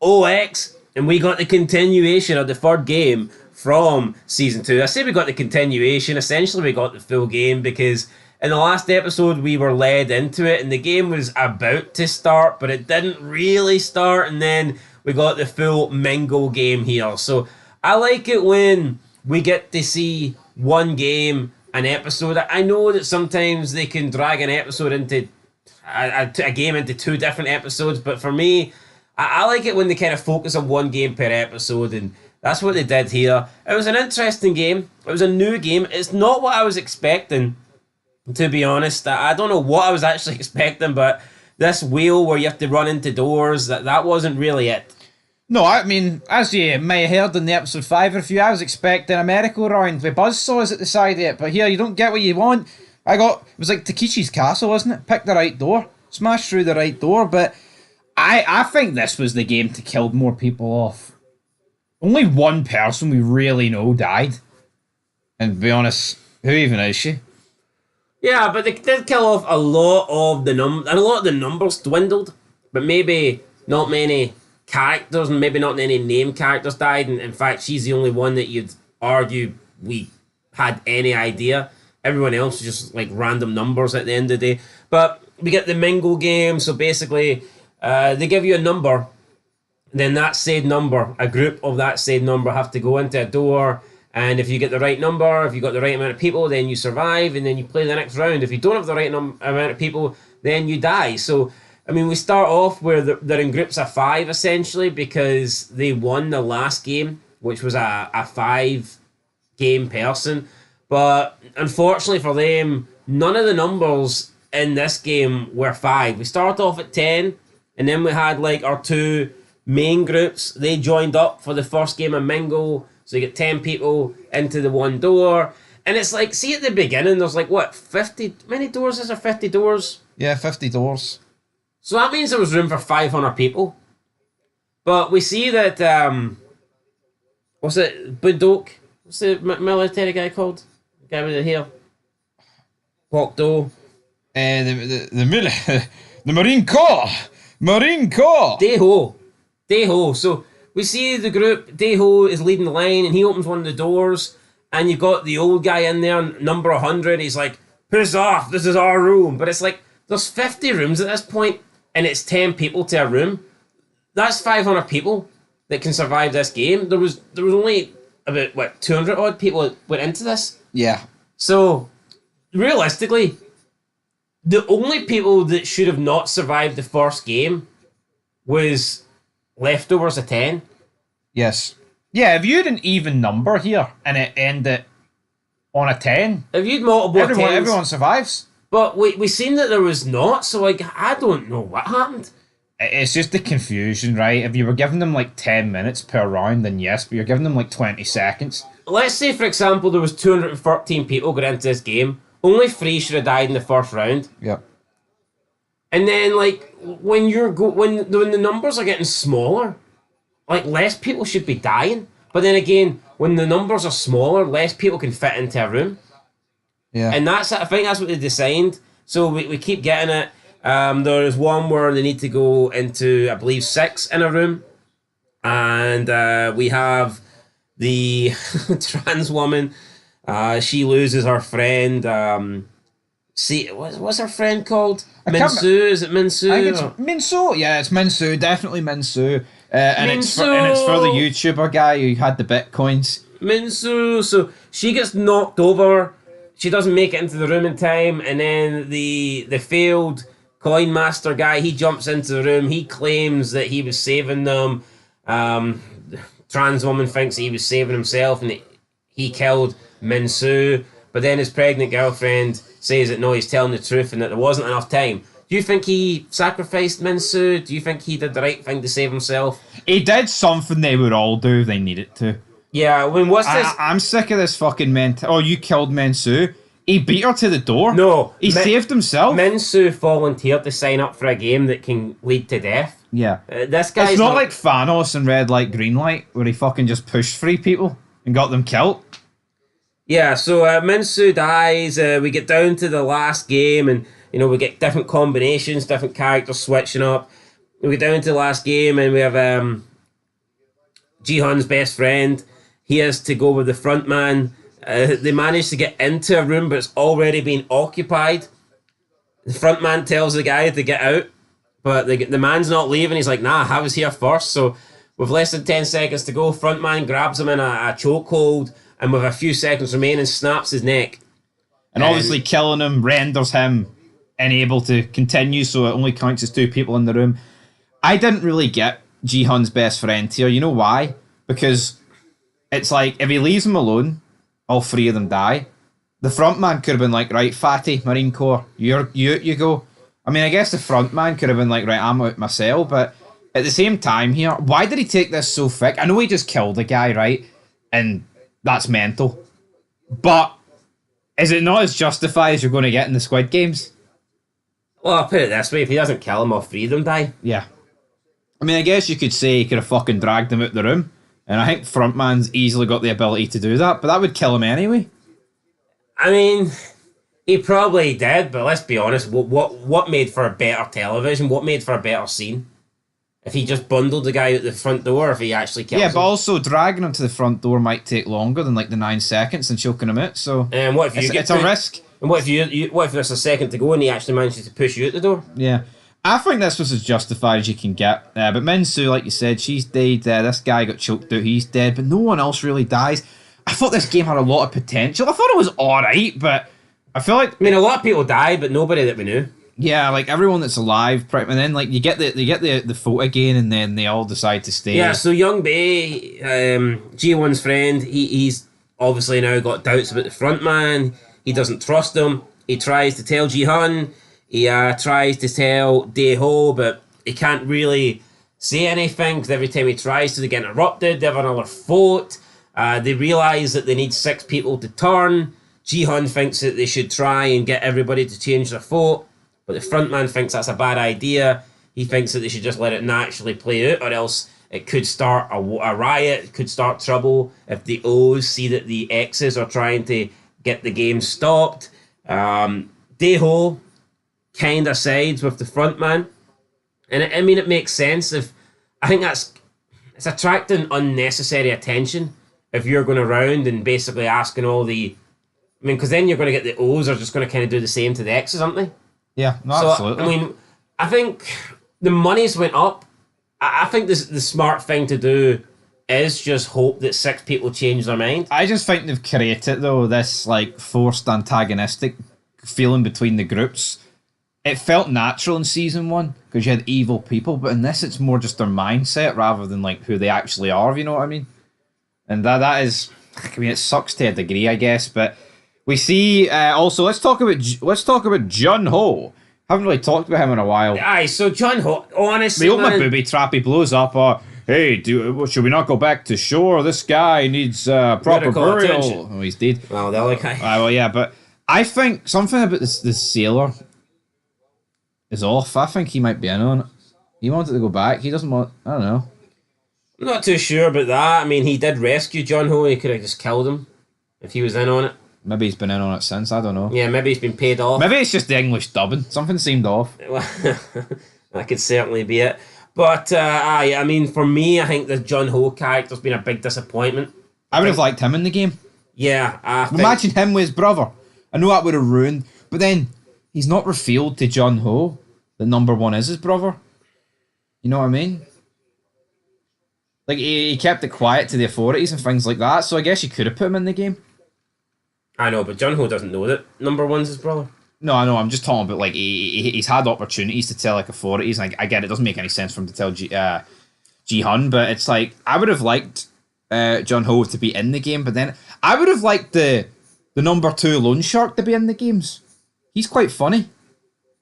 Speaker 1: OX, and we got the continuation of the third game from Season 2. I say we got the continuation, essentially we got the full game, because in the last episode we were led into it, and the game was about to start, but it didn't really start, and then we got the full Mingle game here. So I like it when we get to see one game an episode. I know that sometimes they can drag an episode into a game into 2 different episodes, but for me, I like it when they kind of focus on one game per episode, and that's what they did here. It was an interesting game. It was a new game. It's not what I was expecting, to be honest. I don't know what I was actually expecting, but this wheel where you have to run into doors, that wasn't really it.
Speaker 5: No, I mean, as you may have heard in the episode 5 review, I was expecting a merry-go-round with buzzsaws at the side of it, but here you don't get what you want. It was like Takeshi's Castle, wasn't it? Pick the right door, smash through the right door, but I think this was the game to kill more people off. Only one person we really know died. And to be honest, who even is she?
Speaker 1: Yeah, but they did kill off a lot of the and a lot of the numbers dwindled, but maybe not many characters and maybe not any name characters died, and in fact she's the only one that you'd argue we had any idea. Everyone else was just like random numbers at the end of the day. But we get the Mingle game, so basically they give you a number, then that said number, a group of that said number have to go into a door, and if you get the right number, if you got the right amount of people, then you survive, and then you play the next round. If you don't have the right amount of people, then you die. So I mean, we start off where they're in groups of 5, essentially, because they won the last game, which was a 5-game person. But unfortunately for them, none of the numbers in this game were 5. We started off at 10, and then we had like our 2 main groups. They joined up for the first game of Mingle, so you get 10 people into the one door. And it's like, see at the beginning, there's like, what, 50? Many doors is there? 50 doors?
Speaker 5: Yeah, 50 doors.
Speaker 1: So that means there was room for 500 people. But we see that, what's it, Budok? What's the military guy called? The guy with the hair? Kwok-do.
Speaker 5: The Marine Corps! Marine Corps!
Speaker 1: Daeho. So we see the group, Daeho is leading the line, and he opens one of the doors, and you've got the old guy in there, number 100, he's like, piss off, this is our room. But it's like, there's 50 rooms at this point, and it's 10 people to a room. That's 500 people that can survive this game. There was only about 200 odd people that went into this.
Speaker 5: Yeah.
Speaker 1: So realistically, the only people that should have not survived the first game was leftovers of 10.
Speaker 5: Yes. Yeah, if you had an even number here and it ended on a 10,
Speaker 1: If you'd multiple
Speaker 5: everyone survives.
Speaker 1: But we seen that there was not, so like I don't know what happened.
Speaker 5: It's just the confusion, right? If you were giving them like 10 minutes per round, then yes, but you're giving them like 20 seconds.
Speaker 1: Let's say, for example, there was 213 people got into this game. Only 3 should have died in the first round.
Speaker 5: Yep.
Speaker 1: And then, like, when the numbers are getting smaller, like, less people should be dying. But then again, when the numbers are smaller, less people can fit into a room.
Speaker 5: Yeah.
Speaker 1: And I think that's what they designed. So we keep getting it. There is one where they need to go into, I believe, 6 in a room. And we have the trans woman. She loses her friend. What's her friend called? Minsu? Is it Minsu?
Speaker 5: I think it's Minsu. Yeah, it's Minsu. Definitely Minsu. And it's for the YouTuber guy who had the bitcoins.
Speaker 1: Minsu. So she gets knocked over. She doesn't make it into the room in time, and then the failed coin master guy, he jumps into the room. He claims that he was saving them. The trans woman thinks that he was saving himself, and he killed Minsu. but then his pregnant girlfriend says that no, he's telling the truth and that there wasn't enough time. Do you think he sacrificed Minsu? Do you think he did the right thing to save himself?
Speaker 5: He did something they would all do if they needed to.
Speaker 1: Yeah, I mean, what's this?
Speaker 5: I'm sick of this fucking Oh, you killed Mensu. He beat her to the door.
Speaker 1: No.
Speaker 5: He saved himself.
Speaker 1: Minsu volunteered to sign up for a game that can lead to death.
Speaker 5: Yeah.
Speaker 1: This guy's
Speaker 5: It's not like Thanos in Red Light, Green Light, where he fucking just pushed 3 people and got them killed.
Speaker 1: Yeah, so Minsu dies. We get down to the last game, and you know we get different combinations, different characters switching up. We get down to the last game, and we have Ji-hun's best friend. He has to go with the front man. They manage to get into a room, but it's already been occupied. The front man tells the guy to get out, but the man's not leaving. He's like, nah, I was here first. So with less than 10 seconds to go, front man grabs him in a chokehold, and with a few seconds remaining, snaps his neck.
Speaker 5: And obviously killing him renders him unable to continue, so it only counts as 2 people in the room. I didn't really get Ji-hun's best friend here. You know why? Because it's like, if he leaves him alone, all 3 of them die. The front man could have been like, right, Fatty, Marine Corps, you go. I mean, I guess the front man could have been like, right, I'm out myself, but at the same time here, why did he take this so thick? I know he just killed a guy, right? And that's mental. But is it not as justified as you're going to get in the Squid Games?
Speaker 1: Well, I'll put it this way, if he doesn't kill him, all 3 of them die.
Speaker 5: Yeah. I mean, I guess you could say he could have fucking dragged him out the room. And I think Frontman's easily got the ability to do that, but that would kill him anyway.
Speaker 1: I mean, he probably did, but let's be honest, what made for a better television? What made for a better scene? If he just bundled the guy out the front door, if he actually kills him.
Speaker 5: Yeah, but also dragging him to the front door might take longer than like the 9 seconds and choking him out, so...
Speaker 1: And what if you
Speaker 5: it's a risk.
Speaker 1: And what if there's a second to go and he actually manages to push you out the door?
Speaker 5: Yeah. I think this was as justified as you can get. But Minsu, like you said, she's dead. This guy got choked out. He's dead. But no one else really dies. I thought this game had a lot of potential. I thought it was alright, but I feel like...
Speaker 1: I mean, a lot of people died, but nobody that we knew.
Speaker 5: Yeah, like everyone that's alive, and then like you get the vote again, and then they all decide to stay.
Speaker 1: Yeah, so Young Bae, G1's friend, he's obviously now got doubts about the front man. He doesn't trust him. He tries to tell Ji-hun. He tries to tell Dae-ho, but he can't really say anything because every time he tries to, they get interrupted. They have another vote. They realise that they need 6 people to turn. Ji-hun thinks that they should try and get everybody to change their vote, but the front man thinks that's a bad idea. He thinks that they should just let it naturally play out, or else it could start a riot, it could start trouble if the O's see that the X's are trying to get the game stopped. Dae-ho kind of sides with the front man, and I mean it makes sense. I think it's attracting unnecessary attention if you're going around and basically asking all the... I mean, because then you're going to get the O's are just going to kind of do the same to the X's, aren't they?
Speaker 5: Yeah, no,
Speaker 1: so,
Speaker 5: absolutely.
Speaker 1: I mean, I think the money's went up. I think the smart thing to do is just hope that 6 people change their mind.
Speaker 5: I just think they've created, though, this like forced antagonistic feeling between the groups. It felt natural in season 1 because you had evil people, but in this it's more just their mindset rather than like who they actually are, if you know what I mean? And that is, I mean, it sucks to a degree, I guess, but we see also let's talk about Jun-ho. Haven't really talked about him in a while.
Speaker 1: Aye, so Jun-ho, honestly,
Speaker 5: We open a booby trap, he blows up, hey, should we not go back to shore? This guy needs proper
Speaker 1: Medical
Speaker 5: burial.
Speaker 1: attention.
Speaker 5: Oh, he's dead.
Speaker 1: Well, the other guy.
Speaker 5: Well, yeah, but I think something about this sailor is off. I think he might be in on it. He wanted to go back. He doesn't want... I don't know.
Speaker 1: I'm not too sure about that. I mean, he did rescue Jun-ho. He could have just killed him if he was in on it.
Speaker 5: Maybe he's been in on it since. I don't know.
Speaker 1: Yeah, maybe he's been paid off.
Speaker 5: Maybe it's just the English dubbing. Something seemed off.
Speaker 1: That could certainly be it. But, I mean, for me, I think the Jun-ho character's been a big disappointment.
Speaker 5: I would have liked him in the game.
Speaker 1: Yeah, I think...
Speaker 5: Imagine him with his brother. I know that would have ruined... But then, he's not revealed to Jun-ho that number 1 is his brother. You know what I mean? Like, he kept it quiet to the authorities and things like that, so I guess you could have put him in the game.
Speaker 1: I know, but Jun-ho doesn't know that number 1's his brother.
Speaker 5: No, I know, I'm just talking about, like, he's had opportunities to tell, like, authorities, and I get it doesn't make any sense for him to tell Ji-hun, but it's like, I would have liked Jun-ho to be in the game, but then I would have liked the the number 2 loan shark to be in the games. He's quite funny.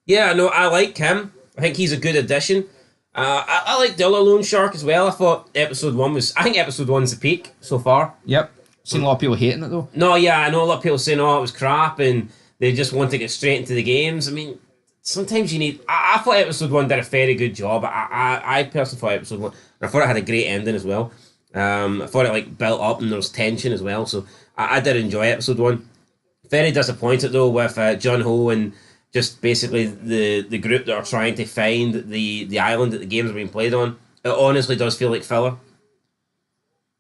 Speaker 1: Yeah, no, I like him. I think he's a good addition. I like the other loan shark as well. I thought episode 1 was... I think episode 1's the peak so far.
Speaker 5: Yep. Seen a lot of people hating it though.
Speaker 1: No, yeah, I know a lot of people saying, oh, it was crap and they just want to get straight into the games. I mean, sometimes you need... I thought episode 1 did a very good job. I personally thought episode 1... I thought it had a great ending as well. I thought it like built up and there was tension as well. So I did enjoy episode 1. Very disappointed though with John Ho and just basically the group that are trying to find the island that the games are being played on. It honestly does feel like filler.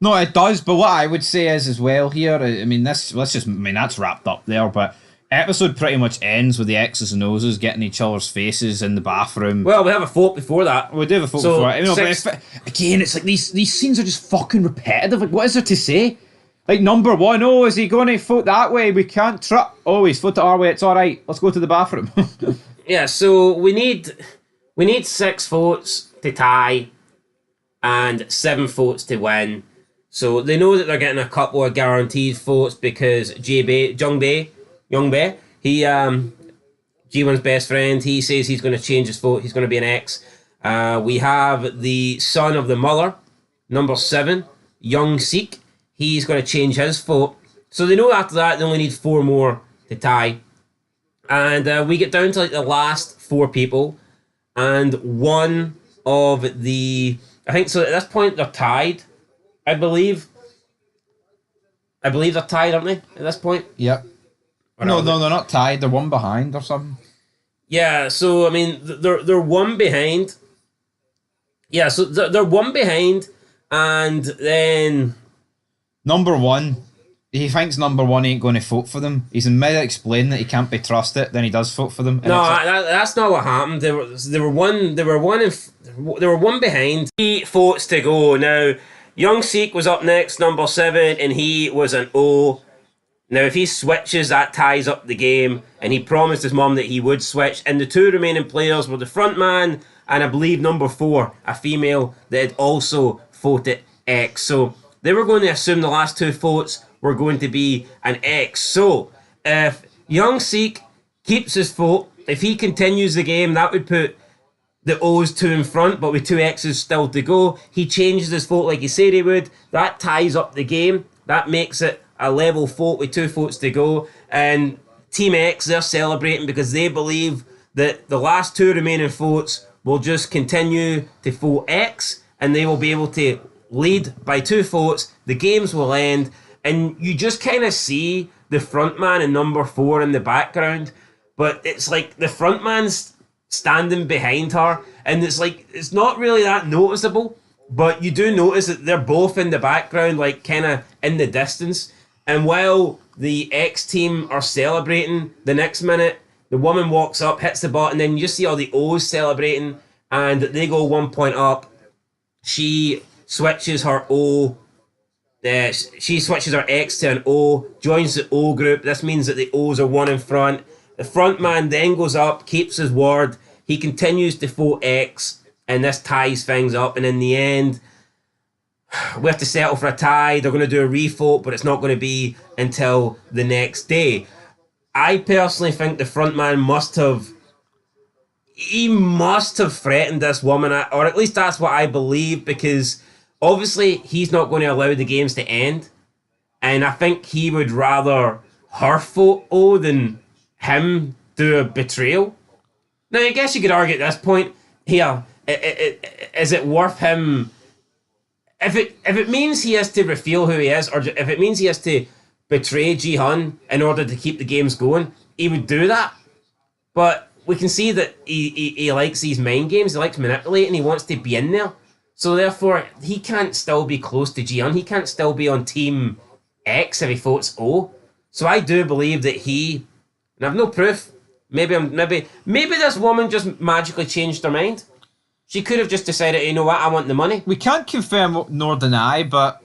Speaker 5: No, it does, but what I would say is as well here, I mean, that's wrapped up there, but episode pretty much ends with the X's and O's getting each other's faces in the bathroom.
Speaker 1: Well, we have a vote before that.
Speaker 5: We do have a vote before it. You know, but again, it's like these scenes are just fucking repetitive. Like, what is there to say? Like, number 1, oh, is he going to vote that way? We can't oh, he's voted our way, it's alright. Let's go to the bathroom.
Speaker 1: Yeah, so we need 6 votes to tie and 7 votes to win. So they know that they're getting a couple of guaranteed votes because Young Bae, he G1's best friend, he says he's going to change his vote. He's going to be an X. We have the son of the mother, number 7, Young Seek. He's going to change his vote. So they know after that they only need 4 more to tie. And we get down to like the last 4 people. And one of the... I think so at this point they're tied, I believe. I believe they're tied, aren't they, at this point?
Speaker 5: Yep. No, they're not tied. They're one behind or something.
Speaker 1: Yeah, so, I mean, they're one behind. Yeah, so they're one behind. And then...
Speaker 5: Number 1, he thinks number 1 ain't going to vote for them. He's in mid explaining that he can't be trusted. Then he does vote for them.
Speaker 1: No, that's not what happened. They were one behind. 3 votes to go. Now, Young Seek was up next, number 7, and he was an O. Now, if he switches, that ties up the game, and he promised his mum that he would switch. And the 2 remaining players were the front man and I believe number 4, a female that had also voted X. So they were going to assume the last 2 votes were going to be an X. So if Young Seek keeps his vote, if he continues the game, that would put the O's 2 in front, but with 2 X's still to go. He changes his vote like he said he would. That ties up the game. That makes it a level vote with 2 votes to go. And Team X, they're celebrating because they believe that the last 2 remaining votes will just continue to vote X, and they will be able to lead by 2 votes. The games will end, and you just kind of see the front man in number 4 in the background, but it's like the front man's standing behind her, and it's like it's not really that noticeable, but you do notice that they're both in the background, like kind of in the distance. And while the X team are celebrating, the next minute the woman walks up, hits the button, and then you just see all the O's celebrating, and they go 1 point up. She switches her O. She switches her X to an O, joins the O group. This means that the O's are 1 in front. The front man then goes up, keeps his word. He continues to vote X, and this ties things up. And in the end, we have to settle for a tie. They're going to do a revote, but it's not going to be until the next day. I personally think the front man must have threatened this woman, or at least that's what I believe, because obviously he's not going to allow the games to end, and I think he would rather her vote O than him do a betrayal. Now, I guess you could argue at this point here, is it worth him? If it means he has to reveal who he is, or if it means he has to betray Ji-hun in order to keep the games going, he would do that. But we can see that he likes these mind games, he likes manipulating, he wants to be in there. So therefore, he can't still be close to Ji-hun, he can't still be on Team X if he votes O. So I do believe that he, and I've no proof, maybe this woman just magically changed her mind. She could have just decided, you know what, I want the money.
Speaker 5: We can't confirm nor deny, but,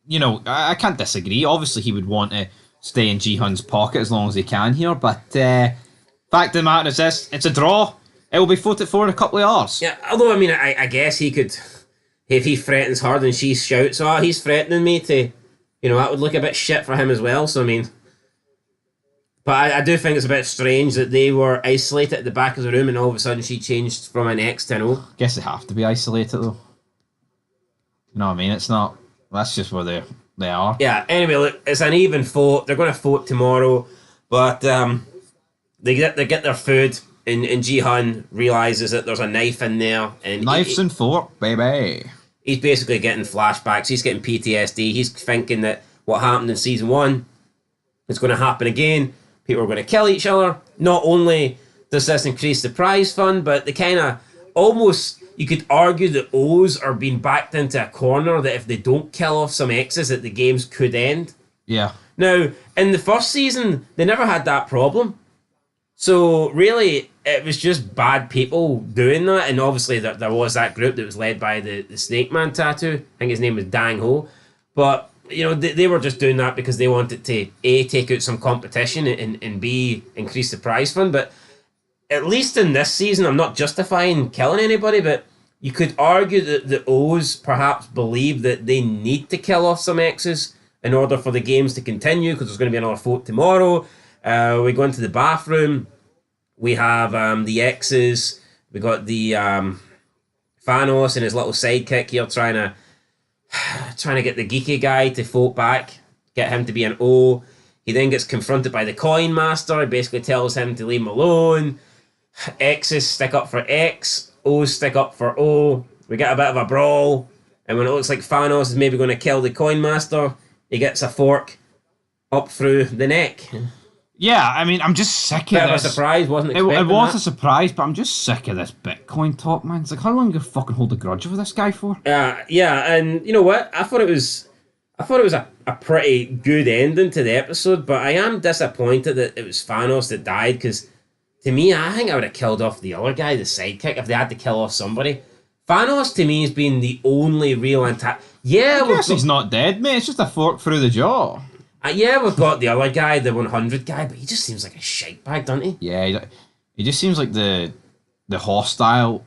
Speaker 5: you know, I can't disagree. Obviously, he would want to stay in Ji-hun's pocket as long as he can here, but fact of the matter is this, it's a draw. It will be voted for in a couple of hours.
Speaker 1: Yeah, although, I mean, I guess he could, if he threatens her and she shouts, oh, he's threatening me to, you know, that would look a bit shit for him as well, so I mean, But I do think it's a bit strange that they were isolated at the back of the room and all of a sudden she changed from an X to an O.
Speaker 5: Guess they have to be isolated though. You know what I mean? It's not. That's just where they are.
Speaker 1: Yeah, anyway, look, it's an even vote. They're going to vote tomorrow, but they get their food, and Ji-hun realises that there's a knife in there. And
Speaker 5: Knives and fork, baby.
Speaker 1: he's basically getting flashbacks. He's getting PTSD. He's thinking that what happened in season 1 is going to happen again. People are going to kill each other. Not only does this increase the prize fund, but they kind of almost, you could argue that O's are being backed into a corner that if they don't kill off some X's that the games could end.
Speaker 5: Yeah.
Speaker 1: Now, in the first season, they never had that problem. So really, it was just bad people doing that, and obviously there was that group that was led by the Snake Man tattoo. I think his name was Dang Ho. But, you know, they were just doing that because they wanted to, A, take out some competition, and B, increase the prize fund. But at least in this season, I'm not justifying killing anybody, but you could argue that the O's perhaps believe that they need to kill off some X's in order for the games to continue, because there's going to be another vote tomorrow. We go into the bathroom. We have the X's. We got the Thanos and his little sidekick here trying to get the geeky guy to vote back, get him to be an O. He then gets confronted by the Coin Master. He basically tells him to leave him alone. X's stick up for X. O's stick up for O. We get a bit of a brawl. And when it looks like Thanos is maybe going to kill the Coin Master, he gets a fork up through the neck.
Speaker 5: Yeah, I mean, I'm just sick
Speaker 1: Bit
Speaker 5: of
Speaker 1: of
Speaker 5: this.
Speaker 1: a surprise, wasn't
Speaker 5: It
Speaker 1: expecting
Speaker 5: was
Speaker 1: that.
Speaker 5: a surprise, but I'm just sick of this Bitcoin talk, man. It's like, how long you fucking hold a grudge over this guy for?
Speaker 1: Yeah, and you know what? I thought it was a pretty good ending to the episode, but I am disappointed that it was Thanos that died, because to me, I think I would have killed off the other guy, the sidekick, if they had to kill off somebody. Thanos, to me, has been the only real antagonist. Yeah,
Speaker 5: I guess he's not dead, mate. It's just a fork through the jaw.
Speaker 1: Yeah, we've got the other guy, the 100 guy, but he just seems like a shite bag, doesn't he?
Speaker 5: Yeah, he just seems like the hostile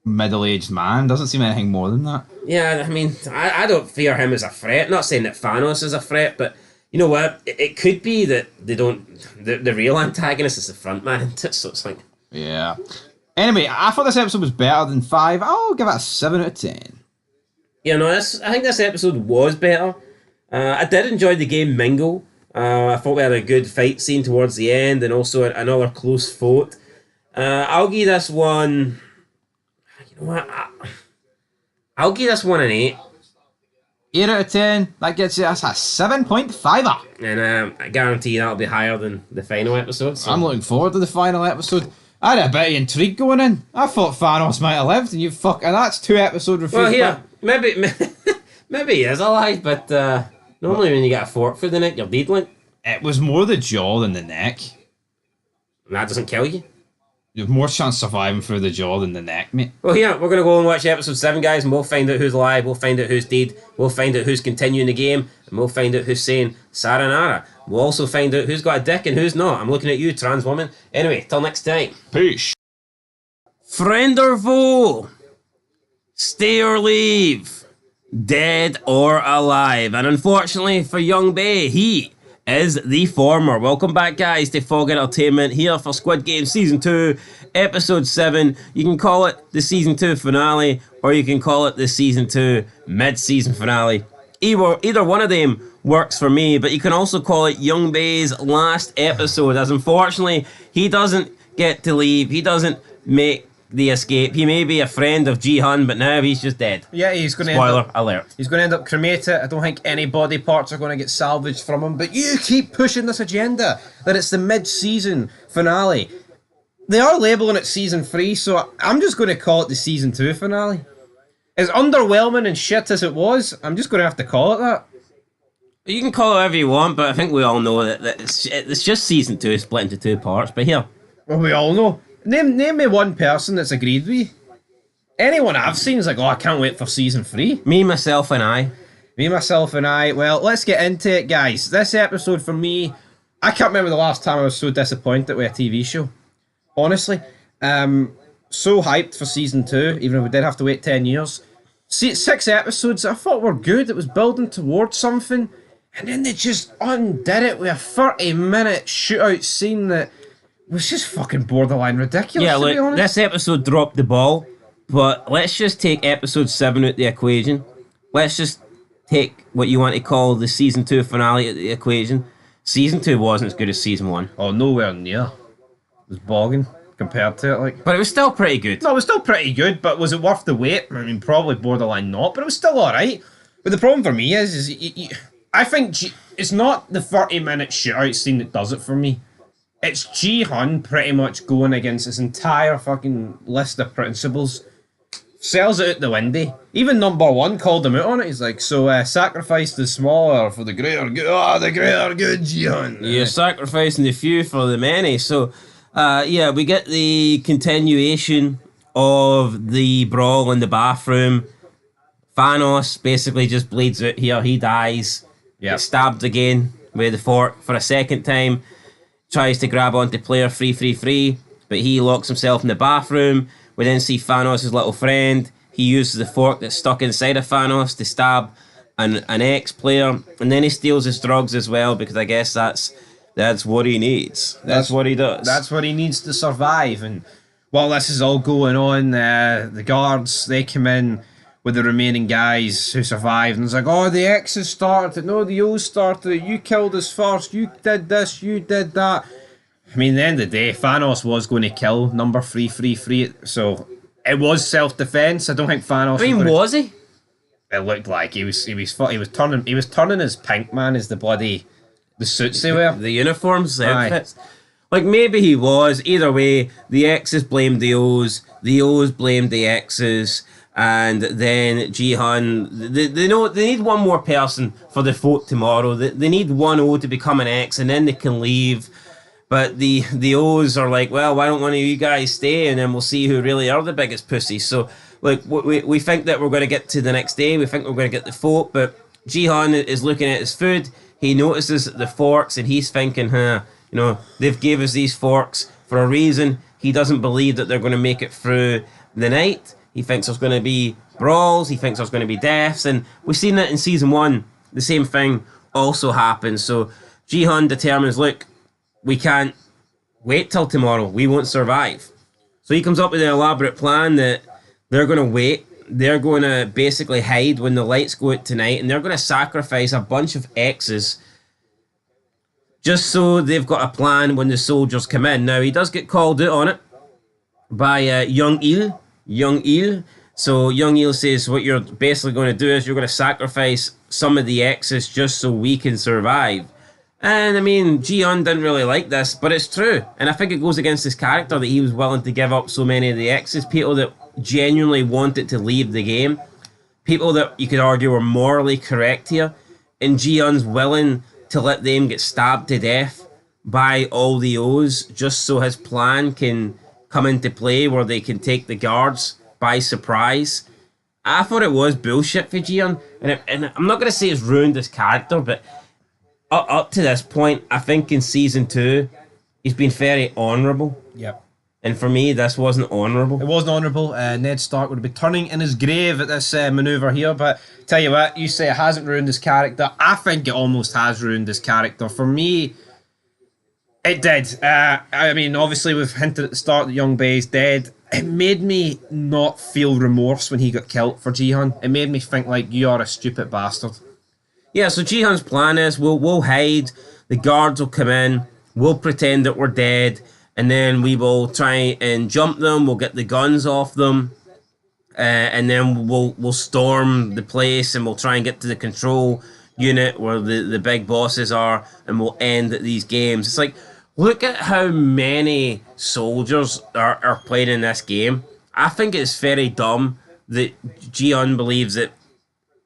Speaker 5: middle-aged man. Doesn't seem anything more than that.
Speaker 1: Yeah, I mean, I don't fear him as a threat. Not saying that Thanos is a threat, but you know what? It could be that they don't. The real antagonist is the front man, so it's like.
Speaker 5: Yeah. Anyway, I thought this episode was better than 5. I'll give it a 7 out of 10.
Speaker 1: Yeah, no, I think this episode was better. I did enjoy the game Mingle. I thought we had a good fight scene towards the end, and also another close vote. I'll give this one. You know what? I'll give this one an 8.
Speaker 5: 8 out of 10. That gets us a 7.5er.
Speaker 1: And I guarantee that'll be higher than the final episode. So.
Speaker 5: I'm looking forward to the final episode. I had a bit of intrigue going in. I thought Thanos might have lived, and and that's 2 episodes refused.
Speaker 1: Well, here, maybe he is alive, but normally when you get a fork through the neck, you're dead, like.
Speaker 5: It was more the jaw than the neck.
Speaker 1: And that doesn't kill you.
Speaker 5: You have more chance of surviving through the jaw than the neck, mate.
Speaker 1: Well, here, we're going to go and watch episode 7, guys, and we'll find out who's alive, we'll find out who's dead, we'll find out who's continuing the game, and we'll find out who's saying Saranara. We'll also find out who's got a dick and who's not. I'm looking at you, trans woman. Anyway, till next time.
Speaker 5: Peace.
Speaker 1: Friend or foe? Stay or leave? Dead or alive? And unfortunately for young Bay, he is the former. Welcome back, guys, to Fog Entertainment here for Squid Game Season 2, Episode 7. You can call it the Season 2 finale, or you can call it the Season 2 mid-season finale. Either one of them works for me, but you can also call it Young Bay's last episode, as unfortunately, he doesn't get to leave. He doesn't make the escape. He may be a friend of Ji-hun, but now he's just dead.
Speaker 2: Yeah, he's going to
Speaker 1: Spoiler alert.
Speaker 2: He's going to end up cremated. I don't think any body parts are going to get salvaged from him. But you keep pushing this agenda that it's the mid-season finale. They are labelling it season 3, so I'm just going to call it the season 2 finale. As underwhelming and shit as it was, I'm just going to have to call it that.
Speaker 1: You can call it whatever you want, but I think we all know that it's just season 2 split into 2 parts. But here,
Speaker 2: Well, we all know. Name me one person that's agreed with you. Anyone I've seen is like, oh, I can't wait for season 3.
Speaker 1: me, myself, and I.
Speaker 2: Me, myself, and I. Well, let's get into it, guys. This episode for me, I can't remember the last time I was so disappointed with a TV show. Honestly. So hyped for season 2, even if we did have to wait 10 years. 6 episodes I thought were good. It was building towards something.
Speaker 5: And then they just undid it with a 30-minute shootout scene that was just fucking borderline ridiculous,
Speaker 1: Yeah,
Speaker 5: to be
Speaker 1: look,
Speaker 5: honest.
Speaker 1: this episode dropped the ball, but let's just take episode 7 out the equation. Let's just take what you want to call the season 2 finale out the equation. Season 2 wasn't as good as season 1.
Speaker 5: Oh, nowhere near. It was bogging compared to it, like.
Speaker 1: But it was still pretty good.
Speaker 5: No, it was still pretty good, but was it worth the wait? I mean, probably borderline not, but it was still alright. But the problem for me is I think it's not the 30-minute shootout scene that does it for me. It's Ji-hun pretty much going against his entire fucking list of principles. Sells it out the window. Even number 1 called him out on it. He's like, so sacrifice the smaller for the greater good. Oh, the greater good, Ji-hun.
Speaker 1: You're sacrificing the few for the many. So, yeah, we get the continuation of the brawl in the bathroom. Thanos basically just bleeds out here. He dies.
Speaker 5: Yeah.
Speaker 1: Gets stabbed again with the fork for a second time. Tries to grab onto player 333, but he locks himself in the bathroom. We then see Thanos' little friend. He uses the fork that's stuck inside of Thanos to stab an ex-player, and then he steals his drugs as well, because I guess that's what he needs. That's what he does.
Speaker 5: That's what he needs to survive. And while this is all going on, the guards, they come in with the remaining guys who survived, and it's like, oh, the X's started it. No, the O's started it. You killed us first. You did this. You did that. I mean, at the end of the day, Thanos was going to kill number 333, so it was self-defense. I don't think Thanos.
Speaker 1: I mean, was he?
Speaker 5: It looked like he was turning his pink man as the suits they wear.
Speaker 1: The uniforms, the
Speaker 5: Aye.
Speaker 1: outfits. Like, maybe he was. Either way, the X's blamed the O's blamed the X's, and then Ji-hun, they know they need one more person for the vote tomorrow. They need one O to become an X, and then they can leave. But the O's are like, well, why don't one of you guys stay, and then we'll see who really are the biggest pussies. So, like, we think that we're going to get to the next day. We think we're going to get the vote, but Ji-hun is looking at his food. He notices the forks, and he's thinking, they've gave us these forks for a reason. He doesn't believe that they're going to make it through the night. He thinks there's going to be brawls. He thinks there's going to be deaths. And we've seen that in season 1. The same thing also happens. So Ji-hun determines, look, we can't wait till tomorrow. We won't survive. So he comes up with an elaborate plan that they're going to wait. They're going to basically hide when the lights go out tonight. And they're going to sacrifice a bunch of X's just so they've got a plan when the soldiers come in. Now, he does get called out on it by Young Il. So Young Il says what you're basically going to do is you're going to sacrifice some of the X's just so we can survive. And I mean, Ji-hun didn't really like this, but it's true. And I think it goes against his character that he was willing to give up so many of the X's. People that genuinely wanted to leave the game. People that you could argue were morally correct here. And Ji-hun's willing to let them get stabbed to death by all the O's just so his plan can come into play where they can take the guards by surprise. I thought it was bullshit for Ji-hun, and I'm not going to say it's ruined his character, but up to this point, I think in season 2, he's been very honourable.
Speaker 5: Yep.
Speaker 1: And for me, this wasn't honourable.
Speaker 5: It wasn't honourable. Ned Stark would be turning in his grave at this manoeuvre here, but tell you what, you say it hasn't ruined his character. I think it almost has ruined his character. For me, it did. I mean, obviously we've hinted at the start that Young Bae's dead. It made me not feel remorse when he got killed for Ji-hun. It made me think like, you are a stupid bastard.
Speaker 1: Yeah, so Ji-hun's plan is we'll hide, the guards will come in, we'll pretend that we're dead, and then we will try and jump them, we'll get the guns off them, and then we'll storm the place and we'll try and get to the control unit where the big bosses are, and we'll end these games. It's like, look at how many soldiers are playing in this game. I think it's very dumb that Ji-hun believes that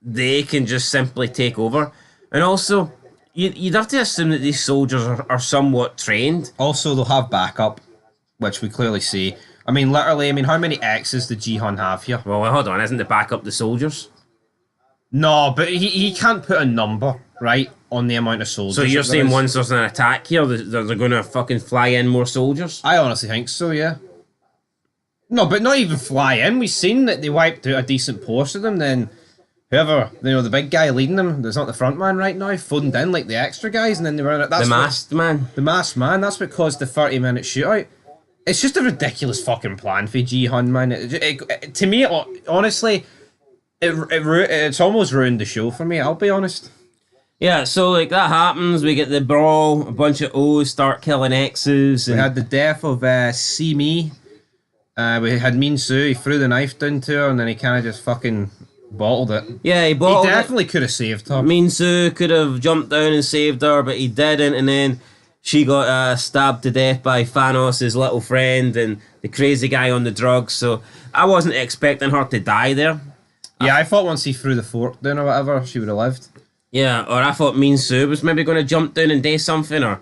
Speaker 1: they can just simply take over. And also, you'd have to assume that these soldiers are somewhat trained.
Speaker 5: Also, they'll have backup, which we clearly see. I mean, literally, how many X's did Ji-hun have here?
Speaker 1: Well, hold on, isn't the backup the soldiers?
Speaker 5: No, but he can't put a number, right, on the amount of soldiers.
Speaker 1: So you're saying once there's an attack here, they're going to fucking fly in more soldiers?
Speaker 5: I honestly think so, yeah. No, but not even fly in. We've seen that they wiped out a decent portion of them, then whoever, the big guy leading them, that's not the front man right now, phoned in like the extra guys, and then they were
Speaker 1: The masked man.
Speaker 5: The masked man. That's what caused the 30-minute shootout. It's just a ridiculous fucking plan for Ji-hun, man. To me, honestly, it's almost ruined the show for me. I'll be honest.
Speaker 1: Yeah, so like that happens, we get the brawl, a bunch of O's start killing X's.
Speaker 5: We
Speaker 1: And
Speaker 5: had the death of Simi. We had Min Soo. He threw the knife down to her, and then he kind of just fucking bottled it.
Speaker 1: yeah, he bottled
Speaker 5: He
Speaker 1: it.
Speaker 5: definitely could have saved her.
Speaker 1: Min Soo could have jumped down and saved her, but he didn't, and then she got stabbed to death by Thanos' little friend and the crazy guy on the drugs, so I wasn't expecting her to die there.
Speaker 5: Yeah, I thought once he threw the fork down or whatever, she would have lived.
Speaker 1: Yeah, or I thought Min Soo was maybe going to jump down and do something, or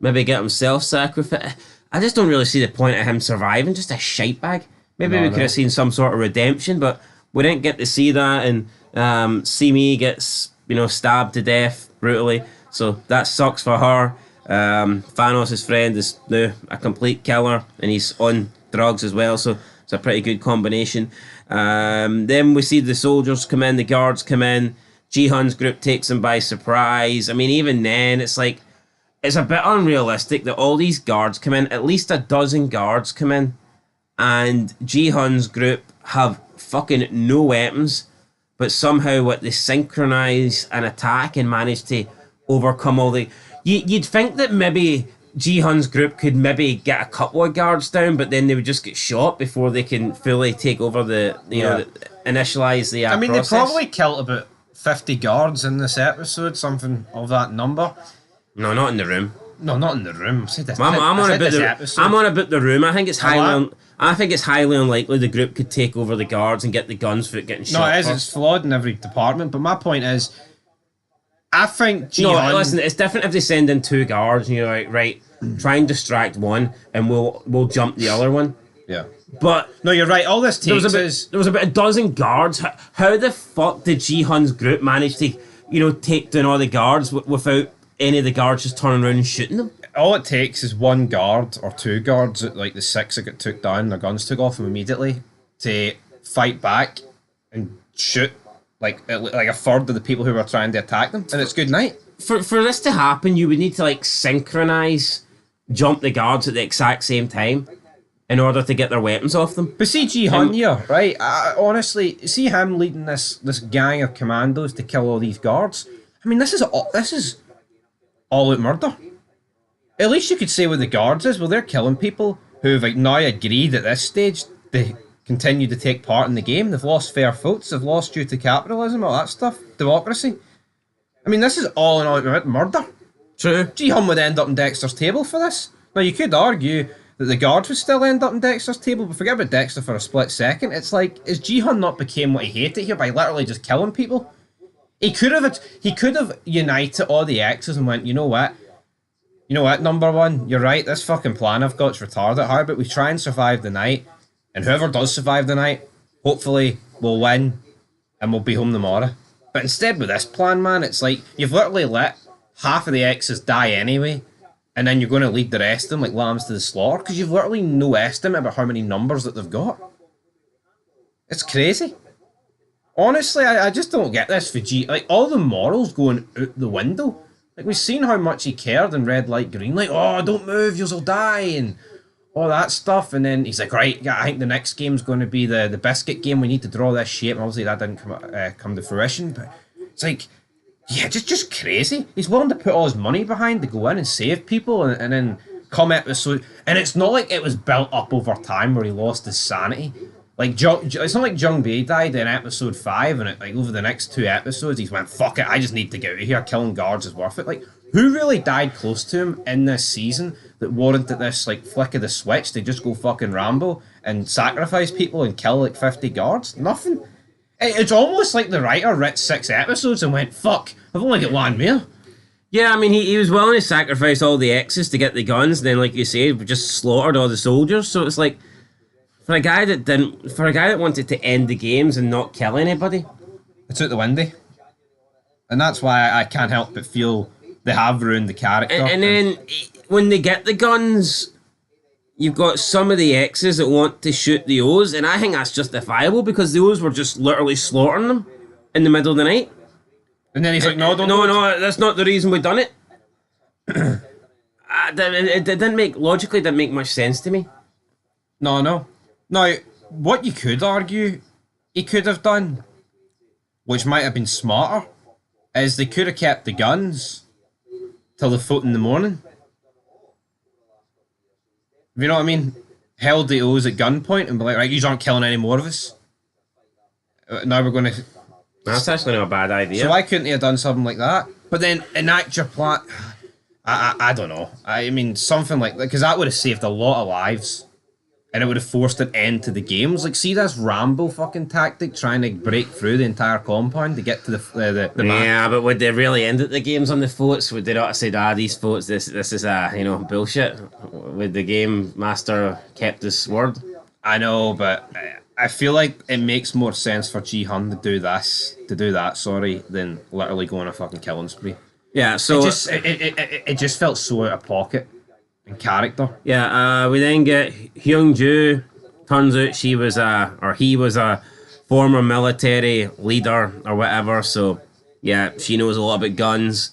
Speaker 1: maybe get himself sacrificed. I just don't really see the point of him surviving, just a shite bag. Maybe we could have seen some sort of redemption, but we didn't get to see that, and Simi gets, stabbed to death brutally, so that sucks for her. Thanos' friend is now a complete killer, and he's on drugs as well, so it's a pretty good combination. Then we see the soldiers come in, the guards come in, Ji-hun's group takes them by surprise. I mean, even then, it's like, it's a bit unrealistic that all these guards come in, at least a dozen guards come in, and Ji-hun's group have fucking no weapons, but somehow they synchronise an attack and manage to overcome all the... You'd think that maybe Ji-hun's group could maybe get a couple of guards down, but then they would just get shot before they can fully take over initialise the
Speaker 5: I mean,
Speaker 1: process.
Speaker 5: they probably killed about 50 guards in this episode, something of that number.
Speaker 1: No, not in the room.
Speaker 5: No, not in the room.
Speaker 1: I'm on about the room. I think it's highly unlikely the group could take over the guards and get the guns for it getting shot.
Speaker 5: No, it is.
Speaker 1: first.
Speaker 5: It's flawed in every department. But my point is, I think Ji-hun...
Speaker 1: No, listen. It's different if they send in two guards and you're like, right, try and distract one, and we'll jump the other one.
Speaker 5: Yeah.
Speaker 1: But
Speaker 5: No, you're right. All this takes
Speaker 1: there was about a dozen guards. How the fuck did Ji-hun's group manage to, take down all the guards without any of the guards just turning around and shooting them?
Speaker 5: all it takes is one guard or two guards, like the six that got took down, their guns took off them immediately, to fight back and shoot like a third of the people who were trying to attack them, and it's good night.
Speaker 1: For this to happen, you would need to like synchronize jump the guards at the exact same time in order to get their weapons off them.
Speaker 5: But see Ji-hun here, right? Honestly, see him leading this gang of commandos to kill all these guards. I mean, this is all out murder. At least you could say what the guards is. Well, they're killing people who've like now agreed at this stage to continue to take part in the game. They've lost fair votes. They've lost due to capitalism, all that stuff, democracy. I mean, this is all in all out murder.
Speaker 1: True.
Speaker 5: Ji-hun would end up in Dexter's table for this. Now, you could argue that the guards would still end up in Dexter's table, but forget about Dexter for a split second. It's like, is Ji-hun not became what he hated here by literally just killing people? He could have united all the X's and went, you know what, number one, you're right, this fucking plan I've got's retarded. How about we try and survive the night, and whoever does survive the night, hopefully will win, and we'll be home tomorrow. But instead with this plan, man, it's like, you've literally let half of the X's die anyway, and then you're going to lead the rest of them like lambs to the slaughter, because you've literally no estimate about how many numbers that they've got. It's crazy. Honestly, I just don't get this for G. Like, all the morals going out the window. Like, we've seen how much he cared in red light, green light. Oh, don't move, you'll die, and all that stuff. And then he's like, right, I think the next game's going to be the biscuit game. We need to draw this shape. And obviously that didn't come to fruition. But it's like, yeah, just crazy. He's willing to put all his money behind to go in and save people, and then come episode. And it's not like it was built up over time where he lost his sanity. Like, it's not like Jung Bae died in episode 5, and like over the next 2 episodes, he's went, fuck it, I just need to get out of here, killing guards is worth it. Like, who really died close to him in this season that warranted this, like, flick of the switch to just go fucking Rambo and sacrifice people and kill, like, 50 guards? Nothing. It's almost like the writer wrote 6 episodes and went, fuck, I've only got 1 more.
Speaker 1: Yeah, I mean, he was willing to sacrifice all the X's to get the guns, and then, like you say, just slaughtered all the soldiers, so it's like, For a guy that wanted to end the games and not kill anybody,
Speaker 5: It's out the window. And that's why I can't help but feel they have ruined the character.
Speaker 1: and then when they get the guns, you've got some of the X's that want to shoot the O's, and I think that's justifiable because the O's were just literally slaughtering them. in the middle of the night.
Speaker 5: And then he's like, no, don't
Speaker 1: No,
Speaker 5: do it.
Speaker 1: no, that's not the reason we done it. It didn't make logically didn't make much sense to me.
Speaker 5: No. Now, what you could argue he could have done, which might have been smarter, is they could have kept the guns till the foot in the morning. You know what I mean? Held the O's at gunpoint and be like, right, you aren't killing any more of us. Now we're going to...
Speaker 1: That's actually not a bad idea.
Speaker 5: So why couldn't he have done something like that? But then enact your plan... I don't know. I mean, something like that, because that would have saved a lot of lives. And it would have forced an end to the games. Like, see this Rambo fucking tactic trying to break through the entire compound to get to the map?
Speaker 1: Yeah, but would they really end the games on the votes? Would they not have said, these votes, this is bullshit? Would the game master kept his word?
Speaker 5: I know, but I feel like it makes more sense for Ji-hun to do that, than literally go on a fucking killing spree.
Speaker 1: Yeah, so...
Speaker 5: It just felt so out of pocket in character.
Speaker 1: Yeah, we then get Hyung-ju. Turns out he was a former military leader or whatever, so yeah, she knows a lot about guns.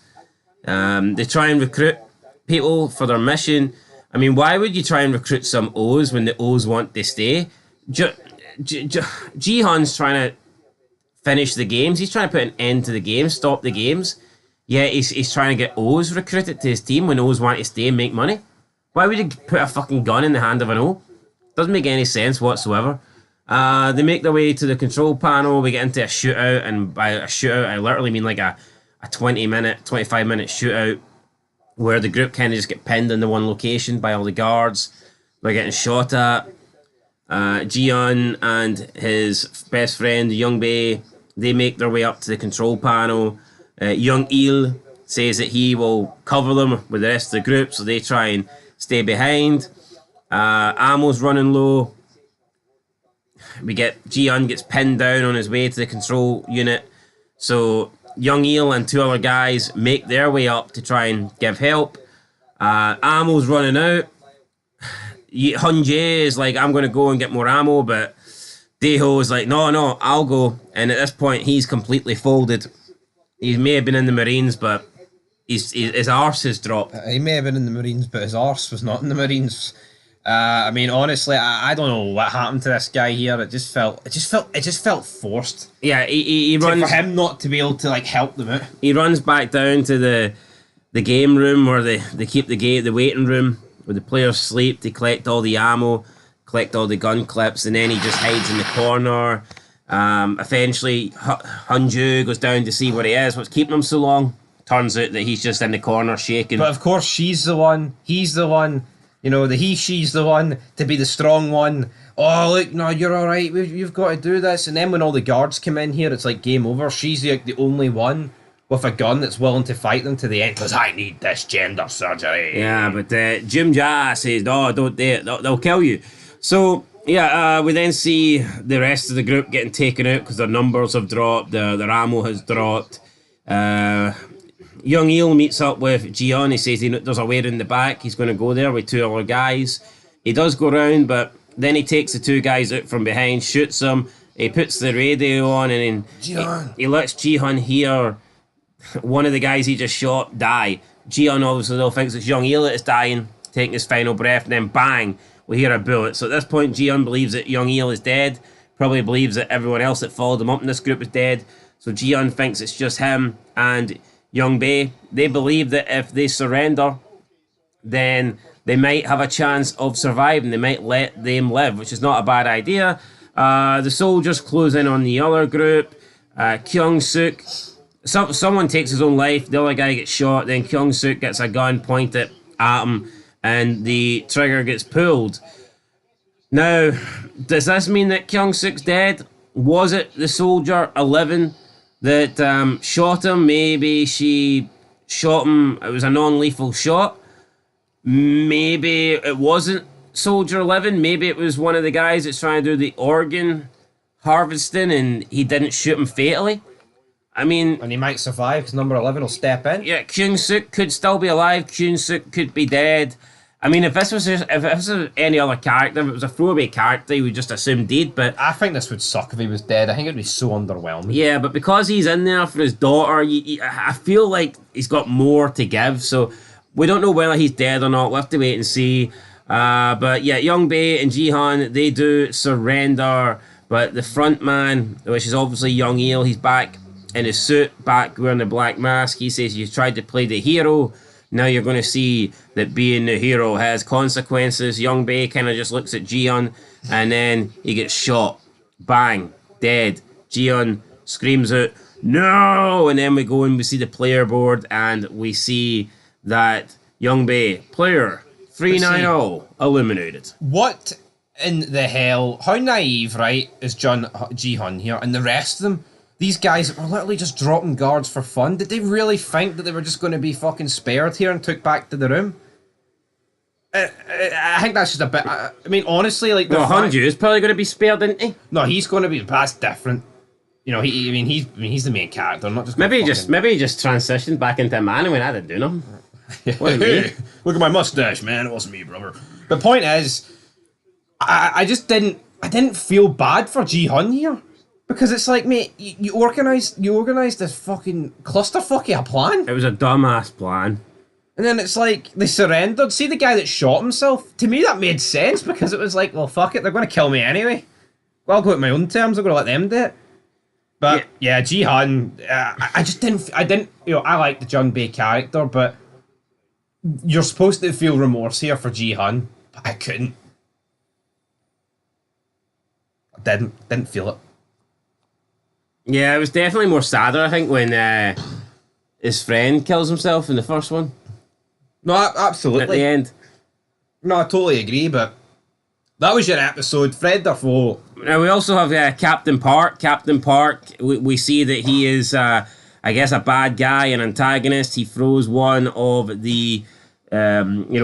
Speaker 1: They try and recruit people for their mission. I mean, why would you try and recruit some O's when the O's want to stay? Ji-hun's trying to finish the games. He's trying to put an end to the games, stop the games. Yeah, he's trying to get O's recruited to his team when O's want to stay and make money. Why would you put a fucking gun in the hand of an O? Doesn't make any sense whatsoever. They make their way to the control panel. We get into a shootout, and by a shootout, I literally mean like a 25-minute shootout where the group kind of just get pinned in the one location by all the guards. They're getting shot at. Ji-hun and his best friend, Young Bae, they make their way up to the control panel. Young Il says that he will cover them with the rest of the group, so they try and stay behind. Ammo's running low. We get Ji-hun gets pinned down on his way to the control unit. So Young Il and two other guys make their way up to try and give help. Ammo's running out. Hun-jae is like, I'm going to go and get more ammo, but Daeho is like, no, I'll go. And at this point, he's completely folded. He may have been in the Marines, but his arse has dropped.
Speaker 5: He may have been in the Marines, but his arse was not in the Marines. I mean, honestly, I don't know what happened to this guy here. It just felt forced.
Speaker 1: Yeah, he runs
Speaker 5: for him not to be able to like help them out.
Speaker 1: He runs back down to the game room where they keep the waiting room where the players sleep. They collect all the ammo, collect all the gun clips, and then he just hides in the corner. Eventually, Hun-jae goes down to see what he is. What's keeping him so long? Turns out that he's just in the corner shaking.
Speaker 5: But of course, he's the one. You know, she's the one to be the strong one. Oh, look, no, you're all right. You've got to do this. And then when all the guards come in here, it's like game over. She's like the only one with a gun that's willing to fight them to the end. Because I need this gender surgery.
Speaker 1: Yeah, but Jim Ja says, no, don't do it. They'll kill you. So, yeah, we then see the rest of the group getting taken out because their numbers have dropped, their ammo has dropped. Young Il meets up with Ji-hun. He says there's a way in the back. He's going to go there with two other guys. He does go round, but then he takes the two guys out from behind, shoots them. He puts the radio on, and then he lets Ji-hun hear one of the guys he just shot die. Ji-hun obviously though thinks it's Young Il that's dying, taking his final breath, and then bang, we hear a bullet. So at this point, Ji-hun believes that Young Il is dead. Probably believes that everyone else that followed him up in this group is dead. So Ji-hun thinks it's just him and Young Bae. They believe that if they surrender, then they might have a chance of surviving. They might let them live, which is not a bad idea. The soldiers close in on the other group. Kyung-suk, someone takes his own life. The other guy gets shot. Then Kyung-suk gets a gun pointed at him, and the trigger gets pulled. Now, does this mean that Kyung-suk's dead? Was it the soldier 11 that shot him? Maybe she shot him. It was a non-lethal shot. Maybe it wasn't Soldier 11. Maybe it was one of the guys that's trying to do the organ harvesting and he didn't shoot him fatally. I mean...
Speaker 5: And he might survive because number 11 will step in.
Speaker 1: Yeah, Kyung-suk could still be alive. Kyung-suk could be dead. I mean, if this was any other character, if it was a throwaway character, you would just assume dead. But
Speaker 5: I think this would suck if he was dead. I think it'd be so underwhelming.
Speaker 1: yeah, but because he's in there for his daughter, I feel like he's got more to give. So we don't know whether he's dead or not. We'll have to wait and see. But yeah, Young Bae and Jihan, they do surrender. But the front man, which is obviously Young Il, he's back in his suit, back wearing the black mask. He says, you tried to play the hero. Now you're going to see that being the hero has consequences. Young Bae kind of just looks at Jihan, and then he gets shot. Bang. Dead. Jihan screams out, no! And then we go and we see the player board, and we see that Young Bae, player 390, eliminated.
Speaker 5: What in the hell? How naive, right, is Jihan here and the rest of them? These guys were literally just dropping guards for fun. Did they really think that they were just going to be fucking spared here and took back to the room? I think that's just a bit. I mean, honestly, like
Speaker 1: Well, Hanju is probably going to be spared, isn't he?
Speaker 5: No, he's going to be. That's different. You know, he's the main character, not just.
Speaker 1: Maybe he just transitioned back into a man and went, I didn't do nothing. What do you mean?
Speaker 5: Look at my mustache, man. It wasn't me, brother. The point is, I just didn't feel bad for Ji-hun here. Because it's like, mate, you organised this fucking clusterfuck of a plan.
Speaker 1: It was a dumbass plan.
Speaker 5: And then it's like, they surrendered. See the guy that shot himself? To me, that made sense because it was like, well, fuck it, they're going to kill me anyway. Well, I'll go at my own terms, I'm going to let them do it. But, yeah, Ji-hun, I didn't, you know, I like the Jung Bae character, but you're supposed to feel remorse here for Ji-hun, but I couldn't. I didn't feel it.
Speaker 1: Yeah, it was definitely more sadder, I think, when his friend kills himself in the first one.
Speaker 5: No, absolutely.
Speaker 1: At the end.
Speaker 5: No, I totally agree, but that was your episode. Friend or foe?
Speaker 1: Now, we also have Captain Park. Captain Park, we see that he is, I guess, a bad guy, an antagonist. He throws one of the, the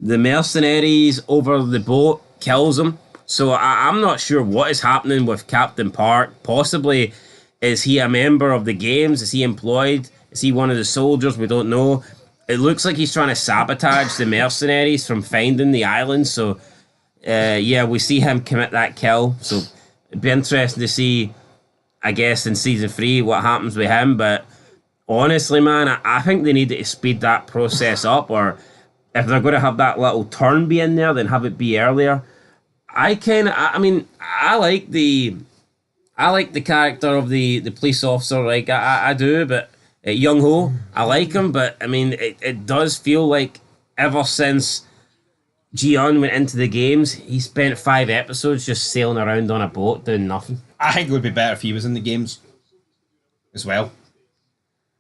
Speaker 1: mercenaries over the boat, kills him. So I'm not sure what is happening with Captain Park. Possibly, is he a member of the games? Is he employed? Is he one of the soldiers? We don't know. It looks like he's trying to sabotage the mercenaries from finding the island. So, we see him commit that kill. So, it'd be interesting to see, I guess, in Season 3 what happens with him. But honestly, man, I think they need to speed that process up. Or if they're going to have that little turn be in there, then have it be earlier. I like the character of the police officer, like I do, but Young Ho, I like him, but I mean it does feel like ever since Ji-hun went into the games, he spent 5 episodes just sailing around on a boat doing nothing.
Speaker 5: I think it would be better if he was in the games as well.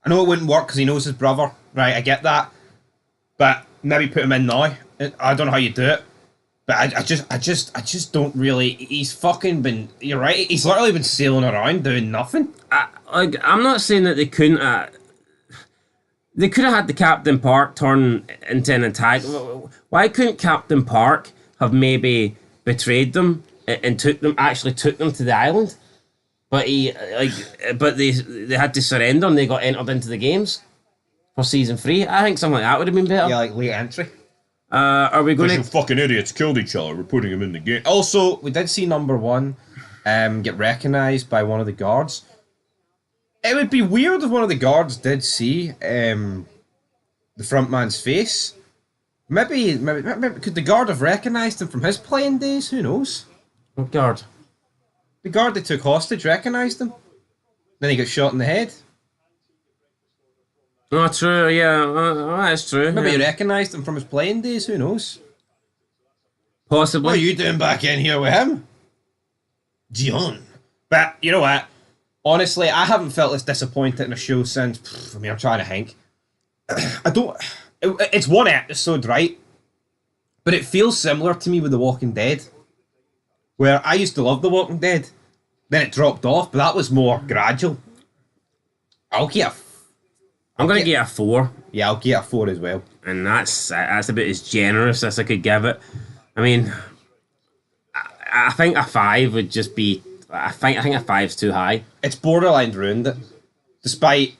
Speaker 5: I know it wouldn't work because he knows his brother, right? I get that, but maybe put him in now. I don't know how you do it. But I just don't really. He's fucking been. You're right. He's literally been sailing around doing nothing.
Speaker 1: I'm not saying that they couldn't. They could have had the Captain Park turn into an attack. Why couldn't Captain Park have maybe betrayed them and took them to the island? But they had to surrender and they got entered into the games for Season 3. I think something like that would have been better.
Speaker 5: Yeah, like late entry.
Speaker 1: Are we going to...
Speaker 3: You fucking idiots killed each other. We're putting him in the game.
Speaker 5: Also, we did see number 1 get recognised by one of the guards. It would be weird if one of the guards did see the front man's face. Maybe could the guard have recognised him from his playing days? Who knows?
Speaker 1: What guard?
Speaker 5: The guard they took hostage recognised him. Then he got shot in the head.
Speaker 1: Oh, true, yeah. That's true.
Speaker 5: Maybe he recognised him from his playing days. Who knows?
Speaker 1: Possibly.
Speaker 5: What are you doing back in here with him? Ji-hun. But, you know what? Honestly, I haven't felt this disappointed in a show since... I'm trying to think. It's one episode, right? But it feels similar to me with The Walking Dead. Where I used to love The Walking Dead. Then it dropped off, but that was more gradual.
Speaker 1: I'm going to get a 4.
Speaker 5: Yeah, I'll get a 4 as well.
Speaker 1: And that's about as generous as I could give it. I mean, I think a 5 would just be... I think a 5's too high.
Speaker 5: It's borderline ruined it. Despite,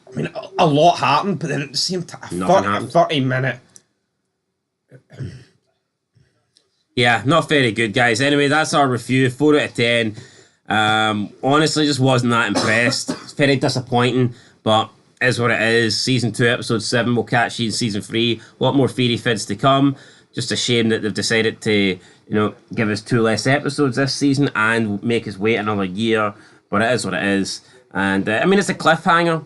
Speaker 5: a lot happened, but then at the same time, 30-minute
Speaker 1: Yeah, not very good, guys. Anyway, that's our review. 4 out of 10. Honestly, just wasn't that impressed. It's very disappointing, but is what it is. Season 2, episode 7. We'll catch you in season 3. A lot more Fairy Fids to come. Just a shame that they've decided to, give us 2 less episodes this season and make us wait another year. But it is what it is. And it's a cliffhanger,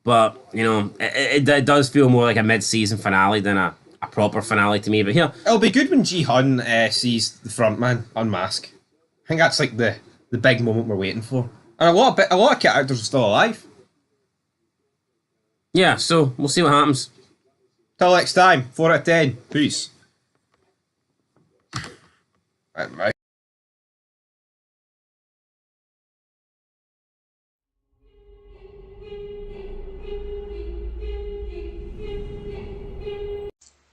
Speaker 1: but it does feel more like a mid-season finale than a proper finale to me. But here,
Speaker 5: It'll be good when Ji-hun sees the front man unmask. I think that's like the big moment we're waiting for. And a lot of characters are still alive.
Speaker 1: yeah. So we'll see what happens.
Speaker 5: Till next time, 4 out of 10. Peace. Right.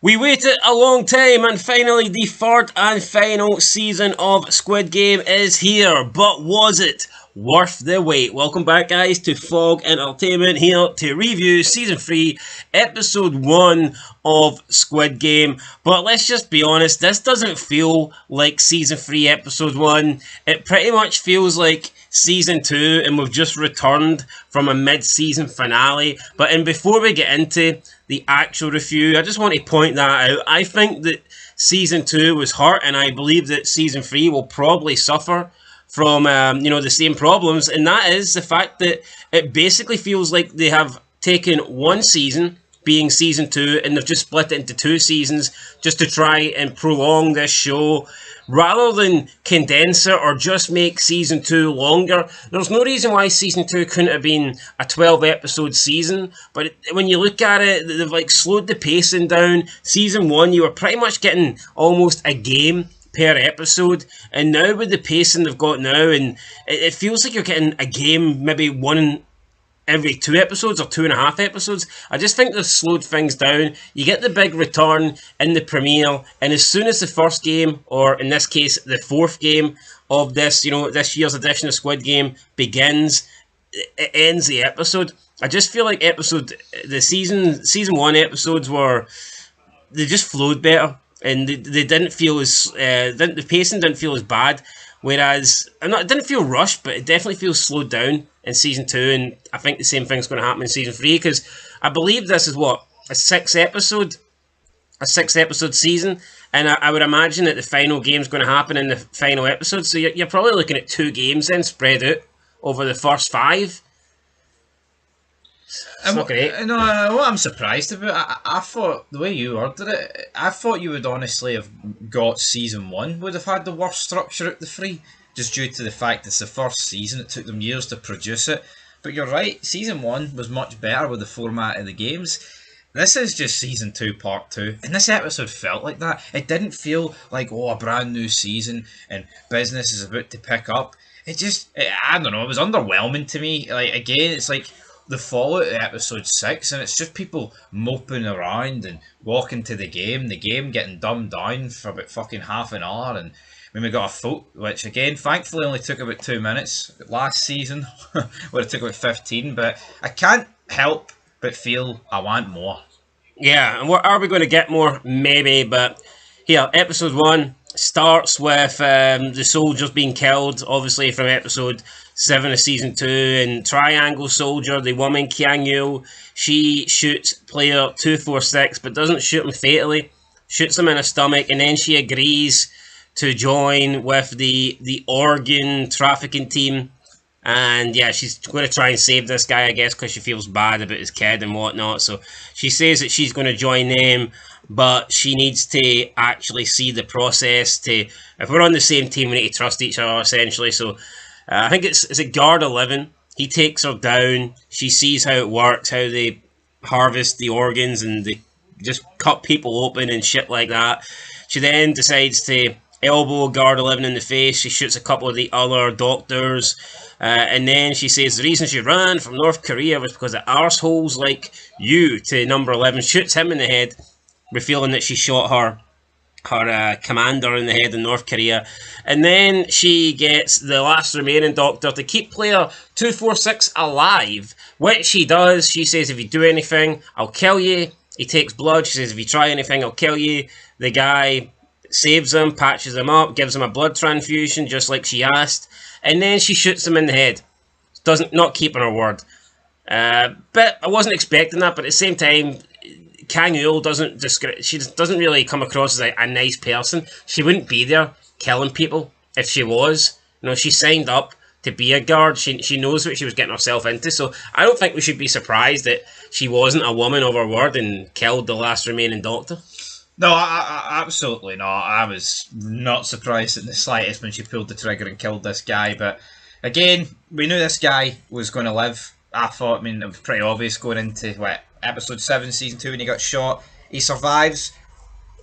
Speaker 1: We waited a long time and finally the third and final season of Squid Game is here. But was it worth the wait? Welcome back, guys, to Fog Entertainment, here to review season 3 episode 1 of Squid Game. But let's just be honest, this doesn't feel like season 3 episode 1. It pretty much feels like season 2 and we've just returned from a mid-season finale. And before we get into the actual review, I just want to point that out. I think that season 2 was hurt, and I believe that season 3 will probably suffer from the same problems, and that is the fact that it basically feels like they have taken one season, being season 2, and they've just split it into 2 seasons just to try and prolong this show rather than condense it or just make season 2 longer. There's no reason why season 2 couldn't have been a 12 episode season, but when you look at it, they've slowed the pacing down. Season 1, you were pretty much getting almost a game per episode, and now with the pacing they've got now, and it feels like you're getting a game maybe one every 2 episodes or 2.5 episodes. I just think they've slowed things down. You get the big return in the premiere, and as soon as the first game, or in this case the 4th game of this year's edition of Squid Game begins, it ends the episode. I just feel like the season 1 episodes they just flowed better, and they didn't feel as the pacing didn't feel as bad. Whereas it didn't feel rushed, but it definitely feels slowed down in season 2, and I think the same thing's going to happen in season 3, because I believe this is a 6 episode season, and I would imagine that the final game's going to happen in the final episode. So you're probably looking at 2 games then spread out over the first 5. It's not great.
Speaker 2: No, what I'm surprised about, I thought the way you ordered it, I thought you would honestly have got season 1 would have had the worst structure out the 3, just due to the fact it's the first season. It took them years to produce it. But you're right, season 1 was much better with the format of the games. This is just season 2 part 2, and this episode felt like that. It didn't feel like, a brand new season and business is about to pick up. I don't know, it was underwhelming to me. Again, it's like the fallout of episode 6, and it's just people moping around and walking to the game getting dumbed down for about fucking half an hour, and when we got a vote, which again thankfully only took about 2 minutes. Last season would have took about 15, but I can't help but feel I want more.
Speaker 1: Yeah, and are we going to get more? Maybe, but here, episode 1 starts with the soldiers being killed, obviously from episode 7 of season 2, and Triangle Soldier, the woman Kyang Yul, she shoots player 246 but doesn't shoot him fatally, shoots him in the stomach, and then she agrees to join with the organ trafficking team. And yeah, she's going to try and save this guy, I guess, because she feels bad about his kid and whatnot. So she says that she's going to join them, but she needs to actually see the process. If we're on the same team, we need to trust each other, essentially. So I think it's a guard 11. He takes her down. She sees how it works, how they harvest the organs and they just cut people open and shit like that. She then decides to elbow guard 11 in the face. She shoots a couple of the other doctors. And then she says the reason she ran from North Korea was because of arseholes like you, to number 11. Shoots him in the head, revealing that she shot her commander in the head in North Korea. And then she gets the last remaining doctor to keep player 246 alive, which he does. She says, if you do anything, I'll kill you. He takes blood. She says, if you try anything, I'll kill you. The guy saves him, patches him up, gives him a blood transfusion, just like she asked. And then she shoots him in the head. Not keeping her word. But I wasn't expecting that. But at the same time, Kang Ul doesn't really come across as a nice person. She wouldn't be there killing people if she was. She signed up to be a guard. She knows what she was getting herself into. So I don't think we should be surprised that she wasn't a woman of her word and killed the last remaining Doctor.
Speaker 5: No, I absolutely not. I was not surprised in the slightest when she pulled the trigger and killed this guy. But again, we knew this guy was going to live. I thought, it was pretty obvious going into episode 7, season 2 when he got shot. He survives.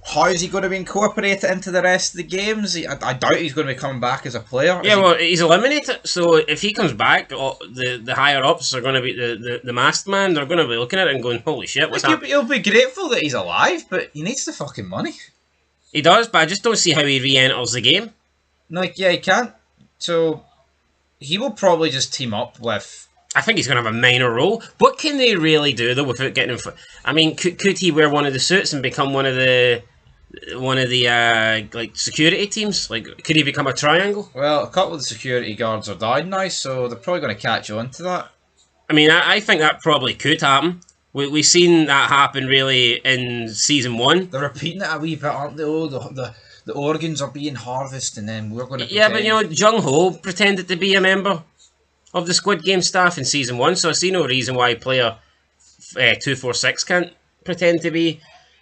Speaker 5: How is he going to be incorporated into the rest of the games? I doubt he's going to be coming back as a player.
Speaker 1: Yeah, he's eliminated. So if he comes back, the higher ups are going to be the masked man. They're going to be looking at it and going, "Holy shit, what's happening?"
Speaker 5: He'll be grateful that he's alive, but he needs the fucking money.
Speaker 1: He does, but I just don't see how he re-enters the game.
Speaker 5: No, he can't. So he will probably just team up with.
Speaker 1: I think he's going to have a minor role. What can they really do though without getting him? I mean, could he wear one of the suits and become one of the security teams? Could he become a triangle?
Speaker 5: Well, a couple of the security guards are down now, so they're probably going to catch on to that.
Speaker 1: I mean, I think that probably could happen. We've seen that happen really in season 1.
Speaker 5: They're repeating it a wee bit, aren't they? Oh, the organs are being harvested, and then we're going to.
Speaker 1: Yeah, but Jung Ho pretended to be a member of the Squid Game staff in season 1, so I see no reason why player 246 can't pretend to be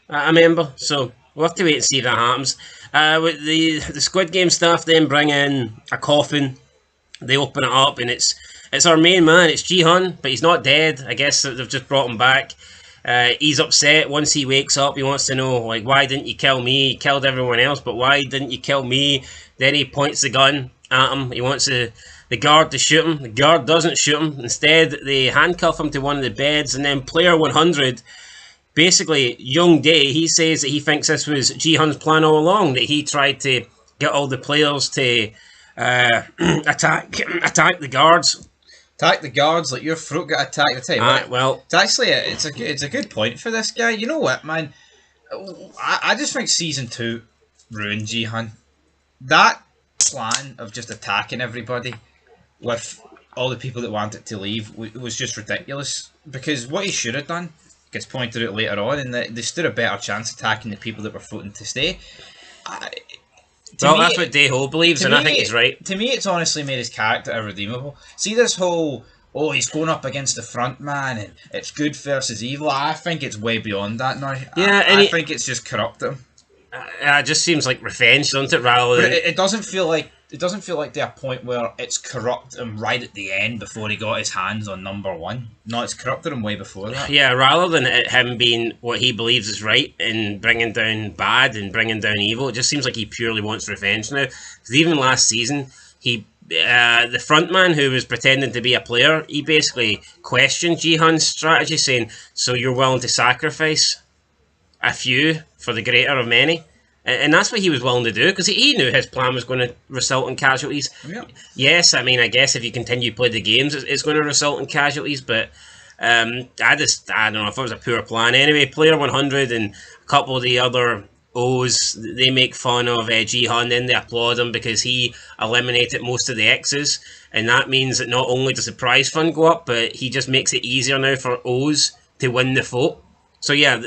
Speaker 1: a member. So we'll have to wait and see if that happens. With the Squid Game staff then bring in a coffin. They open it up and it's our main man. It's Ji-hun, but he's not dead. I guess they've just brought him back. He's upset once he wakes up. He wants to know, why didn't you kill me? He killed everyone else, but why didn't you kill me? Then he points the gun at him. He wants the guard to shoot him. The guard doesn't shoot him. Instead, they handcuff him to one of the beds, and then player 100, basically, Young Dae, he says that he thinks this was Ji-hun's plan all along, that he tried to get all the players to attack the guards.
Speaker 5: Attack the guards like your throat got attacked at the time.
Speaker 1: Well,
Speaker 5: it's actually it's a good point for this guy. You know what, man? I just think season 2 ruined Ji-hun. That plan of just attacking everybody with all the people that wanted to leave was just ridiculous. Because what he should have done gets pointed out later on, and they stood a better chance attacking the people that were voting to stay.
Speaker 1: That's what Dae-ho believes, and I think he's right.
Speaker 5: To me, it's honestly made his character irredeemable. See this whole, he's going up against the front man, and it's good versus evil. I think it's way beyond that now.
Speaker 1: Yeah,
Speaker 5: I think it's just corrupted him.
Speaker 1: It just seems like revenge, doesn't it? Rather than
Speaker 5: it doesn't feel like to a point where it's corrupted him right at the end before he got his hands on number 1. No, it's corrupted him way before that.
Speaker 1: Yeah, rather than it him being what he believes is right and bringing down bad and bringing down evil, it just seems like he purely wants revenge now. Because even last season, the front man who was pretending to be a player, he basically questioned Ji-hun's strategy, saying, "So you're willing to sacrifice a few for the greater of many?" And that's what he was willing to do, because he knew his plan was going to result in casualties.
Speaker 5: Yeah.
Speaker 1: Yes, I mean, I guess if you continue to play the games, it's going to result in casualties, but I don't know if it was a poor plan. Anyway, player 100 and a couple of the other O's, they make fun of Ji-hun, then they applaud him because he eliminated most of the X's, and that means that not only does the prize fund go up, but he just makes it easier now for O's to win the vote. So yeah,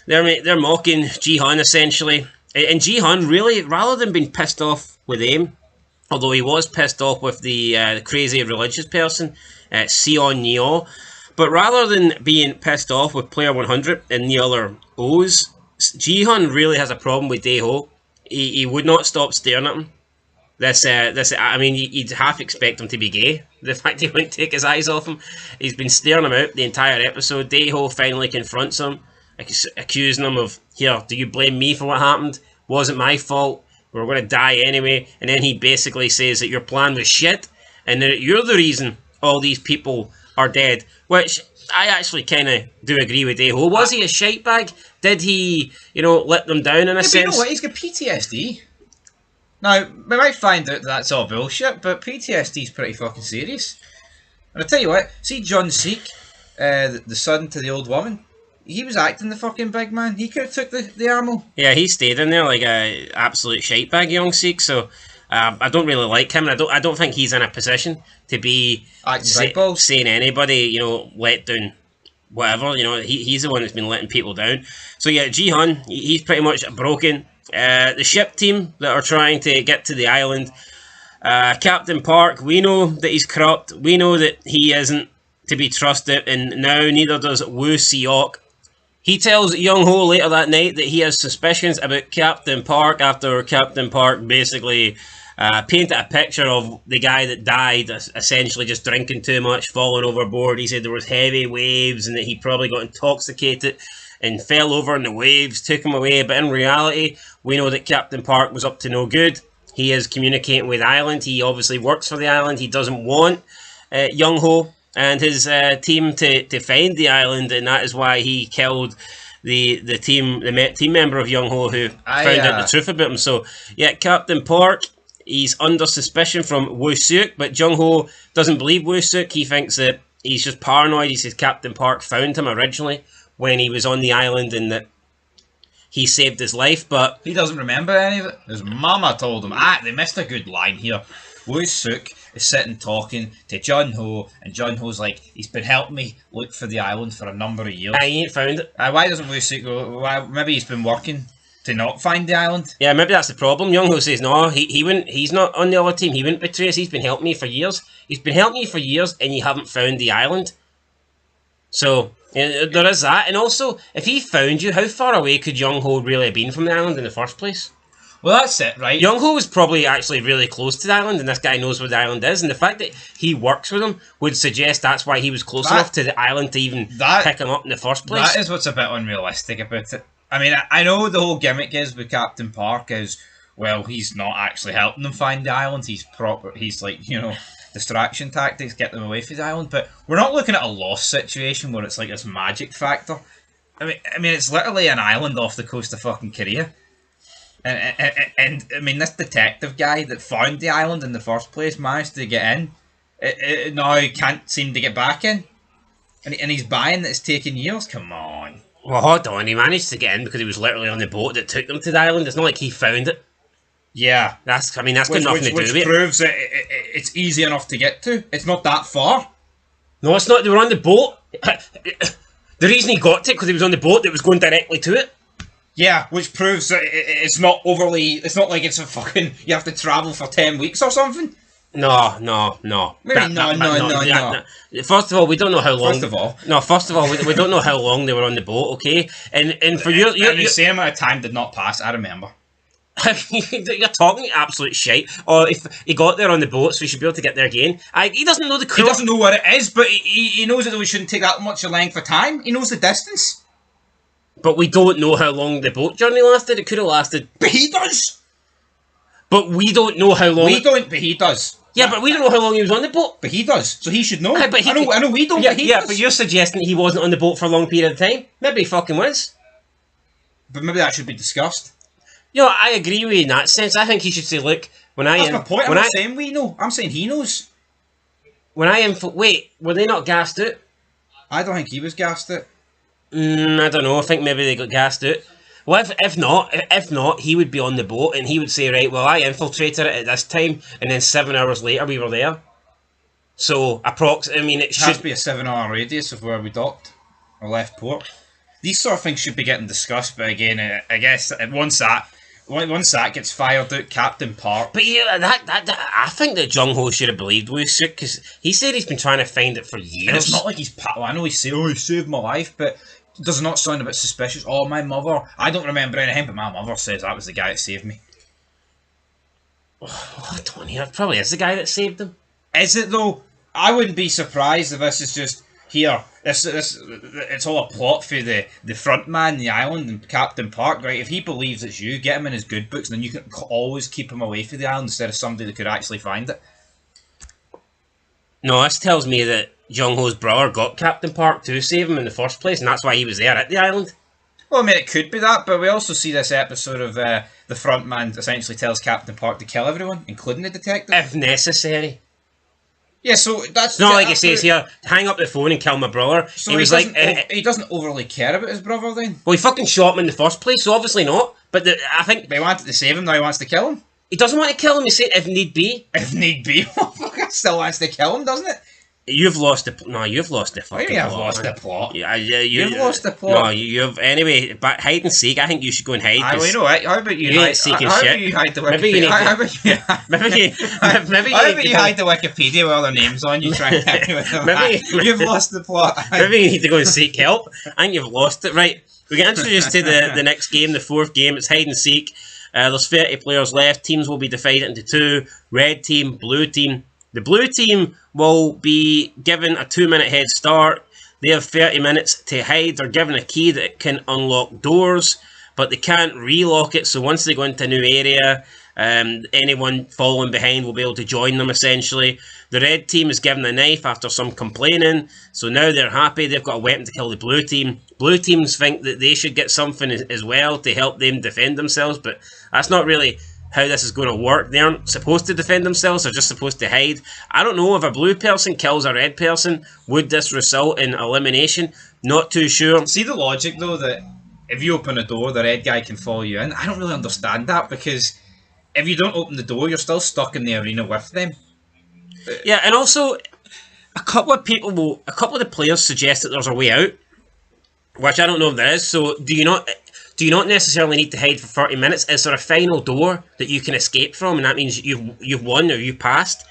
Speaker 1: they're mocking Ji-hun essentially, and Ji-hun really, rather than being pissed off with AIM, although he was pissed off with the crazy religious person, Sion Neo, but rather than being pissed off with player 100 and the other O's, Ji-hun really has a problem with Dae-ho. He would not stop staring at him. I mean, you'd half expect him to be gay. The fact he wouldn't take his eyes off him. He's been staring him out the entire episode. Dae-ho finally confronts him, accusing him of, "Here, do you blame me for what happened? Wasn't my fault. We were going to die anyway." And then he basically says that your plan was shit, and that you're the reason all these people are dead. Which I actually kind of do agree with Dae-ho. Was he a shite bag? Did he, let them down in a sense?
Speaker 5: But you know what? He's got PTSD. Now, we might find out that's all bullshit, but PTSD is pretty fucking serious. And I tell you what, see John Seek, the son to the old woman,
Speaker 2: he was acting the fucking big man. He could have took the ammo.
Speaker 1: Yeah, he stayed in there like a absolute shitebag, young Seek. So I don't really like him, and I don't think he's in a position to be saying anybody, let down, whatever. He's the one that's been letting people down. So yeah, Ji-hun, he's pretty much broken. The ship team that are trying to get to the island. Captain Park, we know that he's corrupt. We know that he isn't to be trusted, and now neither does Woo Seok. He tells Young Ho later that night that he has suspicions about Captain Park after Captain Park basically painted a picture of the guy that died, essentially just drinking too much, falling overboard. He said there was heavy waves and that he probably got intoxicated and fell over in the waves, took him away. But in reality, we know that Captain Park was up to no good. He is communicating with the island. He obviously works for the island. He doesn't want Young Ho and his team to find the island, and that is why he killed the team member of Young Ho who found out the truth about him. So yeah, Captain Park, he's under suspicion from Woo Suk, but Jung Ho doesn't believe Woo Suk. He thinks that he's just paranoid. He says Captain Park found him originally when he was on the island and that he saved his life, but
Speaker 2: he doesn't remember any of it. His mama told him. They missed a good line here. Woo Suk is sitting talking to Jun Ho, and Jun Ho's like, he's been helping me look for the island for a number of years.
Speaker 1: I ain't found it.
Speaker 2: Why doesn't Woo Suk go? Maybe he's been working to not find the island.
Speaker 1: Yeah, maybe that's the problem. Young Ho says no, he wouldn't. He's not on the other team. He wouldn't betray us. He's been helping me for years. He's been helping you for years, and you haven't found the island. So there is that, and also if he found you, how far away could Young Ho really have been from the island in the first place?
Speaker 2: Well, that's it, right?
Speaker 1: Young Ho was probably actually really close to the island, and this guy knows where the island is, and the fact that he works with him would suggest that's why he was close enough to the island to even pick him up in the first place.
Speaker 2: That is what's a bit unrealistic about it. I mean, I know the whole gimmick is with Captain Park is, well, he's not actually helping them find the island. He's like, distraction tactics, get them away from the island. But we're not looking at a lost situation where it's like this magic factor. I mean, it's literally an island off the coast of fucking Korea. And I mean, this detective guy that found the island in the first place managed to get in. Now he can't seem to get back in. And he's buying that it's taking years. Come on.
Speaker 1: Well, hold on. He managed to get in because he was literally on the boat that took them to the island. It's not like he found it.
Speaker 2: Yeah.
Speaker 1: That's got nothing to do with it.
Speaker 2: Which proves that it's easy enough to get to. It's not that far.
Speaker 1: No, it's not. They were on the boat. The reason he got to it because he was on the boat that was going directly to it.
Speaker 2: Yeah, which proves that it's not overly... It's not like it's a fucking... You have to travel for 10 weeks or something.
Speaker 1: No.
Speaker 2: Maybe no.
Speaker 1: First of all, we don't know how long...
Speaker 2: First of all,
Speaker 1: we don't know how long they were on the boat, okay? And for you...
Speaker 2: the same amount of time did not pass, I remember.
Speaker 1: You're talking absolute shite. Or if he got there on the boat, so he should be able to get there again. He doesn't know the crew.
Speaker 2: He doesn't know where it is, but he knows that we shouldn't take that much a length of time. He knows the distance.
Speaker 1: But we don't know how long the boat journey lasted. It could have lasted...
Speaker 2: But he does!
Speaker 1: But we don't know how long...
Speaker 2: We don't, but he does.
Speaker 1: Yeah, but we don't know how long he was on the boat.
Speaker 2: But he does, so he should know.
Speaker 1: But
Speaker 2: I know we don't, but he does.
Speaker 1: But you're suggesting he wasn't on the boat for a long period of time. Maybe he fucking was.
Speaker 2: But maybe that should be discussed.
Speaker 1: I agree with you in that sense. I think he should say, look,
Speaker 2: That's my point. I'm not saying we know. I'm saying he knows.
Speaker 1: Wait, were they not gassed out?
Speaker 2: I don't think he was gassed out.
Speaker 1: I don't know. I think maybe they got gassed out. Well, if not, he would be on the boat and he would say, right, well, I infiltrated it at this time, and then 7 hours later we were there. So, it
Speaker 2: should be a 7-hour radius of where we docked or left port. These sort of things should be getting discussed, but again, I guess once that gets fired out, Captain Park.
Speaker 1: But yeah, I think that Jung Ho should have believed Woo Suk because he said he's been trying to find it for years.
Speaker 2: And it's not like I know he saved my life, but does it not sound a bit suspicious? Oh, my mother. I don't remember anything, but my mother says that was the guy that saved me.
Speaker 1: Oh, Tony, that probably is the guy that saved him.
Speaker 2: Is it though? I wouldn't be surprised if this is just here. It's all a plot for the front man, the island, and Captain Park, right? If he believes it's you, get him in his good books, and then you can always keep him away from the island instead of somebody that could actually find it.
Speaker 1: No, this tells me that Jung Ho's brother got Captain Park to save him in the first place, and that's why he was there at the island.
Speaker 2: Well, I mean, it could be that, but we also see this episode of the front man essentially tells Captain Park to kill everyone, including the detective.
Speaker 1: If necessary.
Speaker 5: Yeah, so that's
Speaker 1: It's not like he says here, hang up the phone and kill my brother.
Speaker 5: So
Speaker 1: he was like,
Speaker 5: he doesn't overly care about his brother then.
Speaker 1: well, he fucking shot him in the first place, so obviously not. But I think
Speaker 5: They wanted to save him, now he wants to kill him.
Speaker 1: he doesn't want to kill him. He said if need be.
Speaker 5: If need be, still wants to kill him, doesn't it?
Speaker 1: You've lost the you've lost the
Speaker 5: What do
Speaker 1: fucking
Speaker 5: you mean I've
Speaker 1: plot.
Speaker 5: lost the plot?
Speaker 1: Yeah,
Speaker 5: You've lost the plot.
Speaker 1: No, you've anyway. But hide and seek. I think you should go and hide.
Speaker 5: Well, you know what? How about you
Speaker 1: You ain't
Speaker 5: hide?
Speaker 1: seeking
Speaker 5: How
Speaker 1: shit.
Speaker 5: about you hide the Wikipedia?
Speaker 1: Maybe you need to-
Speaker 5: How about you?
Speaker 1: maybe
Speaker 5: How
Speaker 1: you
Speaker 5: about you hide the Wikipedia with all their names on? You try and hit me with them.
Speaker 1: Maybe-
Speaker 5: You've lost the plot.
Speaker 1: Maybe you need to go and seek help. I think you've lost it. Right. We get introduced to the next game, the fourth game. It's hide and seek. There's 30 players left. Teams will be divided into two: red team, blue team. The blue team will be given a 2-minute head start. They have 30 minutes to hide. They're given a key that can unlock doors, but they can't relock it. So once they go into a new area, anyone following behind will be able to join them, essentially. The red team is given a knife after some complaining, so now they're happy. They've got a weapon to kill the blue team. Blue teams think that they should get something as well to help them defend themselves, but that's not really how this is going to work. They aren't supposed to defend themselves, they're just supposed to hide. I don't know if a blue person kills a red person, would this result in elimination? Not too sure.
Speaker 5: See the logic though that if you open a door, the red guy can follow you in. I don't really understand that because if you don't open the door, you're still stuck in the arena with them.
Speaker 1: Yeah, and also a couple of the players suggest that there's a way out, which I don't know if there is. So do you not necessarily need to hide for 30 minutes? Is there a final door that you can escape from, and that means you've won or you've passed?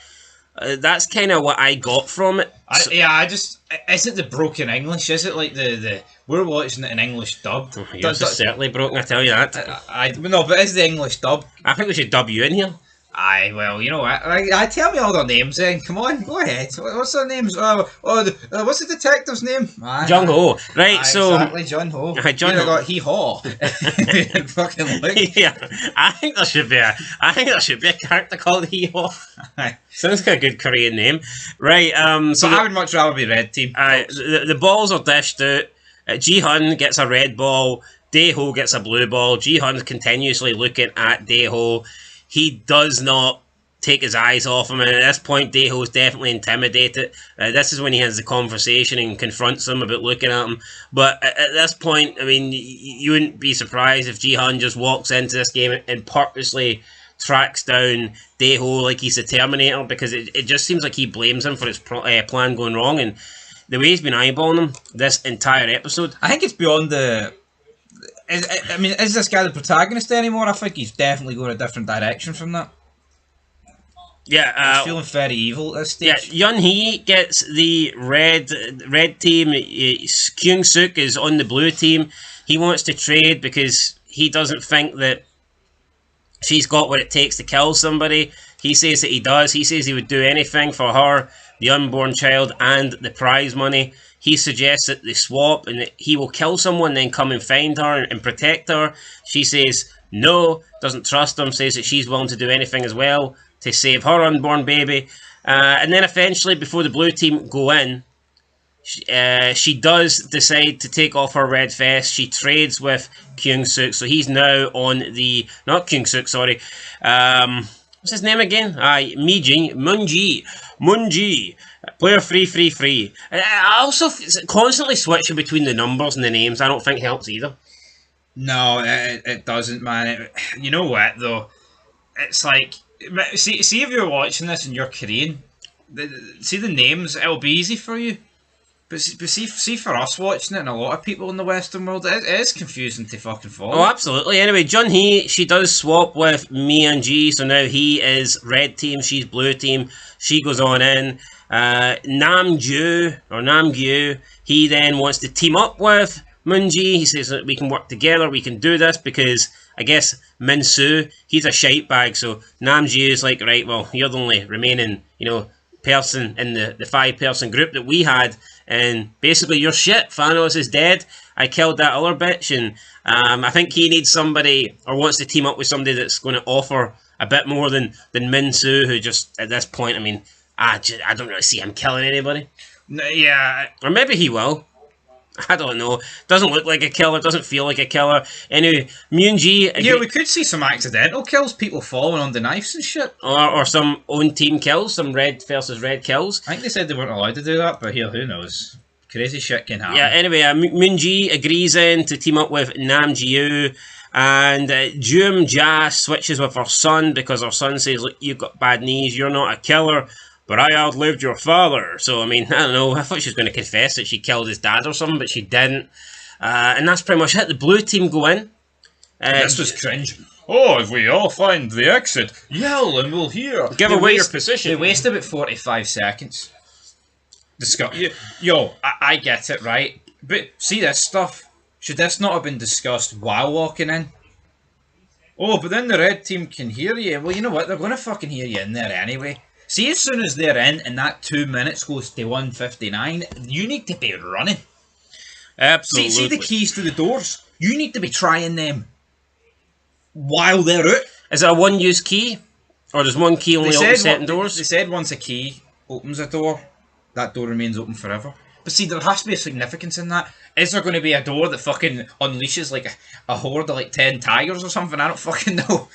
Speaker 1: That's kind of what I got from it.
Speaker 5: Is it the broken English? Is it like the we're watching it in English dub?
Speaker 1: Yours is certainly broken, I tell you that.
Speaker 5: No, but is the English dub?
Speaker 1: I think we should dub you in here.
Speaker 5: Aye, well, you know what? Tell me all their names then. Come on, go ahead. What's their names? What's the detective's name?
Speaker 1: Jung Ho. Right,
Speaker 5: Aye,
Speaker 1: so
Speaker 5: exactly, John Ho.
Speaker 1: John
Speaker 5: You
Speaker 1: Ho.
Speaker 5: got Hee Haw. Fucking look.
Speaker 1: Yeah, I think there should be a character called Hee Haw.
Speaker 5: Aye.
Speaker 1: Sounds like a good Korean name, right? So
Speaker 5: I would much rather be red team.
Speaker 1: the balls are dished out. Ji-hun gets a red ball. Dae-ho gets a blue ball. Ji-hun's continuously looking at Dae-ho. He does not take his eyes off him, and at this point, Dae-ho is definitely intimidated. This is when he has the conversation and confronts him about looking at him. But at this point, I mean, you wouldn't be surprised if Ji-hun just walks into this game and purposely tracks down Dae-ho like he's the Terminator, because it just seems like he blames him for his plan going wrong, and the way he's been eyeballing him this entire episode.
Speaker 5: I think it's beyond the. Is this guy the protagonist anymore? I think he's definitely going a different direction from that.
Speaker 1: Yeah,
Speaker 5: He's feeling very evil at this
Speaker 1: yeah.
Speaker 5: stage.
Speaker 1: Yun-hee gets the red team. Kyung-suk is on the blue team. He wants to trade because he doesn't think that she's got what it takes to kill somebody. He says that he does. He says he would do anything for her, the unborn child, and the prize money. He suggests that they swap and that he will kill someone, then come and find her and protect her. She says no, doesn't trust him, says that she's willing to do anything as well to save her unborn baby. And then eventually, before the blue team go in, she does decide to take off her red vest. She trades with Kyung-suk, so he's now on the... Not Kyung-suk, sorry. What's his name again? Munji. Player 333. I also constantly switching between the numbers and the names. I don't think helps either.
Speaker 5: No, it doesn't, man. You know what though? It's like see if you're watching this and you're Korean, see the names. It'll be easy for you. But see for us watching it and a lot of people in the Western world, it is confusing to fucking follow.
Speaker 1: Oh, absolutely. Anyway, Jun-hee, she does swap with Mi-eun-ji, so now he is red team, she's blue team. She goes on in. Namgyu, he then wants to team up with Moon-ji. He says that we can work together, we can do this, because I guess Min-soo, he's a shite bag, so Namgyu is like, right, well, you're the only remaining, person in the 5-person group that we had, and basically you're shit. Thanos is dead. I killed that other bitch, and I think he needs somebody, or wants to team up with somebody that's going to offer a bit more than Min-soo, who just, at this point, I mean, I don't really see him killing anybody.
Speaker 5: Yeah.
Speaker 1: Or maybe he will. I don't know. Doesn't look like a killer. Doesn't feel like a killer. Anyway, Myunji,
Speaker 5: Yeah, we could see some accidental kills, people falling on the knives and shit.
Speaker 1: or some own team kills, some red versus red kills.
Speaker 5: I think they said they weren't allowed to do that, but here, who knows? Crazy shit can happen.
Speaker 1: Yeah. Anyway, Myunji agrees then to team up with Nam Ji-yu, and Jum Ja switches with her son because her son says, "Look, you've got bad knees. You're not a killer." But I outlived your father. So, I mean, I don't know. I thought she was going to confess that she killed his dad or something, but she didn't. And that's pretty much it. The blue team go in.
Speaker 5: This was cringe. Oh, if we all find the exit, yell and we'll hear.
Speaker 1: Give away your position.
Speaker 5: They waste about 45 seconds. Yo, I get it, right? But see this stuff. Should this not have been discussed while walking in? Oh, but then the red team can hear you. Well, you know what? They're going to fucking hear you in there anyway. See, as soon as they're in and that 2 minutes goes to 1:59, you need to be running.
Speaker 1: Absolutely.
Speaker 5: See the keys to the doors? You need to be trying them while they're out.
Speaker 1: Is it a one-use key? Or does one key only open certain doors?
Speaker 5: They said once a key opens a door, that door remains open forever. But see, there has to be a significance in that. Is there going to be a door that fucking unleashes like a horde of like 10 tigers or something? I don't fucking know.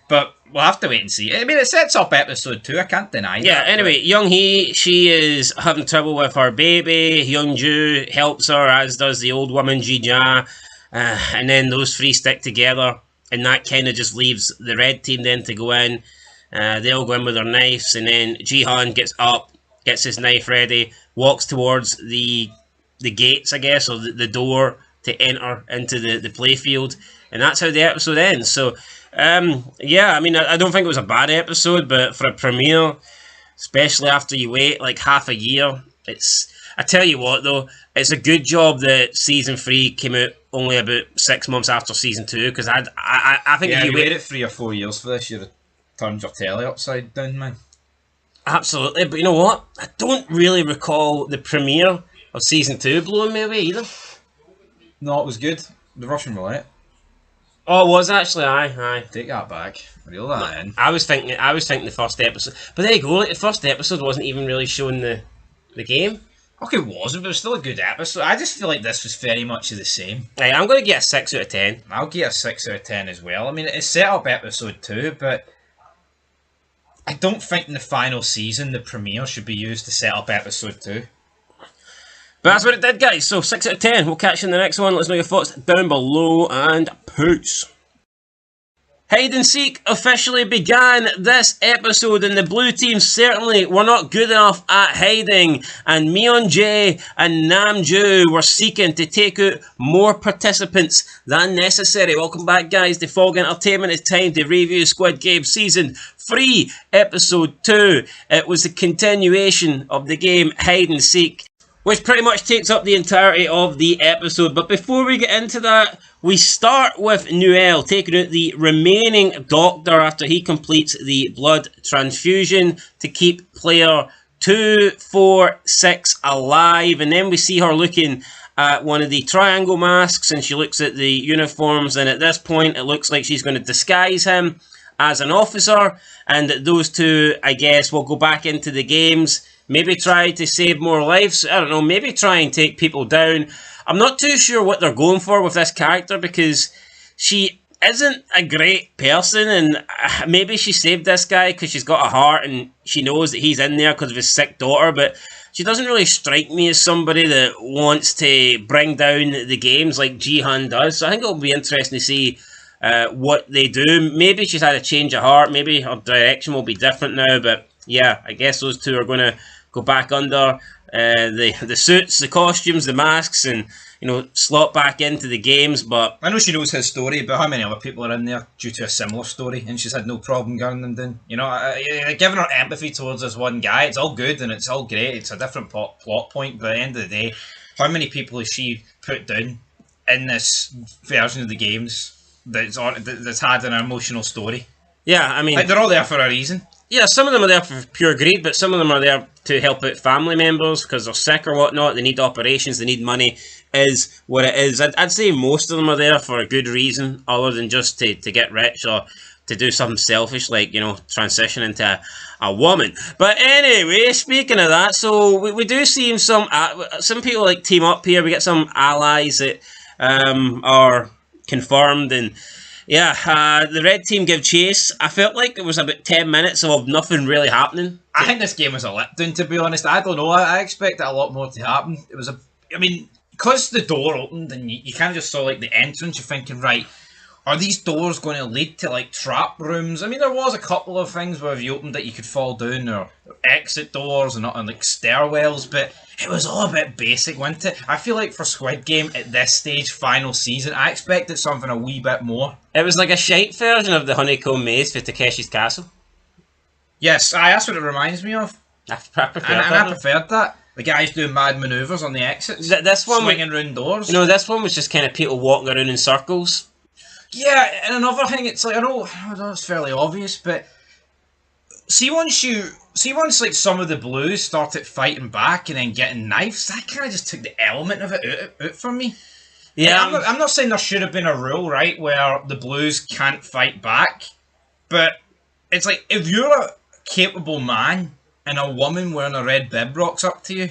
Speaker 5: But we'll have to wait and see. I mean, it sets up episode 2. I can't deny that.
Speaker 1: Yeah, anyway, Young Hee, she is having trouble with her baby. Young Ju helps her, as does the old woman, Ji Ja. And then those three stick together. And that kind of just leaves the red team then to go in. They all go in with their knives. And then Jihan gets up, gets his knife ready, walks towards the gates, I guess, or the door to enter into the playfield. And that's how the episode ends. So, yeah, I mean, I don't think it was a bad episode, but for a premiere, especially after you wait like half a year, I tell you what though, it's a good job that season 3 came out only about 6 months after season 2, because I think if you
Speaker 5: waited 3 or 4 years for this, you'd have turned your telly upside down, man.
Speaker 1: Absolutely, but you know what? I don't really recall the premiere of season 2 blowing me away either.
Speaker 5: No, it was good. The Russian roulette.
Speaker 1: Oh, it was actually, aye.
Speaker 5: Take that back. Reel that in.
Speaker 1: I was thinking the first episode, but there you go. Like, the first episode wasn't even really showing the game.
Speaker 5: Okay, it wasn't, but it was still a good episode. I just feel like this was very much of the same.
Speaker 1: Right, I'm going to get a 6 out of 10.
Speaker 5: I'll get a 6 out of 10 as well. I mean, it's set up episode 2, but I don't think in the final season the premiere should be used to set up episode 2.
Speaker 1: But that's what it did, guys. So 6 out of 10. We'll catch you in the next one. Let us know your thoughts down below, and peace. Hide and Seek officially began this episode, and the blue team certainly were not good enough at hiding, and Myeon Jae and Nam Ju were seeking to take out more participants than necessary. Welcome back, guys, to Fog Entertainment. It's time to review Squid Game Season 3, Episode 2. It was the continuation of the game Hide and Seek, which pretty much takes up the entirety of the episode. But before we get into that, we start with Noel taking out the remaining doctor after he completes the blood transfusion to keep player 246 alive. And then we see her looking at one of the triangle masks, and she looks at the uniforms, and at this point it looks like she's going to disguise him as an officer, and those two, I guess, will go back into the games. Maybe try to save more lives. I don't know, maybe try and take people down. I'm not too sure what they're going for with this character, because she isn't a great person, and maybe she saved this guy because she's got a heart and she knows that he's in there because of his sick daughter, but she doesn't really strike me as somebody that wants to bring down the games like Jihan does. So I think it'll be interesting to see what they do. Maybe she's had a change of heart, maybe her direction will be different now, but yeah, I guess those two are going to go back under the suits, the costumes, the masks, and slot back into the games. But
Speaker 5: I know she knows his story, but how many other people are in there due to a similar story, and she's had no problem gunning them down? Giving her empathy towards this one guy, it's all good and it's all great. It's a different plot point, but at the end of the day, how many people has she put down in this version of the games that's had an emotional story?
Speaker 1: Yeah, I mean,
Speaker 5: like, they're all there for a reason.
Speaker 1: Yeah, some of them are there for pure greed, but some of them are there to help out family members because they're sick or whatnot. They need operations, they need money, is what it is. I'd say most of them are there for a good reason, other than just to get rich or to do something selfish, like, transition into a woman. But anyway, speaking of that, so we do see some people like team up here. We get some allies that are confirmed, and the red team give chase. I felt like it was about 10 minutes of nothing really happening.
Speaker 5: I think this game was a letdown, to be honest. I don't know. I expected a lot more to happen. It was because the door opened and you kind of just saw like the entrance, you're thinking, right, are these doors going to lead to like trap rooms? I mean, there was a couple of things where if you opened it, you could fall down, or exit doors and like stairwells, but it was all a bit basic, wasn't it? I feel like for Squid Game at this stage, final season, I expected something a wee bit more.
Speaker 1: It was like a shite version of the Honeycomb Maze for Takeshi's Castle.
Speaker 5: Yes, that's what it reminds me of.
Speaker 1: I preferred
Speaker 5: I preferred that. The guys doing mad manoeuvres on the exits.
Speaker 1: This one,
Speaker 5: swinging round doors.
Speaker 1: This one was just kind of people walking around in circles.
Speaker 5: Yeah, and another thing, it's like, I know it's fairly obvious, but see once like some of the blues started fighting back and then getting knives, that kind of just took the element of it out for me.
Speaker 1: Yeah,
Speaker 5: I'm not saying there should have been a rule, right, where the blues can't fight back, but it's like, if you're a capable man and a woman wearing a red bib rocks up to you,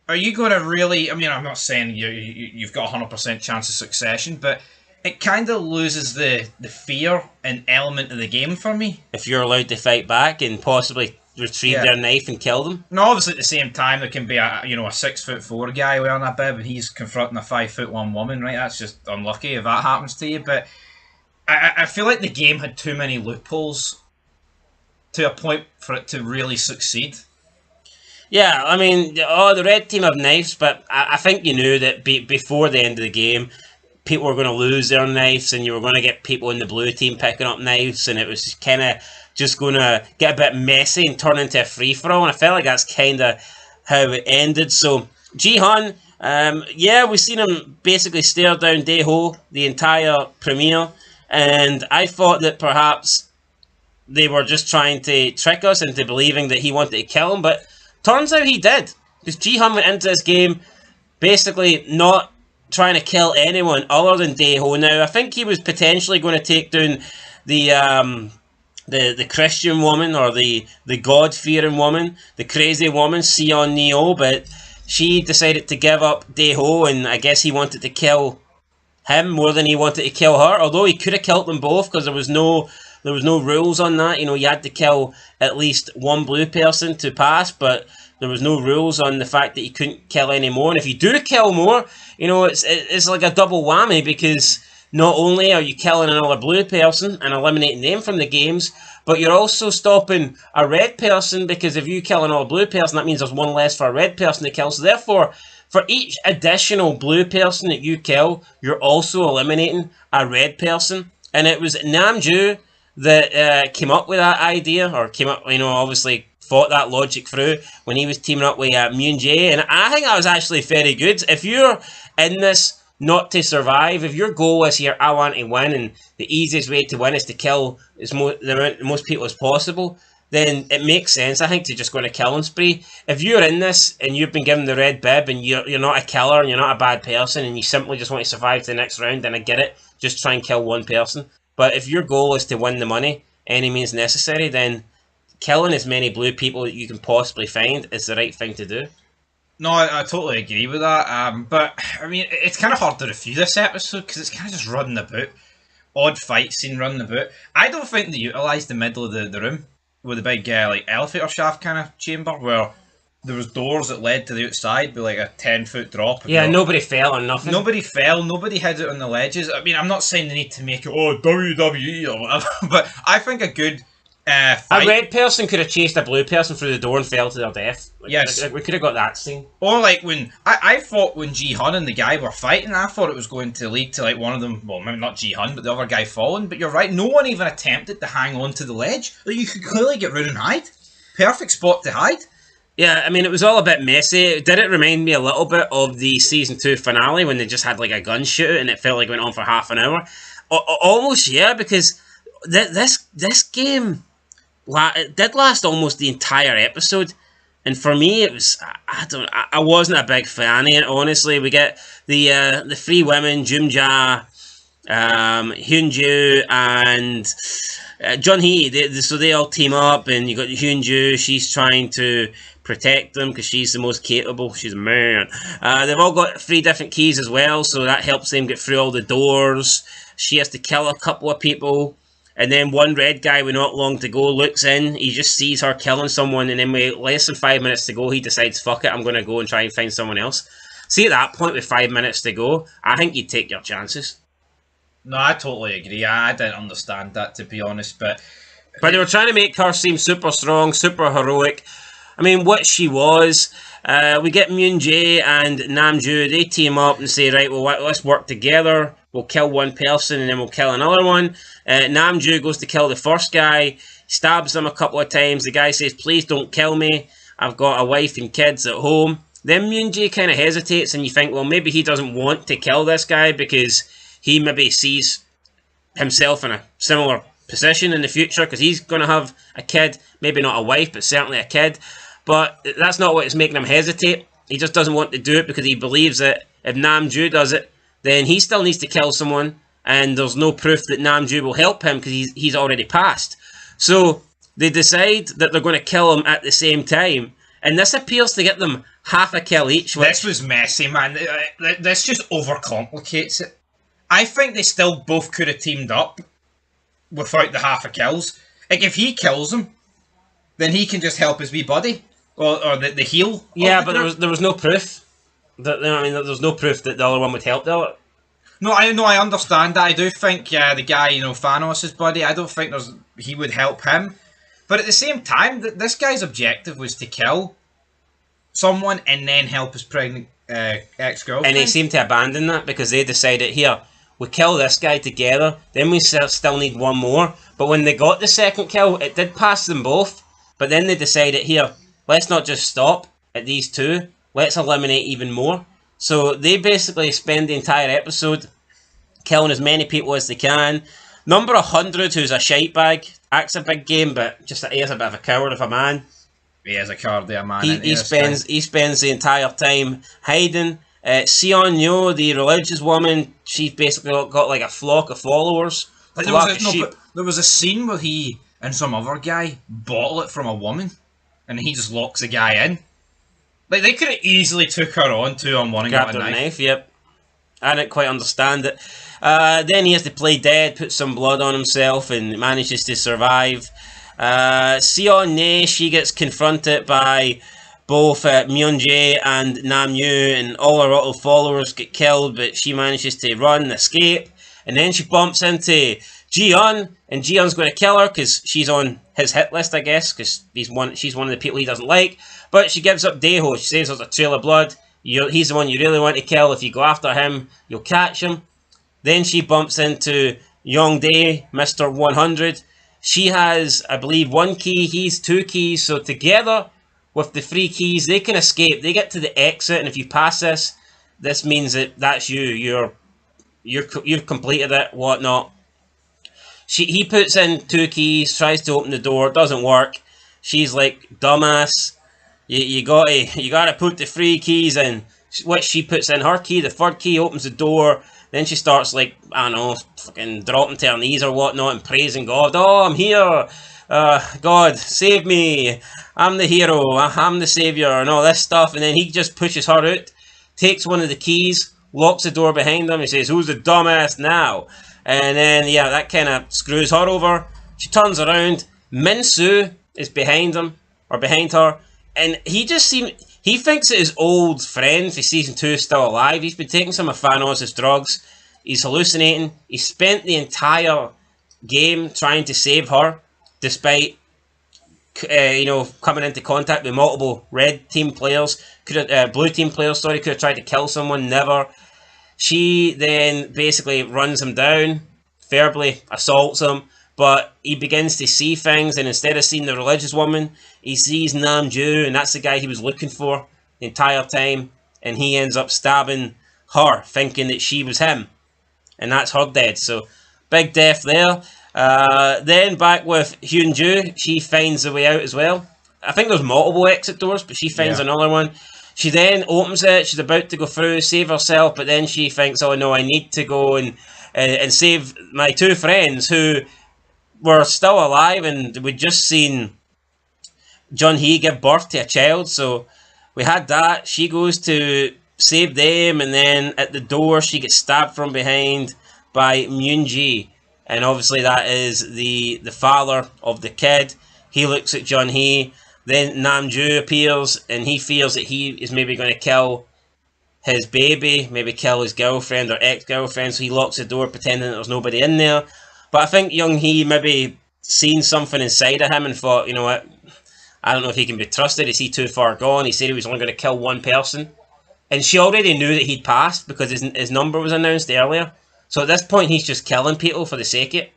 Speaker 5: are you going to really... I mean, I'm not saying you've got a 100% chance of succession, but it kind of loses the fear and element of the game for me.
Speaker 1: If you're allowed to fight back and possibly retrieve their knife and kill them.
Speaker 5: No, obviously at the same time, there can be a 6'4" guy wearing a bib and he's confronting a 5'1" woman, right? That's just unlucky if that happens to you, but I feel like the game had too many loopholes to a point for it to really succeed.
Speaker 1: Yeah, I mean, the red team have knives, but I think you knew that before the end of the game, people were going to lose their knives, and you were going to get people in the blue team picking up knives, and it was kind of just going to get a bit messy and turn into a free-for-all, and I felt like that's kind of how it ended. So, Ji-hun, we've seen him basically stare down Dae-ho the entire premiere, and I thought that perhaps they were just trying to trick us into believing that he wanted to kill him, but turns out he did, because Ji-hun went into this game basically not trying to kill anyone other than Dae-ho. Now, I think he was potentially going to take down the Christian woman, or the God-fearing woman, the crazy woman, Sion Neo, but she decided to give up Dae-ho, and I guess he wanted to kill him more than he wanted to kill her, although he could have killed them both, because there was no rules on that. You had to kill at least one blue person to pass, but there was no rules on the fact that you couldn't kill any more. And if you do kill more, it's like a double whammy, because not only are you killing another blue person and eliminating them from the games, but you're also stopping a red person, because if you kill another blue person, that means there's one less for a red person to kill. So therefore, for each additional blue person that you kill, you're also eliminating a red person. And it was Namju that came up with that idea, or came up, obviously thought that logic through when he was teaming up with Moon-jae, and I think that was actually very good. If you're in this not to survive, if your goal is here, I want to win, and the easiest way to win is to kill the most people as possible, then it makes sense, I think, to just go on a killing spree. If you're in this and you've been given the red bib and you're not a killer and you're not a bad person and you simply just want to survive to the next round, then I get it, just try and kill one person. But if your goal is to win the money, any means necessary, then killing as many blue people that you can possibly find is the right thing to do.
Speaker 5: No, I totally agree with that. But, I mean, it's kind of hard to review this episode because it's kind of just running about. Odd fight scene running about. I don't think they utilised the middle of the room with the big elevator shaft kind of chamber where there was doors that led to the outside with like a 10-foot drop.
Speaker 1: Yeah, nobody fell or nothing.
Speaker 5: Nobody fell, nobody hid it on the ledges. I mean, I'm not saying they need to make it, WWE or whatever, but I think a good fight.
Speaker 1: A red person could have chased a blue person through the door and fell to their death.
Speaker 5: Yes.
Speaker 1: We could have got that scene.
Speaker 5: Or like when, I thought when Ji-hun and the guy were fighting, I thought it was going to lead to like one of them, well maybe not Ji-hun, but the other guy falling, but you're right, no one even attempted to hang on to the ledge. Like, you could clearly get round and hide. Perfect spot to hide.
Speaker 1: Yeah, I mean, it was all a bit messy. Did it remind me a little bit of the Season 2 finale when they just had like a gun shoot and it felt like it went on for half an hour? Almost, yeah, because this game, it did last almost the entire episode. And for me, it was, I wasn't a big fan of it, honestly. We get the three women, Jumja, Hyunju and John Hee. So they all team up, and you got Hyunju. She's trying to protect them because she's the most capable. She's a man. They've all got 3 different keys as well, so that helps them get through all the doors. She has to kill a couple of people. And then one red guy with not long to go looks in. He just sees her killing someone, and then with less than 5 minutes to go, he decides, fuck it, I'm going to go and try and find someone else. See, at that point, with 5 minutes to go, I think you'd take your chances.
Speaker 5: No, I totally agree. I didn't understand that, to be honest, but
Speaker 1: they were trying to make her seem super strong, super heroic. I mean, what she was. We get Myung-jae and Namju. They team up and say, right, well, let's work together. We'll kill one person and then we'll kill another one. Namju goes to kill the first guy, stabs him a couple of times. The guy says, please don't kill me. I've got a wife and kids at home. Then Myung-jae kind of hesitates, and you think, well, maybe he doesn't want to kill this guy because he maybe sees himself in a similar position in the future because he's going to have a kid. Maybe not a wife, but certainly a kid. But that's not what is making him hesitate. He just doesn't want to do it because he believes that if Namju does it, then he still needs to kill someone, and there's no proof that Namju will help him because he's already passed. So they decide that they're going to kill him at the same time, and this appears to get them half a kill each.
Speaker 5: This was messy, man. This just overcomplicates it. I think they still both could have teamed up without the half a kills. Like, if he kills him, then he can just help his wee buddy. Or the heal.
Speaker 1: Yeah, but there was no proof. There's no proof that the other one would help the other.
Speaker 5: No, I understand that. I do think the guy, Thanos' buddy, I don't think he would help him. But at the same time, this guy's objective was to kill someone and then help his pregnant ex-girlfriend.
Speaker 1: And they seem to abandon that because they decided, here, we kill this guy together, then we still need one more. But when they got the second kill, it did pass them both. But then they decided, here, let's not just stop at these 2. Let's eliminate even more. So they basically spend the entire episode killing as many people as they can. Number 100, who's a shite bag, acts a big game, but he is a bit of a coward of a man.
Speaker 5: He is a coward of a man.
Speaker 1: He spends the entire time hiding. Seon Yo, the religious woman, she's basically got like a flock of followers.
Speaker 5: But there was a scene where he and some other guy bottle it from a woman, and he just locks the guy in. Like, they could have easily took her on 2-on-1 and got a knife.
Speaker 1: Yep. I didn't quite understand it. Then he has to play dead, put some blood on himself, and manages to survive. Seon-nae, she gets confronted by both Myung-jae and Namyu, and all her little followers get killed, but she manages to run and escape. And then she bumps into Ji-yeon, and Ji-yeon's going to kill her because she's on his hit list, I guess, because she's one of the people he doesn't like. But she gives up Daeho. She says there's a trail of blood. He's the one you really want to kill. If you go after him, you'll catch him. Then she bumps into Youngdae, Mr. 100. She has, I believe, 1 key. He's 2 keys. So together with the 3 keys, they can escape. They get to the exit, and if you pass this means that that's you. You've completed it, whatnot. He puts in 2 keys, tries to open the door, it doesn't work. She's like, dumbass. You gotta put the 3 keys in. Which she puts in her key, the 3rd key opens the door. Then she starts like, I don't know, fucking dropping to her knees or whatnot and praising God. Oh, I'm here. God, save me. I'm the hero. I'm the savior and all this stuff. And then he just pushes her out, takes one of the keys, locks the door behind him. He says, who's the dumbass now? And then, yeah, that kind of screws her over. She turns around. Min-soo is behind him, or behind her. And he thinks that his old friend for season 2 is still alive. He's been taking some of Thanos' drugs. He's hallucinating. He spent the entire game trying to save her, despite coming into contact with multiple red team players. Blue team players, could have tried to kill someone, never. She then basically runs him down, verbally assaults him, but he begins to see things, and instead of seeing the religious woman, he sees Namju, and that's the guy he was looking for the entire time, and he ends up stabbing her, thinking that she was him, and that's her dead. So, big death there. Then back with Hyunju, she finds a way out as well. I think there's multiple exit doors, but she finds another one. She then opens it, she's about to go through, save herself, but then she thinks, oh no, I need to go and and save my two friends who were still alive, and we'd just seen John Hee give birth to a child. So we had that. She goes to save them, and then at the door she gets stabbed from behind by Myung-ji, and obviously that is the father of the kid. He looks at John Hee. Then Namju appears, and he feels that he is maybe going to kill his baby, maybe kill his girlfriend or ex-girlfriend, so he locks the door pretending that there's nobody in there. But I think Young Hee maybe seen something inside of him and thought, you know what, I don't know if he can be trusted. Is he too far gone? He said he was only going to kill one person. And she already knew that he'd passed because his number was announced earlier. So at this point, he's just killing people for the sake of it.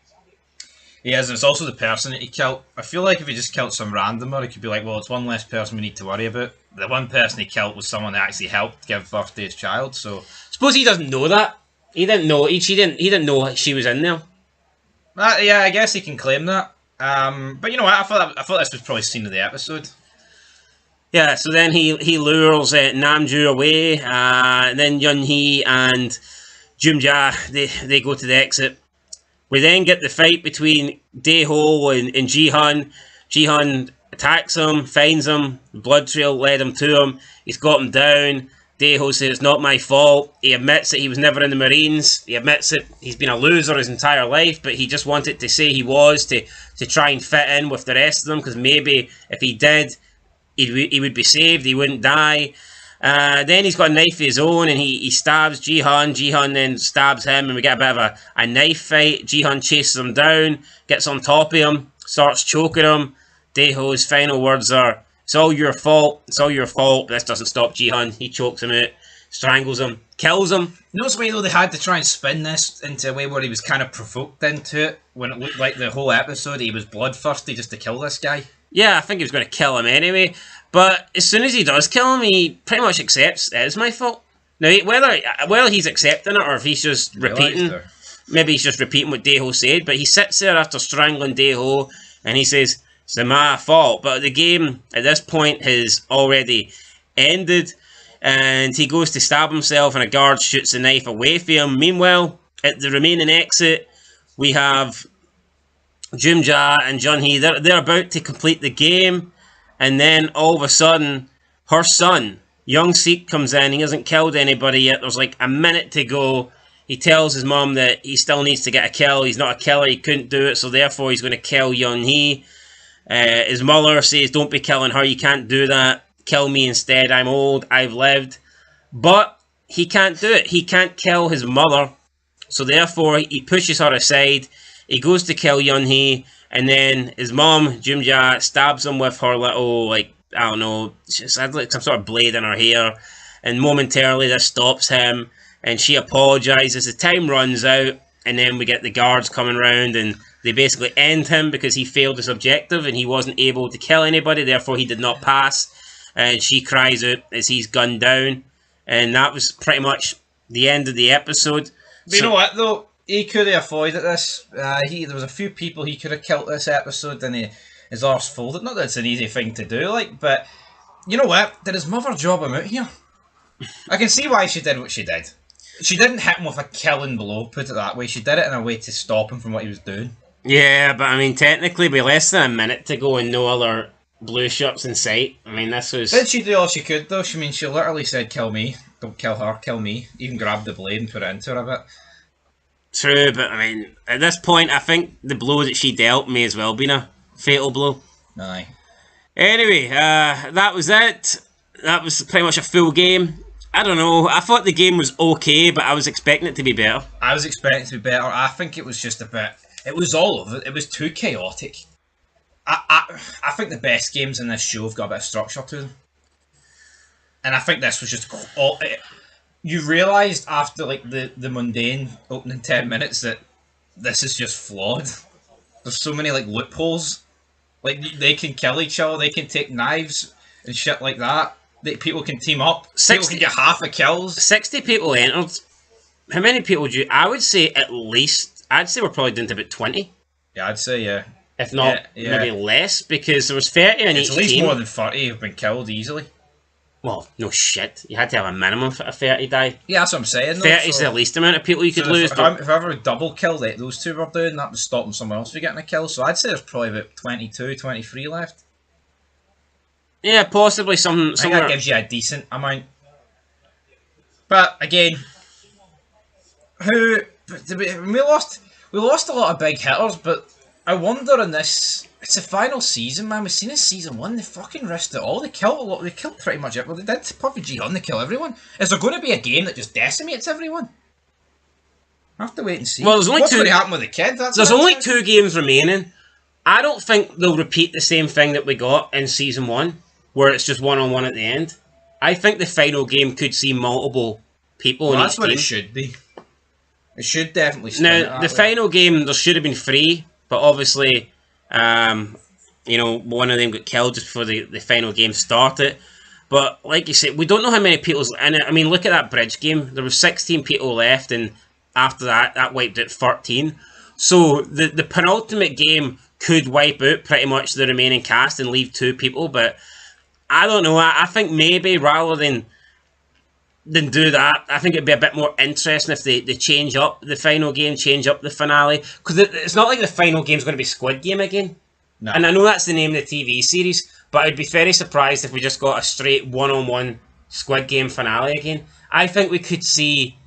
Speaker 6: He is, and it's also the person that he killed. I feel like if he just killed some randomer, he could be like, well, it's one less person we need to worry about. The one person he killed was someone that actually helped give birth to his child, so...
Speaker 1: Suppose he doesn't know that. He didn't know. He didn't know she was in there.
Speaker 6: Yeah, I guess he can claim that. But you know what? I thought this was probably scene of the episode.
Speaker 1: Yeah, so then he lures Namju away. Then Yun Hee and Jumja, they go to the exit. We then get the fight between Dae-ho and Ji-hun. Ji-hun attacks him, finds him. The blood trail led him to him. He's got him down. Dae-ho says it's not my fault. He admits that he was never in the Marines. He admits that he's been a loser his entire life, but he just wanted to say he was to try and fit in with the rest of them, because maybe if he did, he would be saved. He wouldn't die. Then he's got a knife of his own, and he stabs Ji-hun. Ji-hun then stabs him, and we get a bit of a knife fight. Ji-hun chases him down, gets on top of him, starts choking him. Dae-ho's final words are, "It's all your fault. It's all your fault." But this doesn't stop Ji-hun. He chokes him out, strangles him, kills him.
Speaker 6: Notice the way though they had to try and spin this into a way where he was kind of provoked into it, when it looked like the whole episode he was bloodthirsty just to kill this guy.
Speaker 1: Yeah, I think he was going to kill him anyway. But as soon as he does kill him, he pretty much accepts it is my fault. Now, whether he's accepting it or if he's just repeating, maybe he's just repeating what Dae-ho said, but he sits there after strangling Dae-ho and he says, "It's my fault." But the game at this point has already ended, and he goes to stab himself and a guard shoots the knife away from him. Meanwhile, at the remaining exit, we have Jumja and Jun-hee. They're about to complete the game. And then all of a sudden, her son, Young Sik, comes in. He hasn't killed anybody yet. There's like a minute to go. He tells his mum that he still needs to get a kill. He's not a killer. He couldn't do it. So therefore, he's going to kill Yun-hee. His mother says, "Don't be killing her. You can't do that. Kill me instead. I'm old. I've lived." But he can't do it. He can't kill his mother. So therefore, he pushes her aside. He goes to kill Yun-hee. And then his mom, Jumja, stabs him with her little, I don't know, she's had like some sort of blade in her hair. And momentarily this stops him. And she apologises. The time runs out. And then we get the guards coming round. And they basically end him because he failed his objective. And he wasn't able to kill anybody. Therefore, he did not pass. And she cries out as he's gunned down. And that was pretty much the end of the episode.
Speaker 6: But you know what, though? He could have avoided this. There was a few people he could have killed this episode, and his arse folded. Not that it's an easy thing to do, but you know what? Did his mother job him out here? I can see why she did what she did. She didn't hit him with a killing blow, put it that way. She did it in a way to stop him from what he was doing.
Speaker 1: Yeah, but I mean, technically, with less than a minute to go and no other blue shirts in sight. I mean, this was...
Speaker 6: Did she do all she could, though? She literally said, "Kill me. Don't kill her, kill me." Even grabbed the blade and put it into her a bit.
Speaker 1: True, but I mean, at this point, I think the blow that she dealt may as well been a fatal blow.
Speaker 6: Aye.
Speaker 1: Anyway, that was it. That was pretty much a full game. I don't know. I thought the game was okay, but I was expecting it to be better.
Speaker 6: I was expecting it to be better. I think it was just a bit... It was all of it. It was too chaotic. I think the best games in this show have got a bit of structure to them. And I think this was just... You realised after like the mundane opening 10 minutes that this is just flawed. There's so many like loopholes. Like they can kill each other, they can take knives and shit like that. People can team up.
Speaker 1: 60,
Speaker 6: people can get half the kills.
Speaker 1: 60 people entered. How many people do you... I would say at least... I'd say we're probably down to about 20.
Speaker 6: Yeah, I'd say yeah.
Speaker 1: If not, maybe less, because there was 30 in each team.
Speaker 6: It's at least more than 30 have been killed easily.
Speaker 1: Well, no shit. You had to have a minimum of 30 die.
Speaker 6: Yeah, that's what I'm saying.
Speaker 1: 30 is the least amount of people you could lose.
Speaker 6: If ever double kill that those two were doing, that was stopping someone else from getting a kill. So I'd say there's probably about 22, 23 left.
Speaker 1: Yeah, possibly something.
Speaker 6: I think that gives you a decent amount. But again, we lost a lot of big hitters, but I wonder in this. It's the final season, man. We've seen in season 1, they fucking risked it all. They killed a lot. They killed pretty much everyone. They did PUBG on. They kill everyone. Is there going to be a game that just decimates everyone? I have to wait and see.
Speaker 1: Well, there's only
Speaker 6: What's
Speaker 1: two.
Speaker 6: going to happen with the kid?
Speaker 1: There's only 2 games remaining. I don't think they'll repeat the same thing that we got in season 1, where it's just 1-on-1 at the end. I think the final game could see multiple people in each
Speaker 6: that's what
Speaker 1: team.
Speaker 6: it should be. It should definitely.
Speaker 1: Now, the final game, there should have been 3, but obviously, one of them got killed just before the final game started. But like you said, we don't know how many people's in it. I mean, look at that bridge game. There were 16 people left, and after that wiped out 13. So the penultimate game could wipe out pretty much the remaining cast and leave 2 people. But I don't know. I think maybe rather than do that, I think it'd be a bit more interesting if they change up the final game, change up the finale. Because it's not like the final game's going to be Squid Game again.
Speaker 6: No.
Speaker 1: And I know that's the name of the TV series, but I'd be very surprised if we just got a straight 1-on-1 Squid Game finale again. I think we could see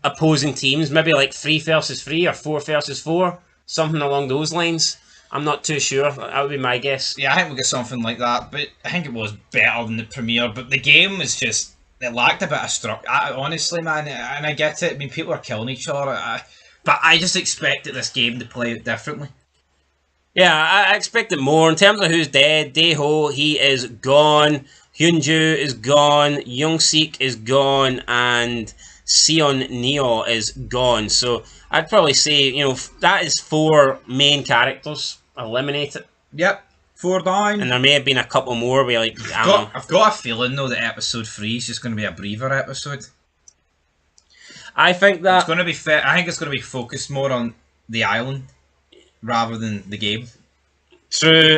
Speaker 1: opposing teams, maybe like 3 versus 3 or 4 versus 4, something along those lines. I'm not too sure. That would be my guess.
Speaker 6: Yeah, I think we'll get something like that. But I think it was better than the premiere. But the game is just. It lacked a bit of structure. Honestly, man, and I get it. I mean, people are killing each other. But I just expected this game to play out differently.
Speaker 1: Yeah, I expected more. In terms of who's dead, Daeho, he is gone. Hyunju is gone. Youngsik is gone. And Seon Neo is gone. So I'd probably say, that is 4 main characters eliminated.
Speaker 6: Yep. 4 down.
Speaker 1: And there may have been a couple more where,
Speaker 6: I've got a feeling, though, that episode 3 is just going to be a briefer episode.
Speaker 1: I think that...
Speaker 6: It's going to be I think it's going to be focused more on the island rather than the game.
Speaker 1: True.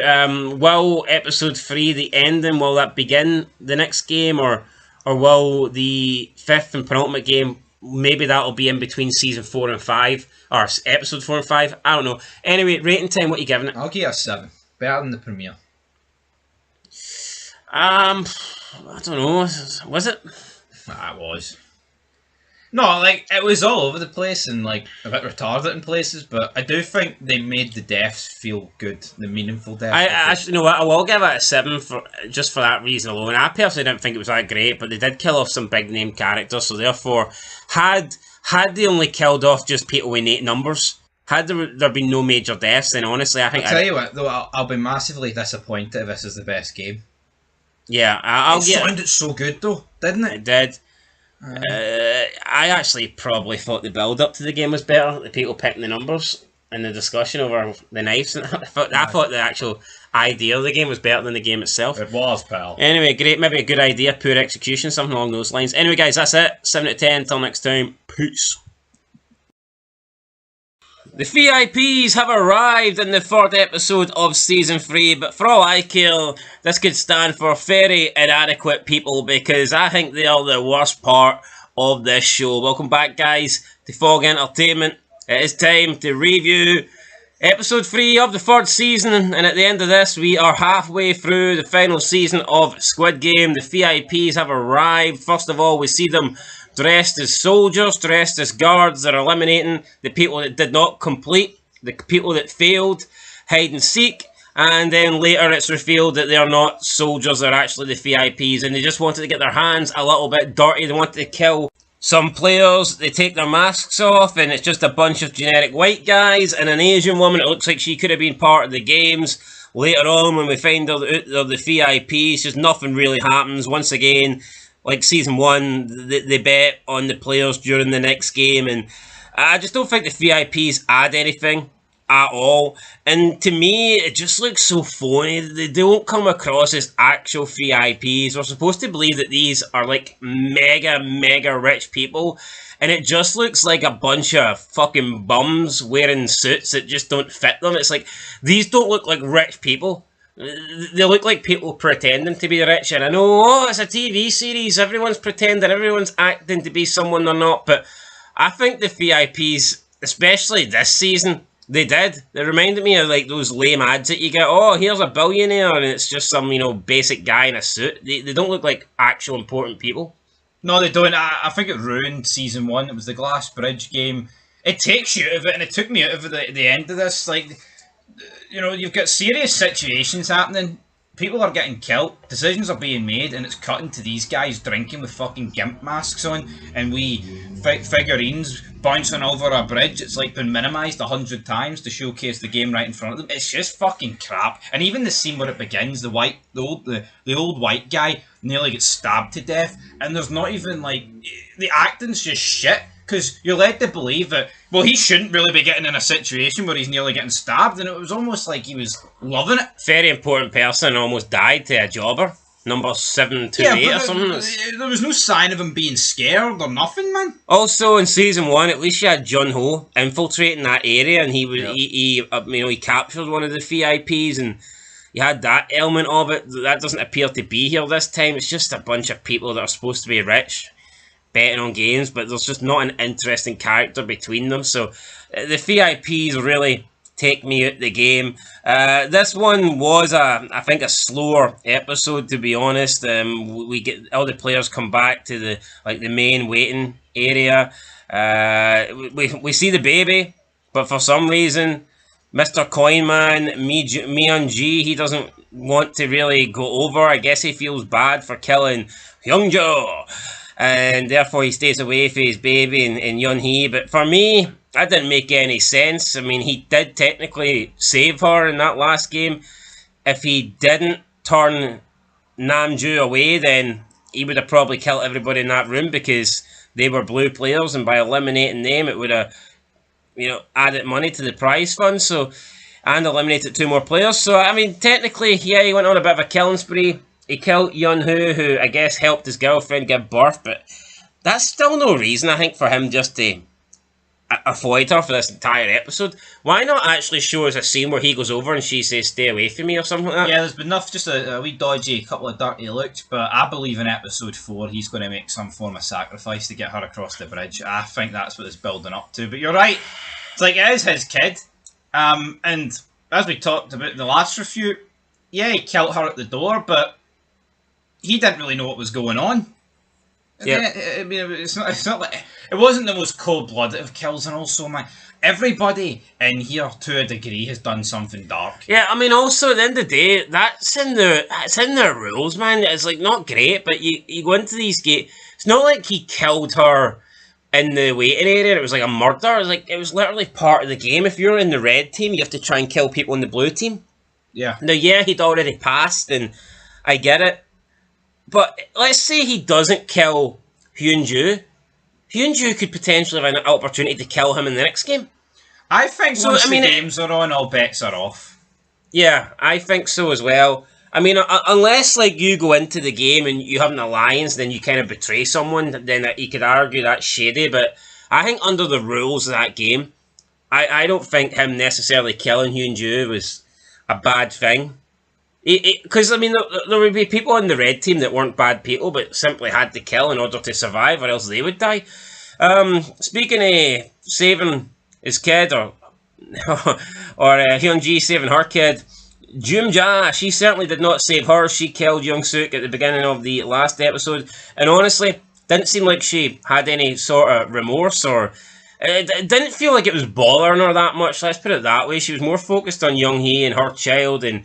Speaker 1: Will episode 3, the ending, will that begin the next game? Or will the 5th and penultimate game, maybe that'll be in between season 4 and 5? Or episode 4 and 5? I don't know. Anyway, rating time, what are you giving it?
Speaker 6: I'll give it a 7. Better than the premiere.
Speaker 1: I don't know. Was it?
Speaker 6: It was. No, it was all over the place and a bit retarded in places, but I do think they made the deaths feel good, the meaningful deaths.
Speaker 1: I actually, I will give it a 7 for that reason alone. I personally didn't think it was that great, but they did kill off some big name characters, so therefore, had they only killed off just people with 8 numbers, had there been no major deaths, then honestly, I think...
Speaker 6: I'll tell you what, though, I'll be massively disappointed if this is the best game.
Speaker 1: Yeah,
Speaker 6: it sounded so good, though, didn't it?
Speaker 1: It did. I actually probably thought the build-up to the game was better. The people picking the numbers and the discussion over the knives. I thought the actual idea of the game was better than the game itself.
Speaker 6: It was, pal.
Speaker 1: Anyway, great. Maybe a good idea. Poor execution. Something along those lines. Anyway, guys, that's it. 7 out of 10. Until next time. Peace. The VIPs have arrived in the 3rd episode of Season 3, but for all I care, this could stand for very inadequate people because I think they are the worst part of this show. Welcome back, guys, to Fog Entertainment. It is time to review Episode 3 of the 3rd season, and at the end of this, we are halfway through the final season of Squid Game. The VIPs have arrived. First of all, we see them dressed as soldiers, dressed as guards. They're eliminating the people that did not complete, the people that failed hide and seek, and then later it's revealed that they're not soldiers, they're actually the VIPs, and they just wanted to get their hands a little bit dirty. They wanted to kill some players. They take their masks off and it's just a bunch of generic white guys and an Asian woman. It looks like she could have been part of the games. Later on, when we find out they're the VIPs, just nothing really happens. Once again, like Season 1, they bet on the players during the next game, and I just don't think the VIPs add anything at all. And to me, it just looks so phony. They don't come across as actual VIPs. We're supposed to believe that these are like mega rich people, and it just looks like a bunch of fucking bums wearing suits that just don't fit them. It's like, these don't look like rich people. they look like people pretending to be rich. And I know, oh, it's a TV series, everyone's pretending, everyone's acting to be someone they're not. But I think the VIPs, especially this season, they did. They reminded me of like those lame ads that you get. Oh, here's a billionaire, and it's just some, basic guy in a suit. They don't look like actual important people.
Speaker 6: No, they don't. I think it ruined season 1. It was the glass bridge game. It takes you out of it, and it took me out of the end of this. Like, you've got serious situations happening. People are getting killed. Decisions are being made, and it's cutting to these guys drinking with fucking gimp masks on, and we figurines bouncing over a bridge. It's like been minimised 100 times to showcase the game right in front of them. It's just fucking crap. And even the scene where it begins, the old white guy nearly gets stabbed to death, and there's not even like the acting's just shit. Because you're led to believe that, well, he shouldn't really be getting in a situation where he's nearly getting stabbed, and it was almost like he was loving it.
Speaker 1: Very important person almost died to a jobber. Number 728 or something.
Speaker 6: There was no sign of him being scared or nothing, man.
Speaker 1: Also, in season 1, at least you had Jun Ho infiltrating that area, and he captured one of the VIPs, and you had that element of it. That doesn't appear to be here this time. It's just a bunch of people that are supposed to be rich, betting on games, but there's just not an interesting character between them. So the VIPs really take me out the game. This one was I think a slower episode, to be honest. We get all the players come back to the main waiting area. We see the baby, but for some reason Mr. Coinman, Myung Ji, he doesn't want to really go over. I guess he feels bad for killing Hyungjo, and therefore he stays away from his baby and Yun-hee. But for me, that didn't make any sense. I mean, he did technically save her in that last game. If he didn't turn Namju away, then he would have probably killed everybody in that room, because they were blue players, and by eliminating them, it would have, added money to the prize fund. So, and eliminated 2 more players. So, I mean, technically, yeah, he went on a bit of a killing spree. He killed Yun-hoo, who I guess helped his girlfriend give birth, but that's still no reason, I think, for him just to avoid her for this entire episode. Why not actually show us a scene where he goes over and she says, "Stay away from me," or something like that?
Speaker 6: Yeah, there's been enough, just a wee dodgy, couple of dirty looks, but I believe in episode 4 he's going to make some form of sacrifice to get her across the bridge. I think that's what it's building up to. But you're right, it's like, it is his kid. And as we talked about in the last review, yeah, he killed her at the door, but he didn't really know what was going on.
Speaker 1: Yeah,
Speaker 6: I mean, it's not like, it wasn't the most cold-blooded of kills, and also, man, everybody in here to a degree has done something dark.
Speaker 1: Yeah, I mean, also at the end of the day, it's in their rules, man. It's like not great, but you go into these games. It's not like he killed her in the waiting area. It was like a murder. It was literally part of the game. If you're in the red team, you have to try and kill people in the blue team.
Speaker 6: Yeah.
Speaker 1: Now, yeah, he'd already passed, and I get it. But let's say he doesn't kill Hyunju. Hyunju could potentially have an opportunity to kill him in the next game.
Speaker 6: I think once the games are on, all bets are off.
Speaker 1: Yeah, I think so as well. I mean, unless you go into the game and you have an alliance, then you kind of betray someone, then you could argue that's shady. But I think under the rules of that game, I don't think him necessarily killing Hyunju was a bad thing. Because, I mean, there would be people on the red team that weren't bad people, but simply had to kill in order to survive, or else they would die. Speaking of saving his kid, or Hyun-ji saving her kid, Jum-ja, she certainly did not save her. She killed Young-suk at the beginning of the last episode, and honestly, didn't seem like she had any sort of remorse, or it didn't feel like it was bothering her that much, let's put it that way. She was more focused on Young-hee and her child, and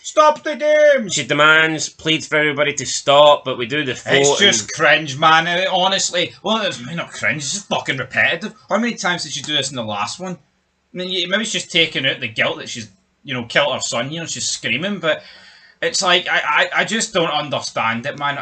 Speaker 6: stop the game!
Speaker 1: She demands, pleads for everybody to stop, but we do the vote.
Speaker 6: It's just cringe, man. Honestly, well, it's not cringe. It's just fucking repetitive. How many times did she do this in the last one? I mean, maybe she's taking out the guilt that she's, killed her son. She's screaming, but it's like I just don't understand it, man.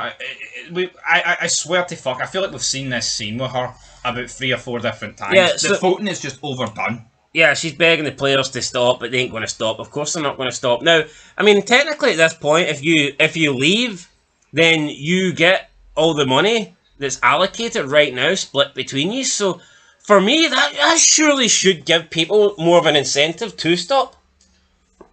Speaker 6: I swear to fuck, I feel like we've seen this scene with her about 3 or 4 different times. Yeah, the voting is just overdone.
Speaker 1: Yeah, she's begging the players to stop, but they ain't going to stop. Of course they're not going to stop. Now, I mean, technically at this point, if you leave, then you get all the money that's allocated right now split between you. So, for me, that surely should give people more of an incentive to stop.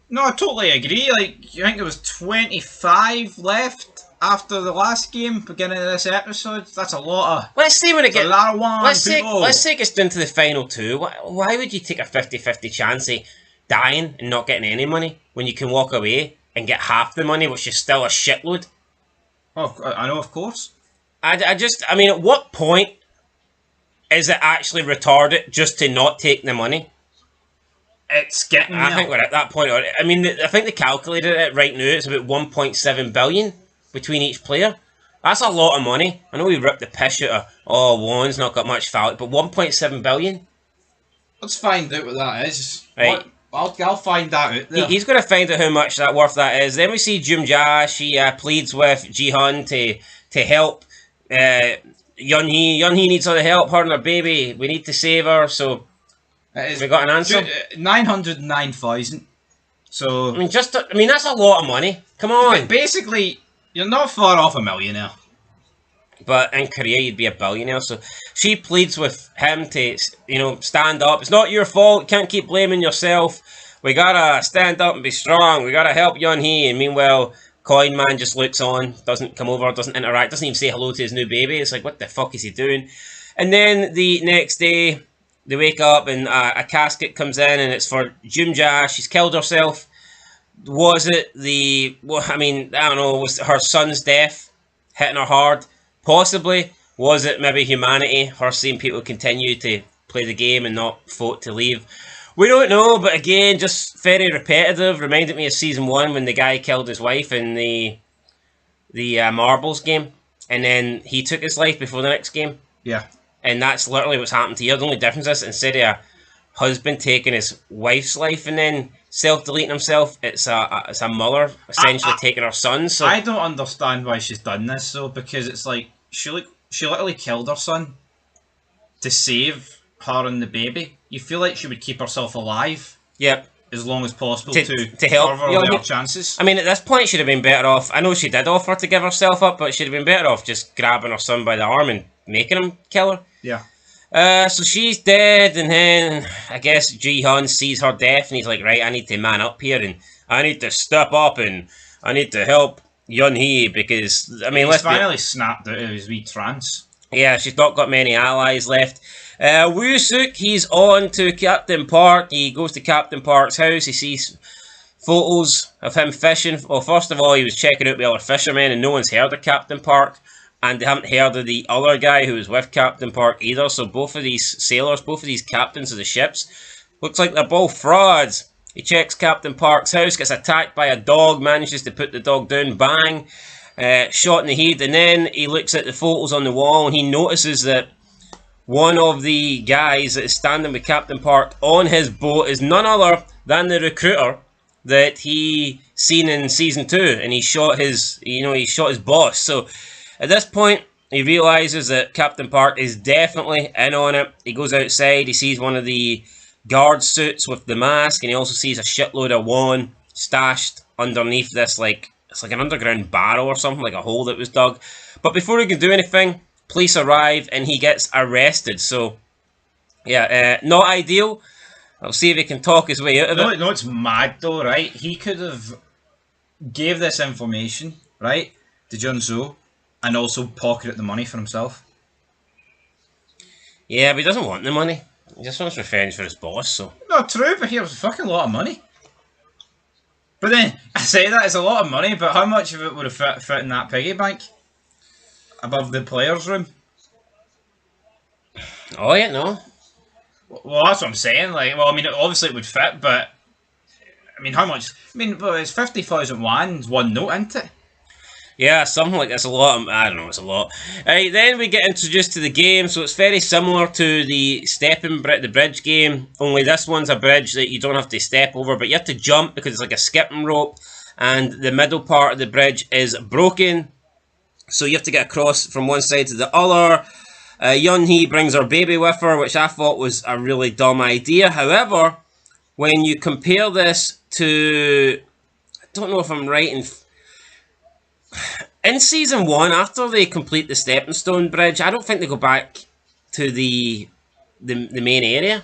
Speaker 6: No, I totally agree. Like, I think there was 25 left after the last game, beginning of this episode. That's a lot of...
Speaker 1: Let's see when it
Speaker 6: It's a
Speaker 1: gets.
Speaker 6: lot of one,
Speaker 1: Let's
Speaker 6: people.
Speaker 1: say it gets down to the final two. Why would you take a 50-50 chance of dying and not getting any money when you can walk away and get half the money, which is still a shitload?
Speaker 6: Oh, I know, of course.
Speaker 1: I mean, at what point is it actually retarded just to not take the money?
Speaker 6: It's getting
Speaker 1: I
Speaker 6: there.
Speaker 1: think we're at that point. I mean, I think they calculated it right now. It's about 1.7 billion between each player. That's a lot of money. I know we ripped the piss out of, Juan's not got much value, but 1.7 billion?
Speaker 6: Let's find out what that is.
Speaker 1: Right.
Speaker 6: I'll find that out there.
Speaker 1: He's going to find out how much that worth that is. Then we see Jumja. She pleads with Jihan to help Yunhee. Yunhee needs all the help. Her and her baby. We need to save her. So we got an answer.
Speaker 6: 909,000. So
Speaker 1: I mean, that's a lot of money. Come on.
Speaker 6: basically, you're not far off a millionaire.
Speaker 1: But in Korea, you'd be a billionaire. So she pleads with him to, stand up. It's not your fault. You can't keep blaming yourself. We gotta stand up and be strong. We gotta help Yunhee. And meanwhile, Coin Man just looks on, doesn't come over, doesn't interact, doesn't even say hello to his new baby. It's like, what the fuck is he doing? And then the next day, they wake up and a casket comes in and it's for Jumja. She's killed herself. Was it I don't know, was her son's death hitting her hard? Possibly. Was it maybe humanity? Her seeing people continue to play the game and not vote to leave? We don't know, but again, just very repetitive. Reminded me of season 1 when the guy killed his wife in the marbles game, and then he took his life before the next game.
Speaker 6: Yeah.
Speaker 1: And that's literally what's happened here. The only difference is instead of a husband taking his wife's life and then self-deleting himself, it's a mother essentially taking her son. So
Speaker 6: I don't understand why she's done this though, because it's like she literally killed her son to save her and the baby. You feel like she would keep herself alive,
Speaker 1: yep,
Speaker 6: as long as possible
Speaker 1: to help
Speaker 6: further their chances.
Speaker 1: I mean, at this point, she'd have been better off. I know she did offer to give herself up, but she'd have been better off just grabbing her son by the arm and making him kill her.
Speaker 6: Yeah.
Speaker 1: So she's dead, and then I guess Jihan sees her death, and he's like, right, I need to man up here, and I need to step up, and I need to help Yunhee, because, I mean,
Speaker 6: He's finally snapped out of his wee trance.
Speaker 1: Yeah, she's not got many allies left. Woo-suk, he's on to Captain Park. He goes to Captain Park's house. He sees photos of him fishing. Well, first of all, he was checking out the other fishermen, and no one's heard of Captain Park. And they haven't heard of the other guy who was with Captain Park either. So both of these sailors, both of these captains of the ships, looks like they're both frauds. He checks Captain Park's house, gets attacked by a dog, manages to put the dog down, bang, shot in the head. And then he looks at the photos on the wall and he notices that one of the guys that is standing with Captain Park on his boat is none other than the recruiter that he seen in season 2, and he shot his boss. So at this point, he realizes that Captain Park is definitely in on it. He goes outside, he sees one of the guard suits with the mask, and he also sees a shitload of won stashed underneath this, it's like an underground barrel or something, like a hole that was dug. But before he can do anything, police arrive and he gets arrested. So, yeah, not ideal. I'll see if he can talk his way out of it.
Speaker 6: No, it's mad though, right? He could have gave this information, right, to Junzo, and also pocketed the money for himself.
Speaker 1: Yeah, but he doesn't want the money. He just wants revenge for his boss, so...
Speaker 6: No, true, but here's a fucking lot of money. But then, I say that it's a lot of money, but how much of it would have fit in that piggy bank? Above the players' room?
Speaker 1: Oh, yeah, no.
Speaker 6: Well, that's what I'm saying. Obviously it would fit, but... I mean, how much... it's 50,000 wands, one note, isn't it?
Speaker 1: Yeah, something like that's a lot. I don't know, it's a lot. Then we get introduced to the game, so it's very similar to the the bridge game, only this one's a bridge that you don't have to step over, but you have to jump because it's like a skipping rope, and the middle part of the bridge is broken, so you have to get across from one side to the other. Yunhee brings her baby with her, which I thought was a really dumb idea. However, when you compare this to... I don't know if I'm right in season 1, after they complete the stepping stone bridge, I don't think they go back to the main area.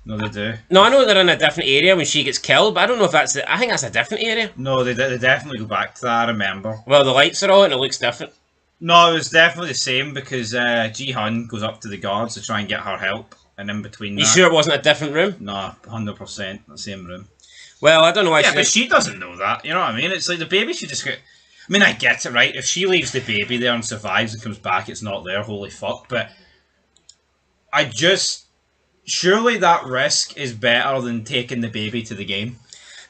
Speaker 6: No, they do.
Speaker 1: No, I know they're in a different area when she gets killed, but I don't know if that's I think that's a different area.
Speaker 6: No, they definitely go back to that. I remember.
Speaker 1: Well, the lights are on and it looks different.
Speaker 6: No, it was definitely the same because Ji-hun goes up to the guards to try and get her help, and in between that...
Speaker 1: You sure it wasn't a different room?
Speaker 6: No, 100% the same room.
Speaker 1: Well, I don't know why
Speaker 6: Yeah, but she doesn't know that, you know what I mean? It's like the baby should just get... I mean, I get it, right? If she leaves the baby there and survives and comes back, it's not there, holy fuck, but... I just... Surely that risk is better than taking the baby to the game.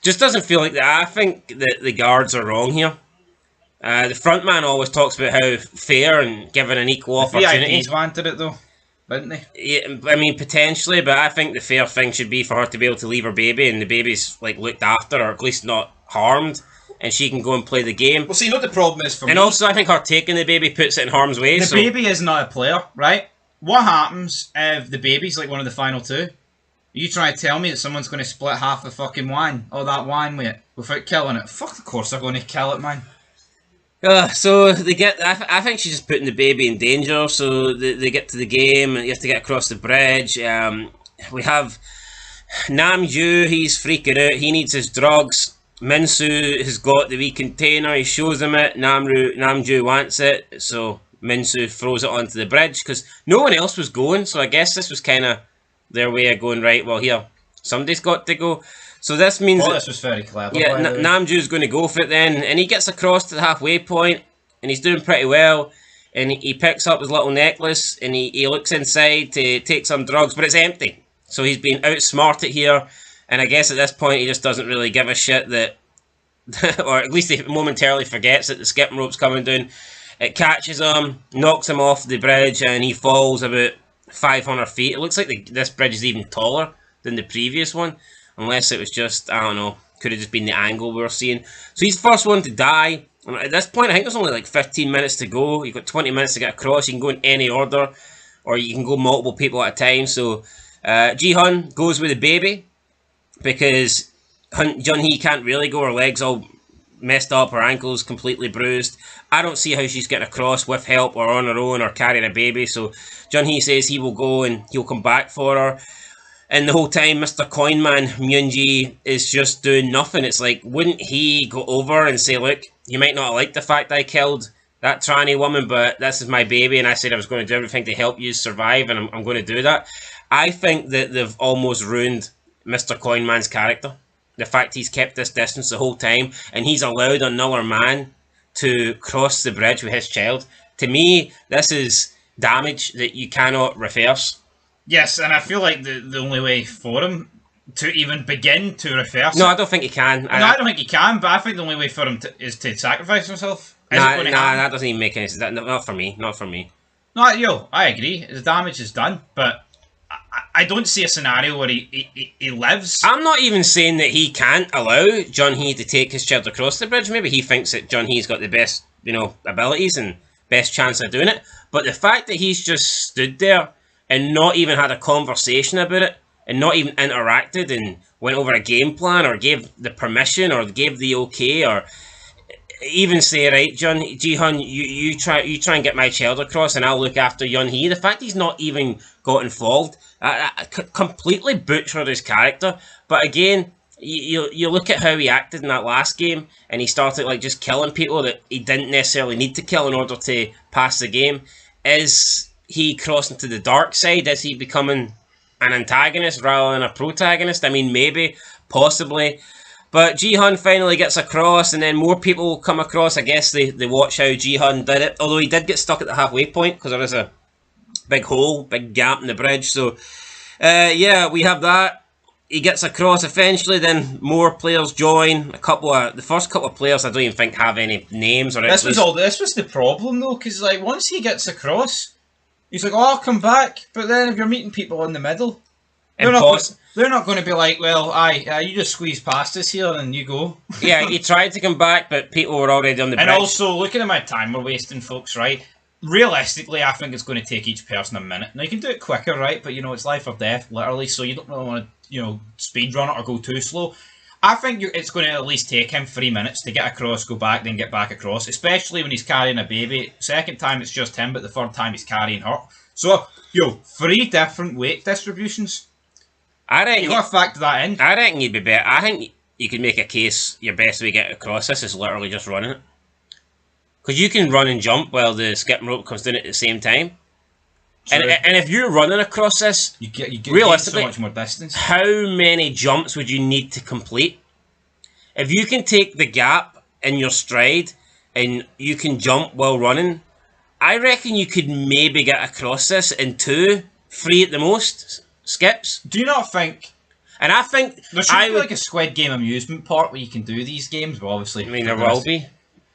Speaker 1: Just doesn't feel like that. I think that the guards are wrong here. The front man always talks about how fair and given an equal opportunity.
Speaker 6: VIPs wanted it though, didn't they?
Speaker 1: Yeah, I mean, potentially, but I think the fair thing should be for her to be able to leave her baby and the baby's like looked after or at least not harmed, and she can go and play the game.
Speaker 6: Well, see, you know what the problem is for me?
Speaker 1: And also, I think her taking the baby puts it in harm's way.
Speaker 6: The baby is not a player, right? What happens if the baby's like one of the final two? Are you trying to tell me that someone's going to split half the fucking wine? Oh, that wine with it, without killing it? Fuck, of course they're going to kill it, man.
Speaker 1: So they get. I think she's just putting the baby in danger. So they get to the game, and you have to get across the bridge. We have Namju. He's freaking out. He needs his drugs. Minsu has got the wee container. He shows him it. Namju wants it, so Minsu throws it onto the bridge because no one else was going. So I guess this was kind of their way of going, right, well, here, somebody's got to go. So this means
Speaker 6: this was very clever.
Speaker 1: Yeah, Namju's going to go for it then, and he gets across to the halfway point, and he's doing pretty well, and he picks up his little necklace, and he looks inside to take some drugs, but it's empty. So he's been outsmarted here, and I guess at this point he just doesn't really give a shit that, or at least he momentarily forgets that the skipping rope's coming down. It catches him, knocks him off the bridge, and he falls about 500 feet. It looks like this bridge is even taller than the previous one. Unless it was just, I don't know, could have just been the angle we were seeing. So he's the first one to die. And at this point, I think there's only like 15 minutes to go. You've got 20 minutes to get across. You can go in any order, or you can go multiple people at a time. So Ji-hun goes with the baby, because Jun-hee can't really go. Her legs all messed up, her ankles completely bruised. I don't see how she's getting across with help or on her own or carrying a baby. So Jun-hee says he will go and he'll come back for her. And the whole time, Mr. Coinman, Myunji, is just doing nothing. It's like, wouldn't he go over and say, look, you might not like the fact I killed that tranny woman, but this is my baby, and I said I was going to do everything to help you survive, and I'm going to do that. I think that they've almost ruined Mr. Coinman's character. The fact he's kept this distance the whole time, and he's allowed another man to cross the bridge with his child. To me, this is damage that you cannot reverse.
Speaker 6: Yes, and I feel like the only way for him to even begin to reverse
Speaker 1: No, I don't think he can.
Speaker 6: I don't think he can, but I think the only way for him is to sacrifice himself.
Speaker 1: That doesn't even make any sense. Not for me. Not for me.
Speaker 6: No, I agree. The damage is done, but I don't see a scenario where he lives.
Speaker 1: I'm not even saying that he can't allow Jun-hee to take his child across the bridge. Maybe he thinks that Jun-hee's got the best, abilities and best chance of doing it. But the fact that he's just stood there and not even had a conversation about it, and not even interacted and went over a game plan, or gave the permission, or gave the okay, or even say, right, Ji-hun, you try and get my child across, and I'll look after Yun-hee. The fact he's not even got involved, completely butchered his character. But again, you look at how he acted in that last game, and he started like just killing people that he didn't necessarily need to kill in order to pass the game. Is he crossing to the dark side? Is he becoming an antagonist rather than a protagonist? I mean, maybe, possibly. But Ji-hun finally gets across, and then more people will come across. I guess they watch how Ji-hun did it. Although he did get stuck at the halfway point, because there is a big hole, big gap in the bridge. So, yeah, we have that. He gets across eventually, then more players join. The first couple of players I don't even think have any names. Or
Speaker 6: this was the problem, though, because like once he gets across, he's like, oh, I'll come back. But then if you're meeting people in the middle, they're not going to be like, well, you just squeeze past us here and you go.
Speaker 1: Yeah, he tried to come back, but people were already on the bridge.
Speaker 6: And also, looking at my time we're wasting, folks, right? Realistically, I think it's going to take each person a minute. Now, you can do it quicker, right? But, it's life or death, literally, so you don't really want to, speed run it or go too slow. I think it's going to at least take him 3 minutes to get across, go back, then get back across, especially when he's carrying a baby. Second time, it's just him, but the third time, he's carrying her. So, 3 different weight distributions.
Speaker 1: I reckon
Speaker 6: You got to factor that in.
Speaker 1: I reckon you'd be better. I think you could make a case your best way to get across this is literally just running it. Because you can run and jump while the skipping rope comes down at the same time. And if you're running across this,
Speaker 6: You get
Speaker 1: realistically,
Speaker 6: so much more distance.
Speaker 1: how many jumps would you need to complete? If you can take the gap in your stride and you can jump while running, I reckon you could maybe get across this in 2, 3 at the most skips.
Speaker 6: Do you not think
Speaker 1: And I think
Speaker 6: there should be like a Squid Game amusement park where you can do these games? Well, obviously,
Speaker 1: I mean, there will be.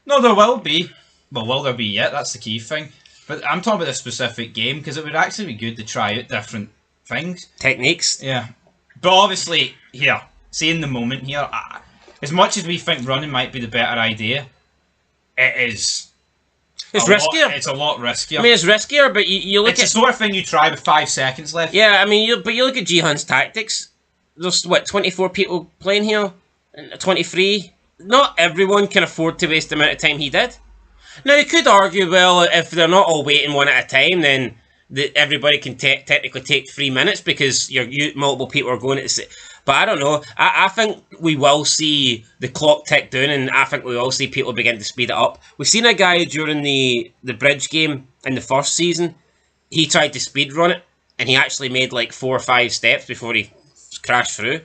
Speaker 6: No, there will be. Well, will there be yet? That's the key thing. But I'm talking about a specific game because it would actually be good to try out different things.
Speaker 1: Techniques.
Speaker 6: Yeah. But obviously, here, see in the moment here, as much as we think running might be the better idea, it is.
Speaker 1: It's
Speaker 6: a
Speaker 1: riskier.
Speaker 6: It's a lot riskier.
Speaker 1: I mean, it's riskier, but you look
Speaker 6: it's
Speaker 1: at...
Speaker 6: the sort of thing you try with 5 seconds left.
Speaker 1: Yeah, I mean, you look at Jihan's tactics. There's, 24 people playing here? 23? Not everyone can afford to waste the amount of time he did. Now, you could argue, well, if they're not all waiting one at a time, then everybody can technically take 3 minutes because multiple people are going at the same... But I don't know. I think we will see the clock tick down, and I think we will see people begin to speed it up. We've seen a guy during the bridge game in the first season. He tried to speed run it, and he actually made like 4 or 5 steps before he crashed through.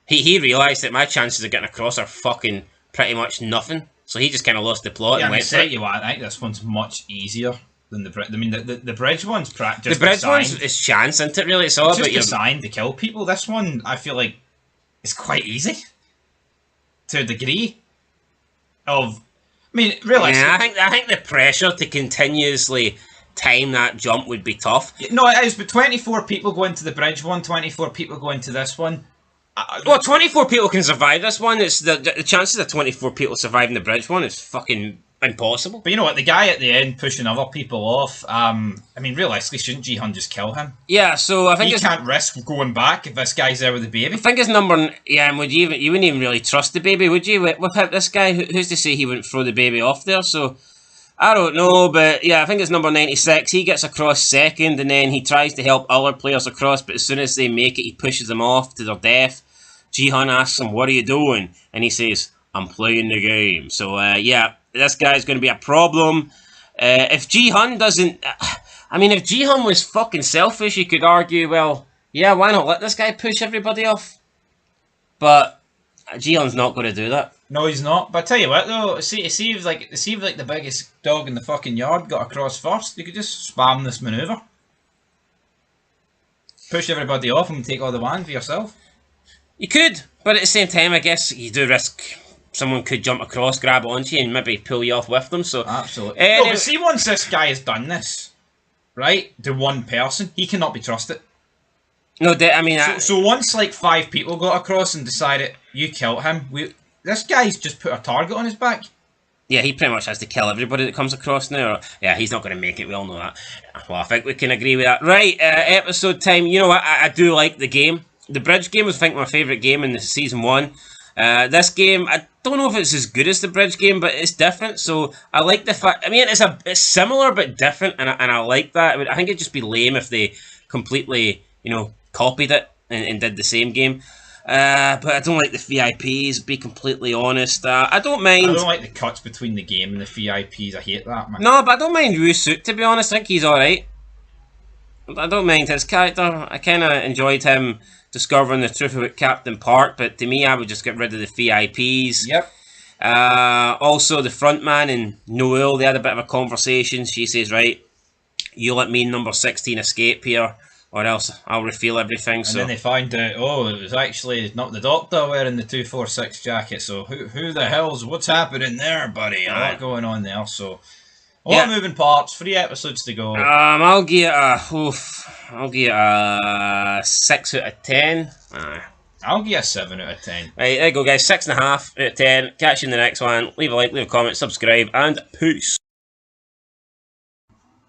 Speaker 1: He realised that my chances of getting across are fucking pretty much nothing. So he just kind of lost the plot and went for it.
Speaker 6: I think this one's much easier than the bridge. I mean, the bridge one's just
Speaker 1: the bridge
Speaker 6: designed,
Speaker 1: one's is chance, isn't it? Really, it's all
Speaker 6: it's
Speaker 1: about
Speaker 6: just
Speaker 1: your...
Speaker 6: designed to kill people. This one, I feel like, is quite easy to a degree. I mean, realistically,
Speaker 1: Yeah, I think the pressure to continuously time that jump would be tough.
Speaker 6: no, it is. But 24 people go into the bridge one, 24 people go into this one.
Speaker 1: Well, 24 people can survive this one. It's the chances of 24 people surviving the bridge one is fucking impossible.
Speaker 6: But you know what? The guy at the end pushing other people off. I mean, realistically, shouldn't Jihan just kill him?
Speaker 1: Yeah, so I think
Speaker 6: He can't risk going back if this guy's there with the baby.
Speaker 1: I think his number... Yeah, and you wouldn't even really trust the baby, would you? Without this guy, who's to say he wouldn't throw the baby off there? So, I don't know, but yeah, I think it's number 96. He gets across second, and then he tries to help other players across, but as soon as they make it, he pushes them off to their death. Jihan asks him, "What are you doing?" And he says, "I'm playing the game." So, yeah, this guy's going to be a problem. If Jihan doesn't... I mean, if Jihan was fucking selfish, you could argue, well, yeah, why not let this guy push everybody off? But Jihan's not going to do that.
Speaker 6: No, he's not. But I tell you what, though, see if the biggest dog in the fucking yard got across first, you could just spam this manoeuvre. Push everybody off and take all the land for yourself.
Speaker 1: You could, but at the same time, I guess you do risk someone could jump across, grab onto you, and maybe pull you off with them. So
Speaker 6: Absolutely. No, but see, once this guy has done this, right, to one person, he cannot be trusted.
Speaker 1: No, I mean,
Speaker 6: So once like 5 people got across and decided you killed him, this guy's just put a target on his back.
Speaker 1: yeah, he pretty much has to kill everybody that comes across now. Yeah, he's not going to make it. We all know that. Well, I think we can agree with that. Right, episode time. You know what? I do like the game. The bridge game was, I think, my favourite game in the season 1. This game, I don't know if it's as good as the bridge game, but it's different. So I like the fact. I mean, it's similar but different, and I like that. I think it'd just be lame if they completely, copied it and did the same game. But I don't like the VIPs. Be completely honest. I don't mind.
Speaker 6: I don't like the cuts between the game and the VIPs. I hate that, man.
Speaker 1: No, but I don't mind Ryu Suit, to be honest. I think he's alright. I don't mind his character. I kind of enjoyed him discovering the truth about Captain Park, but to me, I would just get rid of the VIPs.
Speaker 6: Yep.
Speaker 1: Also, the front man and Noel, they had a bit of a conversation. She says, right, you let me number 16 escape here, or else I'll reveal everything.
Speaker 6: And
Speaker 1: so
Speaker 6: then they find out, it was actually not the Doctor wearing the 246 jacket, so who the what's happening there, buddy? A lot going on there, so... A lot of moving parts, 3 episodes to go.
Speaker 1: I'll give it a 6 out of 10.
Speaker 6: I'll give a 7 out of 10.
Speaker 1: Right, there you go, guys. 6.5 out of 10. Catch you in the next one. Leave a like, leave a comment, subscribe, and peace.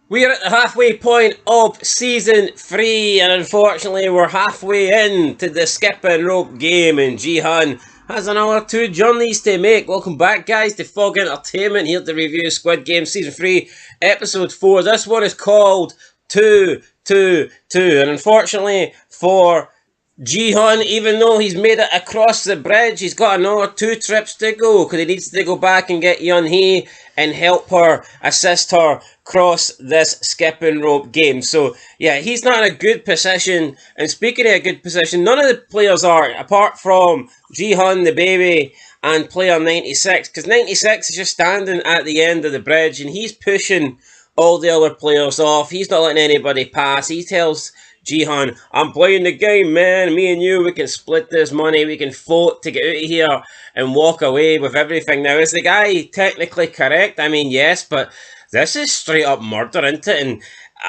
Speaker 1: We are at the halfway point of Season 3, and unfortunately we're halfway into the skip and rope game, and Jihan has another 2 journeys to make. Welcome back, guys, to Fog Entertainment, here to review Squid Game Season 3, Episode 4. This one is called 2-2-2, and unfortunately for Jihan, even though he's made it across the bridge, he's got another 2 trips to go because he needs to go back and get Yun Hee and help her, assist her cross this skipping rope game. So, yeah, he's not in a good position. And speaking of a good position, none of the players are, apart from Jihan, the baby, and player 96. Because 96 is just standing at the end of the bridge and he's pushing all the other players off. He's not letting anybody pass. He tells Jihan, I'm playing the game, man. Me and you, we can split this money. We can vote to get out of here and walk away with everything. Now, is the guy technically correct? I mean, yes, but this is straight up murder, isn't it? And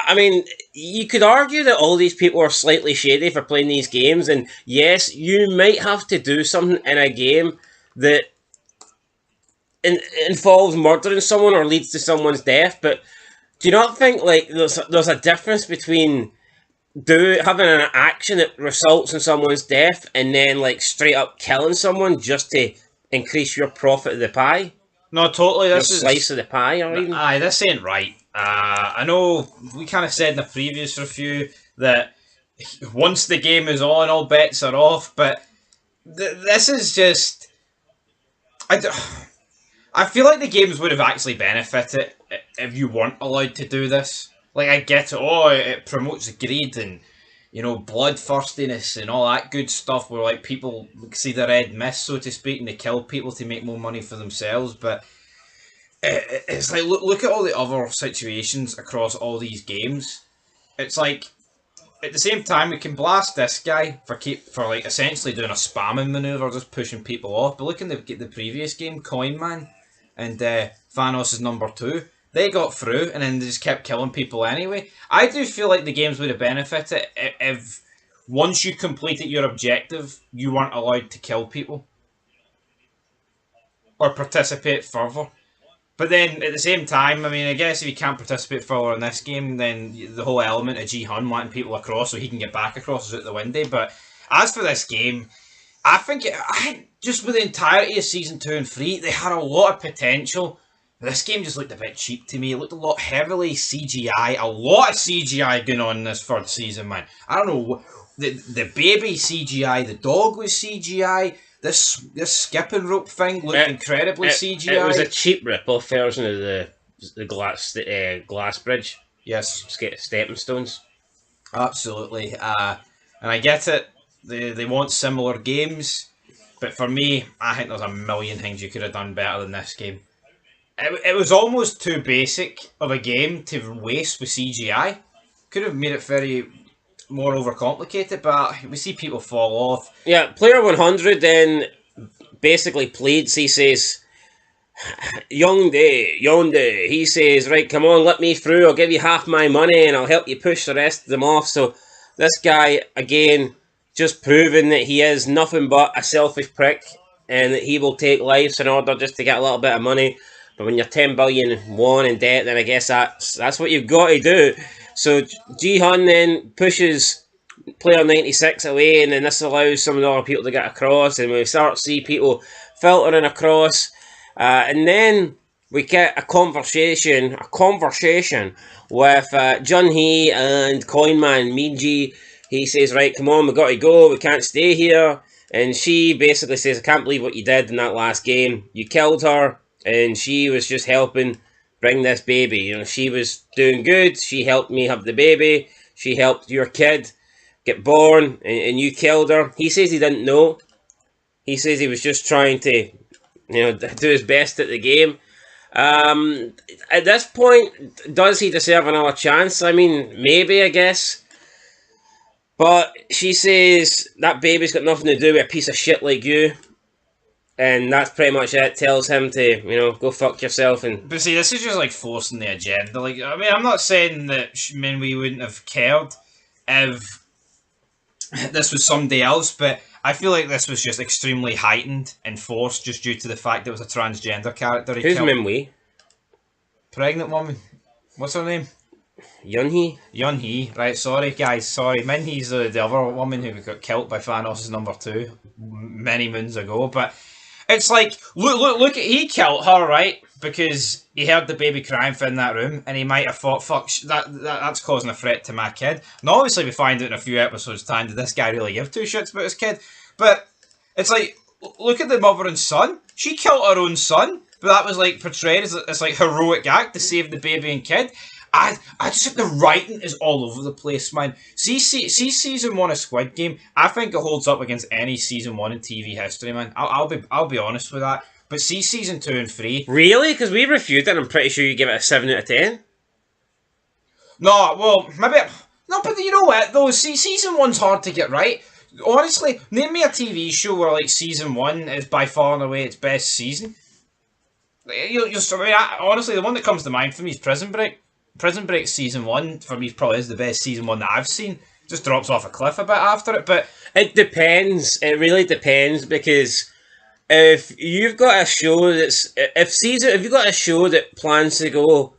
Speaker 1: I mean, you could argue that all these people are slightly shady for playing these games. And yes, you might have to do something in a game that involves murdering someone or leads to someone's death. But do you not think like there's a difference between having an action that results in someone's death and then like straight up killing someone just to increase your profit of the pie?
Speaker 6: No, totally.
Speaker 1: Your
Speaker 6: This is
Speaker 1: slice of the pie, or even
Speaker 6: Aye, this ain't right. I know we kind of said in the previous review that once the game is on, all bets are off. But this is just. I feel like the games would have actually benefited if you weren't allowed to do this. Like, I get it. Oh, it promotes greed and, bloodthirstiness and all that good stuff where, like, people see the red mist, so to speak, and they kill people to make more money for themselves. But it's like, look at all the other situations across all these games. It's like, at the same time, we can blast this guy for like essentially doing a spamming maneuver, just pushing people off. But look in the previous game, Coin Man and Thanos is number 2. They got through and then they just kept killing people anyway. I do feel like the games would have benefited if once you completed your objective, you weren't allowed to kill people or participate further. But then, at the same time, I mean, I guess if you can't participate further in this game, then the whole element of Ji-hun wanting people across so he can get back across is out the window. But as for this game, I think just with the entirety of Season 2 and 3, they had a lot of potential. This game just looked a bit cheap to me. It looked a lot heavily CGI. A lot of CGI going on in this third season, man. I don't know. The baby CGI, the dog was CGI. This skipping rope thing looked incredibly CGI.
Speaker 1: It was a cheap rip-off version of the glass bridge.
Speaker 6: Yes.
Speaker 1: Stepping stones.
Speaker 6: Absolutely. And I get it. They want similar games. But for me, I think there's a million things you could have done better than this game. It was almost too basic of a game to waste with CGI. Could have made it very more overcomplicated, but we see people fall off.
Speaker 1: Yeah, player 100 then basically pleads. He says, Yonde. He says, right, come on, let me through. I'll give you half my money and I'll help you push the rest of them off. So this guy, again, just proving that he is nothing but a selfish prick and that he will take lives in order just to get a little bit of money. But when you're 10 billion won in debt, then I guess that's what you've got to do. So Ji-hun then pushes player 96 away, and then this allows some of the other people to get across, and we start to see people filtering across, and then we get a conversation with Jun-hee and Coinman Minji. He says, right, come on, we got to go, we can't stay here. And she basically says, I can't believe what you did in that last game. You killed her, and she was just helping bring this baby. She was doing good. She helped me have the baby. She helped your kid get born, and you killed her. He says he didn't know. He says he was just trying to, do his best at the game. At this point, does he deserve another chance? I mean, maybe, I guess. But she says that baby's got nothing to do with a piece of shit like you. And that's pretty much it. Tells him to, go fuck yourself.
Speaker 6: But see, this is just like forcing the agenda. Like, I mean, I'm not saying that we wouldn't have cared if this was somebody else, but I feel like this was just extremely heightened and forced just due to the fact that it was a transgender character.
Speaker 1: Who's Minwee?
Speaker 6: Pregnant woman. What's her name?
Speaker 1: Yun-hee.
Speaker 6: Yun-hee. Right, sorry guys, sorry. Min-hee's the other woman who got killed by Thanos' number 2 many moons ago, but it's like, look, he killed her, right? because he heard the baby crying in that room, and he might have thought, "Fuck, that's causing a threat to my kid." And obviously, we find out in a few episodes' time that this guy really give two shits about his kid. But it's like, look at the mother and son. She killed her own son, but that was like portrayed as this like heroic act to save the baby and kid. I just think the writing is all over the place, man. See season 1 of Squid Game. I think it holds up against any season 1 in TV history, man. I'll be honest with that. But see season 2 and 3.
Speaker 1: Really? Because we reviewed it and I'm pretty sure you give it a 7 out of 10.
Speaker 6: No, well, maybe. No, but you know what, though? See, season 1's hard to get right. Honestly, name me a TV show where, like, season 1 is by far and away its best season. Honestly, the one that comes to mind for me is Prison Break. Prison Break season 1, for me, probably is the best season 1 that I've seen. Just drops off a cliff a bit after it, but...
Speaker 1: It depends. It really depends, because if you've got a show that's... If you've got a show that plans to go,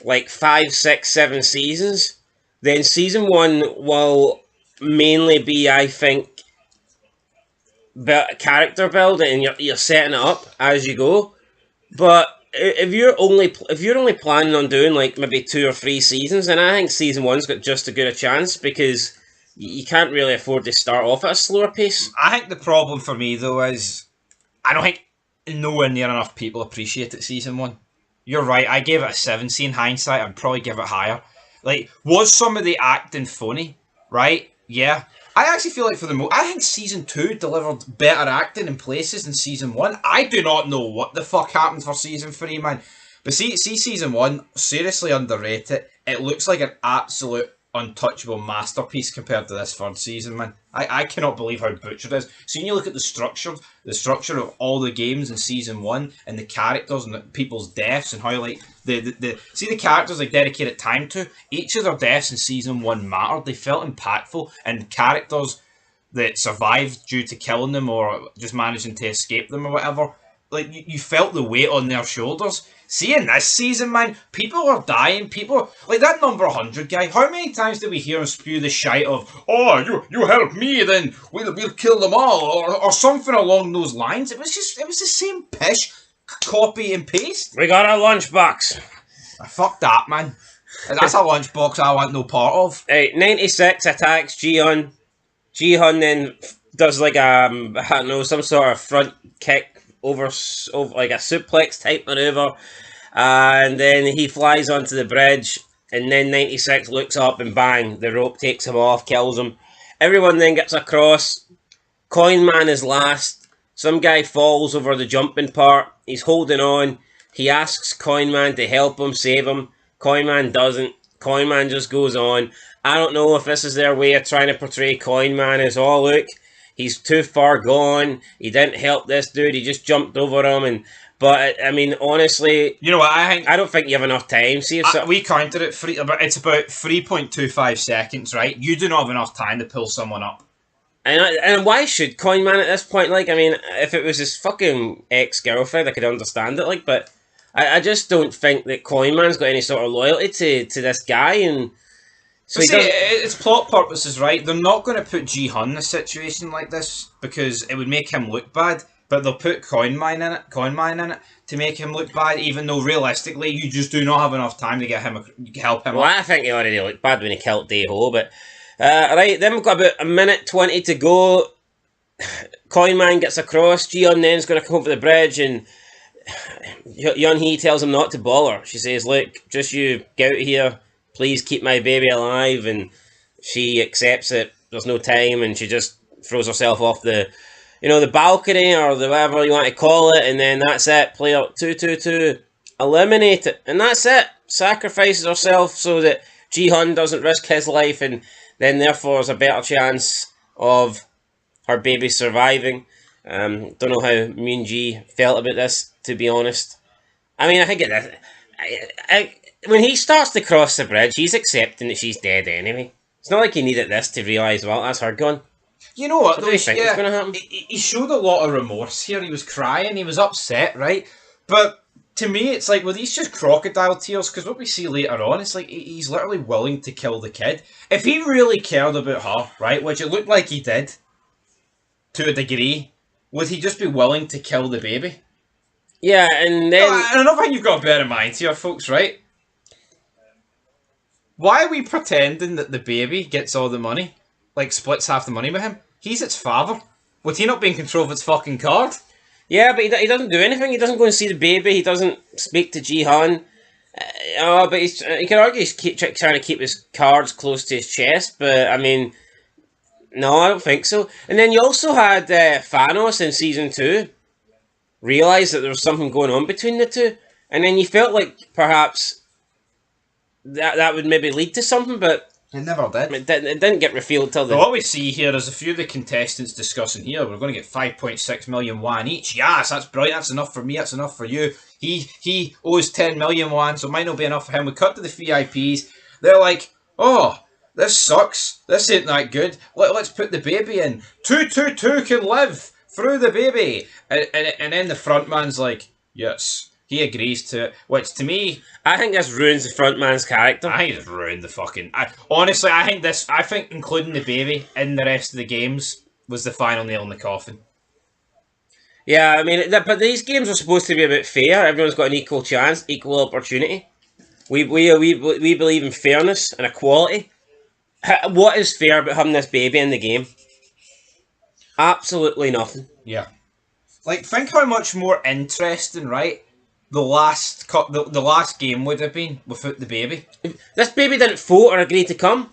Speaker 1: like, 5, 6, 7 seasons, then season 1 will mainly be, I think, character building, and you're setting it up as you go. But if you're only planning on doing like maybe 2 or 3 seasons, then I think season 1's got just as good a chance, because you can't really afford to start off at a slower pace.
Speaker 6: I think the problem for me though is I don't think nowhere near enough people appreciated season 1. You're right, I gave it a 7. See, in hindsight, I'd probably give it higher. Like, was some of the acting funny? Right? Yeah. I actually feel like I think season 2 delivered better acting in places than season 1. I do not know what the fuck happened for season 3, man. But see season 1, seriously underrated. It looks like an absolute untouchable masterpiece compared to this 3rd season, man. I cannot believe how butchered it is. So when you look at the structure of all the games in season 1 and the characters and the people's deaths and how like the characters like dedicated time to, each of their deaths in season 1 mattered. They felt impactful, and characters that survived due to killing them or just managing to escape them or whatever, like you felt the weight on their shoulders. See, in this season, man, people are dying. People, like that number 100 guy. How many times did we hear him spew the shite of, "Oh, you help me, then we'll kill them all," or something along those lines? It was the same pish, copy and paste.
Speaker 1: We got a lunchbox.
Speaker 6: Fuck that, man. That's a lunchbox I want no part of.
Speaker 1: 96 attacks Ji-hun. Ji-hun then does like I don't know, some sort of front kick over like a suplex type maneuver, and then he flies onto the bridge, and then 96 looks up and bang, the rope takes him off, kills him. Everyone then gets across. Coin Man is last. Some guy falls over the jumping part. He's holding on. He asks Coin Man to help him, save him. Coin Man doesn't. Coin Man just goes on. I don't know if this is their way of trying to portray Coin Man as, "Oh look, he's too far gone. He didn't help this dude. He just jumped over him." But I mean, honestly,
Speaker 6: you know what? I
Speaker 1: don't think you have enough time. See,
Speaker 6: we counted it it's about 3.25 seconds, right? You do not have enough time to pull someone up.
Speaker 1: And why should Coin Man at this point? Like, I mean, if it was his fucking ex-girlfriend, I could understand it. Like, but I just don't think that Coin Man's got any sort of loyalty to this guy, and. So
Speaker 6: it's plot purposes, right? They're not going to put Ji-hun in a situation like this because it would make him look bad. But they'll put Coin Man in it to make him look bad, even though realistically you just do not have enough time to help him.
Speaker 1: Well, I think he already looked bad when he killed Day-Ho, but right, then we've got about a minute 20 to go. Coin Man gets across. Ji-hun then's going to come over the bridge, and Yun-hee tells him not to bother. She says, "Look, just you get out of here. Please keep my baby alive," and she accepts it. There's no time, and she just throws herself off the balcony or whatever you want to call it, and then that's it. Player 222, eliminate it, and that's it. Sacrifices herself so that Ji-hun doesn't risk his life, and then therefore there's a better chance of her baby surviving. Don't know how Moon-ji felt about this, to be honest. I mean, I think when he starts to cross the bridge, he's accepting that she's dead anyway. It's not like he needed this to realise, well, that's her gone.
Speaker 6: You know what?
Speaker 1: What do you think is going to happen?
Speaker 6: He showed a lot of remorse here. He was crying. He was upset, right? But to me, it's like, well, these just crocodile tears, because what we see later on, it's like he's literally willing to kill the kid. If he really cared about her, right, which it looked like he did, to a degree, would he just be willing to kill the baby?
Speaker 1: Yeah, and then
Speaker 6: And another thing you've got to bear in mind here, folks, right? Why are we pretending that the baby gets all the money? Like, splits half the money with him? He's its father. Would he not be in control of its fucking card?
Speaker 1: yeah, but he doesn't do anything. He doesn't go and see the baby. He doesn't speak to Jihan. But you can argue he's trying to keep his cards close to his chest. But I mean, no, I don't think so. And then you also had Thanos in season 2 realize that there was something going on between the two, and then you felt like perhaps that would maybe lead to something, but
Speaker 6: It never did.
Speaker 1: it didn't get revealed till the.
Speaker 6: So what we see here is a few of the contestants discussing here. We're going to get 5.6 million yuan each. Yes, that's brilliant. That's enough for me. That's enough for you. He owes 10 million yuan, so it might not be enough for him. We cut to the VIPs. They're like, oh, this sucks. This ain't that good. Let's put the baby in. 222 can live through the baby. And then the front man's like, yes. He agrees to it, which to me,
Speaker 1: I think this ruins the front man's character.
Speaker 6: I think it's ruined the fucking. Honestly, I think including the baby in the rest of the games was the final nail in the coffin.
Speaker 1: Yeah, I mean, but these games are supposed to be a bit fair. Everyone's got an equal chance, equal opportunity. We believe in fairness and equality. What is fair about having this baby in the game? Absolutely nothing.
Speaker 6: Yeah, like think how much more interesting, right? The last game would have been without the baby.
Speaker 1: This baby didn't vote or agree to come.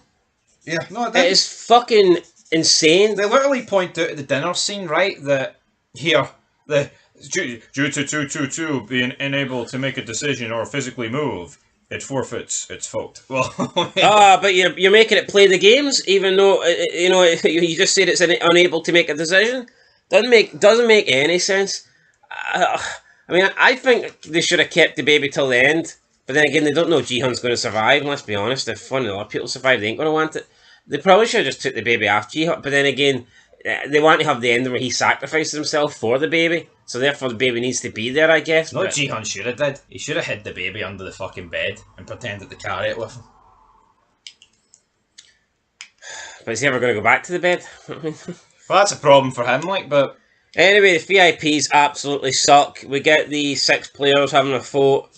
Speaker 6: Yeah, no, it
Speaker 1: It is fucking insane.
Speaker 6: They literally point out at the dinner scene, right, that here the due to 222 being unable to make a decision or physically move, it forfeits its vote. Well,
Speaker 1: But you're making it play the games, even though you just said it's unable to make a decision. Doesn't make any sense. I mean, I think they should have kept the baby till the end. But then again, they don't know Jihan's going to survive. And let's be honest, if one of the other people survive, they ain't going to want it. They probably should have just took the baby off Jihan. But then again, they want to have the ending where he sacrifices himself for the baby. So therefore, the baby needs to be there, I guess.
Speaker 6: no, Jihan should have did. He should have hid the baby under the fucking bed and pretended to carry it with him.
Speaker 1: But is he ever going to go back to the bed?
Speaker 6: Well, that's a problem for him, like, but.
Speaker 1: Anyway, the VIPs absolutely suck. We get the 6 players having a vote.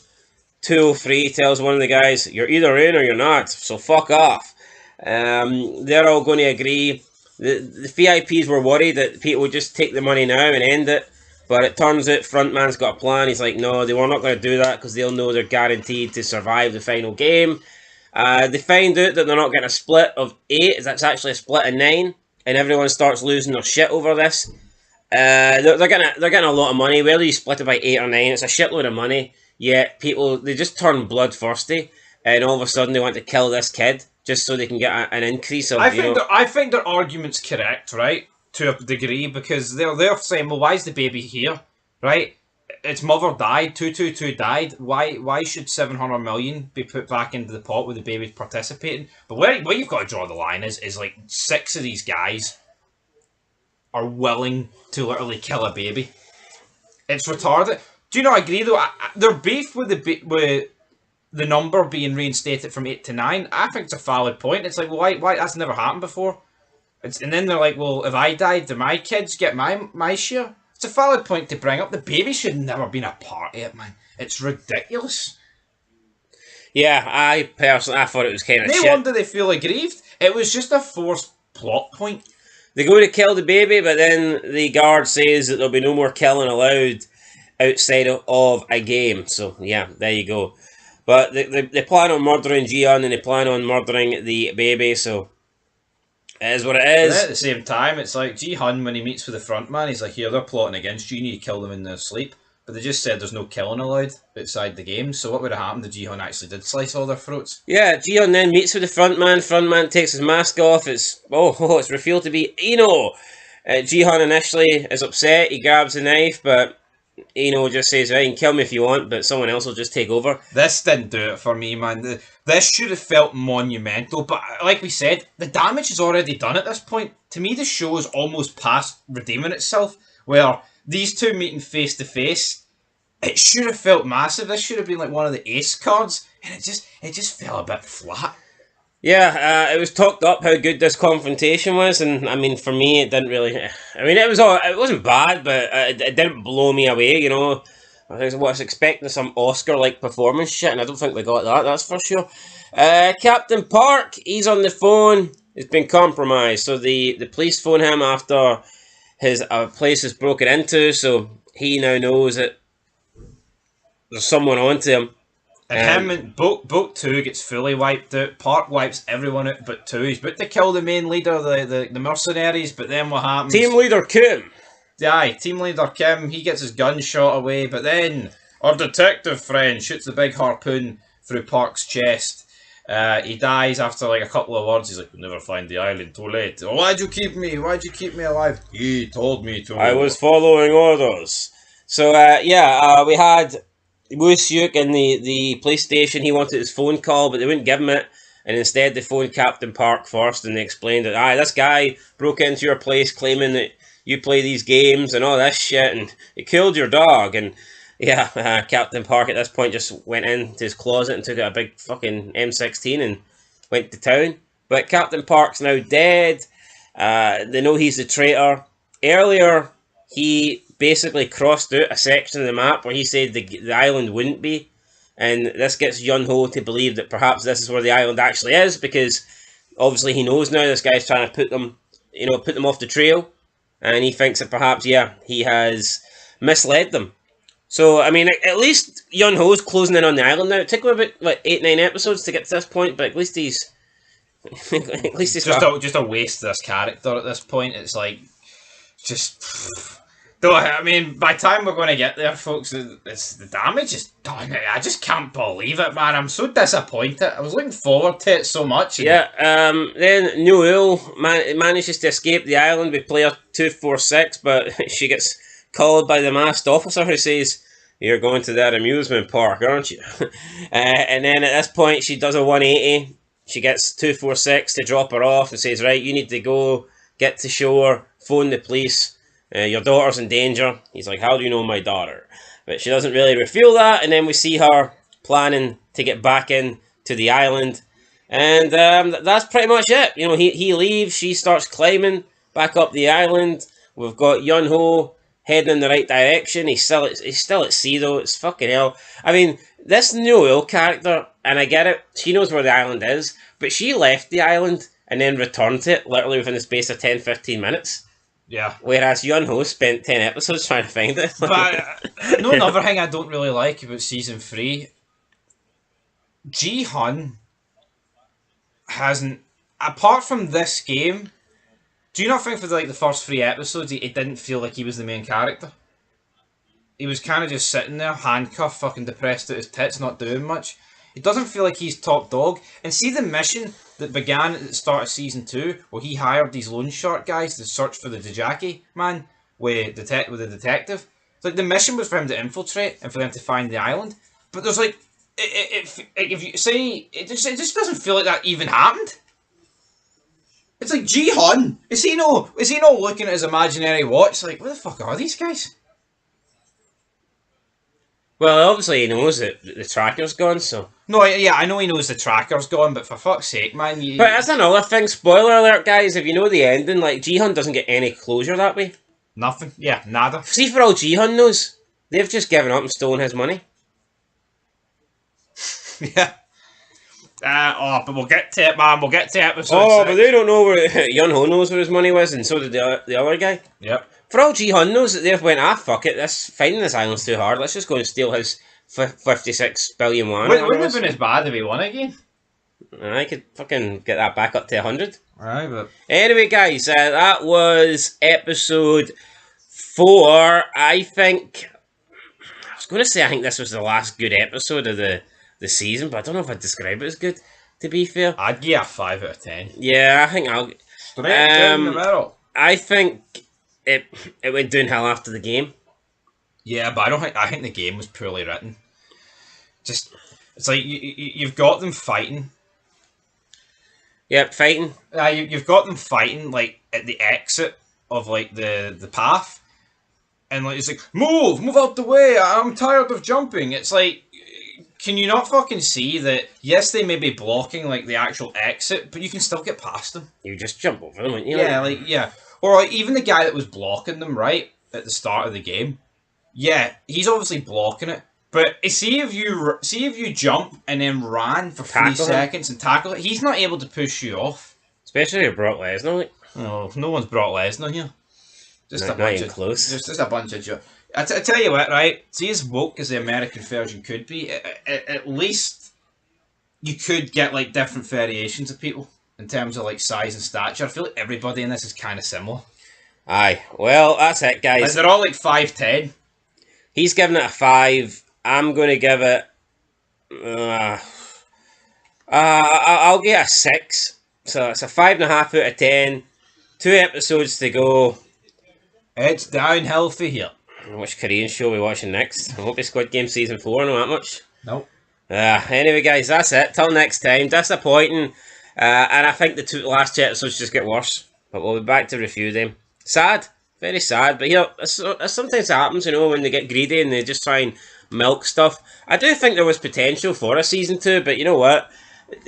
Speaker 1: 203 tells one of the guys, you're either in or you're not, so fuck off. They're all going to agree. The VIPs were worried that people would just take the money now and end it. But it turns out Frontman's got a plan. He's like, no, they were not going to do that because they'll know they're guaranteed to survive the final game. They find out that they're not getting a split of 8. That's actually a split of 9. And everyone starts losing their shit over this. They're getting a lot of money. Whether you split it by 8 or 9, it's a shitload of money. Yet people, they just turn bloodthirsty, and all of a sudden they want to kill this kid just so they can get an increase of.
Speaker 6: I think their argument's correct, right, to a degree, because they're saying, well, why is the baby here, right? Its mother died. 222 died. Why should 700 million be put back into the pot with the baby participating? But where you've got to draw the line is like 6 of these guys are willing to literally kill a baby. It's retarded. Do you not agree though? Their beef with the number being reinstated from 8 to 9, I think it's a valid point. It's like, well, why that's never happened before. And then they're like, well, if I died, do my kids get my share? It's a valid point to bring up. The baby should never been a part of it, man. It's ridiculous.
Speaker 1: Yeah, I thought it was kind of
Speaker 6: No
Speaker 1: shit.
Speaker 6: wonder they feel aggrieved. It was just a forced plot point.
Speaker 1: They go to kill the baby, but then the guard says that there'll be no more killing allowed outside of a game. So, yeah, there you go. But they plan on murdering Jian and they plan on murdering the baby, so it is what it is.
Speaker 6: But at the same time, it's like Ji-hun, when he meets with the front man, he's like, here, they're plotting against you, you need to kill them in their sleep. But they just said there's no killing allowed outside the game, so what would have happened if Ji-hun actually did slice all their throats?
Speaker 1: Yeah, Jian then meets with the front man. Front man takes his mask off. It's revealed to be Eno. Jihan initially is upset. He grabs a knife, but Eno just says, "You can kill me if you want, but someone else will just take over."
Speaker 6: This didn't do it for me, man. This should have felt monumental, but like we said, the damage is already done at this point. To me, the show is almost past redeeming itself, where these two meeting face to face, it should have felt massive. This should have been like one of the ace cards, and it just fell a bit flat.
Speaker 1: Yeah, it was talked up how good this confrontation was, and I mean, for me, it didn't really. I mean, it wasn't bad, but it didn't blow me away. You know, I was expecting some Oscar-like performance shit, and I don't think we got that. That's for sure. Captain Park, he's on the phone. He's been compromised, so the police phone him after his place is broken into. So he now knows that there's someone onto him.
Speaker 6: And him and boat 2 gets fully wiped out. Park wipes everyone out but 2. He's about to kill the main leader, the mercenaries, but then what happens?
Speaker 1: Team leader Kim.
Speaker 6: Aye, team leader Kim, he gets his gun shot away, but then our detective friend shoots the big harpoon through Park's chest. He dies after like a couple of words. He's like, "We'll never find the island, too late." "Oh, why'd you keep me? Why'd you keep me alive?" "He told me to."
Speaker 1: I was following orders. So, we had Woo Seok in the police station. He wanted his phone call, but they wouldn't give him it. And instead, they phoned Captain Park first, and they explained that, this guy broke into your place claiming that you play these games and all this shit, and he killed your dog. And Captain Park at this point just went into his closet and took out a big fucking M16 and went to town. But Captain Park's now dead. They know he's the traitor. Earlier, he basically crossed out a section of the map where he said the island wouldn't be. And this gets Yun-Ho to believe that perhaps this is where the island actually is, because obviously he knows now this guy's trying to put them off the trail. And he thinks that perhaps, he has misled them. So, I mean, at least Yun-Ho's closing in on the island now. It took him about 8-9 episodes to get to this point, but at least he's
Speaker 6: just a waste of this character at this point. It's like, just... Though, I mean, by the time we're going to get there, folks, the damage is done. I just can't believe it, man. I'm so disappointed. I was looking forward to it so much.
Speaker 1: Then Noel manages to escape the island with player 246, but she gets called by the masked officer who says, "You're going to that amusement park, aren't you?" And then at this point, she does a 180. She gets 246 to drop her off and says, "Right, you need to go, get to shore, phone the police. Your daughter's in danger." He's like, "How do you know my daughter?" But she doesn't really reveal that, and then we see her planning to get back in to the island. And that's pretty much it. He leaves, she starts climbing back up the island. We've got Yun-Ho heading in the right direction. He's still at sea, though. It's fucking hell. I mean, this Noel character, and I get it, she knows where the island is, but she left the island and then returned to it literally within the space of 10-15 minutes.
Speaker 6: Yeah.
Speaker 1: Whereas Yun-Ho spent 10 episodes trying to find it.
Speaker 6: But another thing I don't really like about season 3, Ji-hun hasn't, apart from this game, do you not think for the first 3 episodes it didn't feel like he was the main character? He was kind of just sitting there, handcuffed, fucking depressed at his tits, not doing much. It doesn't feel like he's top dog. And see the mission that began at the start of season 2, where he hired these loan shark guys to search for the Dajaki man with the detective. It's like the mission was for him to infiltrate and for them to find the island. But there's if you say it just doesn't feel like that even happened. It's like Ji-hun. Is he no looking at his imaginary watch like, where the fuck are these guys?
Speaker 1: Well, obviously he knows that the tracker's gone, so...
Speaker 6: No, yeah, I know he knows the tracker's gone, but for fuck's sake, man...
Speaker 1: But that's another thing, spoiler alert, guys, if you know the ending, Ji-hun doesn't get any closure that way.
Speaker 6: Nothing? Yeah, nada.
Speaker 1: See, for all Ji-hun knows, they've just given up and stolen his money.
Speaker 6: Yeah. But we'll get to it, man. We'll get to episode 6.
Speaker 1: But they don't know where... Yun-Ho knows where his money was, and so did the other guy.
Speaker 6: Yep.
Speaker 1: For all Ji-hun knows that they've went, fuck it, finding this island's too hard, let's just go and steal his 56 billion won.
Speaker 6: Wouldn't have been as bad if he won again.
Speaker 1: I could fucking get that back up to 100.
Speaker 6: Right, but...
Speaker 1: Anyway, guys, that was episode 4. I think this was the last good episode of the season, but I don't know if I'd describe it as good, to be fair.
Speaker 6: I'd give a 5 out of 10.
Speaker 1: Yeah, I think I'll...
Speaker 6: Straight down the middle.
Speaker 1: I think it went downhill after the game.
Speaker 6: Yeah, but I think the game was poorly written. Just, it's like you've got them fighting.
Speaker 1: Yep, fighting.
Speaker 6: You've got them fighting at the exit of the path, and it's like move out the way. I'm tired of jumping. It's like, can you not fucking see that? Yes, they may be blocking the actual exit, but you can still get past them.
Speaker 1: You just jump over them, wouldn't you?
Speaker 6: Yeah, yeah. Or even the guy that was blocking them right at the start of the game. Yeah, he's obviously blocking it. But see if you jump and then ran for 3
Speaker 1: Tackle him.
Speaker 6: seconds and tackle it, he's not able to push you off.
Speaker 1: Especially with Brock Lesnar. Like,
Speaker 6: No one's brought Lesnar here.
Speaker 1: not even close.
Speaker 6: Just a bunch of. I tell you what, right? See, as woke as the American version could be, at least you could get like different variations of people in terms of like size and stature. I feel like everybody in this is kind of similar.
Speaker 1: Aye, well, that's it, guys.
Speaker 6: Like, they're all like 5'10".
Speaker 1: He's giving it a 5. I'm going to give it... I'll get a 6. So it's a 5.5 out of 10. 2 episodes to go.
Speaker 6: It's downhill for here.
Speaker 1: Which Korean show are we watching next? I hope it's Squid Game Season 4, not that much.
Speaker 6: Nope.
Speaker 1: Anyway, guys, that's it. Till next time. Disappointing. And I think the last 2 episodes just get worse. But we'll be back to review them. Sad. Very sad. But here, it sometimes happens, you know, when they get greedy and they just try and milk stuff. I do think there was potential for a Season 2, but you know what?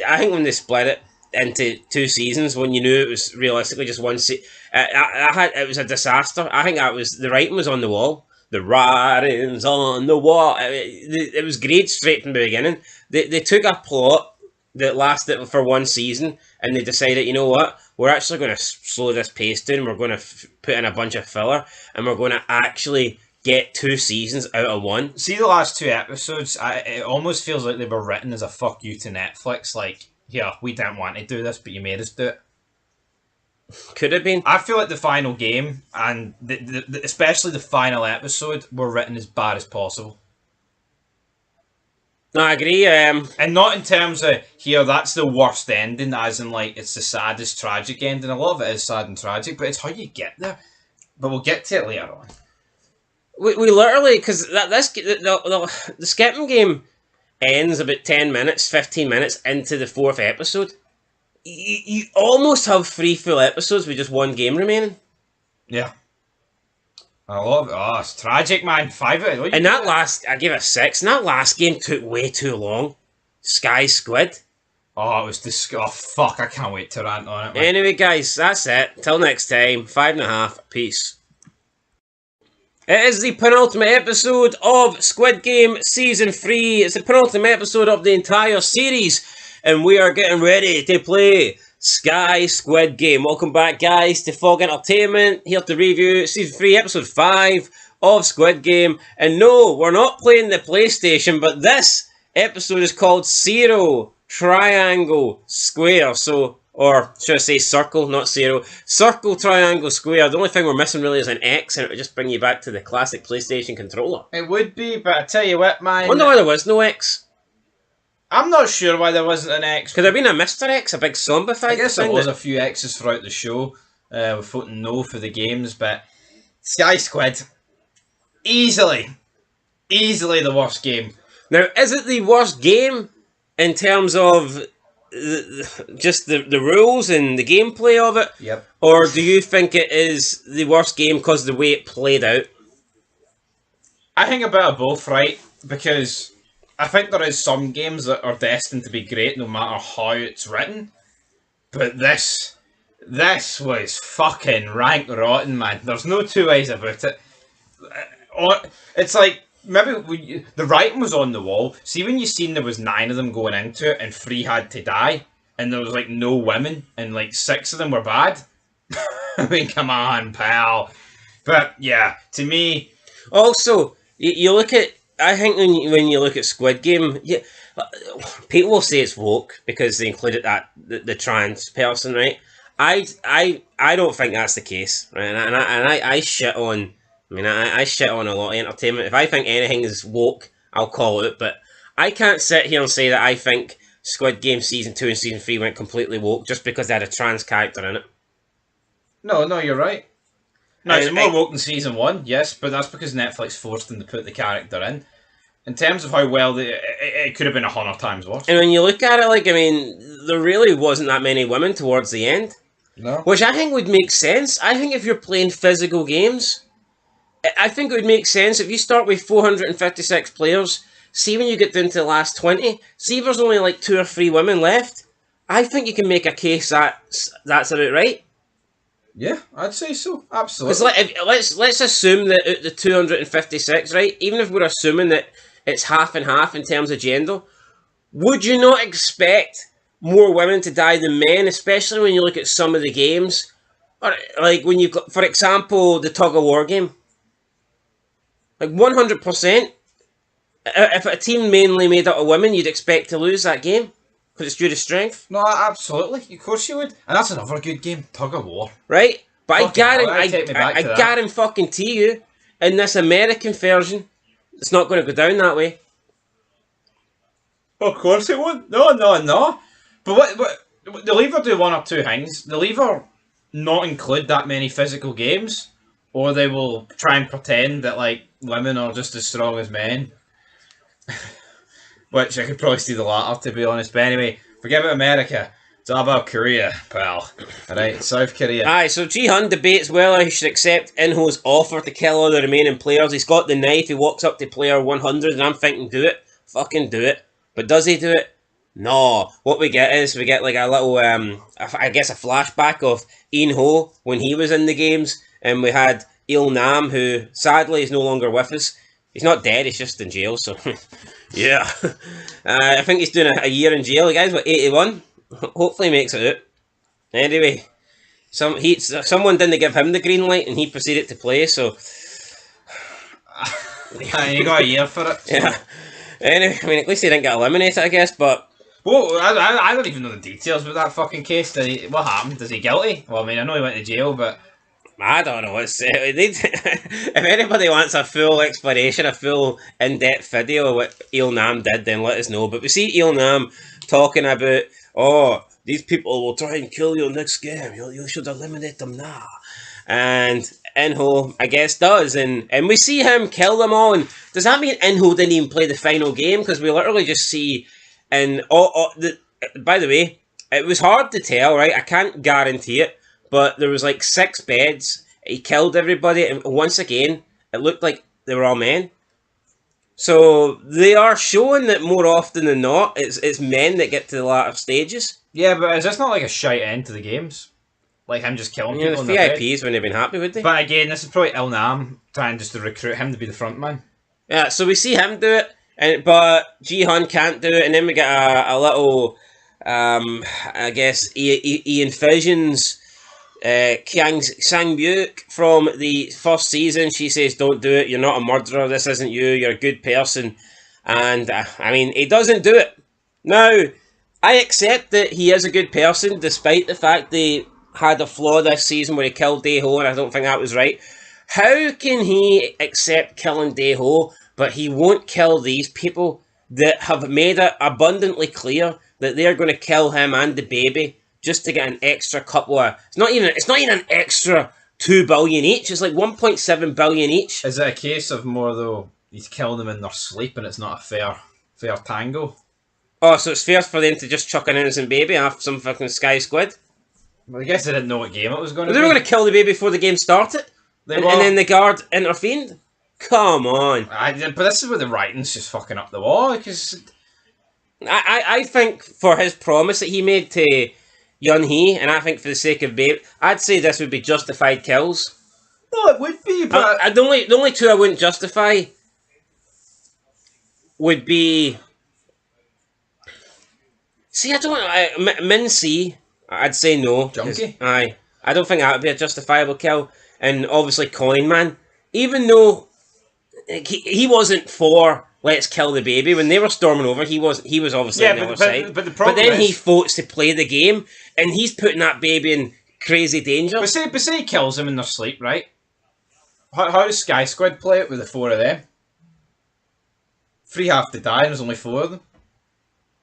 Speaker 1: I think when they split it into 2 seasons, when you knew it was realistically just one season, it was a disaster. I think the writing was on the wall. The writing's on the wall. It was great straight from the beginning. They took a plot that lasted for 1 season and they decided, you know what? We're actually going to slow this pace down. We're going to put in a bunch of filler and we're going to actually get 2 seasons out of 1.
Speaker 6: See the last 2 episodes? It almost feels like they were written as a fuck you to Netflix. Like, yeah, we didn't want to do this, but you made us do it.
Speaker 1: Could have been.
Speaker 6: I feel like the final game and especially the final episode were written as bad as possible.
Speaker 1: No, I agree.
Speaker 6: And not in terms of, here, that's the worst ending, as in, like, it's the saddest, tragic ending. A lot of it is sad and tragic, but it's how you get there. But we'll get to it later on.
Speaker 1: We literally, because the skipping game ends about 10 minutes, 15 minutes into the 4th episode. You almost have 3 full episodes with just 1 game remaining.
Speaker 6: Yeah. I love it. Oh, it's tragic, man. 5 out of 10.
Speaker 1: And I gave it a 6, and that last game took way too long. Squid.
Speaker 6: Oh, it was disgusting. Oh, fuck, I can't wait to rant on it, man.
Speaker 1: Anyway, guys, that's it. Till next time, 5.5. Peace. It is the penultimate episode of Squid Game Season 3. It's the penultimate episode of the entire series. And we are getting ready to play Squid Game. Welcome back, guys, to Fog Entertainment. Here to review Season 3, Episode 5 of Squid Game. And no, we're not playing the PlayStation, but this episode is called Zero Triangle Square. So, or should I say circle, not zero. Circle, triangle, square. The only thing we're missing really is an X, and it would just bring you back to the classic PlayStation controller.
Speaker 6: It would be, but I tell you what, man.
Speaker 1: I wonder why there was no X.
Speaker 6: I'm not sure why there wasn't an X.
Speaker 1: Could there have been a Mr. X, a big zombified
Speaker 6: I guess there
Speaker 1: thing
Speaker 6: was a few X's throughout the show. We're voting no for the games, but Squid, easily the worst game.
Speaker 1: Now, is it the worst game in terms of just the rules and the gameplay of it?
Speaker 6: Yep.
Speaker 1: Or do you think it is the worst game because of the way it played out?
Speaker 6: I think a bit of both, right? Because I think there is some games that are destined to be great no matter how it's written. But this was fucking rank rotten, man. There's no 2 ways about it. It's like, maybe the writing was on the wall. See, when you seen there was 9 of them going into it and 3 had to die, and there was like no women, and like 6 of them were bad. I mean, come on, pal. But yeah, to me.
Speaker 1: Also, you look at. I think when you look at Squid Game, people will say it's woke because they included the trans person, right? I don't think that's the case, right? And I shit on. I mean, I shit on a lot of entertainment. If I think anything is woke, I'll call it. But I can't sit here and say that I think Squid Game Season 2 and Season 3 went completely woke just because they had a trans character in it.
Speaker 6: No, you're right. No, it's more woke than Season 1, yes, but that's because Netflix forced them to put the character in. In terms of how well it could have been 100 times worse.
Speaker 1: And when you look at it, like, I mean, there really wasn't that many women towards the end.
Speaker 6: No.
Speaker 1: Which I think would make sense. I think if you're playing physical games, I think it would make sense if you start with 456 players, see when you get down to the last 20, see if there's only like 2 or 3 women left, I think you can make a case that's about right.
Speaker 6: Yeah, I'd say so.
Speaker 1: Because
Speaker 6: Absolutely.
Speaker 1: let's assume that out the 256, right? Even if we're assuming that it's half and half in terms of gender, would you not expect more women to die than men, especially when you look at some of the games? Or, like when you've got, for example, the tug of war game. Like 100%, if a team mainly made up of women, you'd expect to lose that game because it's due to strength,
Speaker 6: No, absolutely. Of course you would. And that's another good game, Tug of War.
Speaker 1: right? But
Speaker 6: Fucking hell, that'd take me back to that.
Speaker 1: guarantee you, in this American version, it's not going to go down that way.
Speaker 6: Of course it would. No. But what they'll either do one or two things. They'll either not include that many physical games, or they will try and pretend that like women are just as strong as men. Which I could probably see the latter, to be honest. But anyway, forget about America. It's all about Korea, pal. Alright, South Korea.
Speaker 1: Aye, so Ji-hun debates whether he should accept In-ho's offer to kill all the remaining players. He's got the knife, he walks up to player 100, and I'm thinking, do it. Fucking do it. But does he do it? No. What we get is, we get like a little, I guess a flashback of In-ho when he was in the games. And we had Il-nam, who sadly is no longer with us. He's not dead, he's just in jail, so... yeah. I think he's doing a year in jail. The guy's, what, 81? Hopefully he makes it out. Anyway, someone didn't give him the green light and he proceeded to play, so...
Speaker 6: You got a year for it. So.
Speaker 1: Yeah. Anyway, I mean, at least he didn't get eliminated, I guess, but...
Speaker 6: Well, I don't even know the details about that fucking case. What happened? Is he guilty? Well, I mean, I know he went to jail, but...
Speaker 1: I don't know. If anybody wants a full explanation, a full in-depth video of what Il-nam did, then let us know. But we see Il-nam talking about, oh, these people will try and kill you next game. You should eliminate them now. And In-ho, I guess, does. And we see him kill them all. And does that mean In-ho didn't even play the final game? Because we literally just see... And by the way, it was hard to tell, right? I can't guarantee it. But there was like 6 beds. He killed everybody. And once again, it looked like they were all men. So they are showing that more often than not, it's men that get to the latter stages.
Speaker 6: Yeah, but is this not like a shite end to the games? Like him just killing
Speaker 1: Yeah,
Speaker 6: people
Speaker 1: the
Speaker 6: in their
Speaker 1: VIPs
Speaker 6: bed?
Speaker 1: wouldn't have been happy, would they?
Speaker 6: But again, this is probably Il-nam trying just to recruit him to be the front man.
Speaker 1: Yeah, so we see him do it, but Ji-hun can't do it. And then we get a little, I guess, he envisions... Sang-byuk from the first season. She says, don't do it, you're not a murderer, this isn't you, you're a good person. And I mean, he doesn't do it. Now, I accept that he is a good person, despite the fact they had a flaw this season where he killed Dae-ho, and I don't think that was right. How can he accept killing Dae-ho, but he won't kill these people that have made it abundantly clear that they're going to kill him and the baby just to get an extra couple of... It's not even an extra 2 billion each. It's like 1.7 billion each.
Speaker 6: Is it a case of more though he's killing them in their sleep and it's not a fair tango?
Speaker 1: Oh, so it's fair for them to just chuck an innocent baby off some fucking Sky Squid?
Speaker 6: Well, I guess they didn't know what game it was going to
Speaker 1: They
Speaker 6: be.
Speaker 1: were going to kill the baby before the game started? And then the guard intervened? Come on.
Speaker 6: But this is where the writing's just fucking up the wall, because...
Speaker 1: I think for his promise that he made to Yun-hee, and I think for the sake of babe, I'd say this would be justified kills.
Speaker 6: No, it would be, but...
Speaker 1: The only 2 I wouldn't justify would be... See, I don't... Min-C, I'd say no.
Speaker 6: Junkie?
Speaker 1: Aye. I don't think that would be a justifiable kill. And obviously Coin Man, even though he wasn't for let's kill the baby when they were storming over, he was obviously on the other side.
Speaker 6: But the problem
Speaker 1: then
Speaker 6: is,
Speaker 1: he votes to play the game, and he's putting that baby in crazy danger.
Speaker 6: But say he kills them in their sleep, right? How does Sky Squid play it with the 4 of them? 3 have to die and there's only 4 of them.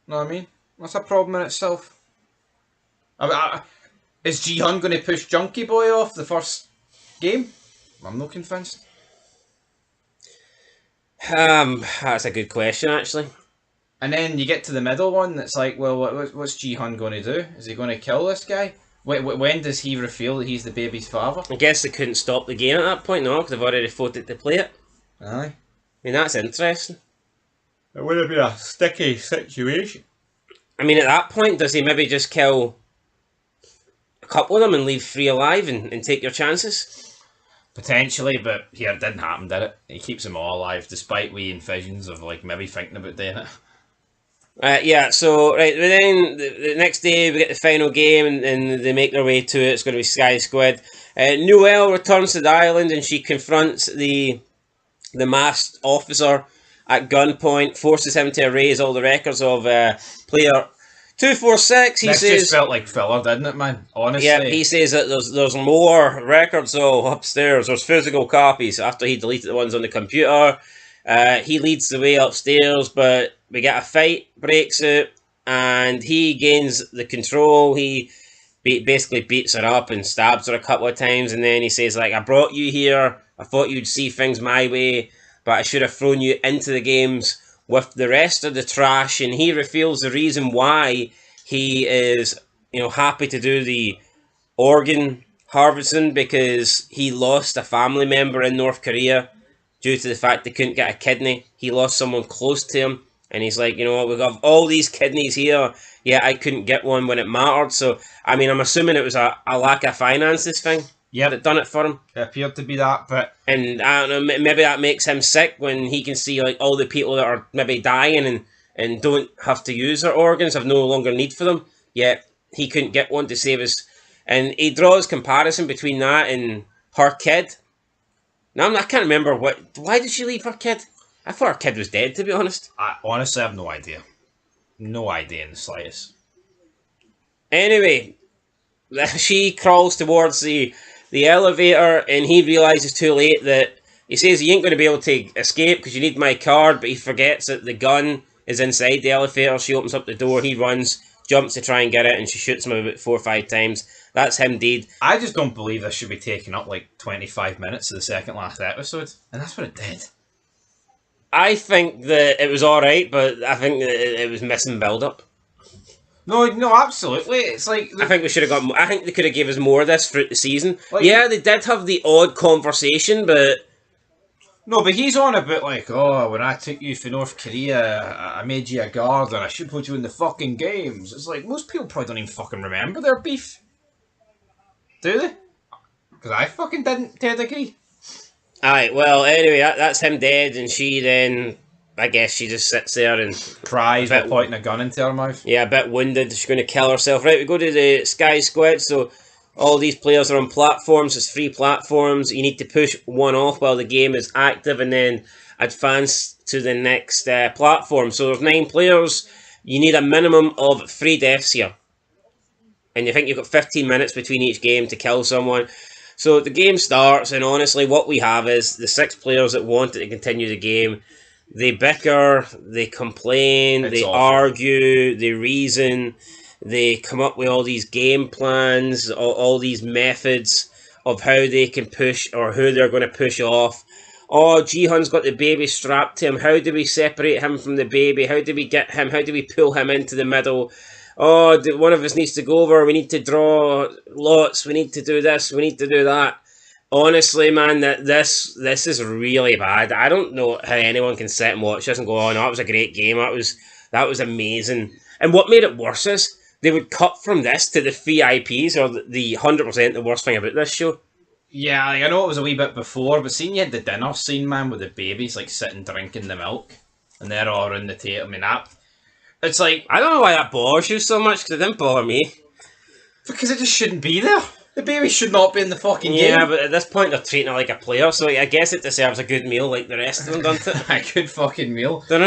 Speaker 6: Know what I mean? That's a problem in itself. Is Ji-hun going to push Junkie Boy off the first game? I'm not convinced.
Speaker 1: That's a good question, actually.
Speaker 6: And then you get to the middle one, it's like, well, what's Ji-hun going to do? Is he going to kill this guy? When does he reveal that he's the baby's father?
Speaker 1: I guess they couldn't stop the game at that point, no, because they've already voted to play it.
Speaker 6: Aye.
Speaker 1: I mean, that's interesting.
Speaker 6: It would have been a sticky situation.
Speaker 1: I mean, at that point, does he maybe just kill couple of them and leave 3 alive and take your chances?
Speaker 6: Potentially, but here it didn't happen, did it? He keeps them all alive, despite we visions of like maybe thinking about doing it.
Speaker 1: Yeah, so right, but then the next day we get the final game and they make their way to it. It's going to be Sky Squid. Noelle returns to the island and she confronts the masked officer at gunpoint, forces him to erase all the records of player 246. He
Speaker 6: This
Speaker 1: says,
Speaker 6: just felt like filler, didn't it, man? Honestly.
Speaker 1: yeah, he says that there's more records upstairs. There's physical copies after he deleted the ones on the computer. He leads the way upstairs, but we get a fight breaks out, and he gains the control. He basically beats her up and stabs her a couple of times, and then he says, like, I brought you here. I thought you'd see things my way, but I should have thrown you into the games with the rest of the trash. And he reveals the reason why he is, happy to do the organ harvesting, because he lost a family member in North Korea due to the fact they couldn't get a kidney. He lost someone close to him, and he's like, we've got all these kidneys here, yet I couldn't get one when it mattered. So, I mean, I'm assuming it was a lack of finances thing that done it for him.
Speaker 6: It appeared to be that, but...
Speaker 1: And, I don't know, maybe that makes him sick when he can see, like, all the people that are maybe dying and don't have to use their organs, have no longer need for them, yet he couldn't get one to save his... And he draws comparison between that and her kid. Now, I can't remember why did she leave her kid? I thought her kid was dead, to be honest.
Speaker 6: I honestly have no idea. No idea in the slightest.
Speaker 1: Anyway, she crawls towards the elevator, and he realises too late that he says he ain't going to be able to escape because you need my card, but he forgets that the gun is inside the elevator. She opens up the door, he runs, jumps to try and get it, and she shoots him about 4 or 5 times. That's him dead.
Speaker 6: I just don't believe this should be taking up like 25 minutes of the second last episode, and that's what it did.
Speaker 1: I think that it was alright, but I think that it was missing build-up.
Speaker 6: No, absolutely. It's like...
Speaker 1: I think we should have got more. I think they could have gave us more of this throughout the season.
Speaker 6: Like,
Speaker 1: yeah, they did have the odd conversation, but...
Speaker 6: No, but he's on about like, oh, when I took you for North Korea, I made you a guard and I should put you in the fucking games. It's like, most people probably don't even fucking remember their beef. Do they? Because I fucking didn't, to a degree.
Speaker 1: Aye, well, anyway, that's him dead, and she then, I guess she just sits there and...
Speaker 6: Cries while pointing a gun into her mouth.
Speaker 1: Yeah, a bit wounded, she's going to kill herself. Right, we go to the Sky Squid, so all these players are on platforms, there's 3 platforms, you need to push one off while the game is active, and then advance to the next platform. So there's 9 players, you need a minimum of 3 deaths here. And you think you've got 15 minutes between each game to kill someone. So the game starts, and honestly, what we have is the 6 players that wanted to continue the game. They bicker, they complain, they argue, they reason, they come up with all these game plans, all these methods of how they can push or who they're going to push off. Oh, Jihan's got the baby strapped to him. How do we separate him from the baby? How do we get him? How do we pull him into the middle? Oh, one of us needs to go over. We need to draw lots. We need to do this. We need to do that. Honestly, man, this is really bad. I don't know how anyone can sit and watch this and go, oh, no, that was a great game. That was amazing. And what made it worse is they would cut from this to the VIPs, or the 100% the worst thing about this show.
Speaker 6: Yeah, like, I know it was a wee bit before, but seeing you had the dinner scene, man, with the babies like sitting drinking the milk, and they're all around the table. I mean, it's like,
Speaker 1: I don't know why that bothers you so much, because it didn't bother me.
Speaker 6: Because it just shouldn't be there. The baby should not be in the fucking game.
Speaker 1: Yeah, but at this point they're treating her like a player, so I guess it deserves a good meal like the rest of them, doesn't it?
Speaker 6: A good fucking meal.
Speaker 1: No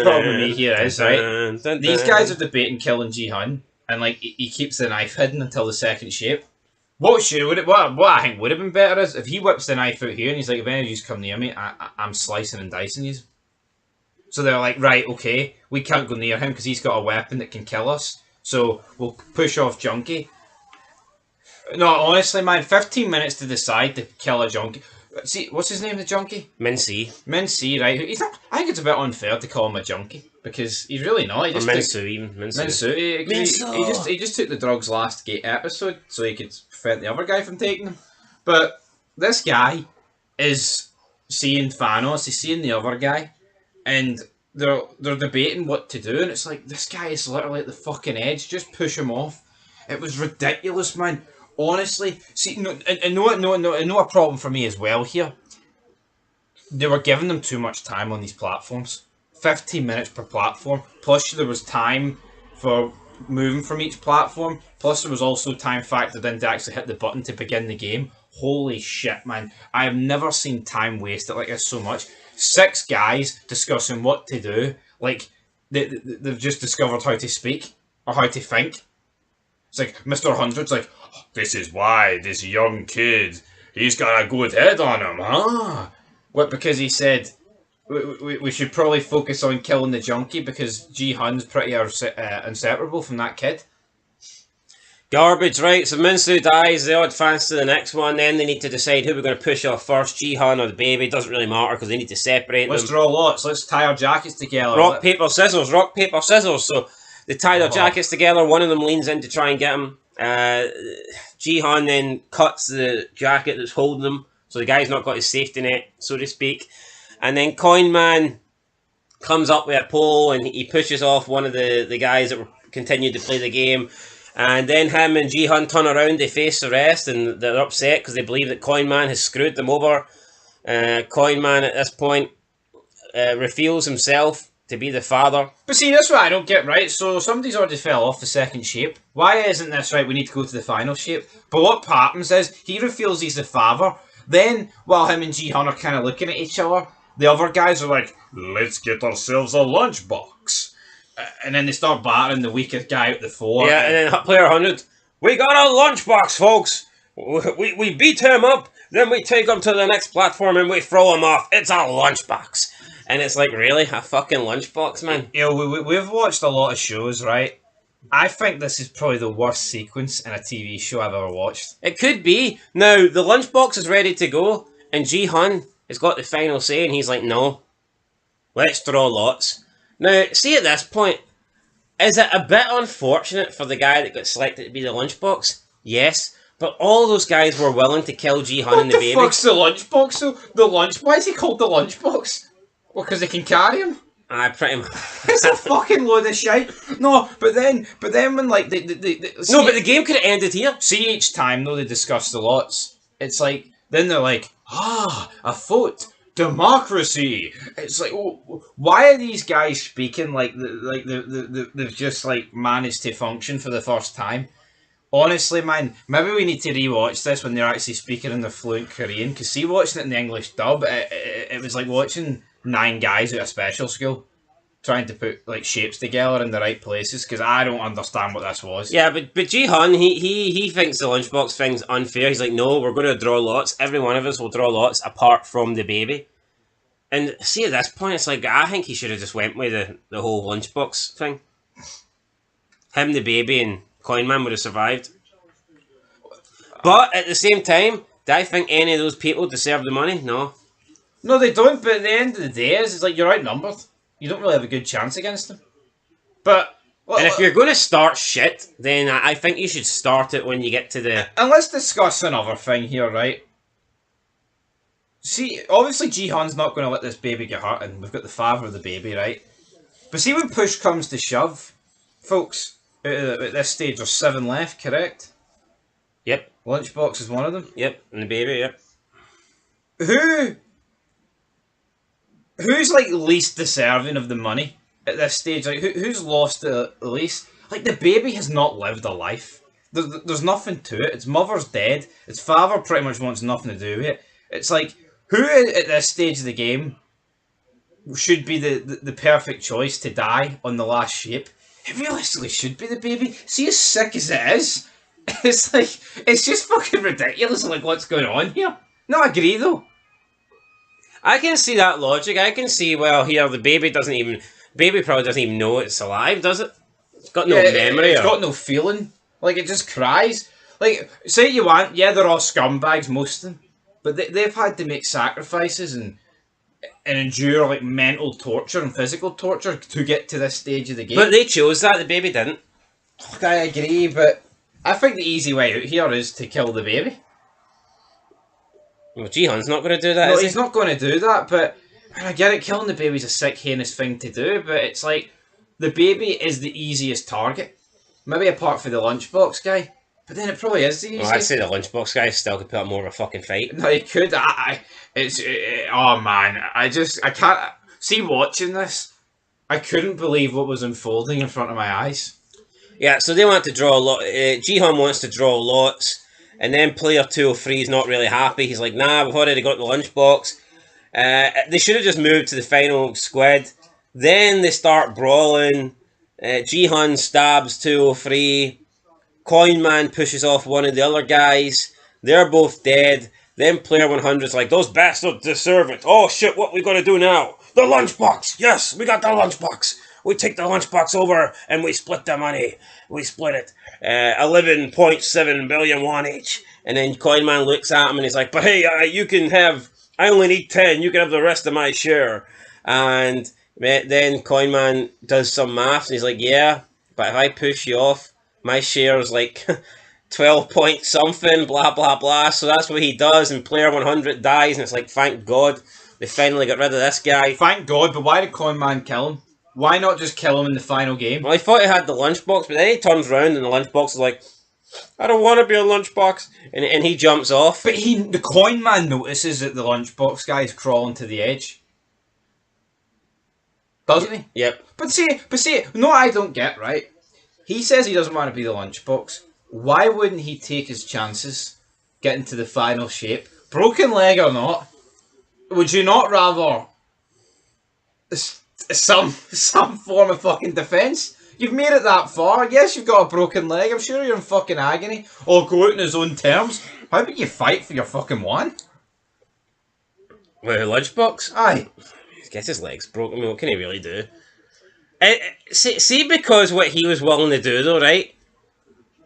Speaker 6: problem with me here is, right? These guys are debating killing Jihan, and like he keeps the knife hidden until the second shape. What I think would have been better is if he whips the knife out here and he's like, if any of you come near me, I'm slicing and dicing you. So they're like, right, okay, we can't go near him because he's got a weapon that can kill us. So we'll push off Junkie. No, honestly, man, 15 minutes to decide to kill a Junkie. See, what's his name, the Junkie?
Speaker 1: Min C,
Speaker 6: right? He's not, I think it's a bit unfair to call him a Junkie because he's really not. He just He just took the drugs last episode so he could prevent the other guy from taking them. But this guy is seeing Thanos. He's seeing the other guy, and they're debating what to do, and it's like, this guy is literally at the fucking edge. Just push him off. It was ridiculous, man. Honestly, see, no, a problem for me as well here. They were giving them too much time on these platforms. 15 minutes per platform. Plus, there was time for moving from each platform. Plus, there was also time factored in to actually hit the button to begin the game. Holy shit, man. I have never seen time wasted like this so much. 6 guys discussing what to do. Like, they've just discovered how to speak or how to think. It's like Mr. 100's like, oh, this is why this young kid, he's got a good head on him, huh? What, because he said we should probably focus on killing the junkie because Ji-hun's pretty inseparable from that kid.
Speaker 1: Garbage, right? So Minsu dies, they advance to the next one, then they need to decide who we're going to push off first, Ji-hun or the baby. Doesn't really matter because they need to separate
Speaker 6: Let's
Speaker 1: them.
Speaker 6: draw lots, let's tie our jackets together.
Speaker 1: Rock, paper, scissors, rock, paper, scissors. So they tie their jackets together, one of them leans in to try and get him. Ji-hun then cuts the jacket that's holding him, so the guy's not got his safety net, so to speak. And then Coin Man comes up with a pole and he pushes off one of the guys that continued to play the game. And then him and Ji-hun turn around, they face the rest, and they're upset because they believe that Coin Man has screwed them over. Coin Man at this point reveals himself to be the father.
Speaker 6: But see, that's what I don't get, right? So somebody's already fell off the second shape. Why isn't this right? We need to go to the final shape. But what happens is, he reveals he's the father. Then, while him and Ji-hun are kind of looking at each other, the other guys are like, let's get ourselves a lunchbox. And then they start battering the weakest guy out the 4.
Speaker 1: Yeah, and then player 100, we got a lunchbox, folks. We beat him up, then we take him to the next platform and we throw him off. It's a lunchbox. And it's like, really? A fucking lunchbox, man?
Speaker 6: You know, we've watched a lot of shows, right? I think this is probably the worst sequence in a TV show I've ever watched.
Speaker 1: It could be. Now, the lunchbox is ready to go, and Ji-hun has got the final say, and he's like, no, let's draw lots. Now, see at this point, is it a bit unfortunate for the guy that got selected to be the lunchbox? Yes, but all those guys were willing to kill Ji-hun and the baby.
Speaker 6: What the fuck's the lunchbox though? The lunch? Why is he called the lunchbox? Well, because they can carry him?
Speaker 1: Pretty much.
Speaker 6: It's a fucking load of shit. No, but then when like they
Speaker 1: no, but the game could have ended here.
Speaker 6: See, each time though they discuss the lots, it's like then they're like, a vote, democracy. It's like, oh, why are these guys speaking like they've just like managed to function for the first time? Honestly, man, maybe we need to rewatch this when they're actually speaking in the fluent Korean. Because see, watching it in the English dub, it was like watching 9 guys at a special school trying to put like shapes together in the right places. Because I don't understand what this was.
Speaker 1: Yeah, but Ji-hun, he thinks the lunchbox thing's unfair. He's like, no, we're going to draw lots. Every one of us will draw lots apart from the baby. And see, at this point, it's like, I think he should have just went with the whole lunchbox thing. Him, the baby, and Coin Man would have survived. But at the same time, do I think any of those people deserve the money? No.
Speaker 6: No, they don't, but at the end of the day, it's like you're outnumbered. You don't really have a good chance against them. But... well,
Speaker 1: and if you're going to start shit, then I think you should start it when you get to the...
Speaker 6: And let's discuss another thing here, right? See, obviously Ji-hun's not going to let this baby get hurt, and we've got the father of the baby, right? But see, when push comes to shove, folks, at this stage there's 7 left, correct?
Speaker 1: Yep.
Speaker 6: Lunchbox is one of them.
Speaker 1: Yep, and the baby, yep.
Speaker 6: Who's like least deserving of the money at this stage? Like who's lost the least? Like the baby has not lived a life. There's nothing to it. Its mother's dead. Its father pretty much wants nothing to do with it. It's like, who at this stage of the game should be the perfect choice to die on the last shape? It realistically should be the baby. See, as sick as it is, it's like, it's just fucking ridiculous, like, what's going on here? No, I agree, though.
Speaker 1: I can see that logic. I can see, well, here, the baby probably doesn't even know it's alive, does it? It's got no memory.
Speaker 6: It's got no feeling. Like, it just cries. Like, say you want, yeah, they're all scumbags, most of them. But they've had to make sacrifices and endure like mental torture and physical torture to get to this stage of the game.
Speaker 1: But they chose that, the baby didn't.
Speaker 6: Look, I agree, but I think the easy way out here is to kill the baby.
Speaker 1: Well, Ji-hun's not going to do that,
Speaker 6: No,
Speaker 1: is he?
Speaker 6: he's not going to do that, but I get it, killing the baby's a sick, heinous thing to do, but it's like, the baby is the easiest target. Maybe apart from the lunchbox guy. But then it probably is the
Speaker 1: Well, I'd say the lunchbox guy still could put up more of a fucking fight.
Speaker 6: No, he could. Oh man, I can't see watching this. I couldn't believe what was unfolding in front of my eyes.
Speaker 1: Yeah, so they want to draw a lot. Jihan wants to draw lots, and then player 203 is not really happy. He's like, nah, we've already got the lunchbox. They should have just moved to the final squid. Then they start brawling. Jihan stabs 203. Coinman pushes off one of the other guys. They're both dead. Then player 100's like, those bastards deserve it. Oh shit, what we gotta do now? The lunchbox! Yes, we got the lunchbox! We take the lunchbox over and we split the money. We split it. 11.7 billion won each. And then Coinman looks at him and he's like, but hey, you can have, I only need 10. You can have the rest of my share. And then Coinman does some maths and he's like, yeah, but if I push you off, my share is like 12 point something, blah, blah, blah. So that's what he does, and player 100 dies, and it's like, thank God, they finally got rid of this guy.
Speaker 6: Thank God, but why did Coinman kill him? Why not just kill him in the final game?
Speaker 1: Well, I thought he had the lunchbox, but then he turns around and the lunchbox is like, I don't want to be a lunchbox, and he jumps off.
Speaker 6: But the Coinman notices that the lunchbox guy is crawling to the edge. Doesn't he?
Speaker 1: Yep.
Speaker 6: But see, no, I don't get, right? He says he doesn't want to be the lunchbox. Why wouldn't he take his chances, get into the final shape, broken leg or not? Would you not rather some form of fucking defence? You've made it that far. Yes, you've got a broken leg. I'm sure you're in fucking agony. Or go out in his own terms. How about you fight for your fucking one?
Speaker 1: With a lunchbox?
Speaker 6: Aye.
Speaker 1: I guess his leg's broken. I mean, what can he really do? See, because what he was willing to do, though, right?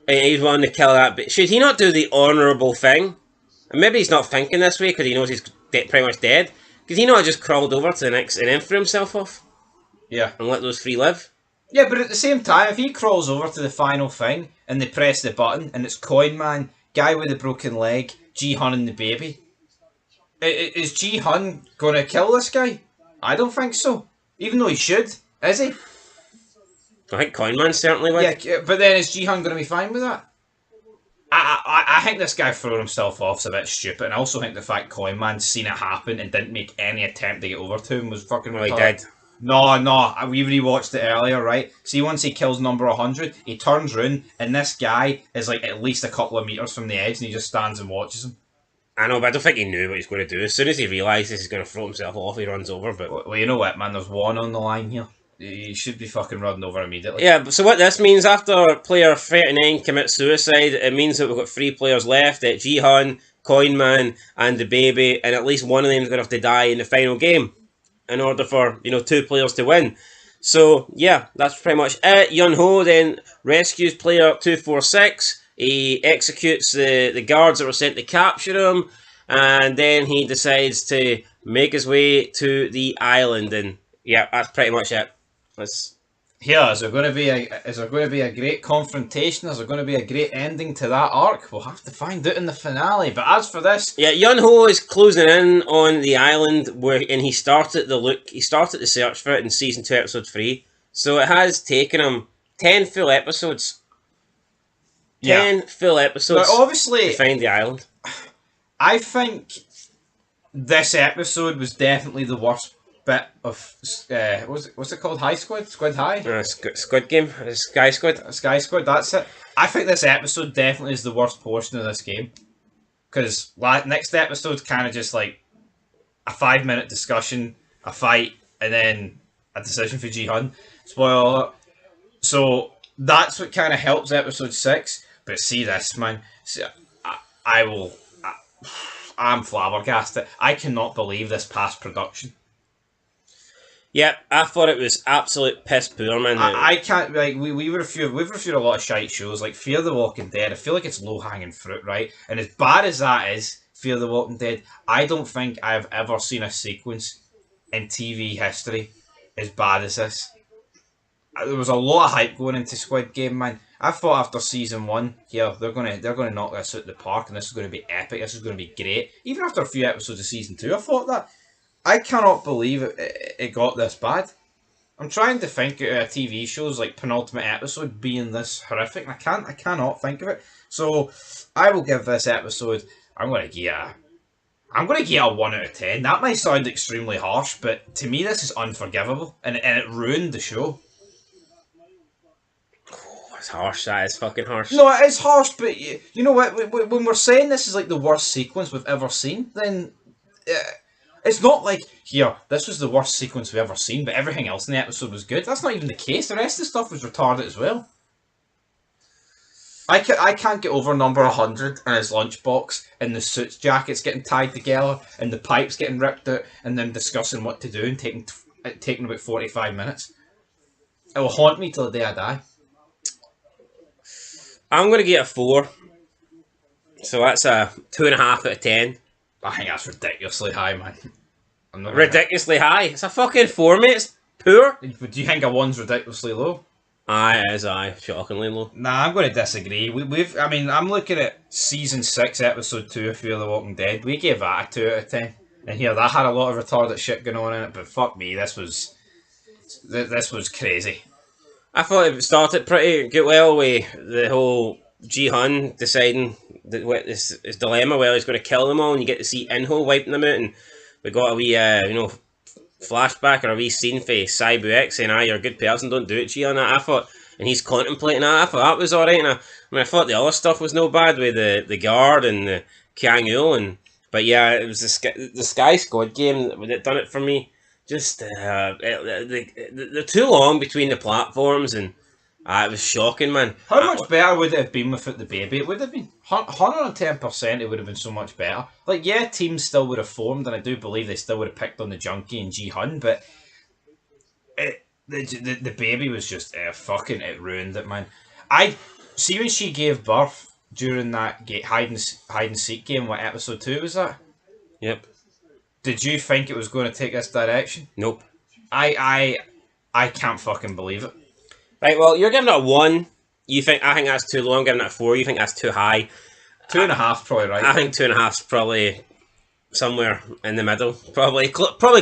Speaker 1: And he's willing to kill that, but should he not do the honourable thing? And maybe he's not thinking this way because he knows he's pretty much dead. Could he not just crawled over to the next and then threw himself off?
Speaker 6: Yeah.
Speaker 1: And let those three live?
Speaker 6: Yeah, but at the same time, if he crawls over to the final thing and they press the button and it's Coinman, guy with the broken leg, Ji-hun and the baby, is Ji-hun going to kill this guy? I don't think so. Even though he should. Is he?
Speaker 1: I think Coinman certainly would.
Speaker 6: Yeah, but then is Ji-hun going to be fine with that? I think this guy throwing himself off is a bit stupid, and I also think the fact Coinman seen it happen and didn't make any attempt to get over to him was fucking
Speaker 1: Well, he
Speaker 6: retarded.
Speaker 1: did.
Speaker 6: No, we rewatched it earlier, right? See, once he kills number 100, he turns round, and this guy is like at least a couple of metres from the edge, and he just stands and watches him.
Speaker 1: I know, but I don't think he knew what he was going to do. As soon as he realises he's going to throw himself off, he runs over. But
Speaker 6: Well, you know what, man? There's one on the line here. You should be fucking running over immediately.
Speaker 1: yeah, so what this means, after player 39 commits suicide, it means that we've got 3 players left, Ji-hun, Coinman, and the baby, and at least one of them is going to have to die in the final game in order for, 2 players to win. So, yeah, that's pretty much it. Yun-ho then rescues player 246. He executes the guards that were sent to capture him, and then he decides to make his way to the island, and yeah, that's pretty much it.
Speaker 6: Here, is there going to be a great confrontation? Is there going to be a great ending to that arc? We'll have to find out in the finale. But as for this,
Speaker 1: Yeah, Yun-ho is closing in on the island and he started the search for it in season 2, episode 3. So it has taken him 10 full episodes. 10 full episodes
Speaker 6: but obviously,
Speaker 1: to find the island.
Speaker 6: I think this episode was definitely the worst bit of what's it called? High Squid? Squid High?
Speaker 1: Squid Game? Sky Squid?
Speaker 6: Sky Squid, that's it. I think this episode definitely is the worst portion of this game. Because next episode's kind of just like a 5-minute discussion, a fight, and then a decision for Ji-hun. Spoiler alert. So that's what kind of helps episode 6. But see this, man. See, I'm flabbergasted. I cannot believe this past production.
Speaker 1: Yeah, I thought it was absolute piss poor, man.
Speaker 6: I can't, like, we've reviewed a lot of shite shows, like Fear the Walking Dead. I feel like it's low-hanging fruit, right? And as bad as that is, Fear the Walking Dead, I don't think I've ever seen a sequence in TV history as bad as this. There was a lot of hype going into Squid Game, man. I thought after season 1, yeah, they're gonna knock this out of the park, and this is gonna be epic. This is gonna be great. Even after a few episodes of season 2, I thought that. I cannot believe it got this bad. I'm trying to think of a TV show's like penultimate episode being this horrific. I cannot think of it. So I will give this episode. I'm gonna give it a 1 out of 10. That might sound extremely harsh, but to me this is unforgivable, and it ruined the show.
Speaker 1: It's harsh. That is fucking harsh.
Speaker 6: No, it is harsh, but you know what? When we're saying this is like the worst sequence we've ever seen, then it's not like, here, this was the worst sequence we've ever seen, but everything else in the episode was good. That's not even the case. The rest of the stuff was retarded as well. I can't get over number 100 and his lunchbox and the suits jackets getting tied together and the pipes getting ripped out and them discussing what to do and taking about 45 minutes. It will haunt me till the day I die.
Speaker 1: I'm going to get a 4. So that's a 2.5 out of 10.
Speaker 6: I think that's ridiculously high, man. I'm not
Speaker 1: Ridiculously high. It's a fucking 4, mate. It's poor.
Speaker 6: Do you think a 1's ridiculously low?
Speaker 1: Aye, it is, aye. Shockingly low.
Speaker 6: Nah, I'm going to disagree. I'm looking at season 6, episode 2 of Fear the Walking Dead. We gave that a 2 out of 10. And here, that had a lot of retarded shit going on in it, but fuck me, this was crazy.
Speaker 1: I thought it started pretty good well with the whole Ji-hun deciding that what his dilemma, well, he's going to kill them all, and you get to see Inho wiping them out, and we got a wee, flashback or a wee scene for Saibu X saying, you're a good person, don't do it, Ji-hun. I thought, and he's contemplating that. I thought that was alright, and I thought the other stuff was no bad with the guard and the Kang-ul, but yeah, it was the Sky Squad game that done it for me. Just they're too long between the platforms, and it was shocking, man.
Speaker 6: How much better would it have been without the baby? It would have been 110%. It would have been so much better. Like, yeah, teams still would have formed, and I do believe they still would have picked on the Junkie and Ji-hun, but the baby was just it ruined it, man. I see when she gave birth during that hide and seek game. What episode 2 was that?
Speaker 1: Yep.
Speaker 6: Did you think it was going to take this direction?
Speaker 1: Nope.
Speaker 6: I can't fucking believe it.
Speaker 1: Right, well, you're giving it a 1. I think that's too low. I'm giving it a 4. You think that's too high.
Speaker 6: 2.5 probably right.
Speaker 1: I think 2.5's probably somewhere in the middle. Probably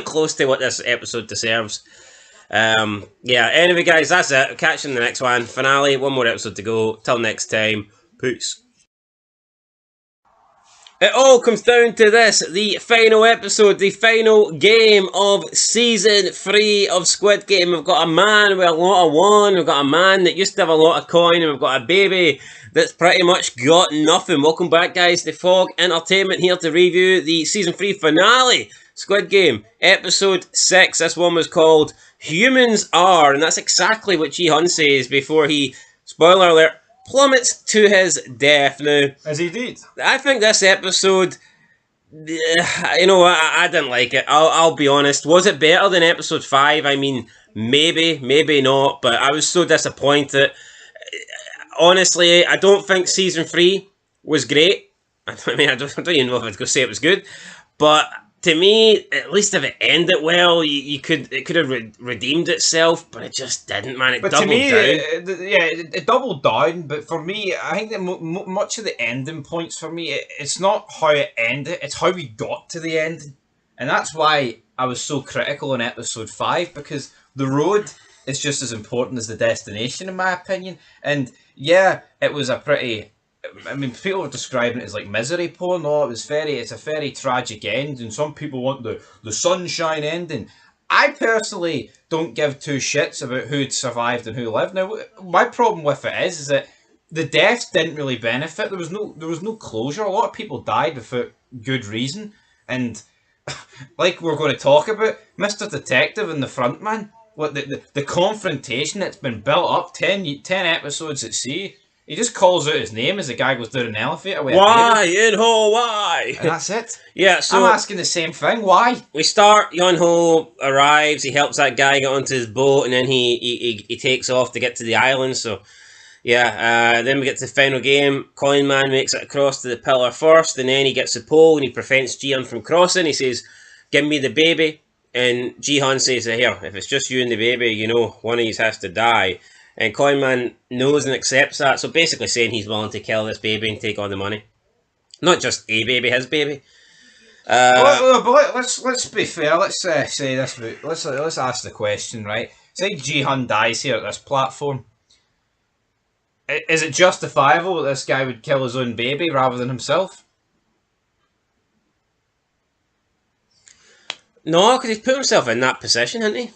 Speaker 1: close to what this episode deserves. Anyway, guys, that's it. Catch you in the next one. Finale, one more episode to go. Till next time. Peace. It all comes down to this, the final episode, the final game of Season 3 of Squid Game. We've got a man with a lot of won, we've got a man that used to have a lot of coin, and we've got a baby that's pretty much got nothing. Welcome back, guys, to Fog Entertainment, here to review the Season 3 finale, Squid Game, Episode 6. This one was called Humans Are, and that's exactly what Ji-hun says before he, spoiler alert, plummets to his death. Now,
Speaker 6: as he did.
Speaker 1: I think this episode, I didn't like it. I'll be honest. Was it better than episode 5? I mean, maybe not, but I was so disappointed. Honestly, I don't think season 3 was great. I don't even know if I'd go say it was good, but to me, at least if it ended well, it could have redeemed itself, but it just didn't, man. It doubled down.
Speaker 6: It doubled down, but for me, I think that much of the ending points for me, it's not how it ended, it's how we got to the ending. And that's why I was so critical in episode 5, because the road is just as important as the destination, in my opinion. And yeah, it was a pretty... I mean, people are describing it as like misery porn. No, it's a very tragic end, and some people want the sunshine ending. I personally don't give two shits about who'd survived and who lived. Now, my problem with it is that the deaths didn't really benefit. There was no closure. A lot of people died without good reason, and like we're going to talk about, Mr. Detective and the frontman, what the confrontation that's been built up 10 episodes at sea. He just calls out his name as the guy goes down an elevator.
Speaker 1: Why, Inho, why?
Speaker 6: And that's it.
Speaker 1: Yeah, so...
Speaker 6: I'm asking the same thing, why?
Speaker 1: We start, Yunho arrives, he helps that guy get onto his boat, and then he takes off to get to the island, so... Yeah, then we get to the final game. Coin Man makes it across to the pillar first, and then he gets the pole, and he prevents Ji-hun from crossing. He says, give me the baby. And Ji-hun says, here, if it's just you and the baby, one of you has to die. And Coinman knows and accepts that, so basically saying he's willing to kill this baby and take all the money. Not just a baby, his baby.
Speaker 6: But let's be fair. Let's say this. Let's ask the question, right? say Jihan dies here at this platform. Is it justifiable that this guy would kill his own baby rather than himself?
Speaker 1: No, because he's put himself in that position, hasn't he?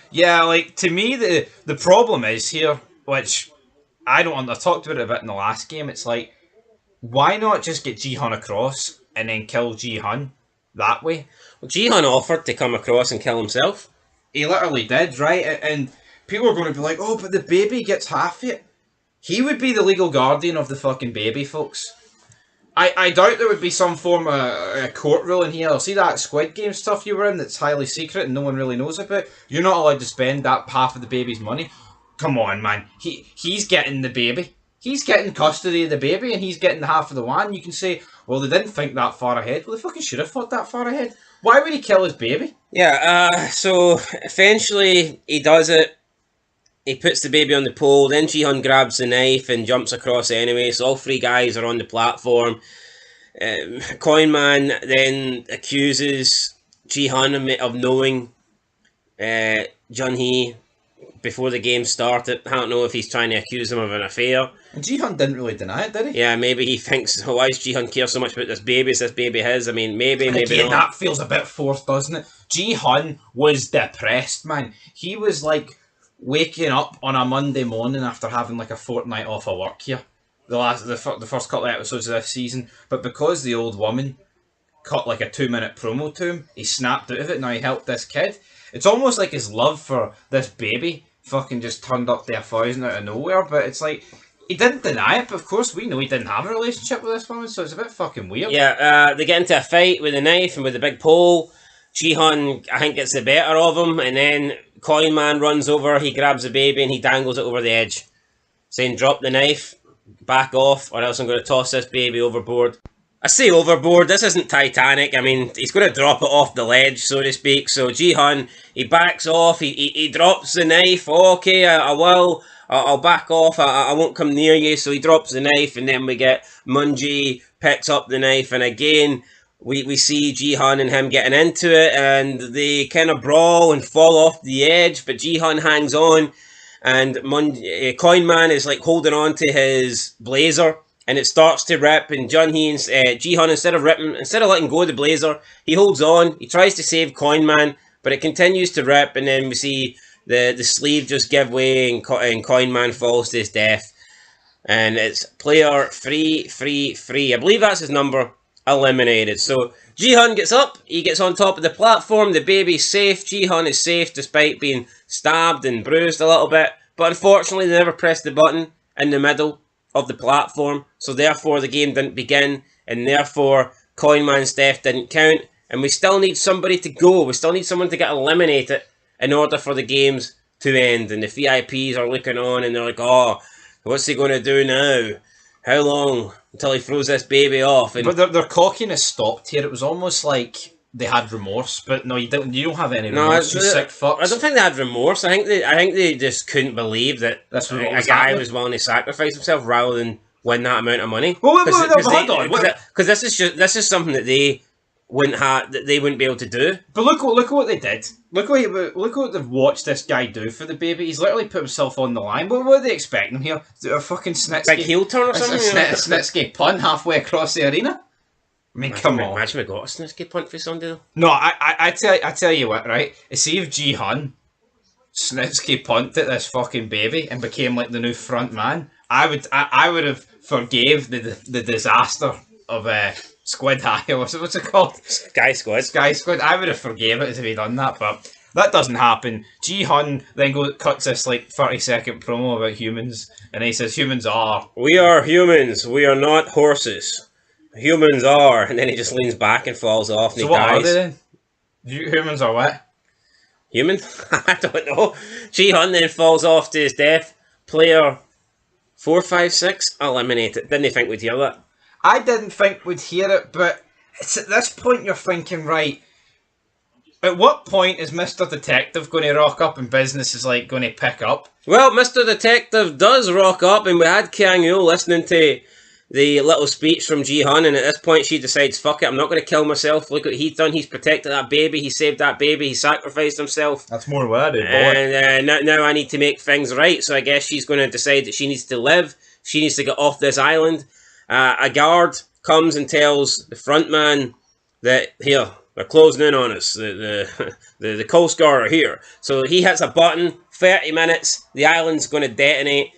Speaker 6: Yeah, like, to me, the problem is here, which I talked about it a bit in the last game, it's like, why not just get Jihan across and then kill Jihan that way?
Speaker 1: Well, Jihan offered to come across and kill himself.
Speaker 6: He literally did, right? And people are going to be like, oh, but the baby gets half it. He would be the legal guardian of the fucking baby, folks. I doubt there would be some form of a court ruling here. See that Squid Game stuff you were in that's highly secret and no one really knows about? You're not allowed to spend that half of the baby's money. Come on, man. He's getting the baby. He's getting custody of the baby and he's getting half of the one. You can say, well, they didn't think that far ahead. Well, they fucking should have thought that far ahead. Why would he kill his baby?
Speaker 1: Yeah, so eventually he does it. He puts the baby on the pole, then Jihan grabs the knife and jumps across anyway, so all three guys are on the platform. Coinman then accuses Jihan of knowing Jun-hee before the game started. I don't know if he's trying to accuse him of an affair.
Speaker 6: And Jihan didn't really deny it, did he?
Speaker 1: Yeah, maybe he thinks, oh, why does Jihan care so much about this baby? Is this baby his? I mean, maybe
Speaker 6: Again,
Speaker 1: not.
Speaker 6: that feels a bit forced, doesn't it? Jihan was depressed, man. He was like waking up on a Monday morning after having like a fortnight off of work here. The first couple of episodes of this season. But because the old woman cut like a 2-minute promo to him, he snapped out of it. Now he helped this kid. It's almost like his love for this baby fucking just turned up to 1,000 out of nowhere. But it's like, he didn't deny it, but of course we know he didn't have a relationship with this woman, so it's a bit fucking weird.
Speaker 1: Yeah, they get into a fight with a knife and with a big pole. Jihan, I think, gets the better of him, and then Coin Man runs over, he grabs the baby and he dangles it over the edge, saying, drop the knife, back off, or else I'm going to toss this baby overboard. I say overboard, this isn't Titanic. I mean, he's going to drop it off the ledge, so to speak. So Jihan, he backs off, he drops the knife. Okay, I will. I'll back off. I won't come near you. So he drops the knife, and then we get Munji picks up the knife, and again we see Jihan and him getting into it, and they kind of brawl and fall off the edge. But Jihan hangs on, and Coin Man is like holding on to his blazer. And it starts to rip, and Jihan, instead of letting go of the blazer, he holds on. He tries to save Coin Man, but it continues to rip, and then we see the sleeve just give way, and Coin Man falls to his death. And it's player 333. I believe that's his number. Eliminated. So Jihan gets up. He gets on top of the platform. The baby's safe. Jihan is safe despite being stabbed and bruised a little bit. But unfortunately, they never pressed the button in the middle of the platform, so therefore the game didn't begin, and therefore Coin Man's death didn't count, and we still need somebody to go. We still need someone to get eliminated in order for the games to end. And the VIPs are looking on and they're like, oh, what's he going to do now? How long until he throws this baby off? And
Speaker 6: but their cockiness stopped here. It was almost like they had remorse, but no, you don't have any remorse. You sick fucks.
Speaker 1: I don't think they had remorse. I think they just couldn't believe that a guy was willing to sacrifice himself rather than win that amount of money.
Speaker 6: Well, hold on,
Speaker 1: because this is something that they wouldn't be able to do.
Speaker 6: But look what they did. Look what they've watched this guy do for the baby. He's literally put himself on the line. What are they expecting him here? A fucking Snitsky
Speaker 1: big heel turn or something?
Speaker 6: A Snitsky pun halfway across the arena. I mean, come on.
Speaker 1: Imagine we got a Snitsky punt for Sunday.
Speaker 6: No, I tell you what, right? See if Jihan Snitsky punted this fucking baby and became like the new front man. I would have forgave the disaster of Squid High, or what's it called?
Speaker 1: Sky Squid.
Speaker 6: I would have forgave it if he'd done that, but that doesn't happen. Jihan then cuts this like 30-second promo about humans, and he says humans are.
Speaker 1: We are humans. We are not horses. Humans are, and then he just leans back and falls off, and
Speaker 6: so
Speaker 1: he
Speaker 6: what
Speaker 1: dies.
Speaker 6: Are they then? Humans are what?
Speaker 1: Human? I don't know. Jihan then falls off to his death. Player 456 eliminated. Didn't they think we'd hear that?
Speaker 6: I didn't think we'd hear it, but it's at this point you're thinking, right, at what point is Mr. Detective going to rock up and business is like going to pick up?
Speaker 1: Well, Mr. Detective does rock up, and we had Kang Yu listening to the little speech from Ji-hun, and at this point she decides, fuck it, I'm not going to kill myself. Look what he's done. He's protected that baby. He saved that baby. He sacrificed himself.
Speaker 6: That's more than what I did, boy.
Speaker 1: And now I need to make things right. So I guess she's going to decide that she needs to live. She needs to get off this island. A guard comes and tells the front man that, here, they're closing in on us. The Coast Guard are here. So he hits a button. 30 minutes. The island's going to detonate.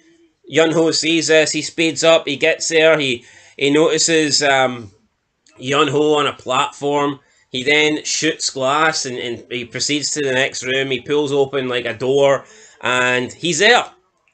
Speaker 1: Yun-ho sees this. He speeds up. He gets there. He notices Yun-ho on a platform. He then shoots glass and he proceeds to the next room. He pulls open like a door and he's there.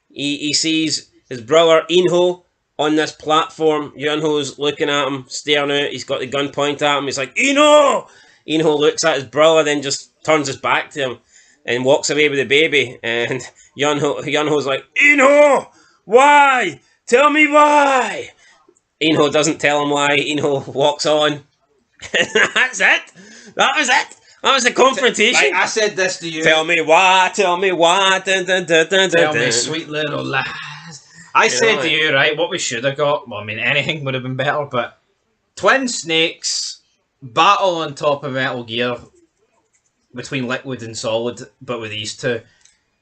Speaker 1: He sees his brother In-ho on this platform. Yun-ho's looking at him, staring out. He's got the gun pointed at him. He's like, In-ho! In-ho looks at his brother, then just turns his back to him and walks away with the baby. And Yun-ho's like, In-ho! Why? Tell me why! In-ho doesn't tell him why. In-ho walks on. That's it. That was it. That was the confrontation.
Speaker 6: Like I said this to you.
Speaker 1: Tell me why. Tell me why. Dun, dun, dun, dun,
Speaker 6: Tell
Speaker 1: dun.
Speaker 6: me, sweet little lies. I said to you, right, what we should have got. Well, I mean, anything would have been better, but twin snakes battle on top of Metal Gear between Liquid and Solid, but with these two.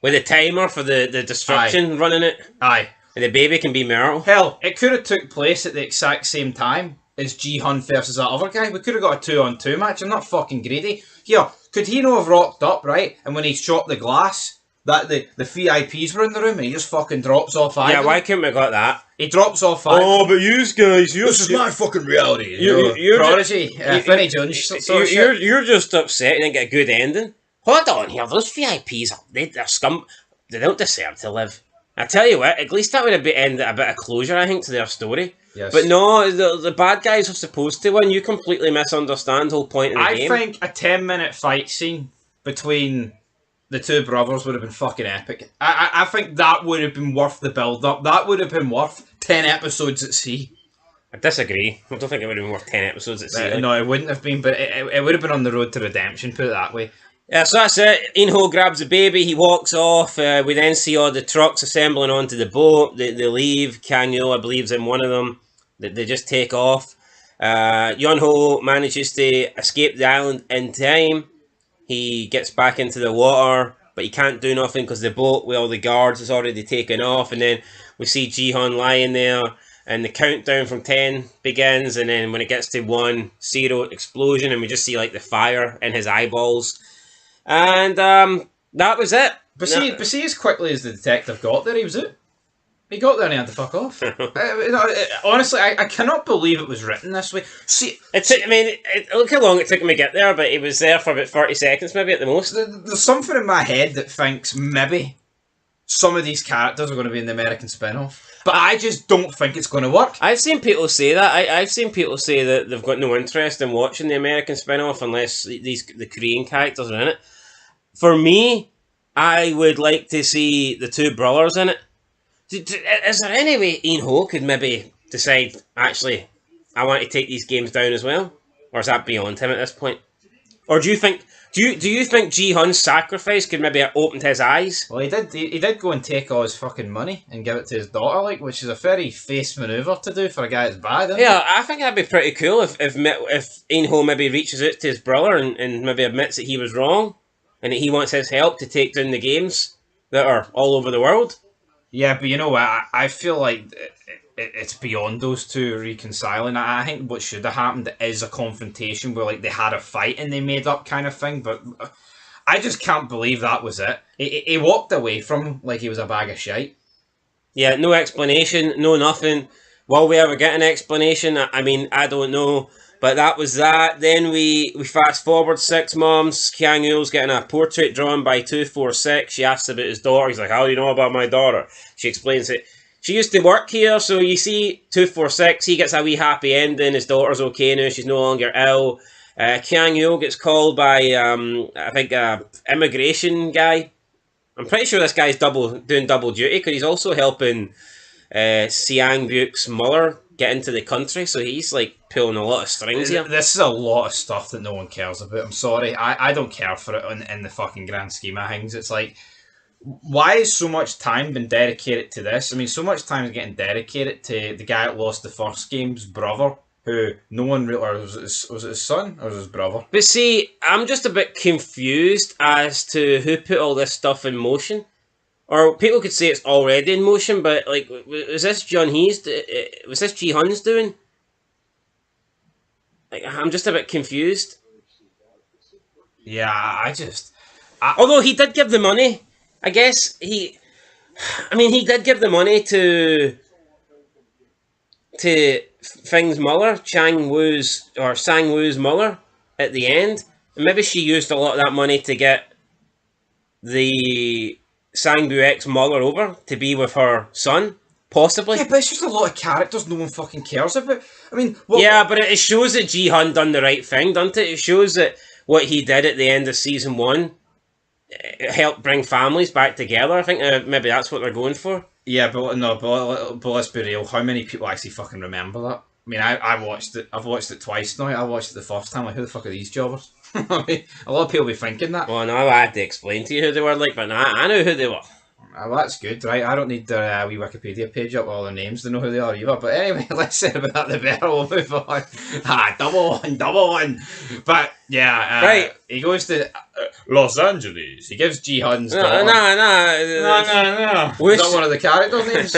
Speaker 1: With a timer for the destruction running it.
Speaker 6: Aye.
Speaker 1: And the baby can be Meryl.
Speaker 6: Hell, it could have took place at the exact same time as Ji-hun versus that other guy. We could have got a 2-on-2 match. I'm not fucking greedy. Here, could he not have rocked up, right? And when he shot the glass, that the VIPs were in the room and he just fucking drops off
Speaker 1: Yeah,
Speaker 6: Ivan.
Speaker 1: why couldn't we got that?
Speaker 6: He drops off Ivan.
Speaker 3: Oh, but you guys,
Speaker 6: This is my fucking reality.
Speaker 1: You're
Speaker 6: Prodigy, Finny Jones. sort of shit.
Speaker 1: you're just upset you didn't get a good ending. Hold on here, those VIPs, they're scum. They don't deserve to live. I tell you what, at least that would have ended a bit of closure, I think, to their story.
Speaker 6: Yes.
Speaker 1: But no, the bad guys are supposed to win. You completely misunderstand the whole point of the game.
Speaker 6: I think a 10-minute fight scene between the two brothers would have been fucking epic. I think that would have been worth the build-up. That would have been worth 10 episodes at sea.
Speaker 1: I disagree. I don't think it would have been worth 10 episodes at sea.
Speaker 6: No, it wouldn't have been, but it would have been on the road to redemption, put it that way.
Speaker 1: Yeah, so that's it. In-ho grabs the baby, he walks off. We then see all the trucks assembling onto the boat. They leave. Kang-yo, I believe, is in one of them. They just take off. Yun-ho manages to escape the island in time. He gets back into the water, but he can't do nothing because the boat with all the guards is already taken off. And then we see Ji-hun lying there, and the countdown from 10 begins. And then when it gets to 1, 0, explosion, and we just see like the fire in his eyeballs. And that was it.
Speaker 6: But see, as quickly as the detective got there, he was out. He got there and he had to fuck off. Honestly, I cannot believe it was written this way. See,
Speaker 1: It took, look how long it took him to get there, but he was there for about 30 seconds, maybe at the most.
Speaker 6: there's something in my head that thinks maybe some of these characters are going to be in the American spin-off. But I just don't think it's going to work.
Speaker 1: I've seen people say that. I've seen people say that they've got no interest in watching the American spin-off unless the Korean characters are in it. For me, I would like to see the two brothers in it. Is there any way In-ho could maybe decide, actually, I want to take these games down as well? Or is that beyond him at this point? Or do you think Ji-hun's sacrifice could maybe have opened his eyes?
Speaker 6: Well, he did go and take all his fucking money and give it to his daughter, like, which is a very face manoeuvre to do for a guy that's bad, isn't it?
Speaker 1: Yeah, I think that'd be pretty cool if In-ho maybe reaches out to his brother and maybe admits that he was wrong and that he wants his help to take down the games that are all over the world.
Speaker 6: Yeah, but you know what? I feel like it's beyond those two reconciling. I think what should have happened is a confrontation where like they had a fight and they made up kind of thing. But I just can't believe that was it. He walked away from him like he was a bag of shite.
Speaker 1: Yeah, no explanation, no nothing. Will we ever get an explanation? I mean, I don't know. But that was that. Then we fast forward 6 months. Kang-yo's getting a portrait drawn by 246. She asks about his daughter. He's like, how do you know about my daughter? She explains it. She used to work here, so you see 246, he gets a wee happy ending. His daughter's okay now. She's no longer ill. Kang-yo gets called by, I think, immigration guy. I'm pretty sure this guy's doing double duty because he's also helping Siang-buk's Muller get into the country, so he's like pulling a lot of strings here.
Speaker 6: This is a lot of stuff that no one cares about. I'm sorry, I don't care for it in the fucking grand scheme of things. It's like why is so much time been dedicated to this? I mean, so much time is getting dedicated to the guy that lost the first game's brother, who no one really, or was it his son or was it his brother?
Speaker 1: But see, I'm just a bit confused as to who put all this stuff in motion. Or people could say it's already in motion, but like, was this John He's? Was this G Hun's doing? Like, I'm just a bit confused.
Speaker 6: Yeah, I just.
Speaker 1: Although he did give the money, I guess he did give the money to Fing's mother, Sang Woo's mother, at the end. And maybe she used a lot of that money to get the Sang Buek's mother over to be with her son, possibly.
Speaker 6: Yeah, but it's just a lot of characters no one fucking cares about. I mean, what,
Speaker 1: Yeah, but it shows that Ji Hun done the right thing, doesn't it? It shows that what he did at the end of season 1 helped bring families back together. I think maybe that's what they're going for.
Speaker 6: Yeah, but no, but let's be real. How many people actually fucking remember that? I mean, I watched it. I've watched it twice now. I watched it the first time. Like, who the fuck are these jobbers? I mean, a lot of people be thinking that.
Speaker 1: Well, no, I had to explain to you who they were, like, but I knew who they were.
Speaker 6: Well, that's good, right? I don't need their wee Wikipedia page up with all their names to know who they are either. But anyway, let's say about that the better. We'll move on. Double one. But yeah,
Speaker 1: right.
Speaker 6: He goes to Los Angeles. He gives Ji Hun's
Speaker 1: No.
Speaker 6: No. Is that one of the character names?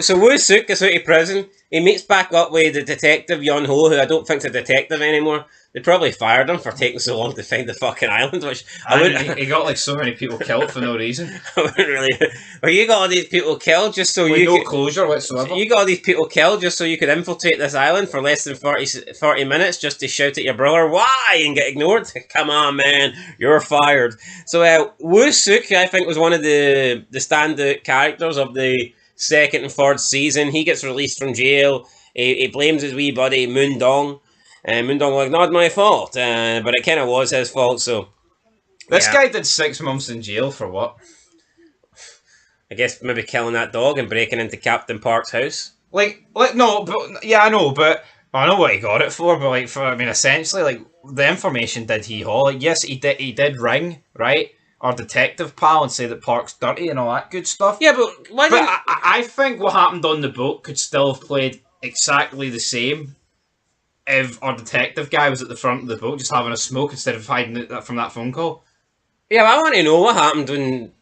Speaker 1: So Woo Suk gets out of prison. He meets back up with the detective Yun Ho, who I don't think's a detective anymore. They probably fired him for taking so long to find the fucking island, which I wouldn't.
Speaker 6: He got like so many people killed for no reason.
Speaker 1: I wouldn't really. Well, you got all these people killed just so
Speaker 6: With
Speaker 1: you
Speaker 6: no
Speaker 1: could,
Speaker 6: closure whatsoever.
Speaker 1: You got all these people killed just so you could infiltrate this island for less than 40 minutes just to shout at your brother, why, and get ignored? Come on, man, you're fired. So Woo Suk, I think, was one of the standout characters of the second and third season. He gets released from jail. He blames his wee buddy Moon Dong. And Moon Dong like, not my fault, but it kind of was his fault, so...
Speaker 6: This guy did 6 months in jail for what?
Speaker 1: I guess maybe killing that dog and breaking into Captain Park's house.
Speaker 6: Like no, but yeah, I know what he got it for, but like essentially, like the information did he haul? Like, yes, he did ring, right? Our detective pal and say that Park's dirty and all that good stuff.
Speaker 1: Yeah, but why
Speaker 6: But I think what happened on the boat could still have played exactly the same if our detective guy was at the front of the boat just having a smoke instead of hiding it from that phone call.
Speaker 1: Yeah, but I want to know what happened when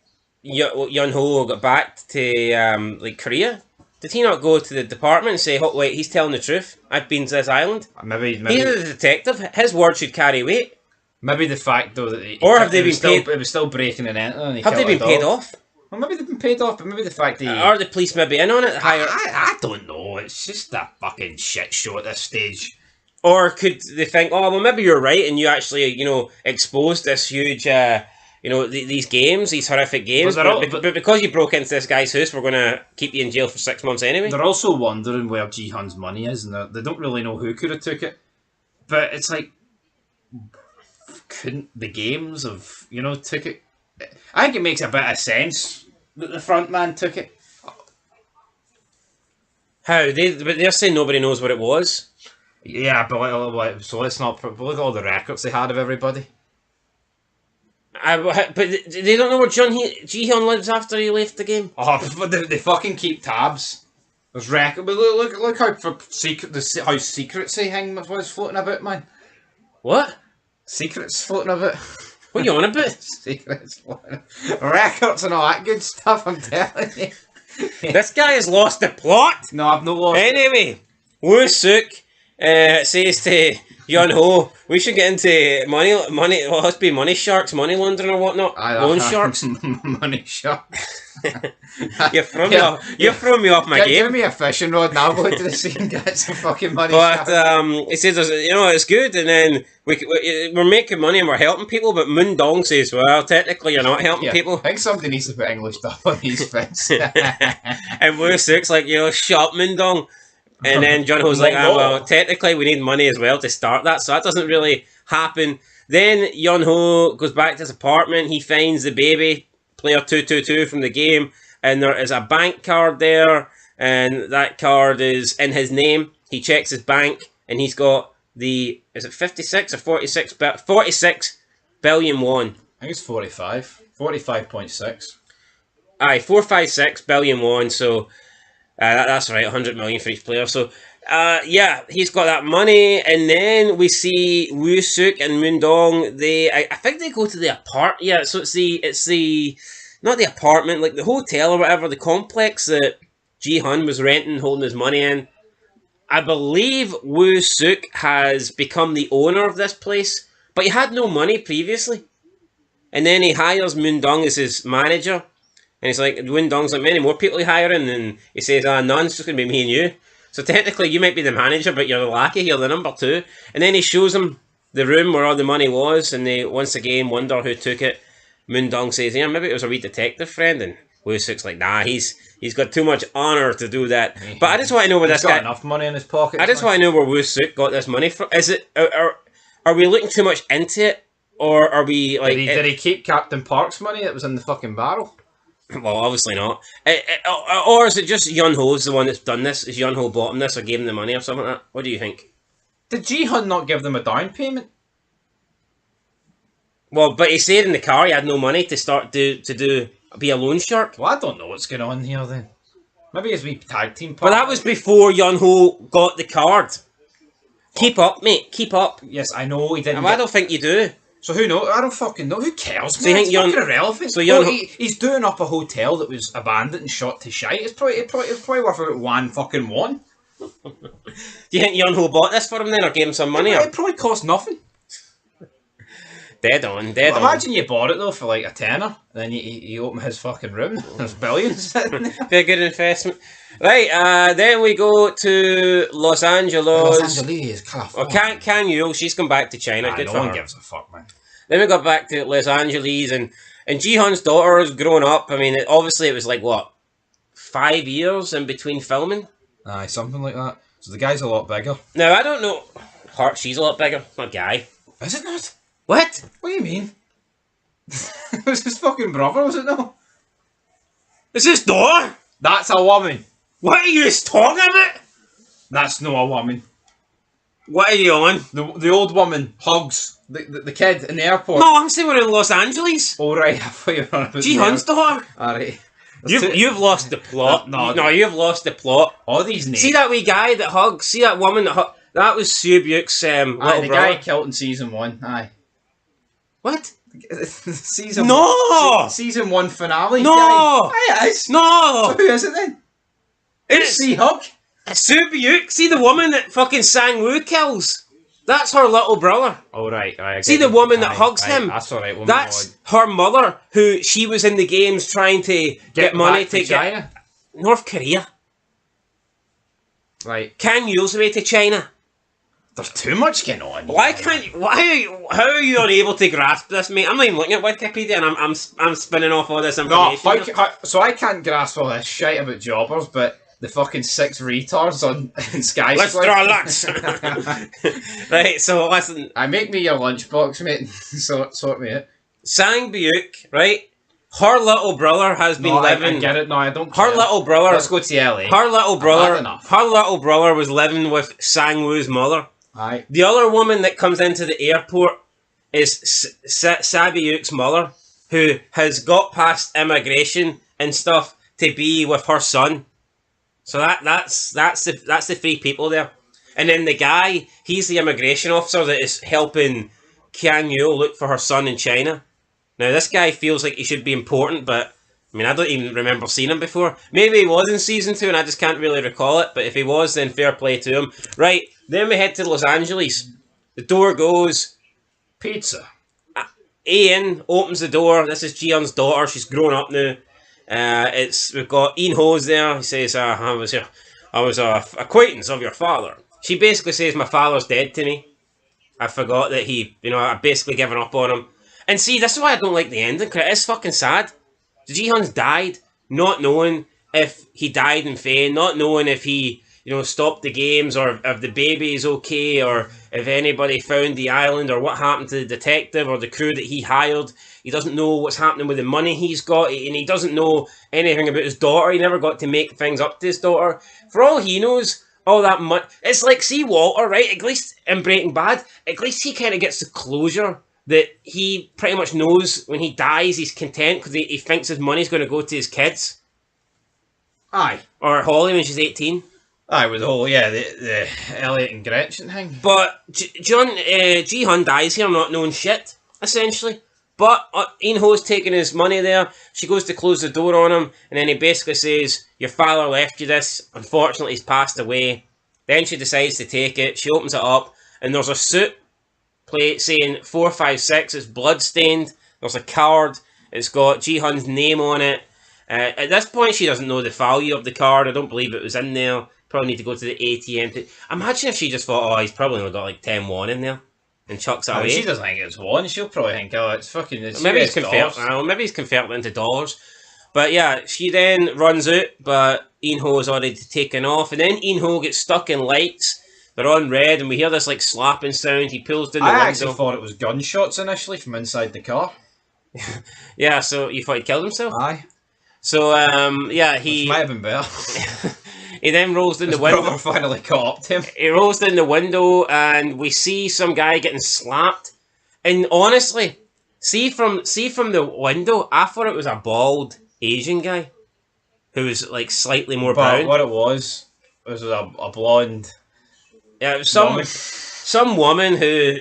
Speaker 1: Yun Ho got back to Korea. Did he not go to the department and say, "Oh wait, he's telling the truth. I've been to this island."
Speaker 6: Maybe
Speaker 1: He's a detective. His word should carry weight.
Speaker 6: Maybe the fact though that
Speaker 1: Have they been paid?
Speaker 6: It was still breaking and entering.
Speaker 1: Have they been paid off?
Speaker 6: Well, maybe they've been paid off, but maybe the fact that
Speaker 1: Are the police maybe in on it?
Speaker 6: I don't know. It's just a fucking shit show at this stage.
Speaker 1: Or could they think, oh, well, maybe you're right, and you actually, exposed this huge, these games, these horrific games, but because you broke into this guy's house, we're going to keep you in jail for 6 months anyway?
Speaker 6: They're also wondering where Ji Hun's money is, and they don't really know who could have took it. But it's like, couldn't the games have, took it? I think it makes a bit of sense that the front man took it.
Speaker 1: How? But they're saying nobody knows what it was.
Speaker 6: Yeah, but so let's not look at all the records they had of everybody.
Speaker 1: But they don't know where Ji-hyun lives after he left the game.
Speaker 6: Oh, but they fucking keep tabs. There's record. But look how how secrets they hang was floating about, man.
Speaker 1: What?
Speaker 6: Secrets floating about.
Speaker 1: What are you on about?
Speaker 6: Secrets floating. Records and all that good stuff. I'm telling you.
Speaker 1: This guy has lost the plot.
Speaker 6: No, I've no lost.
Speaker 1: Anyway, Woo Suk says to Yun Ho, we should get into money. Well, it must be money sharks, money laundering or whatnot. Loan sharks.
Speaker 6: Money sharks.
Speaker 1: You're throwing me off my game.
Speaker 6: Give me a fishing rod and I'll go to the sea and get some fucking money.
Speaker 1: But he says, it's good, and then we're making money and we're helping people. But Moon Dong says, well, technically you're not helping people.
Speaker 6: I think somebody needs to put English stuff on these things.
Speaker 1: And Woo Suk's like, shut up, Moon Dong. And then Jun Ho's like, well, technically we need money as well to start that, so that doesn't really happen. Then Yun Ho goes back to his apartment. He finds the baby, player 222 from the game, and there is a bank card there, and that card is in his name. He checks his bank, and he's got is it 56 or 46 billion won?
Speaker 6: I think it's 45. 45.6.
Speaker 1: Aye, 456 billion won. So that's right, 100 million for each player. So yeah, he's got that money, and then we see Woo Suk and Moondong. I think they go to the apartment. Yeah, so it's the not the apartment, like the hotel or whatever, the complex that Ji Hun was renting, holding his money in. I believe Woo Suk has become the owner of this place, but he had no money previously. And then he hires Moondong as his manager. And he's like, Moondong's like, many more people are hiring? And he says, none, it's just going to be me and you. So technically, you might be the manager, but you're the lackey, you're the number 2. And then he shows him the room where all the money was, and they once again wonder who took it. Moondong says, yeah, maybe it was a wee detective friend. And Woo Suk's like, nah, he's got too much honour to do that. But I just want to know where this
Speaker 6: He's got
Speaker 1: guy...
Speaker 6: enough money in his pocket.
Speaker 1: I just want to know where Woo Suk got this money from. Is it... Are we looking too much into it? Or are we like...
Speaker 6: Did he keep Captain Park's money that was in the fucking barrel?
Speaker 1: Well, obviously not. Or is it just Yun Ho's the one that's done this? Is Yun Ho bought him this or gave him the money or something like that? What do you think?
Speaker 6: Did Ji Hun not give them a down payment?
Speaker 1: Well, but he said in the car he had no money to start be a loan shark.
Speaker 6: Well, I don't know what's going on here then. Maybe as we tag team
Speaker 1: But that was before Yun Ho got the card. Keep up, mate. Keep up.
Speaker 6: Yes, I know he didn't.
Speaker 1: I don't think you do.
Speaker 6: So who knows? I don't fucking know. Who cares?
Speaker 1: So you think
Speaker 6: it's fucking irrelevant.
Speaker 1: So
Speaker 6: he's doing up a hotel that was abandoned and shot to shite. It's probably worth about one fucking one.
Speaker 1: Do you think Yun Ho bought this for him then, or gave him some money?
Speaker 6: It probably cost nothing.
Speaker 1: Dead on.
Speaker 6: Imagine you bought it though for like a tenner, and then you open his fucking room. There's billions sitting there.
Speaker 1: Be a good investment. Right, then we go to Los Angeles.
Speaker 6: Los Angeles, California.
Speaker 1: Or Can Yu, she's come back to China. Good
Speaker 6: no
Speaker 1: for
Speaker 6: one
Speaker 1: her.
Speaker 6: gives a fuck, man.
Speaker 1: Then we got back to Los Angeles, and Ji Hun's daughter has grown up. I mean, obviously it was like, what, 5 years in between filming?
Speaker 6: Aye, something like that. So the guy's a lot bigger.
Speaker 1: Now, I don't know. She's a lot bigger. Not guy.
Speaker 6: Is it not?
Speaker 1: What?
Speaker 6: What do you mean? It was his fucking brother, was it not?
Speaker 1: It's his daughter?
Speaker 6: That's a woman.
Speaker 1: What are you talking about?
Speaker 6: That's no a woman.
Speaker 1: What are you on?
Speaker 6: The old woman hugs the kid in the airport.
Speaker 1: No, I'm saying we're in Los Angeles.
Speaker 6: Oh right, I thought you were on about
Speaker 1: Ji Hun's daughter.
Speaker 6: Alright.
Speaker 1: You've lost the plot.
Speaker 6: No,
Speaker 1: You've lost the plot.
Speaker 6: All these names.
Speaker 1: See that wee guy that hugs? See that woman that hugs? That was Sue Buke's little
Speaker 6: the
Speaker 1: brother.
Speaker 6: guy killed in season 1. Aye.
Speaker 1: What?
Speaker 6: Season
Speaker 1: No!
Speaker 6: Season 1 finale.
Speaker 1: No!
Speaker 6: Guy. Aye, it is.
Speaker 1: No!
Speaker 6: So who is it then?
Speaker 1: It's
Speaker 6: See Hug?
Speaker 1: Sue Buke. See the woman that fucking Sang Woo kills? That's her little brother.
Speaker 6: Oh right.
Speaker 1: See the woman that hugs him?
Speaker 6: That's alright.
Speaker 1: That's her mother, who she was in the games trying to get money to get
Speaker 6: China.
Speaker 1: North Korea.
Speaker 6: Right.
Speaker 1: Can Yu's way to China.
Speaker 6: There's too much going on.
Speaker 1: Why can't? How are you unable to grasp this, mate? I'm not even looking at Wikipedia, and I'm spinning off all this
Speaker 6: No,
Speaker 1: information.
Speaker 6: so I can't grasp all this shit about jobbers, but the fucking 6 retards on in Sky.
Speaker 1: Let's draw lots. Right, so listen.
Speaker 6: I make me your lunchbox, mate. Sort me out.
Speaker 1: Sang Buke, right? Her little brother has been living.
Speaker 6: I get it. No, I don't.
Speaker 1: Her
Speaker 6: care.
Speaker 1: little brother.
Speaker 6: Let's go to LA.
Speaker 1: Her little
Speaker 6: I've
Speaker 1: brother.
Speaker 6: had enough.
Speaker 1: Her little brother was living with Sang Woo's mother.
Speaker 6: Aye.
Speaker 1: The other woman that comes into the airport is Sabiuk's mother, who has got past immigration and stuff to be with her son. So that's the 3 people there. And then the guy, he's the immigration officer that is helping Kiang Yu look for her son in China. Now this guy feels like he should be important, but I mean I don't even remember seeing him before. Maybe he was in season 2 and I just can't really recall it, but if he was, then fair play to him. Right, then we head to Los Angeles. The door goes.
Speaker 6: Pizza.
Speaker 1: Ian opens the door. This is Ji-Hun's daughter. She's grown up now. We've got Ian Ho's there. He says, I was a acquaintance of your father. She basically says, my father's dead to me. I forgot that I've basically given up on him. And see, this is why I don't like the ending, because it's fucking sad. Ji-Hun's died, not knowing if he died in Fane, not knowing if he, stopped the games, or if the baby is okay, or if anybody found the island, or what happened to the detective, or the crew that he hired. He doesn't know what's happening with the money he's got, and he doesn't know anything about his daughter. He never got to make things up to his daughter. For all he knows, all that money... It's like, see Walter, right? At least in Breaking Bad, at least he kind of gets the closure that he pretty much knows when he dies he's content because he thinks his money's going to go to his kids.
Speaker 6: Aye.
Speaker 1: Or Holly when she's 18.
Speaker 6: Aye, with the whole, the Elliot and Gretchen thing.
Speaker 1: But Ji-hun dies here not knowing shit, essentially. But Ian Ho's taking his money there. She goes to close the door on him, and then he basically says, your father left you this. Unfortunately, he's passed away. Then she decides to take it. She opens it up, and there's a suit plate saying 456. It's blood-stained. There's a card. It's got Ji-hun's name on it. At this point, she doesn't know the value of the card. I don't believe it was in there. Probably need to go to the ATM. Imagine if she just thought, oh, he's probably only got like 10 won in there. And chucks it away.
Speaker 6: She doesn't think it's one. She'll probably think, oh, it's fucking... It's
Speaker 1: maybe
Speaker 6: US
Speaker 1: he's converted. Maybe he's converted into dollars. But yeah, she then runs out, but Ian Ho is already taken off. And then Ian Ho gets stuck in lights. They're on red, and we hear this like slapping sound. He pulls down the window.
Speaker 6: I actually thought it was gunshots initially from inside the car.
Speaker 1: Yeah, so you thought he killed himself?
Speaker 6: Aye.
Speaker 1: So, he...
Speaker 6: Which might have been better.
Speaker 1: He then rolls down the window.
Speaker 6: His brother finally caught him.
Speaker 1: He rolls down the window, and we see some guy getting slapped. And honestly, see from the window, I thought it was a bald Asian guy who was like slightly more brown.
Speaker 6: But what it was a blonde.
Speaker 1: Yeah, it was some woman who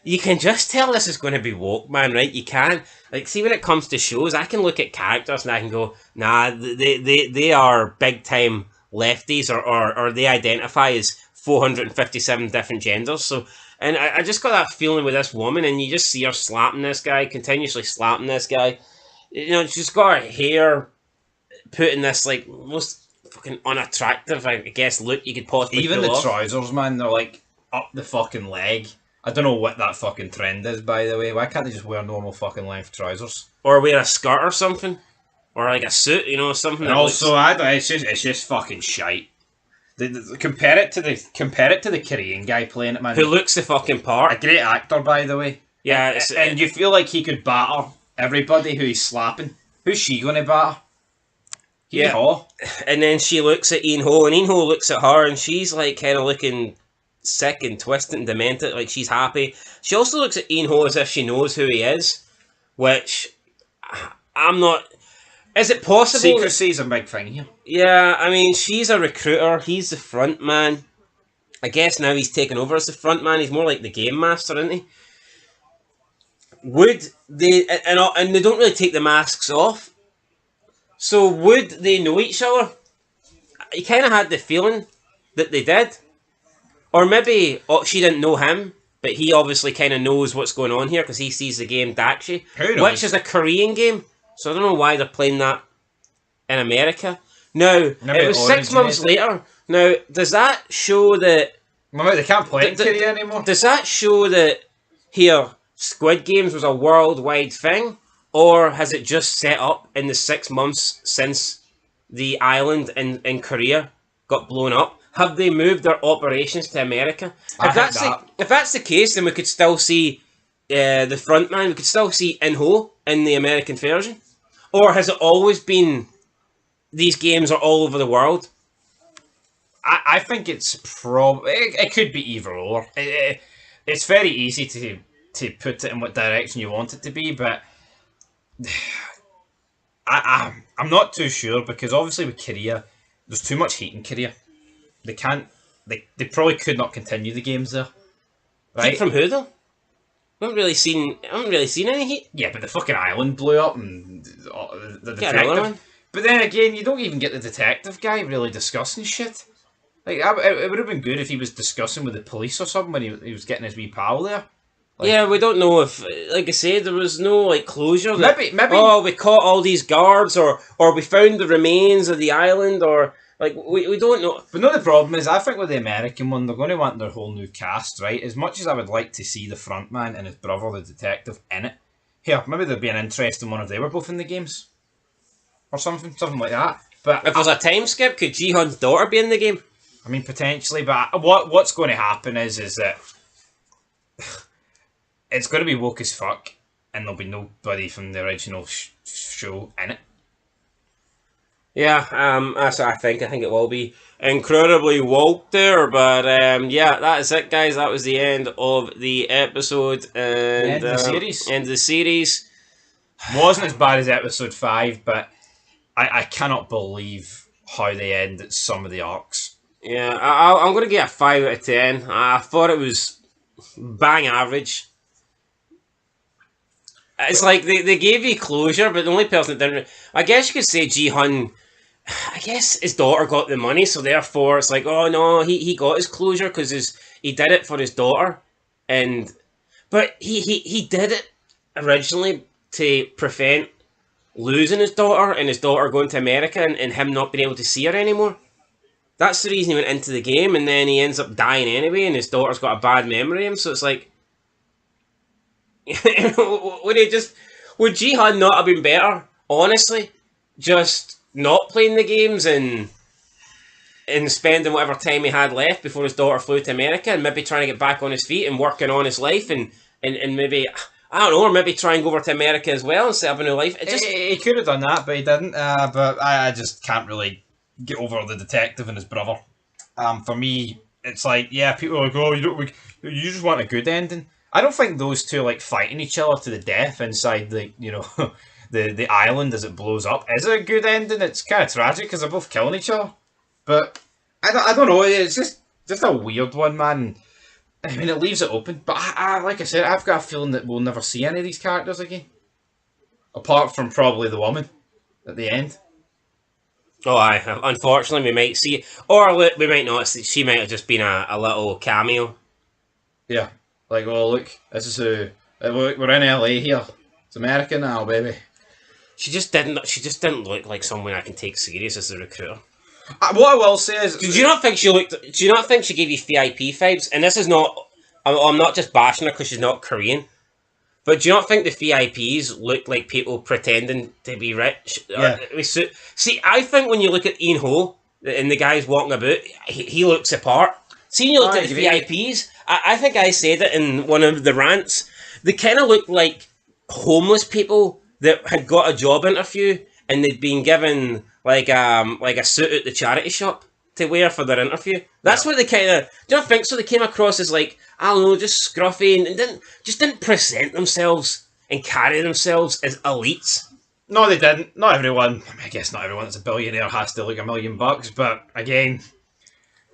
Speaker 1: you can just tell this is going to be woke, man. Right? You can see when it comes to shows, I can look at characters and I can go, nah, they are big time lefties, or they identify as 457 different genders. So. And I just got that feeling with this woman, and you just see her slapping this guy, continuously slapping this guy. You know, she's got her hair put in this, like, most fucking unattractive, I guess, look you could possibly
Speaker 6: Even
Speaker 1: pull
Speaker 6: the
Speaker 1: off.
Speaker 6: trousers, man, they're, like, up the fucking leg. I don't know what that fucking trend is, by the way. Why can't they just wear normal fucking length trousers?
Speaker 1: Or wear a skirt or something. Or, like, a suit, you know, something
Speaker 6: And
Speaker 1: that
Speaker 6: also,
Speaker 1: looks...
Speaker 6: it's just fucking shite. Compare it to the Korean guy playing it, man.
Speaker 1: Who looks the fucking part.
Speaker 6: A great actor, by the way.
Speaker 1: Yeah,
Speaker 6: and you feel like he could batter everybody who he's slapping. Who's she going to batter?
Speaker 1: Yeah.
Speaker 6: Ho.
Speaker 1: And then she looks at Ian Ho, and Ian Ho looks at her, and she's like kind of looking sick and twisted and demented, like she's happy. She also looks at Ian Ho as if she knows who he is, which I'm not... Is it possible...
Speaker 6: Secrecy is a big thing here.
Speaker 1: Yeah, I mean, she's a recruiter, he's the front man. I guess now he's taken over as the front man, he's more like the game master, isn't he? Would they... And they don't really take the masks off. So would they know each other? You kind of had the feeling that they did. Or maybe she didn't know him, but he obviously kind of knows what's going on here because he sees the game Dakshi, which is a Korean game. So I don't know why they're playing that in America. Now,
Speaker 6: Maybe
Speaker 1: it was 6 months later. Now, does that show that...
Speaker 6: Well, they can't play it in Korea anymore.
Speaker 1: Does that show that here, Squid Games was a worldwide thing? Or has it just set up in the 6 months since the island in Korea got blown up? Have they moved their operations to America? If that's the case, then we could still see the front man. We could still see In-Ho in the American version. Or has it always been these games are all over the world?
Speaker 6: I think it's probably... It could be either or. It's very easy to put it in what direction you want it to be, but... I'm not too sure, because obviously with Korea, there's too much heat in Korea. They can't... They probably could not continue the games there. Right?
Speaker 1: Heat from who, though? I haven't really seen any heat.
Speaker 6: Yeah, but the fucking island blew up, and the
Speaker 1: Get another
Speaker 6: detective...
Speaker 1: one.
Speaker 6: But then again, you don't even get the detective guy really discussing shit. Like, it would have been good if he was discussing with the police or something when he was getting his wee pal there. Like,
Speaker 1: yeah, we don't know if, like I said, there was no like closure.
Speaker 6: Maybe.
Speaker 1: Oh, we caught all these guards, or we found the remains of the island, or like we don't know.
Speaker 6: But no, the problem is, I think with the American one, they're going to want their whole new cast, right? As much as I would like to see the front man and his brother, the detective, in it, here, maybe there'd be an interesting one if they were both in the games, or something like that. But
Speaker 1: if there's a time skip, could Ji-hun's daughter be in the game?
Speaker 6: I mean, potentially, but what's going to happen is that it's going to be woke as fuck, and there'll be nobody from the original show in it.
Speaker 1: Yeah, that's what I think. I think it will be incredibly woke there, but yeah, that is it, guys. That was the end of the episode
Speaker 6: The
Speaker 1: and
Speaker 6: end of the series
Speaker 1: end of the series.
Speaker 6: wasn't as bad as episode 5, but I cannot believe how they ended some of the arcs.
Speaker 1: Yeah, I'm gonna give it a 5 out of 10. I thought it was bang average. It's like they gave you closure, but the only person that didn't. I guess you could say Ji Hun. I guess his daughter got the money, so therefore it's like, oh no, he got his closure because he did it for his daughter, and but he did it originally to prevent losing his daughter and his daughter going to America and him not being able to see her anymore. That's the reason he went into the game, and then he ends up dying anyway, and his daughter's got a bad memory of him. So it's like, would he just would Jihan not have been better? Honestly, just not playing the games and spending whatever time he had left before his daughter flew to America, and maybe trying to get back on his feet and working on his life, and maybe I don't know, or maybe try and go over to America as well and set up a new life. It just
Speaker 6: He could have done that, but he didn't. But I just can't really get over the detective and his brother. For me, it's like, yeah, people are like, oh, you just want a good ending. I don't think those two like fighting each other to the death inside the the island as it blows up is a good ending. It's kind of tragic because they're both killing each other. But I don't know. It's just a weird one, man. I mean, it leaves it open. But like I said, I've got a feeling that we'll never see any of these characters again, apart from probably the woman at the end.
Speaker 1: oh, aye. Unfortunately, we might see, or we might not. She might have just been a little cameo.
Speaker 6: Yeah, like, oh look, this is we're in LA here. It's America now, baby.
Speaker 1: She just didn't. She just didn't look like someone I can take serious as a recruiter.
Speaker 6: What I will say is,
Speaker 1: Did you not think she looked? Do you not think she gave you VIP vibes? And this is not. I'm not just bashing her because she's not Korean. But do you not think the VIPs look like people pretending to be rich?
Speaker 6: Yeah.
Speaker 1: See, I think when you look at Ian Ho and the guys walking about, he looks apart. See, when you look
Speaker 6: I
Speaker 1: at the
Speaker 6: agree.
Speaker 1: VIPs, I think I said it in one of the rants. They kind of look like homeless people that had got a job interview and they'd been given like a suit at the charity shop to wear for their interview. That's what they kind of. Do you not think so? They came across as like, I don't know, just scruffy and didn't present themselves and carry themselves as elites.
Speaker 6: No, they didn't. Not everyone. I guess not everyone that's a billionaire has to look $1,000,000. But again,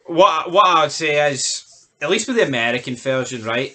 Speaker 6: what I would say is, at least with the American version, right?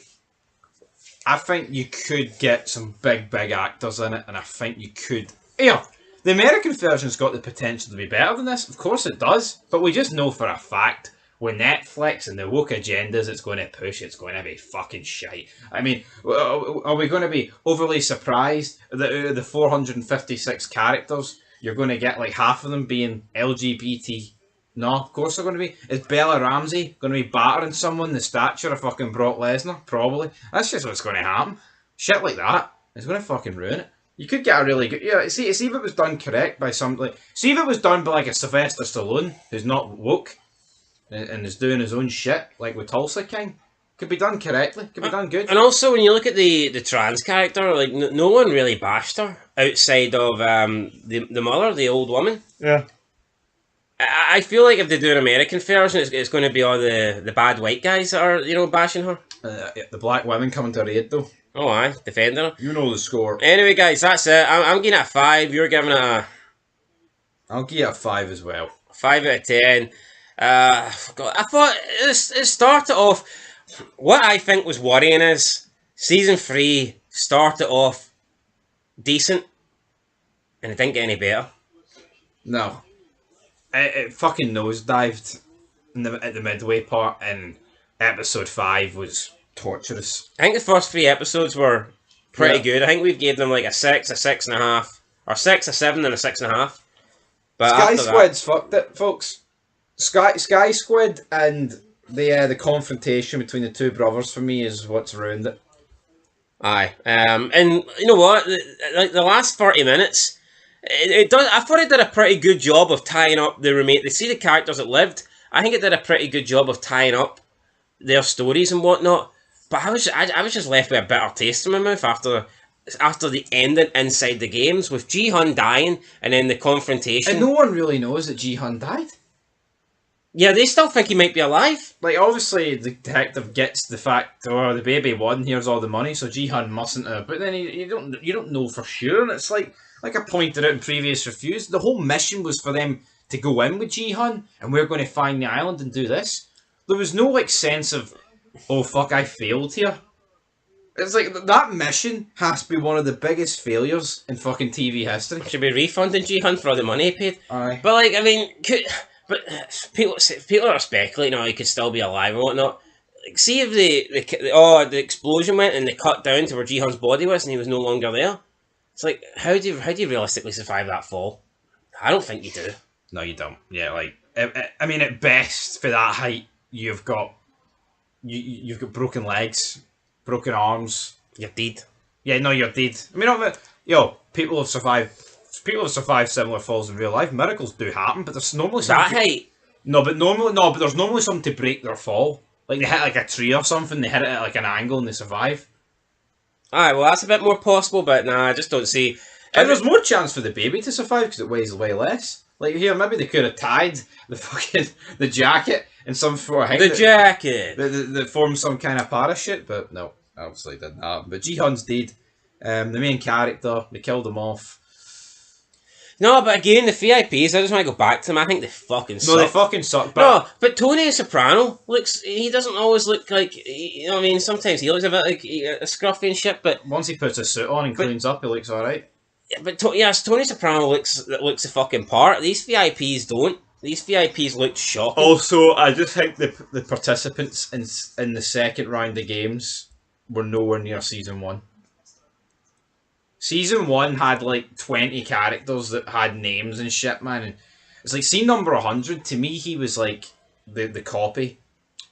Speaker 6: I think you could get some big actors in it, and I think you could. Yeah, the American version's got the potential to be better than this. Of course it does, but we just know for a fact with Netflix and the woke agendas it's going to push, it's going to be fucking shite. I mean, are we going to be overly surprised that out of the 456 characters, you're going to get like half of them being LGBT? No, of course they're going to be. Is Bella Ramsey going to be battering someone the stature of fucking Brock Lesnar? Probably. That's just what's going to happen. Shit like that is going to fucking ruin it. You could get a really good. Yeah, see if it was done correct by somebody. See if it was done by like a Sylvester Stallone who's not woke and is doing his own shit, like with Tulsa King. Could be done correctly. Could be done good.
Speaker 1: And also, when you look at the trans character, like no one really bashed her outside of the mother, the old woman.
Speaker 6: Yeah.
Speaker 1: I feel like if they do an American version, it's going to be all the bad white guys that are bashing her.
Speaker 6: Yeah, the black women coming to raid though.
Speaker 1: Oh, aye, defending her.
Speaker 6: You know the score.
Speaker 1: Anyway, guys, that's it. I'm giving it a 5. You're giving it a
Speaker 6: I'll give it a 5 as well.
Speaker 1: 5 out of 10. I thought it started off. What I think was worrying is season 3 started off decent, and it didn't get any better.
Speaker 6: No. It fucking nosedived at the midway part, and episode 5 was torturous.
Speaker 1: I think the first 3 episodes were pretty good. I think we've gave them like a 6, a 6.5, or 6, a 7, and a 6.5. But
Speaker 6: Sky
Speaker 1: after
Speaker 6: Squid's fucked it, folks. Sky Squid and the confrontation between the two brothers for me is what's ruined it.
Speaker 1: Aye. And you know what? Like the last 30 minutes, it does. I thought it did a pretty good job of tying up the remain. They see the characters that lived. I think it did a pretty good job of tying up their stories and whatnot. But I was just left with a bitter taste in my mouth after after the ending inside the games with Ji-hun dying and then the confrontation.
Speaker 7: And no one really knows that Ji-hun died.
Speaker 1: Yeah, they still think he might be alive.
Speaker 7: Like, obviously, the detective gets the fact, oh, the baby won, here's all the money, so Ji-hun mustn't have. But then you don't know for sure, and it's like I pointed out in previous reviews, the whole mission was for them to go in with Ji-hun, and we're going to find the island and do this. There was no, like, sense of, oh, fuck, I failed here. It's like, that mission has to be one of the biggest failures in fucking TV history.
Speaker 1: Should be refunding Ji-hun for all the money he paid.
Speaker 7: Aye.
Speaker 1: But, like, I mean, but people are speculating, he could still be alive and whatnot. Like, see if the explosion went and they cut down to where Ji-hun's body was and he was no longer there. It's like, how do you realistically survive that fall? I don't think you do.
Speaker 7: No, you don't. Yeah, like, I mean, at best, for that height, you've got broken legs, broken arms.
Speaker 1: You're dead.
Speaker 7: Yeah, no, you're dead. I mean, people have survived similar falls in real life. Miracles do happen, but there's normally
Speaker 1: That
Speaker 7: something.
Speaker 1: height?
Speaker 7: No, but there's normally something to break their fall. Like they hit like a tree or something. They hit it at like an angle and they survive.
Speaker 1: Alright, well that's a bit more possible, but nah, I just don't see.
Speaker 7: And there's more chance for the baby to survive because it weighs way less. Like here, maybe they could have tied the jacket in some sort of
Speaker 1: The jacket.
Speaker 7: that forms some kind of parachute, but no, obviously didn't happen. But Ji-hun's dead. The main character, they killed him off.
Speaker 1: No, but again, the VIPs, I just want to go back to them. I think they fucking suck.
Speaker 7: No, they fucking suck. But
Speaker 1: No, but Tony Soprano he doesn't always look like, you know what I mean, sometimes he looks a bit like a scruffy and shit, but
Speaker 7: once he puts a suit on and cleans up, he looks alright.
Speaker 1: yes, Tony Soprano looks the fucking part. These VIPs don't. These VIPs look shocking.
Speaker 7: Also, I just think the participants in the second round of games were nowhere near season 1. Season 1 had like 20 characters that had names and shit, man. And it's like scene number 100. To me, he was like the copy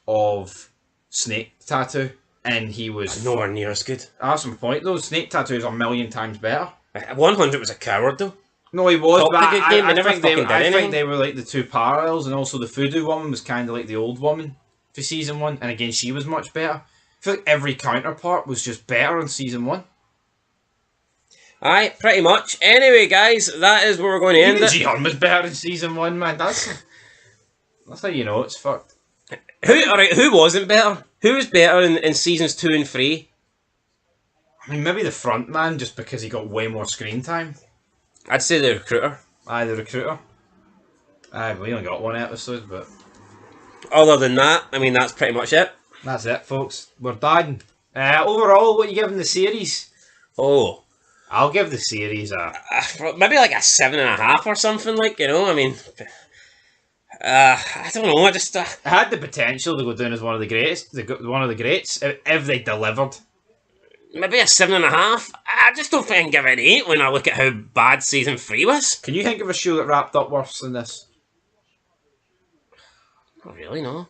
Speaker 7: of Snake Tattoo, and he was
Speaker 1: Nowhere near as good.
Speaker 7: That's my point though. Snake Tattoo is a million times better.
Speaker 1: 100 was a coward though.
Speaker 7: No, he was,
Speaker 1: Top
Speaker 7: but
Speaker 1: the good game, they never fucking did
Speaker 7: I
Speaker 1: anything.
Speaker 7: think they were like the two parallels, and also the Voodoo woman was kind of like the old woman for season 1, and again, she was much better. I feel like every counterpart was just better in season 1.
Speaker 1: Aye, pretty much. Anyway, guys, that is where we're going to end
Speaker 7: Even
Speaker 1: it.
Speaker 7: Ji-hun was better in season 1, man. That's how you know it's fucked.
Speaker 1: Who wasn't better? Who was better in seasons 2 and 3?
Speaker 7: I mean, maybe the front man, just because he got way more screen time.
Speaker 1: I'd say the recruiter.
Speaker 7: Aye, the recruiter. Aye, we only got one episode, but
Speaker 1: Other than that, I mean, that's pretty much it.
Speaker 7: that's it, folks. We're done. Overall, what are you giving the series?
Speaker 1: Oh,
Speaker 7: I'll give the series a...
Speaker 1: maybe like a 7.5 or something, like, you know, I mean, I don't know, I just,
Speaker 7: It had the potential to go down as one of the greats, if they delivered.
Speaker 1: maybe a 7.5. I just don't think I can give it an 8 when I look at how bad season 3 was.
Speaker 7: Can you think of a show that wrapped up worse than this?
Speaker 1: Not really, no.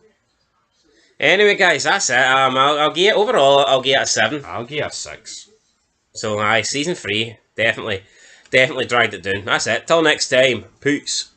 Speaker 1: Anyway, guys, that's it. I'll give it, overall, I'll give it a 7.
Speaker 7: I'll give it a 6.
Speaker 1: So, season 3, definitely dragged it down. That's it. Till next time. Peace.